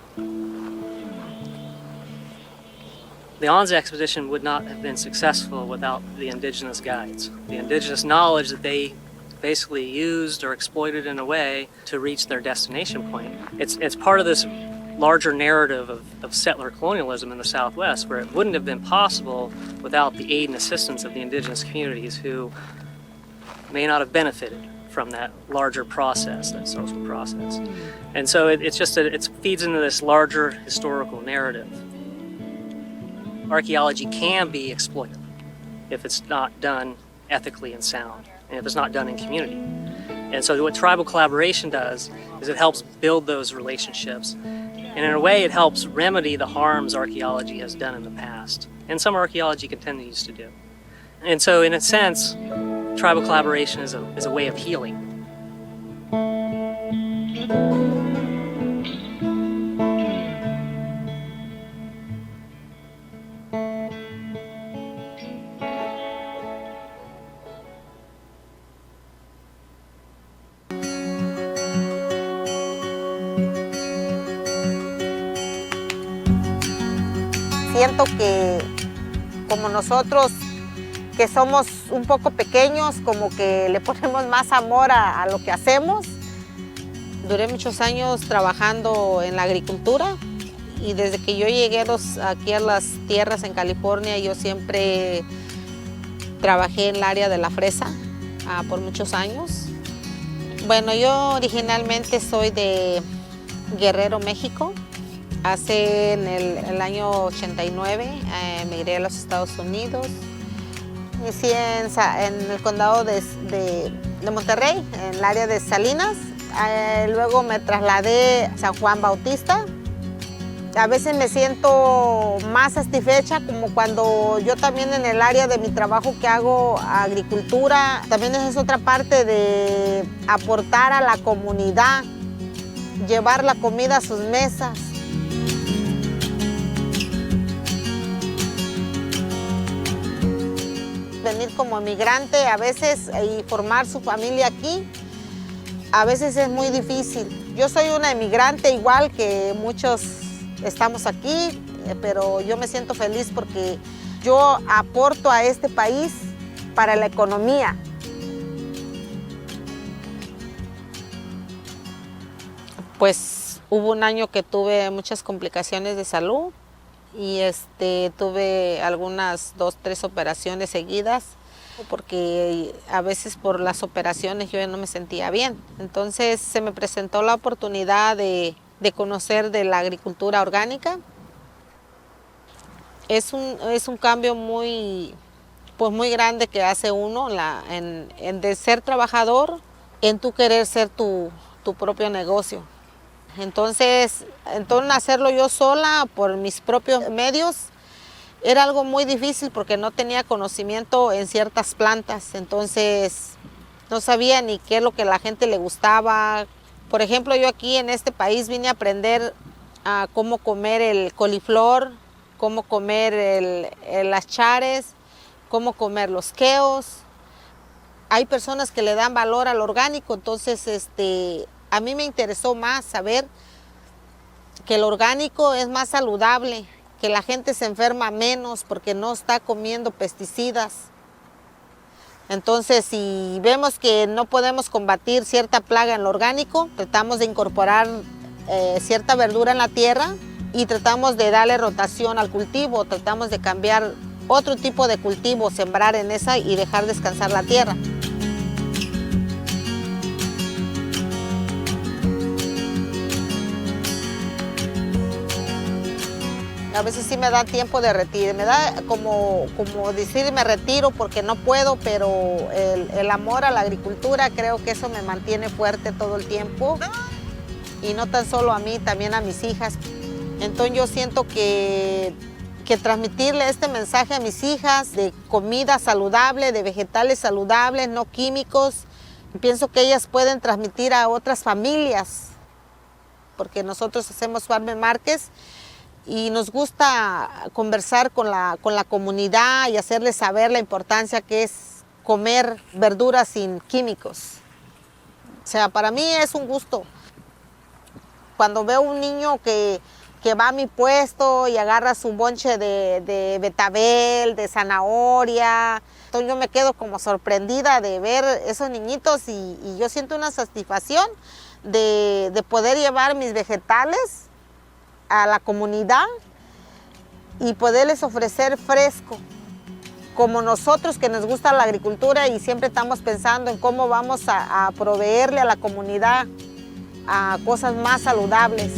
The Anza expedition would not have been successful without the indigenous guides, the indigenous knowledge that they basically used or exploited in a way to reach their destination point. It's part of this larger narrative of settler colonialism in the Southwest, where it wouldn't have been possible without the aid and assistance of the indigenous communities who may not have benefited from that larger process, that social process. And so it's just that it feeds into this larger historical narrative. Archaeology can be exploited if it's not done ethically and sound, and if it's not done in community. And so what tribal collaboration does is it helps build those relationships. And in a way, it helps remedy the harms archaeology has done in the past, and some archaeology continues to do. And so in a sense, tribal collaboration is a way of healing. Siento que como nosotros que somos un poco pequeños, como que le ponemos más amor a lo que hacemos. Duré muchos años trabajando en la agricultura y desde que yo llegué aquí a las tierras en California, yo siempre trabajé en el área de la fresa por muchos años. Bueno, yo originalmente soy de Guerrero, México. En el año 89 emigré a los Estados Unidos. Inicié en el condado de Monterrey, en el área de Salinas. Luego me trasladé a San Juan Bautista. A veces me siento más satisfecha como cuando yo también en el área de mi trabajo que hago agricultura, también es otra parte de aportar a la comunidad, llevar la comida a sus mesas. Venir como emigrante a veces y formar su familia aquí, a veces es muy difícil. Yo soy una emigrante igual que muchos estamos aquí, pero yo me siento feliz porque yo aporto a este país para la economía. Pues hubo un año que tuve muchas complicaciones de salud. Y tuve algunas 2, 3 operaciones seguidas porque a veces por las operaciones yo ya no me sentía bien. Entonces se me presentó la oportunidad de conocer de la agricultura orgánica. Es un cambio muy grande que hace uno en de ser trabajador en tu querer ser tu propio negocio. Entonces hacerlo yo sola por mis propios medios era algo muy difícil porque no tenía conocimiento en ciertas plantas, entonces no sabía ni qué es lo que a la gente le gustaba. Por ejemplo, yo aquí en este país vine a aprender a cómo comer el coliflor, cómo comer las chares, cómo comer los queos. Hay personas que le dan valor al orgánico, entonces a mí me interesó más saber que el orgánico es más saludable, que la gente se enferma menos porque no está comiendo pesticidas. Entonces, si vemos que no podemos combatir cierta plaga en lo orgánico, tratamos de incorporar cierta verdura en la tierra y tratamos de darle rotación al cultivo, tratamos de cambiar otro tipo de cultivo, sembrar en esa y dejar descansar la tierra. A veces sí me da tiempo de retiro, me da como decir me retiro porque no puedo, pero el amor a la agricultura creo que eso me mantiene fuerte todo el tiempo y no tan solo a mí, también a mis hijas. Entonces yo siento que transmitirle este mensaje a mis hijas de comida saludable, de vegetales saludables, no químicos, pienso que ellas pueden transmitir a otras familias, porque nosotros hacemos farm markets y nos gusta conversar con la comunidad y hacerles saber la importancia que es comer verduras sin químicos. O sea, para mí es un gusto. Cuando veo un niño que que va a mi puesto y agarra su bonche de betabel, de zanahoria. Entonces yo me quedo como sorprendida de ver esos niñitos y yo siento una satisfacción de poder llevar mis vegetales a la comunidad y poderles ofrecer fresco. Como nosotros que nos gusta la agricultura y siempre estamos pensando en cómo vamos a proveerle a la comunidad a cosas más saludables.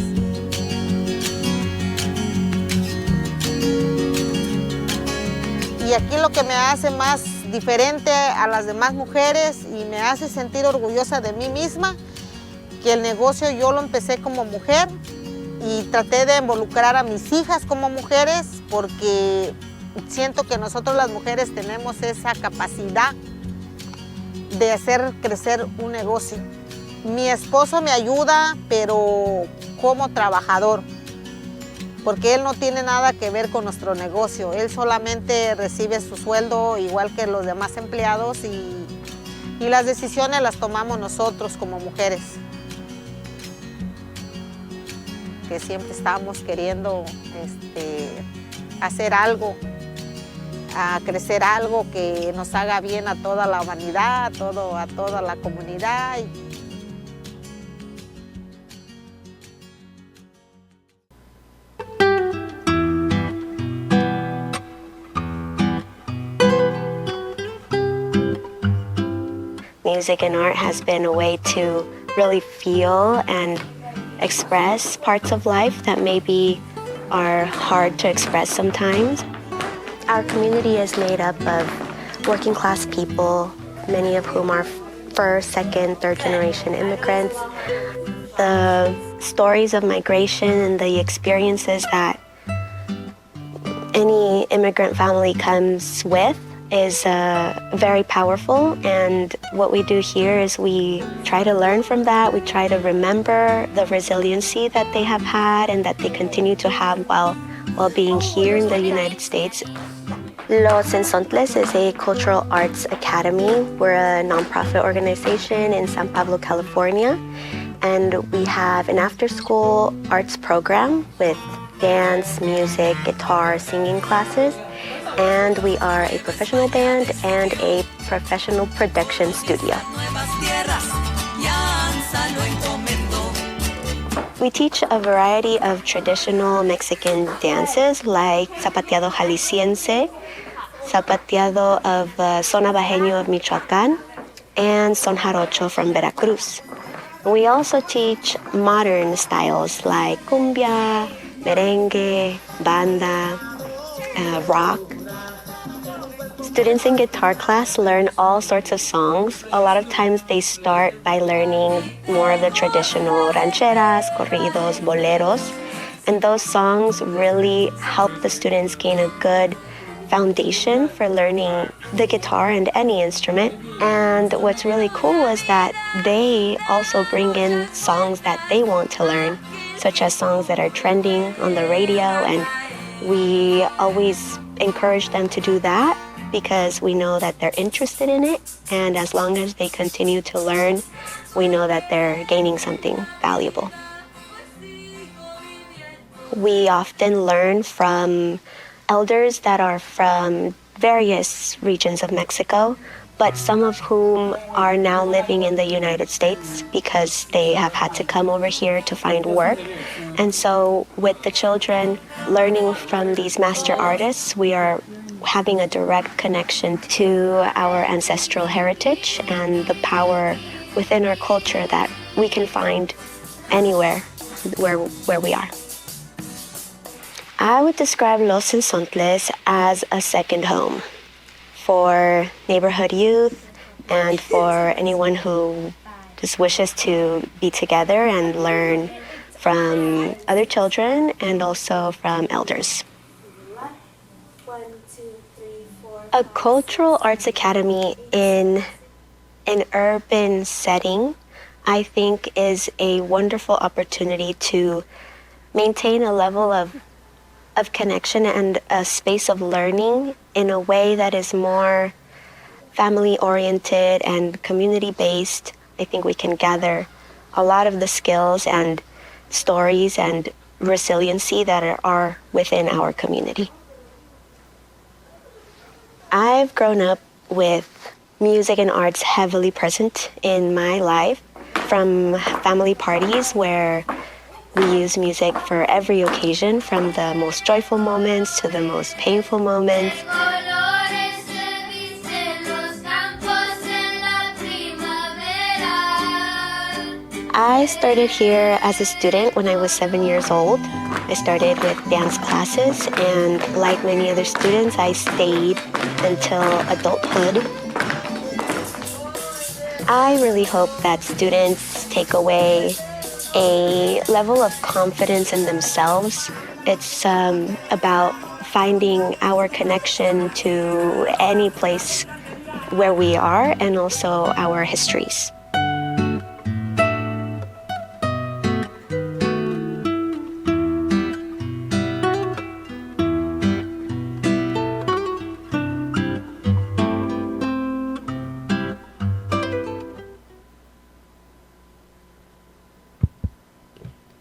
Y aquí lo que me hace más diferente a las demás mujeres y me hace sentir orgullosa de mí misma, que el negocio yo lo empecé como mujer y traté de involucrar a mis hijas como mujeres porque siento que nosotros las mujeres tenemos esa capacidad de hacer crecer un negocio. Mi esposo me ayuda, pero como trabajador, porque él no tiene nada que ver con nuestro negocio. Él solamente recibe su sueldo igual que los demás empleados y las decisiones las tomamos nosotros como mujeres, que siempre estamos queriendo hacer algo, a crecer algo que nos haga bien a toda la humanidad, a toda la comunidad. Music and art has been a way to really feel and express parts of life that maybe are hard to express sometimes. Our community is made up of working class people, many of whom are first, second, third generation immigrants. The stories of migration and the experiences that any immigrant family comes with is very powerful, and what we do here is we try to learn from that. We try to remember the resiliency that they have had and that they continue to have while being here in the United States. Los Ensontles is a cultural arts academy. We're a nonprofit organization in San Pablo, California, and we have an after-school arts program with dance, music, guitar, singing classes. And we are a professional band and a professional production studio. We teach a variety of traditional Mexican dances like zapateado jalisciense, zapateado of son abajeño of Michoacán, and son jarocho from Veracruz. We also teach modern styles like cumbia, merengue, banda, rock. Students in guitar class learn all sorts of songs. A lot of times they start by learning more of the traditional rancheras, corridos, boleros, and those songs really help the students gain a good foundation for learning the guitar and any instrument. And what's really cool is that they also bring in songs that they want to learn, such as songs that are trending on the radio, and we always encourage them to do that because we know that they're interested in it, and as long as they continue to learn, we know that they're gaining something valuable. We often learn from elders that are from various regions of Mexico, but some of whom are now living in the United States because they have had to come over here to find work. And so with the children learning from these master artists, we are having a direct connection to our ancestral heritage and the power within our culture that we can find anywhere where we are. I would describe Los Ensontles as a second home for neighborhood youth and for anyone who just wishes to be together and learn from other children and also from elders. A cultural arts academy in an urban setting, I think, is a wonderful opportunity to maintain a level of connection and a space of learning in a way that is more family-oriented and community-based. I think we can gather a lot of the skills and stories and resiliency that are within our community. I've grown up with music and arts heavily present in my life, from family parties where we use music for every occasion, from the most joyful moments to the most painful moments. I started here as a student when I was 7 years old. I started with dance classes, and like many other students, I stayed until adulthood. I really hope that students take away a level of confidence in themselves. It's about finding our connection to any place where we are and also our histories.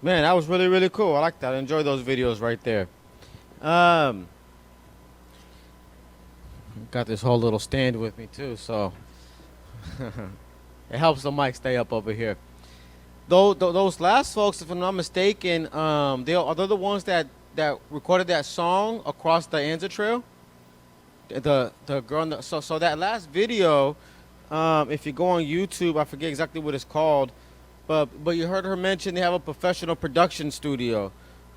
Man, that was really, really cool. I like that. I enjoy those videos right there. Got this whole little stand with me too, so it helps the mic stay up over here. Those last folks, if I'm not mistaken, are they the ones that recorded that song across the Anza Trail? The girl. So that last video, if you go on YouTube, I forget exactly what it's called. But you heard her mention they have a professional production studio,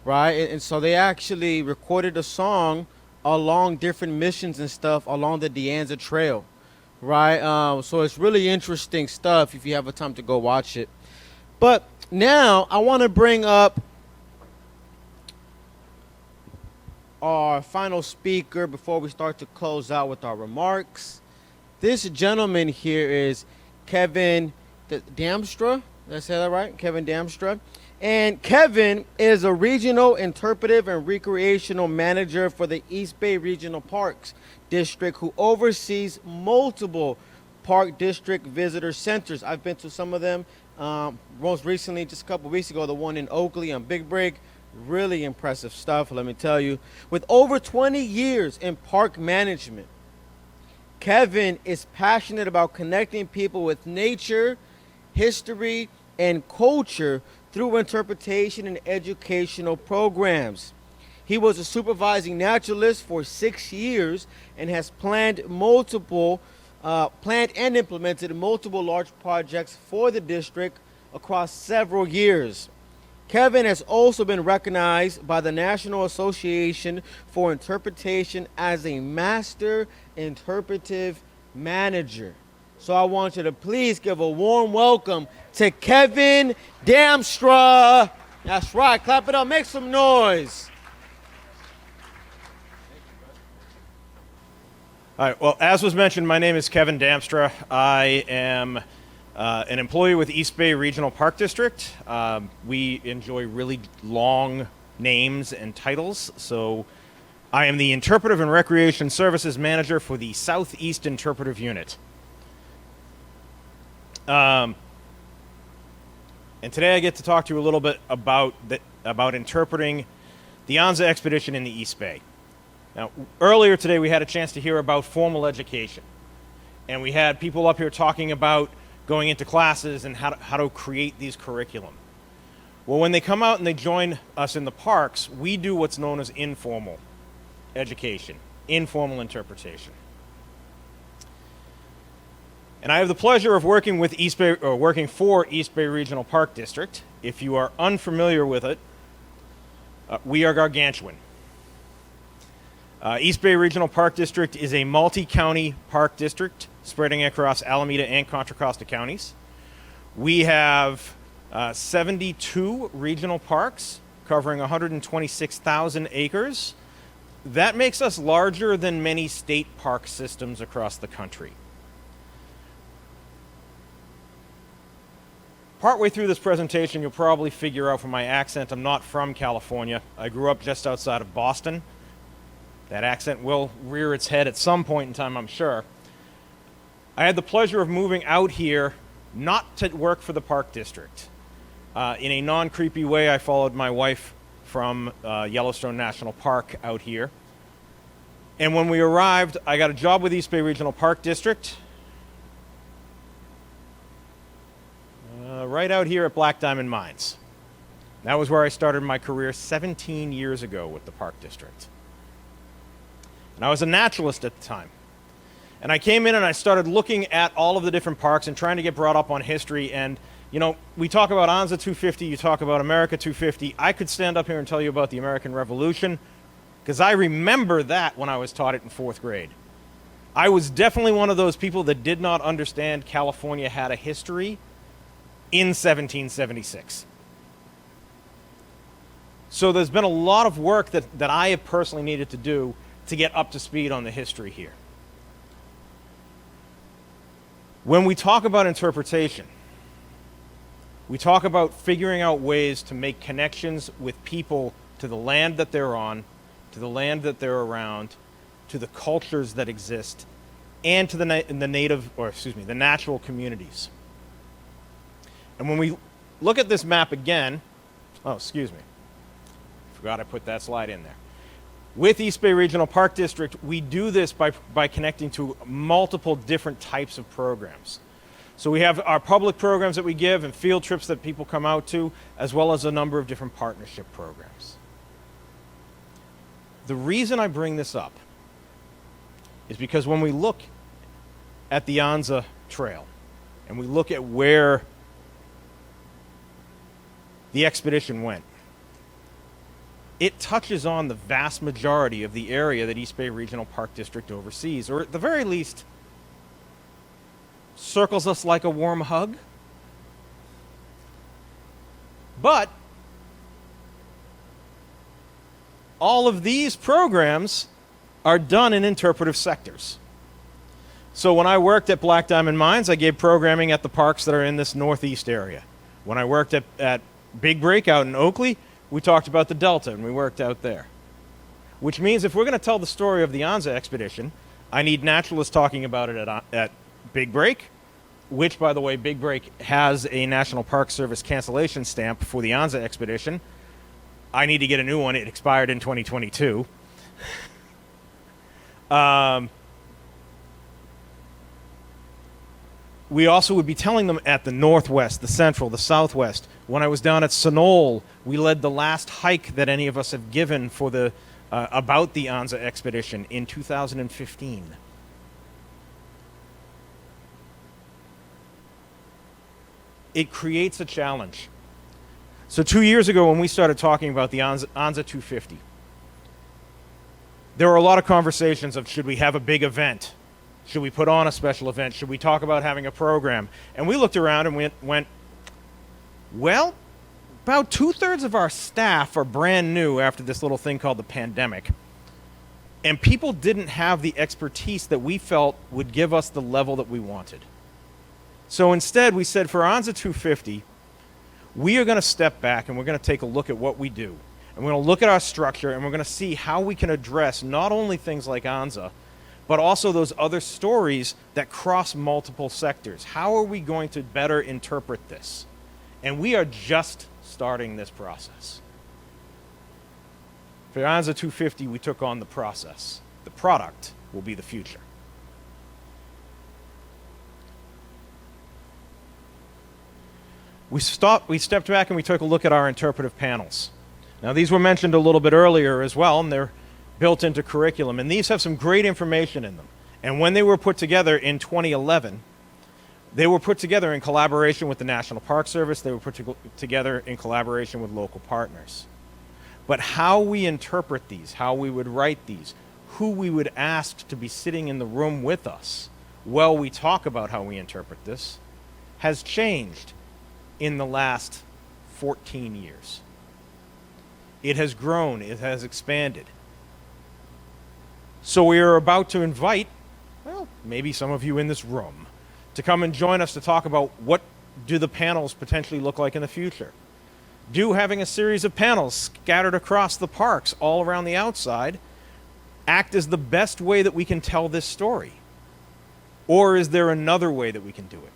right? And so they actually recorded a song along different missions and stuff along the Anza Trail, right? So it's really interesting stuff if you have a time to go watch it. But now I want to bring up our final speaker before we start to close out with our remarks. This gentleman here is Kevin Damstra. Did I say that right? Kevin Damstra. And Kevin is a regional interpretive and recreational manager for the East Bay Regional Parks District, who oversees multiple park district visitor centers. I've been to some of them. Most recently, just a couple weeks ago, the one in Oakley on Big Break. Really impressive stuff, let me tell you. With over 20 years in park management, Kevin is passionate about connecting people with nature, history, and culture through interpretation and educational programs. He was a supervising naturalist for 6 years and has planned and implemented multiple large projects for the district across several years. Kevin has also been recognized by the National Association for Interpretation as a Master Interpretive Manager. So I want you to please give a warm welcome to Kevin Damstra. That's right. Clap it up. Make some noise. All right. Well, as was mentioned, my name is Kevin Damstra. I am an employee with East Bay Regional Park District. We enjoy really long names and titles. So I am the Interpretive and Recreation Services Manager for the Southeast Interpretive Unit. And today I get to talk to you a little bit about interpreting the Anza expedition in the East Bay. Now, earlier today we had a chance to hear about formal education. And we had people up here talking about going into classes and how to create these curriculum. Well, when they come out and they join us in the parks, we do what's known as informal education, informal interpretation. And I have the pleasure of working with working for East Bay Regional Park District. If you are unfamiliar with it, we are gargantuan. East Bay Regional Park District is a multi-county park district spreading across Alameda and Contra Costa counties. We have 72 regional parks covering 126,000 acres. That makes us larger than many state park systems across the country. Partway through this presentation, you'll probably figure out from my accent I'm not from California. I grew up just outside of Boston. That accent will rear its head at some point in time, I'm sure. I had the pleasure of moving out here not to work for the park district. In a non-creepy way, I followed my wife from Yellowstone National Park out here. And when we arrived, I got a job with East Bay Regional Park District, right out here at Black Diamond Mines. That was where I started my career 17 years ago with the Park District. And I was a naturalist at the time. And I came in and I started looking at all of the different parks and trying to get brought up on history. And, you know, we talk about Anza 250, you talk about America 250. I could stand up here and tell you about the American Revolution, because I remember that when I was taught it in 4th grade. I was definitely one of those people that did not understand California had a history in 1776. So there's been a lot of work that I have personally needed to do to get up to speed on the history here. When we talk about interpretation, we talk about figuring out ways to make connections with people to the land that they're on, to the land that they're around, to the cultures that exist, and to the natural communities. And when we look at this map again, forgot I put that slide in there. With East Bay Regional Park District, we do this by connecting to multiple different types of programs. So we have our public programs that we give and field trips that people come out to, as well as a number of different partnership programs. The reason I bring this up is because when we look at the Anza Trail and we look at where the expedition went, it touches on the vast majority of the area that East Bay Regional Park District oversees, or at the very least, circles us like a warm hug. But all of these programs are done in interpretive sectors. So when I worked at Black Diamond Mines, I gave programming at the parks that are in this northeast area. When I worked at Big Break out in Oakley, we talked about the Delta, and we worked out there. Which means if we're going to tell the story of the Anza expedition, I need naturalists talking about it at Big Break, which, by the way, Big Break has a National Park Service cancellation stamp for the Anza expedition. I need to get a new one. It expired in 2022. We also would be telling them at the Northwest, the Central, the Southwest. When I was down at Sonol, we led the last hike that any of us have given for the about the Anza expedition in 2015. It creates a challenge. So 2 years ago when we started talking about the Anza 250, there were a lot of conversations of, should we have a big event? Should we put on a special event? Should we talk about having a program? And we looked around and went, well, about 2/3 of our staff are brand new after this little thing called the pandemic. And people didn't have the expertise that we felt would give us the level that we wanted. So instead, we said for Anza 250, we are going to step back and we're going to take a look at what we do. And we're going to look at our structure and we're going to see how we can address not only things like Anza, but also those other stories that cross multiple sectors. How are we going to better interpret this? And we are just starting this process. For Anza 250, we took on the process. The product will be the future. We stepped back and we took a look at our interpretive panels. Now, these were mentioned a little bit earlier as well, and they're built into curriculum. And these have some great information in them. And when they were put together in 2011, they were put together in collaboration with the National Park Service. They were put together in collaboration with local partners. But how we interpret these, how we would write these, who we would ask to be sitting in the room with us while we talk about how we interpret this, has changed in the last 14 years. It has grown, it has expanded. So we are about to invite, well, maybe some of you in this room, to come and join us to talk about what do the panels potentially look like in the future. Do having a series of panels scattered across the parks all around the outside act as the best way that we can tell this story? Or is there another way that we can do it?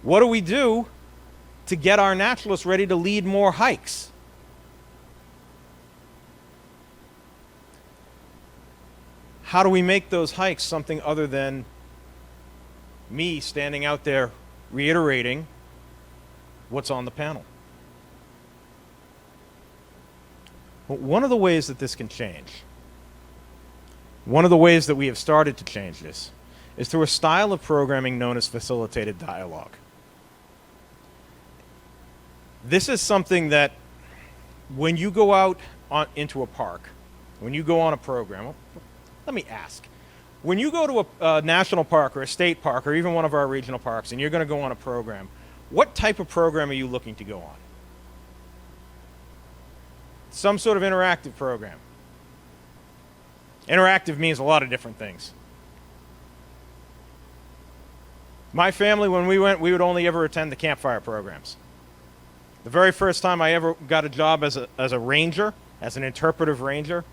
What do we do to get our naturalists ready to lead more hikes. How do we make those hikes something other than me standing out there reiterating what's on the panel? But one of the ways that this can change, one of the ways that we have started to change this, is through a style of programming known as facilitated dialogue. This is something that when you go out into a park, when you go on a program, let me ask, when you go to a national park or a state park or even one of our regional parks and you're going to go on a program, what type of program are you looking to go on? Some sort of interactive program. Interactive means a lot of different things. My family, when we went, we would only ever attend the campfire programs. The very first time I ever got a job as a ranger, as an interpretive ranger,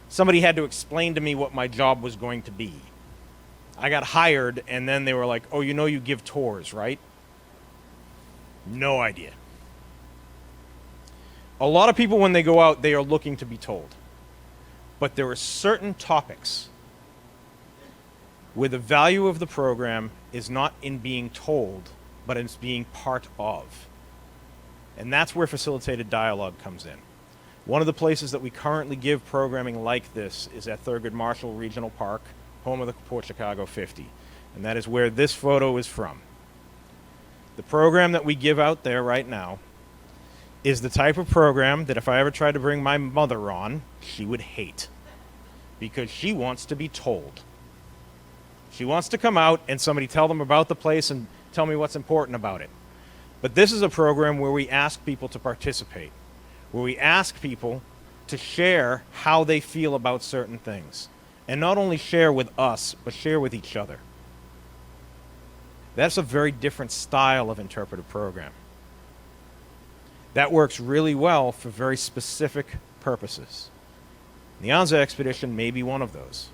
somebody had to explain to me what my job was going to be. I got hired, and then they were like, oh, you know you give tours, right? No idea. A lot of people, when they go out, they are looking to be told. But there are certain topics where the value of the program is not in being told, but in being part of. And that's where facilitated dialogue comes in. One of the places that we currently give programming like this is at Thurgood Marshall Regional Park, home of the Port Chicago 50. And that is where this photo is from. The program that we give out there right now is the type of program that if I ever tried to bring my mother on, she would hate. Because she wants to be told. She wants to come out and somebody tell them about the place and tell me what's important about it. But this is a program where we ask people to participate, where we ask people to share how they feel about certain things. And not only share with us, but share with each other. That's a very different style of interpretive program. That works really well for very specific purposes. The Anza expedition may be one of those.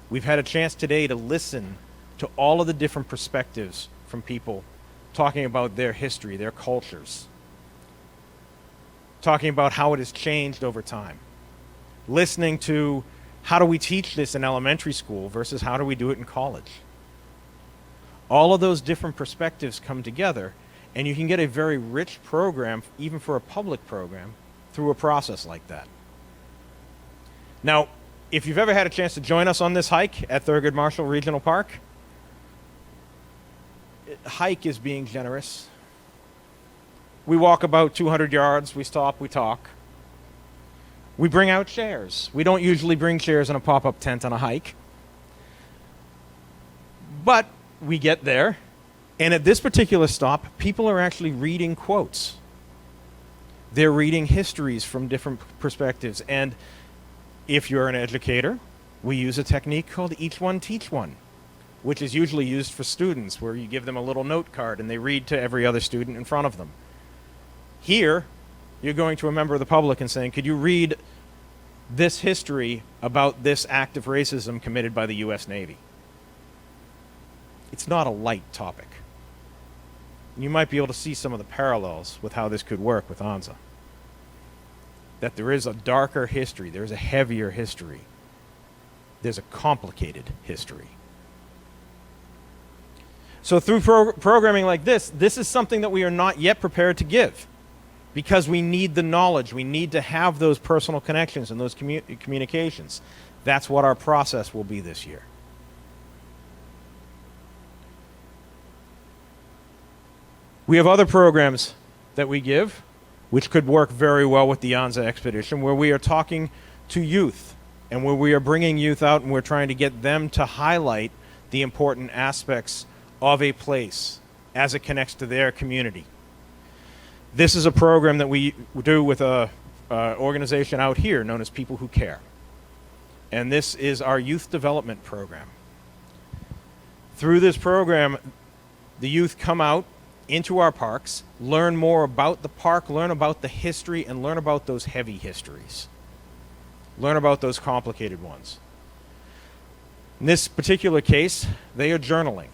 We've had a chance today to listen to all of the different perspectives from people talking about their history, their cultures, talking about how it has changed over time, listening to how do we teach this in elementary school versus how do we do it in college. All of those different perspectives come together, and you can get a very rich program, even for a public program, through a process like that. Now, if you've ever had a chance to join us on this hike at Thurgood Marshall Regional Park, hike is being generous. We walk about 200 yards, we stop, we talk. We bring out chairs. We don't usually bring chairs in a pop-up tent on a hike. But we get there, and at this particular stop, people are actually reading quotes. They're reading histories from different perspectives. And if you're an educator, we use a technique called Each One Teach One, which is usually used for students, where you give them a little note card and they read to every other student in front of them. Here, you're going to a member of the public and saying, could you read this history about this act of racism committed by the U.S. Navy? It's not a light topic. You might be able to see some of the parallels with how this could work with Anza. That there is a darker history, there's a heavier history, there's a complicated history. So through programming like this is something that we are not yet prepared to give, because we need the knowledge, we need to have those personal connections and those communications. That's what our process will be this year. We have other programs that we give, which could work very well with the Anza expedition, where we are talking to youth and where we are bringing youth out and we're trying to get them to highlight the important aspects of a place as it connects to their community. This is a program that we do with an organization out here known as People Who Care. And this is our youth development program. Through this program, the youth come out into our parks, learn more about the park, learn about the history, and learn about those heavy histories. Learn about those complicated ones. In this particular case, they are journaling.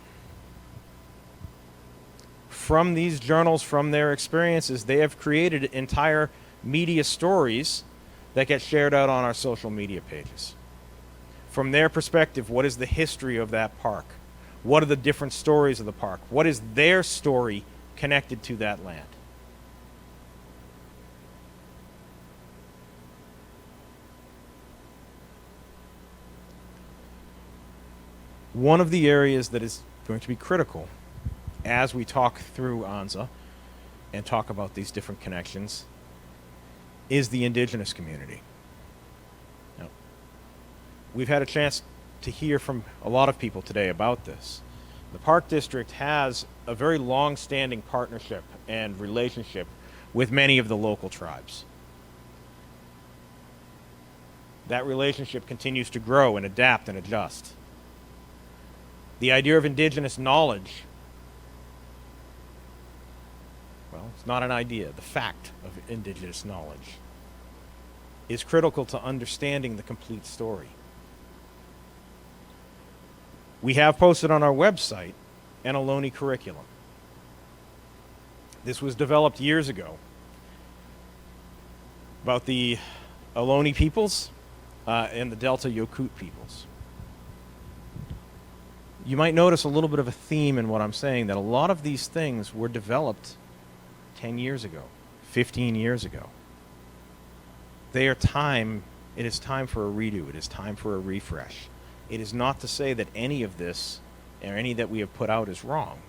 from these journals, from their experiences, they have created entire media stories that get shared out on our social media pages. From their perspective, what is the history of that park? What are the different stories of the park? What is their story connected to that land? One of the areas that is going to be critical as we talk through Anza and talk about these different connections is the indigenous community. Now, we've had a chance to hear from a lot of people today about this. The Park District has a very long-standing partnership and relationship with many of the local tribes. That relationship continues to grow and adapt and adjust. The idea of indigenous knowledge, well, it's not an idea. The fact of indigenous knowledge is critical to understanding the complete story. We have posted on our website an Ohlone curriculum. This was developed years ago about the Ohlone peoples and the Delta Yokut peoples. You might notice a little bit of a theme in what I'm saying, that a lot of these things were developed 10 years ago, 15 years ago. It is time for a redo. It is time for a refresh. It is not to say that any of this, or any that we have put out, is wrong.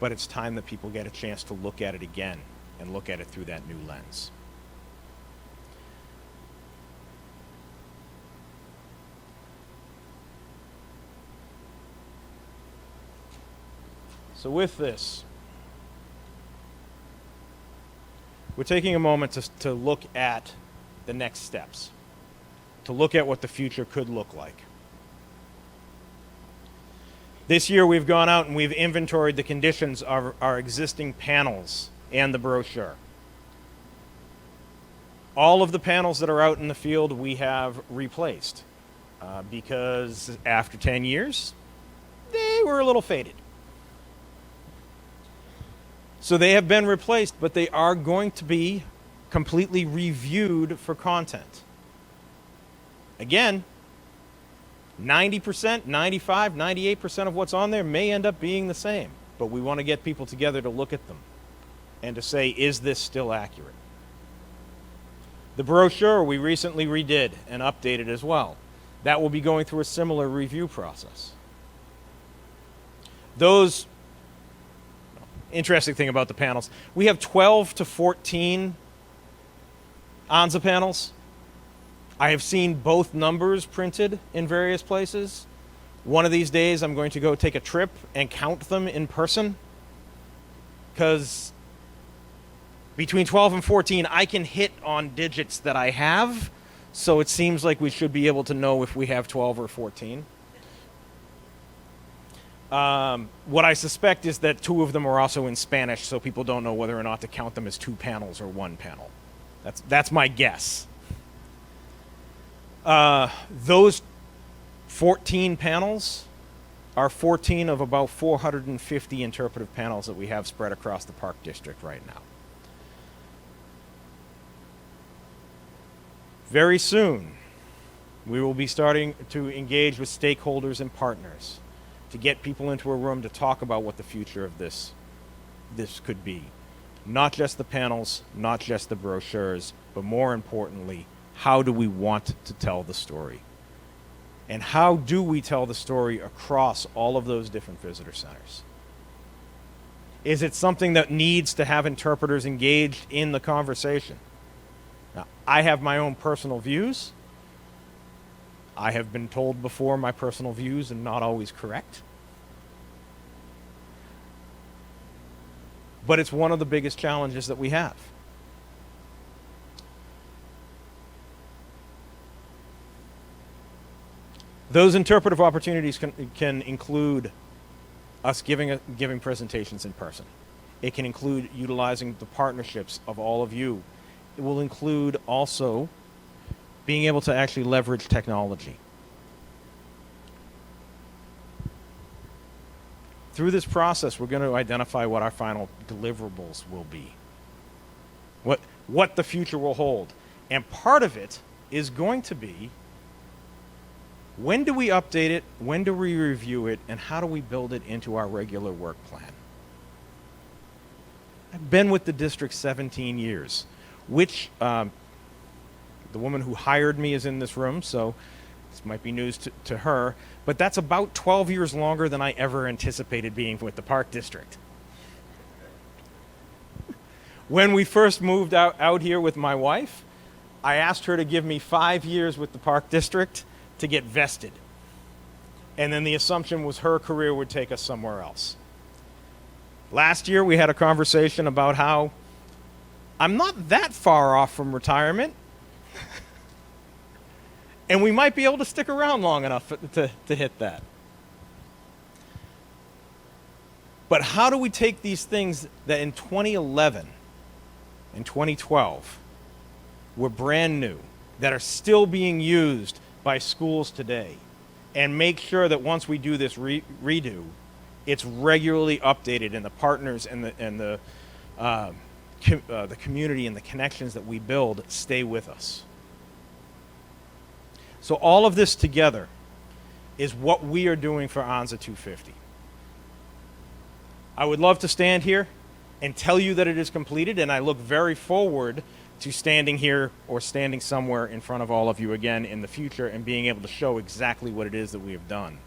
But it's time that people get a chance to look at it again and look at it through that new lens. So with this, we're taking a moment to look at the next steps, to look at what the future could look like. This year we've gone out and we've inventoried the conditions of our existing panels and the brochure. All of the panels that are out in the field we have replaced because after 10 years, they were a little faded. So they have been replaced, but they are going to be completely reviewed for content. Again, 90%, 95, 98% of what's on there may end up being the same, but we want to get people together to look at them and to say, is this still accurate? The brochure we recently redid and updated as well. That will be going through a similar review process. Those interesting thing about the panels, we have 12 to 14 Anza panels. I have seen both numbers printed in various places. One of these days I'm going to go take a trip and count them in person, because between 12 and 14 I can hit on digits that I have, so it seems like we should be able to know if we have 12 or 14. What I suspect is that 2 of them are also in Spanish, so people don't know whether or not to count them as 2 panels or 1 panel. That's my guess. Those 14 panels are 14 of about 450 interpretive panels that we have spread across the Park District right now. Very soon, we will be starting to engage with stakeholders and partners to get people into a room to talk about what the future of this could be. Not just the panels, not just the brochures, but more importantly, how do we want to tell the story? And how do we tell the story across all of those different visitor centers? Is it something that needs to have interpreters engaged in the conversation? Now, I have my own personal views. I have been told before my personal views are not always correct. But it's one of the biggest challenges that we have. Those interpretive opportunities can include us giving presentations in person. It can include utilizing the partnerships of all of you. It will include also being able to actually leverage technology. through this process, we're going to identify what our final deliverables will be, what the future will hold. And part of it is going to be, when do we update it, when do we review it, and how do we build it into our regular work plan? I've been with the district 17 years, which the woman who hired me is in this room, so this might be news to her, but that's about 12 years longer than I ever anticipated being with the Park District. When we first moved out here with my wife, I asked her to give me 5 years with the Park District to get vested. And then the assumption was her career would take us somewhere else. Last year, we had a conversation about how I'm not that far off from retirement, and we might be able to stick around long enough to hit that. But how do we take these things that in 2011 and 2012 were brand new, that are still being used by schools today, and make sure that once we do this redo, it's regularly updated, and the partners and the community and the connections that we build stay with us. So all of this together is what we are doing for Anza 250. I would love to stand here and tell you that it is completed, and I look very forward to standing here or standing somewhere in front of all of you again in the future and being able to show exactly what it is that we have done.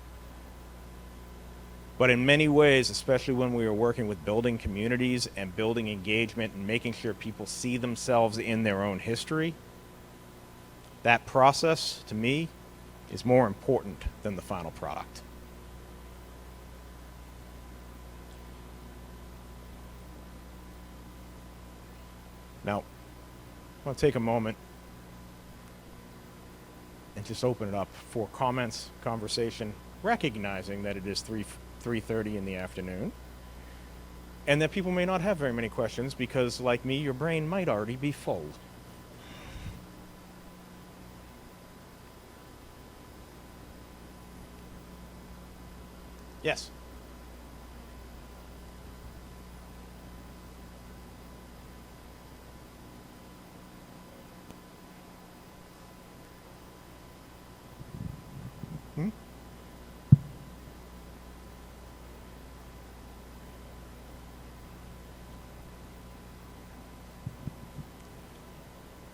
But in many ways, especially when we are working with building communities and building engagement and making sure people see themselves in their own history, that process, to me, is more important than the final product. Now, I want to take a moment and just open it up for comments, conversation, recognizing that it is 3:30 in the afternoon, and that people may not have very many questions because, like me, your brain might already be full. Yes.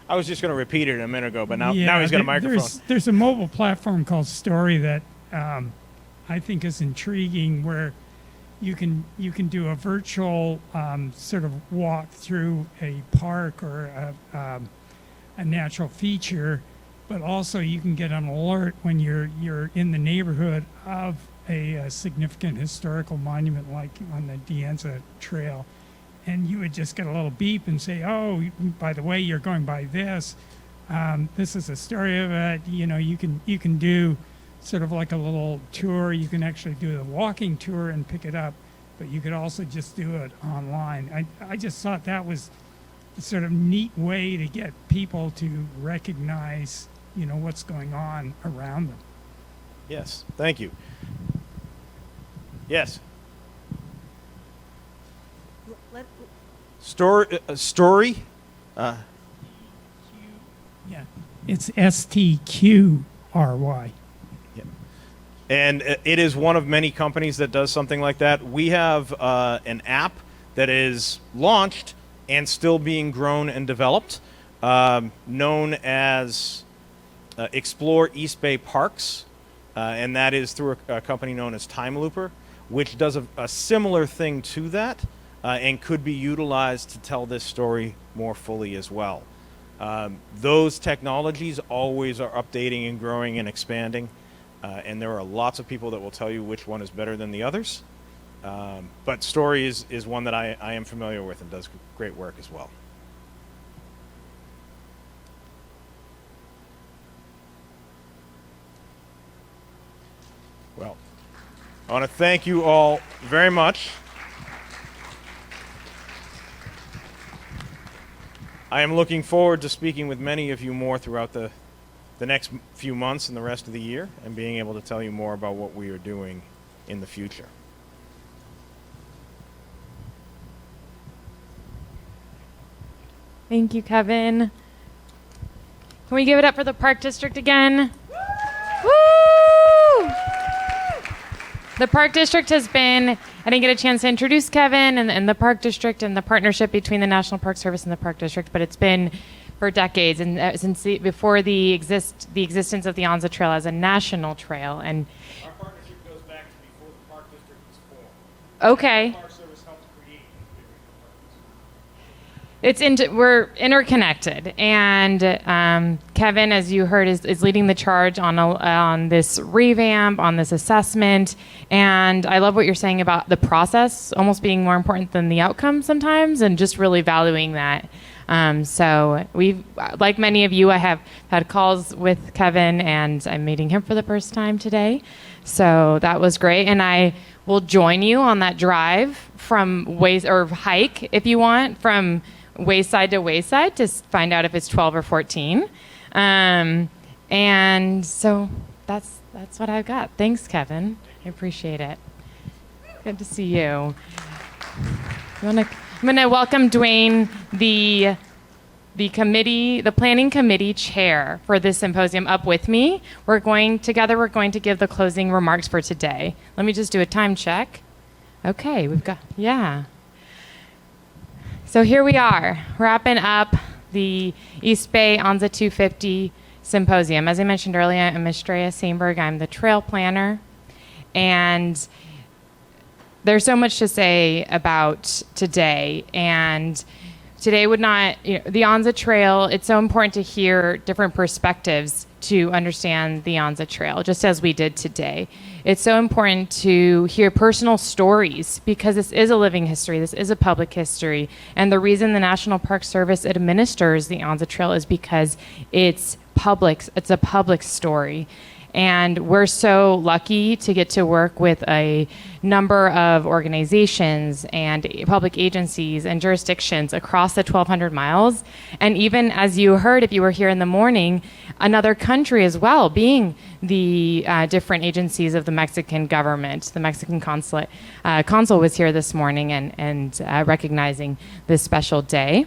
I was just going to repeat it a minute ago, but now he's got a microphone. There's a mobile platform called Story that I think is intriguing, where you can do a virtual sort of walk through a park or a natural feature, but also you can get an alert when you're in the neighborhood of a significant historical monument, like on the Anza Trail. And you would just get a little beep and say, "Oh, by the way, you're going by this. This is a story of it." You know, you can do sort of like a little tour. You can actually do a walking tour and pick it up, but you could also just do it online. I just thought that was a sort of neat way to get people to recognize, you know, what's going on around them. Yes, thank you. Yes. Story. Yeah, it's STQRY. Yeah. And it is one of many companies that does something like that. We have an app that is launched and still being grown and developed, known as Explore East Bay Parks, and that is through a company known as Time Looper, which does a similar thing to that. And could be utilized to tell this story more fully as well. Those technologies always are updating and growing and expanding, and there are lots of people that will tell you which one is better than the others. But Story is one that I am familiar with and does great work as well. Well, I want to thank you all very much. I am looking forward to speaking with many of you more throughout the next few months and the rest of the year, and being able to tell you more about what we are doing in the future. Thank you, Kevin. Can we give it up for the Park District again? Woo! The Park District has been, I didn't get a chance to introduce Kevin and the Park District and the partnership between the National Park Service and the Park District, but it's been for decades, and since before the existence of the Anza Trail as a national trail. And Our partnership goes back to before the Park District was formed. Okay. The Park Service helped create we're interconnected, and Kevin, as you heard, is leading the charge on this revamp, on this assessment, and I love what you're saying about the process almost being more important than the outcome sometimes, and just really valuing that. So we've, like many of you, I have had calls with Kevin, and I'm meeting him for the first time today. So that was great, and I will join you on that drive from or hike if you want, from wayside to wayside to find out if it's 12 or 14. And so that's what I've got. Thanks, Kevin. I appreciate it. Good to see you. I'm gonna welcome Dwayne, the planning committee chair for this symposium, up with me. We're going to give the closing remarks for today. Let me just do a time check. Okay, yeah. So here we are, wrapping up the East Bay Anza 250 Symposium. As I mentioned earlier, I'm Estrella Sainberg. I'm the trail planner, and there's so much to say about today, and today would not, the Anza Trail, it's so important to hear different perspectives to understand the Anza Trail, just as we did today. It's so important to hear personal stories because this is a living history, this is a public history, and the reason the National Park Service administers the Anza Trail is because it's a public story. And we're so lucky to get to work with a number of organizations and public agencies and jurisdictions across the 1,200 miles. And even as you heard, if you were here in the morning, another country as well, being the different agencies of the Mexican government. The Mexican consul was here this morning and recognizing this special day.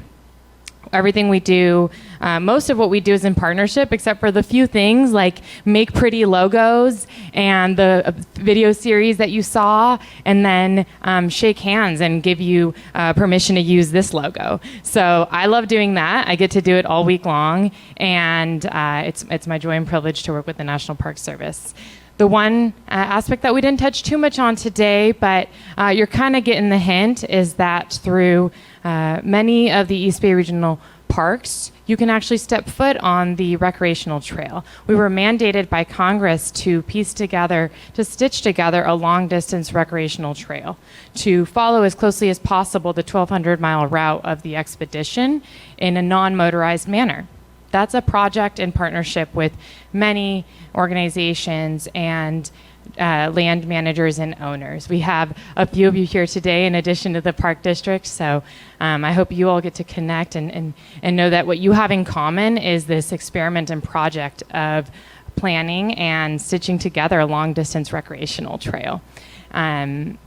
Everything we do, most of what we do is in partnership, except for the few things like make pretty logos and the video series that you saw, and then shake hands and give you permission to use this logo. So I love doing that. I get to do it all week long, and it's my joy and privilege to work with the National Park Service. The one aspect that we didn't touch too much on today, but you're kind of getting the hint, is that through many of the East Bay Regional Parks, you can actually step foot on the recreational trail. We were mandated by Congress to stitch together a long-distance recreational trail to follow as closely as possible the 1,200-mile route of the expedition in a non-motorized manner. That's a project in partnership with many organizations and land managers and owners. We have a few of you here today in addition to the Park District, so I hope you all get to connect and know that what you have in common is this experiment and project of planning and stitching together a long-distance recreational trail.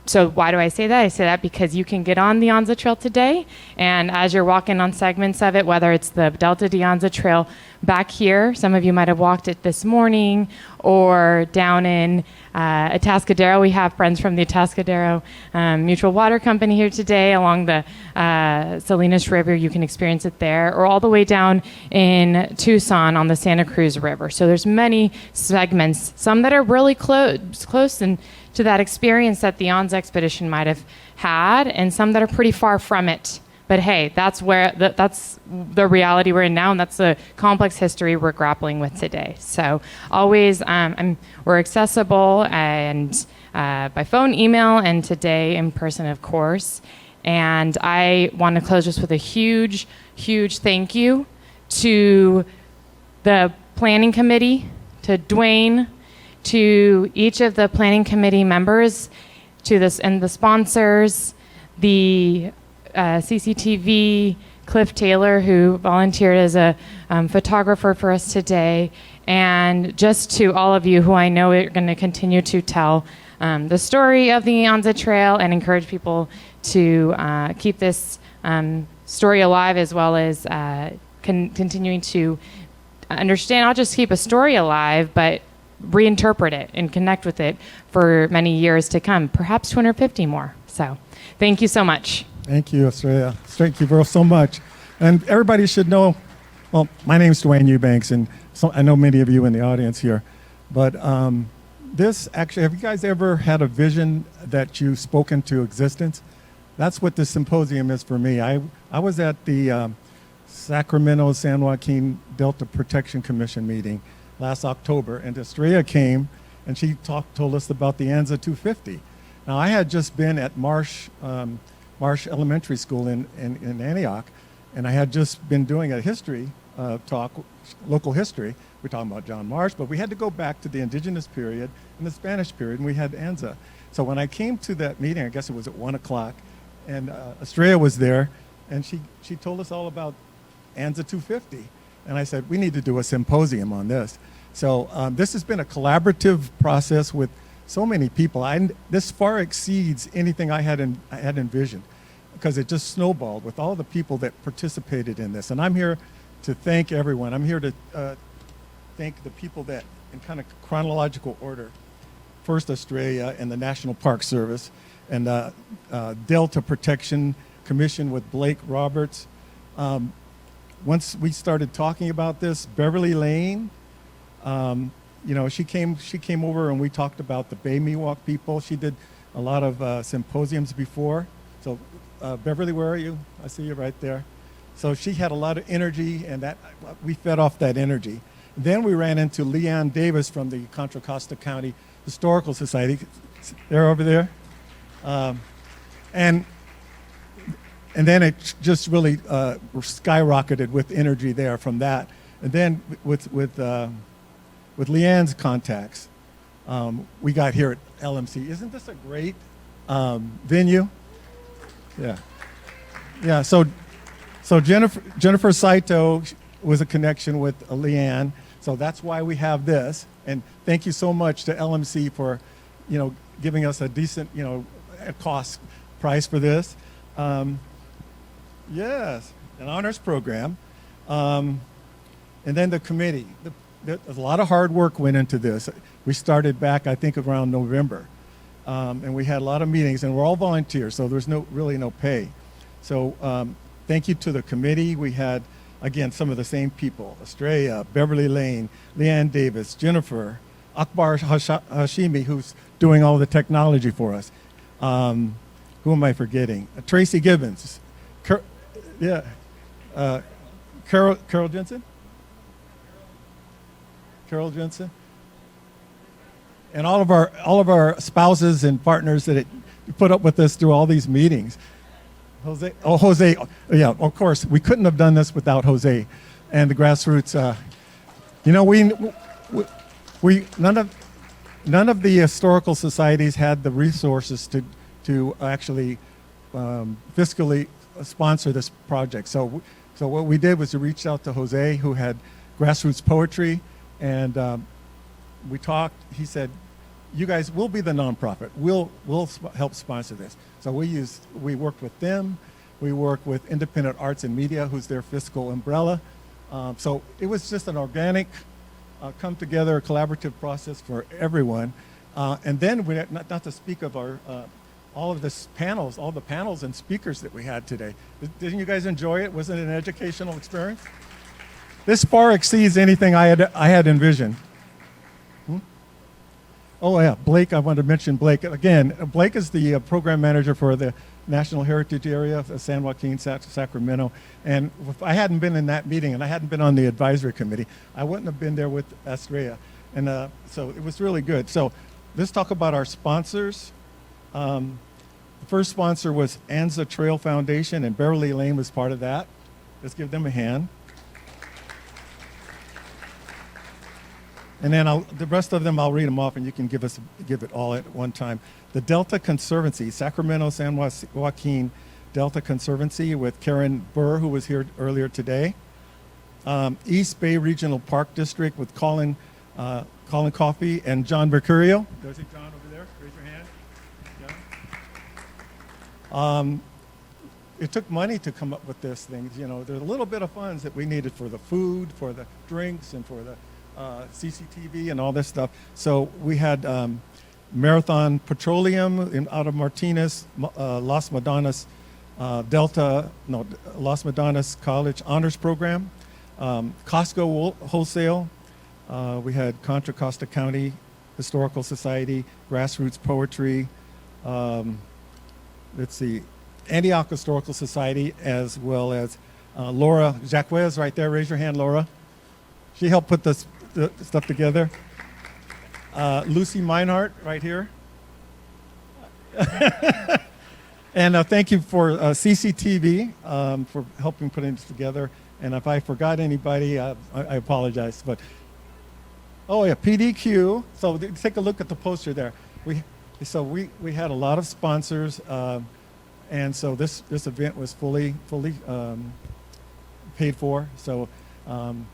So why do I say that? I say that because you can get on the Anza Trail today, and as you're walking on segments of it, whether it's the Delta de Anza Trail back here, some of you might have walked it this morning, or down in Atascadero. We have friends from the Atascadero Mutual Water Company here today along the Salinas River. You can experience it there, or all the way down in Tucson on the Santa Cruz River. So there's many segments, some that are really close and to that experience that the Anza expedition might have had, and some that are pretty far from it. But hey, that's the reality we're in now, and that's the complex history we're grappling with today. So always, we're accessible and by phone, email, and today in person, of course. And I want to close just with a huge, huge thank you to the planning committee, to Dwayne, to each of the planning committee members, and the sponsors, the CCTV, Cliff Taylor, who volunteered as a photographer for us today, and just to all of you who I know are going to continue to tell the story of the Anza Trail and encourage people to keep this story alive, as well as continuing to understand, not just keep a story alive, but reinterpret it and connect with it for many years to come, perhaps 250 more. So thank you so much. Thank you, Australia. Thank you so much. And everybody should know, well, my name is Dwayne Eubanks, and so I know many of you in the audience here. But this actually, have you guys ever had a vision that you spoke into existence? That's what this symposium is for me. I was at the Sacramento San Joaquin Delta Protection Commission meeting last October, and Estrella came and she told us about the Anza 250. Now, I had just been at Marsh Elementary School in Antioch, and I had just been doing a history talk, local history. We're talking about John Marsh, but we had to go back to the indigenous period and the Spanish period, and we had Anza. So when I came to that meeting, I guess it was at 1 o'clock, and Estrella was there, and she told us all about Anza 250. And I said, we need to do a symposium on this. So this has been a collaborative process with so many people. This far exceeds anything I had envisioned, because it just snowballed with all the people that participated in this. And I'm here to thank everyone. I'm here to thank the people that, in kind of chronological order, first Australia and the National Park Service, and Delta Protection Commission with Blake Roberts. Once we started talking about this, Beverly Lane, she came over and we talked about the Bay Miwok people. She did a lot of symposiums before. So Beverly, where are you? I see you right there. So she had a lot of energy, and that we fed off that energy. Then we ran into Leanne Davis from the Contra Costa County Historical Society. They're over there. And then it just really skyrocketed with energy there from that. And then with Leanne's contacts, we got here at LMC. Isn't this a great venue? Yeah. Yeah. So Jennifer Saito was a connection with Leanne. So that's why we have this. And thank you so much to LMC for, giving us a decent, cost price for this. Yes, an honors program. And then the committee. A lot of hard work went into this. We started back, I think, around November. And we had a lot of meetings, and we're all volunteers, so there's really no pay. So thank you to the committee. We had, again, some of the same people: Estrella, Beverly Lane, Leanne Davis, Jennifer, Akbar Hashimi, who's doing all the technology for us. Who am I forgetting? Tracy Gibbons. Carol Jensen? Carol Jensen? And all of our spouses and partners that put up with us through all these meetings. Jose, yeah, of course, we couldn't have done this without Jose and the grassroots. None of the historical societies had the resources to actually fiscally sponsor this project. So what we did was we reached out to Jose, who had grassroots poetry, and we talked. He said, "You guys will be the nonprofit. We'll help sponsor this." So we worked with them. We worked with Independent Arts and Media, who's their fiscal umbrella. So it was just an organic, come together, collaborative process for everyone. And then not to speak of all of the panels and speakers that we had today. Didn't you guys enjoy it? Wasn't it an educational experience? This far exceeds anything I had envisioned. Oh yeah, Blake, I want to mention Blake. Again, Blake is the program manager for the National Heritage Area of San Joaquin, Sacramento. And if I hadn't been in that meeting and I hadn't been on the advisory committee, I wouldn't have been there with Estrella. And so it was really good. So let's talk about our sponsors. The first sponsor was Anza Trail Foundation, and Beverly Lane was part of that. Let's give them a hand. And then the rest of them, I'll read them off, and you can give it all at one time. The Delta Conservancy, Sacramento, San Joaquin Delta Conservancy, with Karen Burr, who was here earlier today. East Bay Regional Park District with Colin Coffey and John Mercurio. There's John over there. Raise your hand. it took money to come up with this thing. You know, there's a little bit of funds that we needed for the food, for the drinks, and for the CCTV and all this stuff. So we had Marathon Petroleum out of Martinez, Las Madonnas Las Madonnas College Honors Program, Costco Wholesale. We had Contra Costa County Historical Society, Grassroots Poetry. Let's see, Antioch Historical Society, as well as Laura Jacques right there. Raise your hand, Laura. She helped put the stuff together. Lucy Meinhardt right here. And thank you for CCTV for helping putting this together. And if I forgot anybody, I apologize. But oh yeah, PDQ. So take a look at the poster there. We had a lot of sponsors, and so this event was fully paid for. So I'm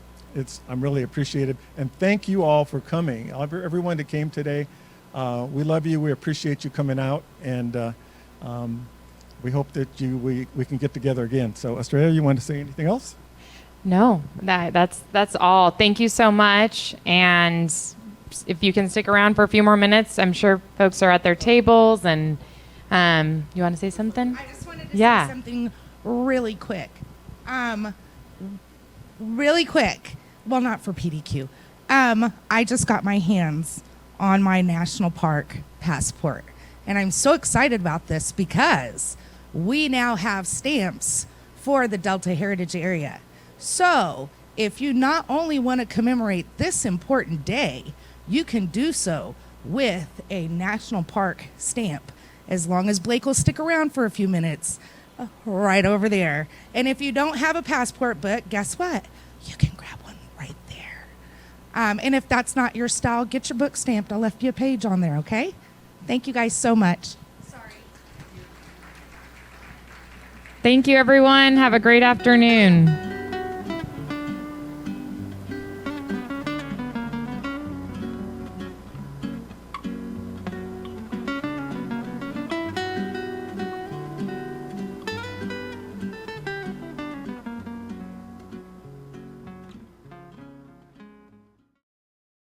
really appreciated, and thank you all for coming. Everyone that came today, we love you. We appreciate you coming out, and we hope that we can get together again. So Estrella, you want to say anything else? No, that's all. Thank you so much. And if you can stick around for a few more minutes, I'm sure folks are at their tables. And you want to say something? I just wanted to say something really quick. Really quick. Well, not for PDQ. I just got my hands on my national park passport. And I'm so excited about this because we now have stamps for the Delta Heritage Area. So if you not only want to commemorate this important day, you can do so with a national park stamp, as long as Blake will stick around for a few minutes, right over there. And if you don't have a passport book, guess what? You can grab one right there. And if that's not your style, get your book stamped. I left you a page on there, okay? Thank you guys so much. Thank you, everyone. Have a great afternoon.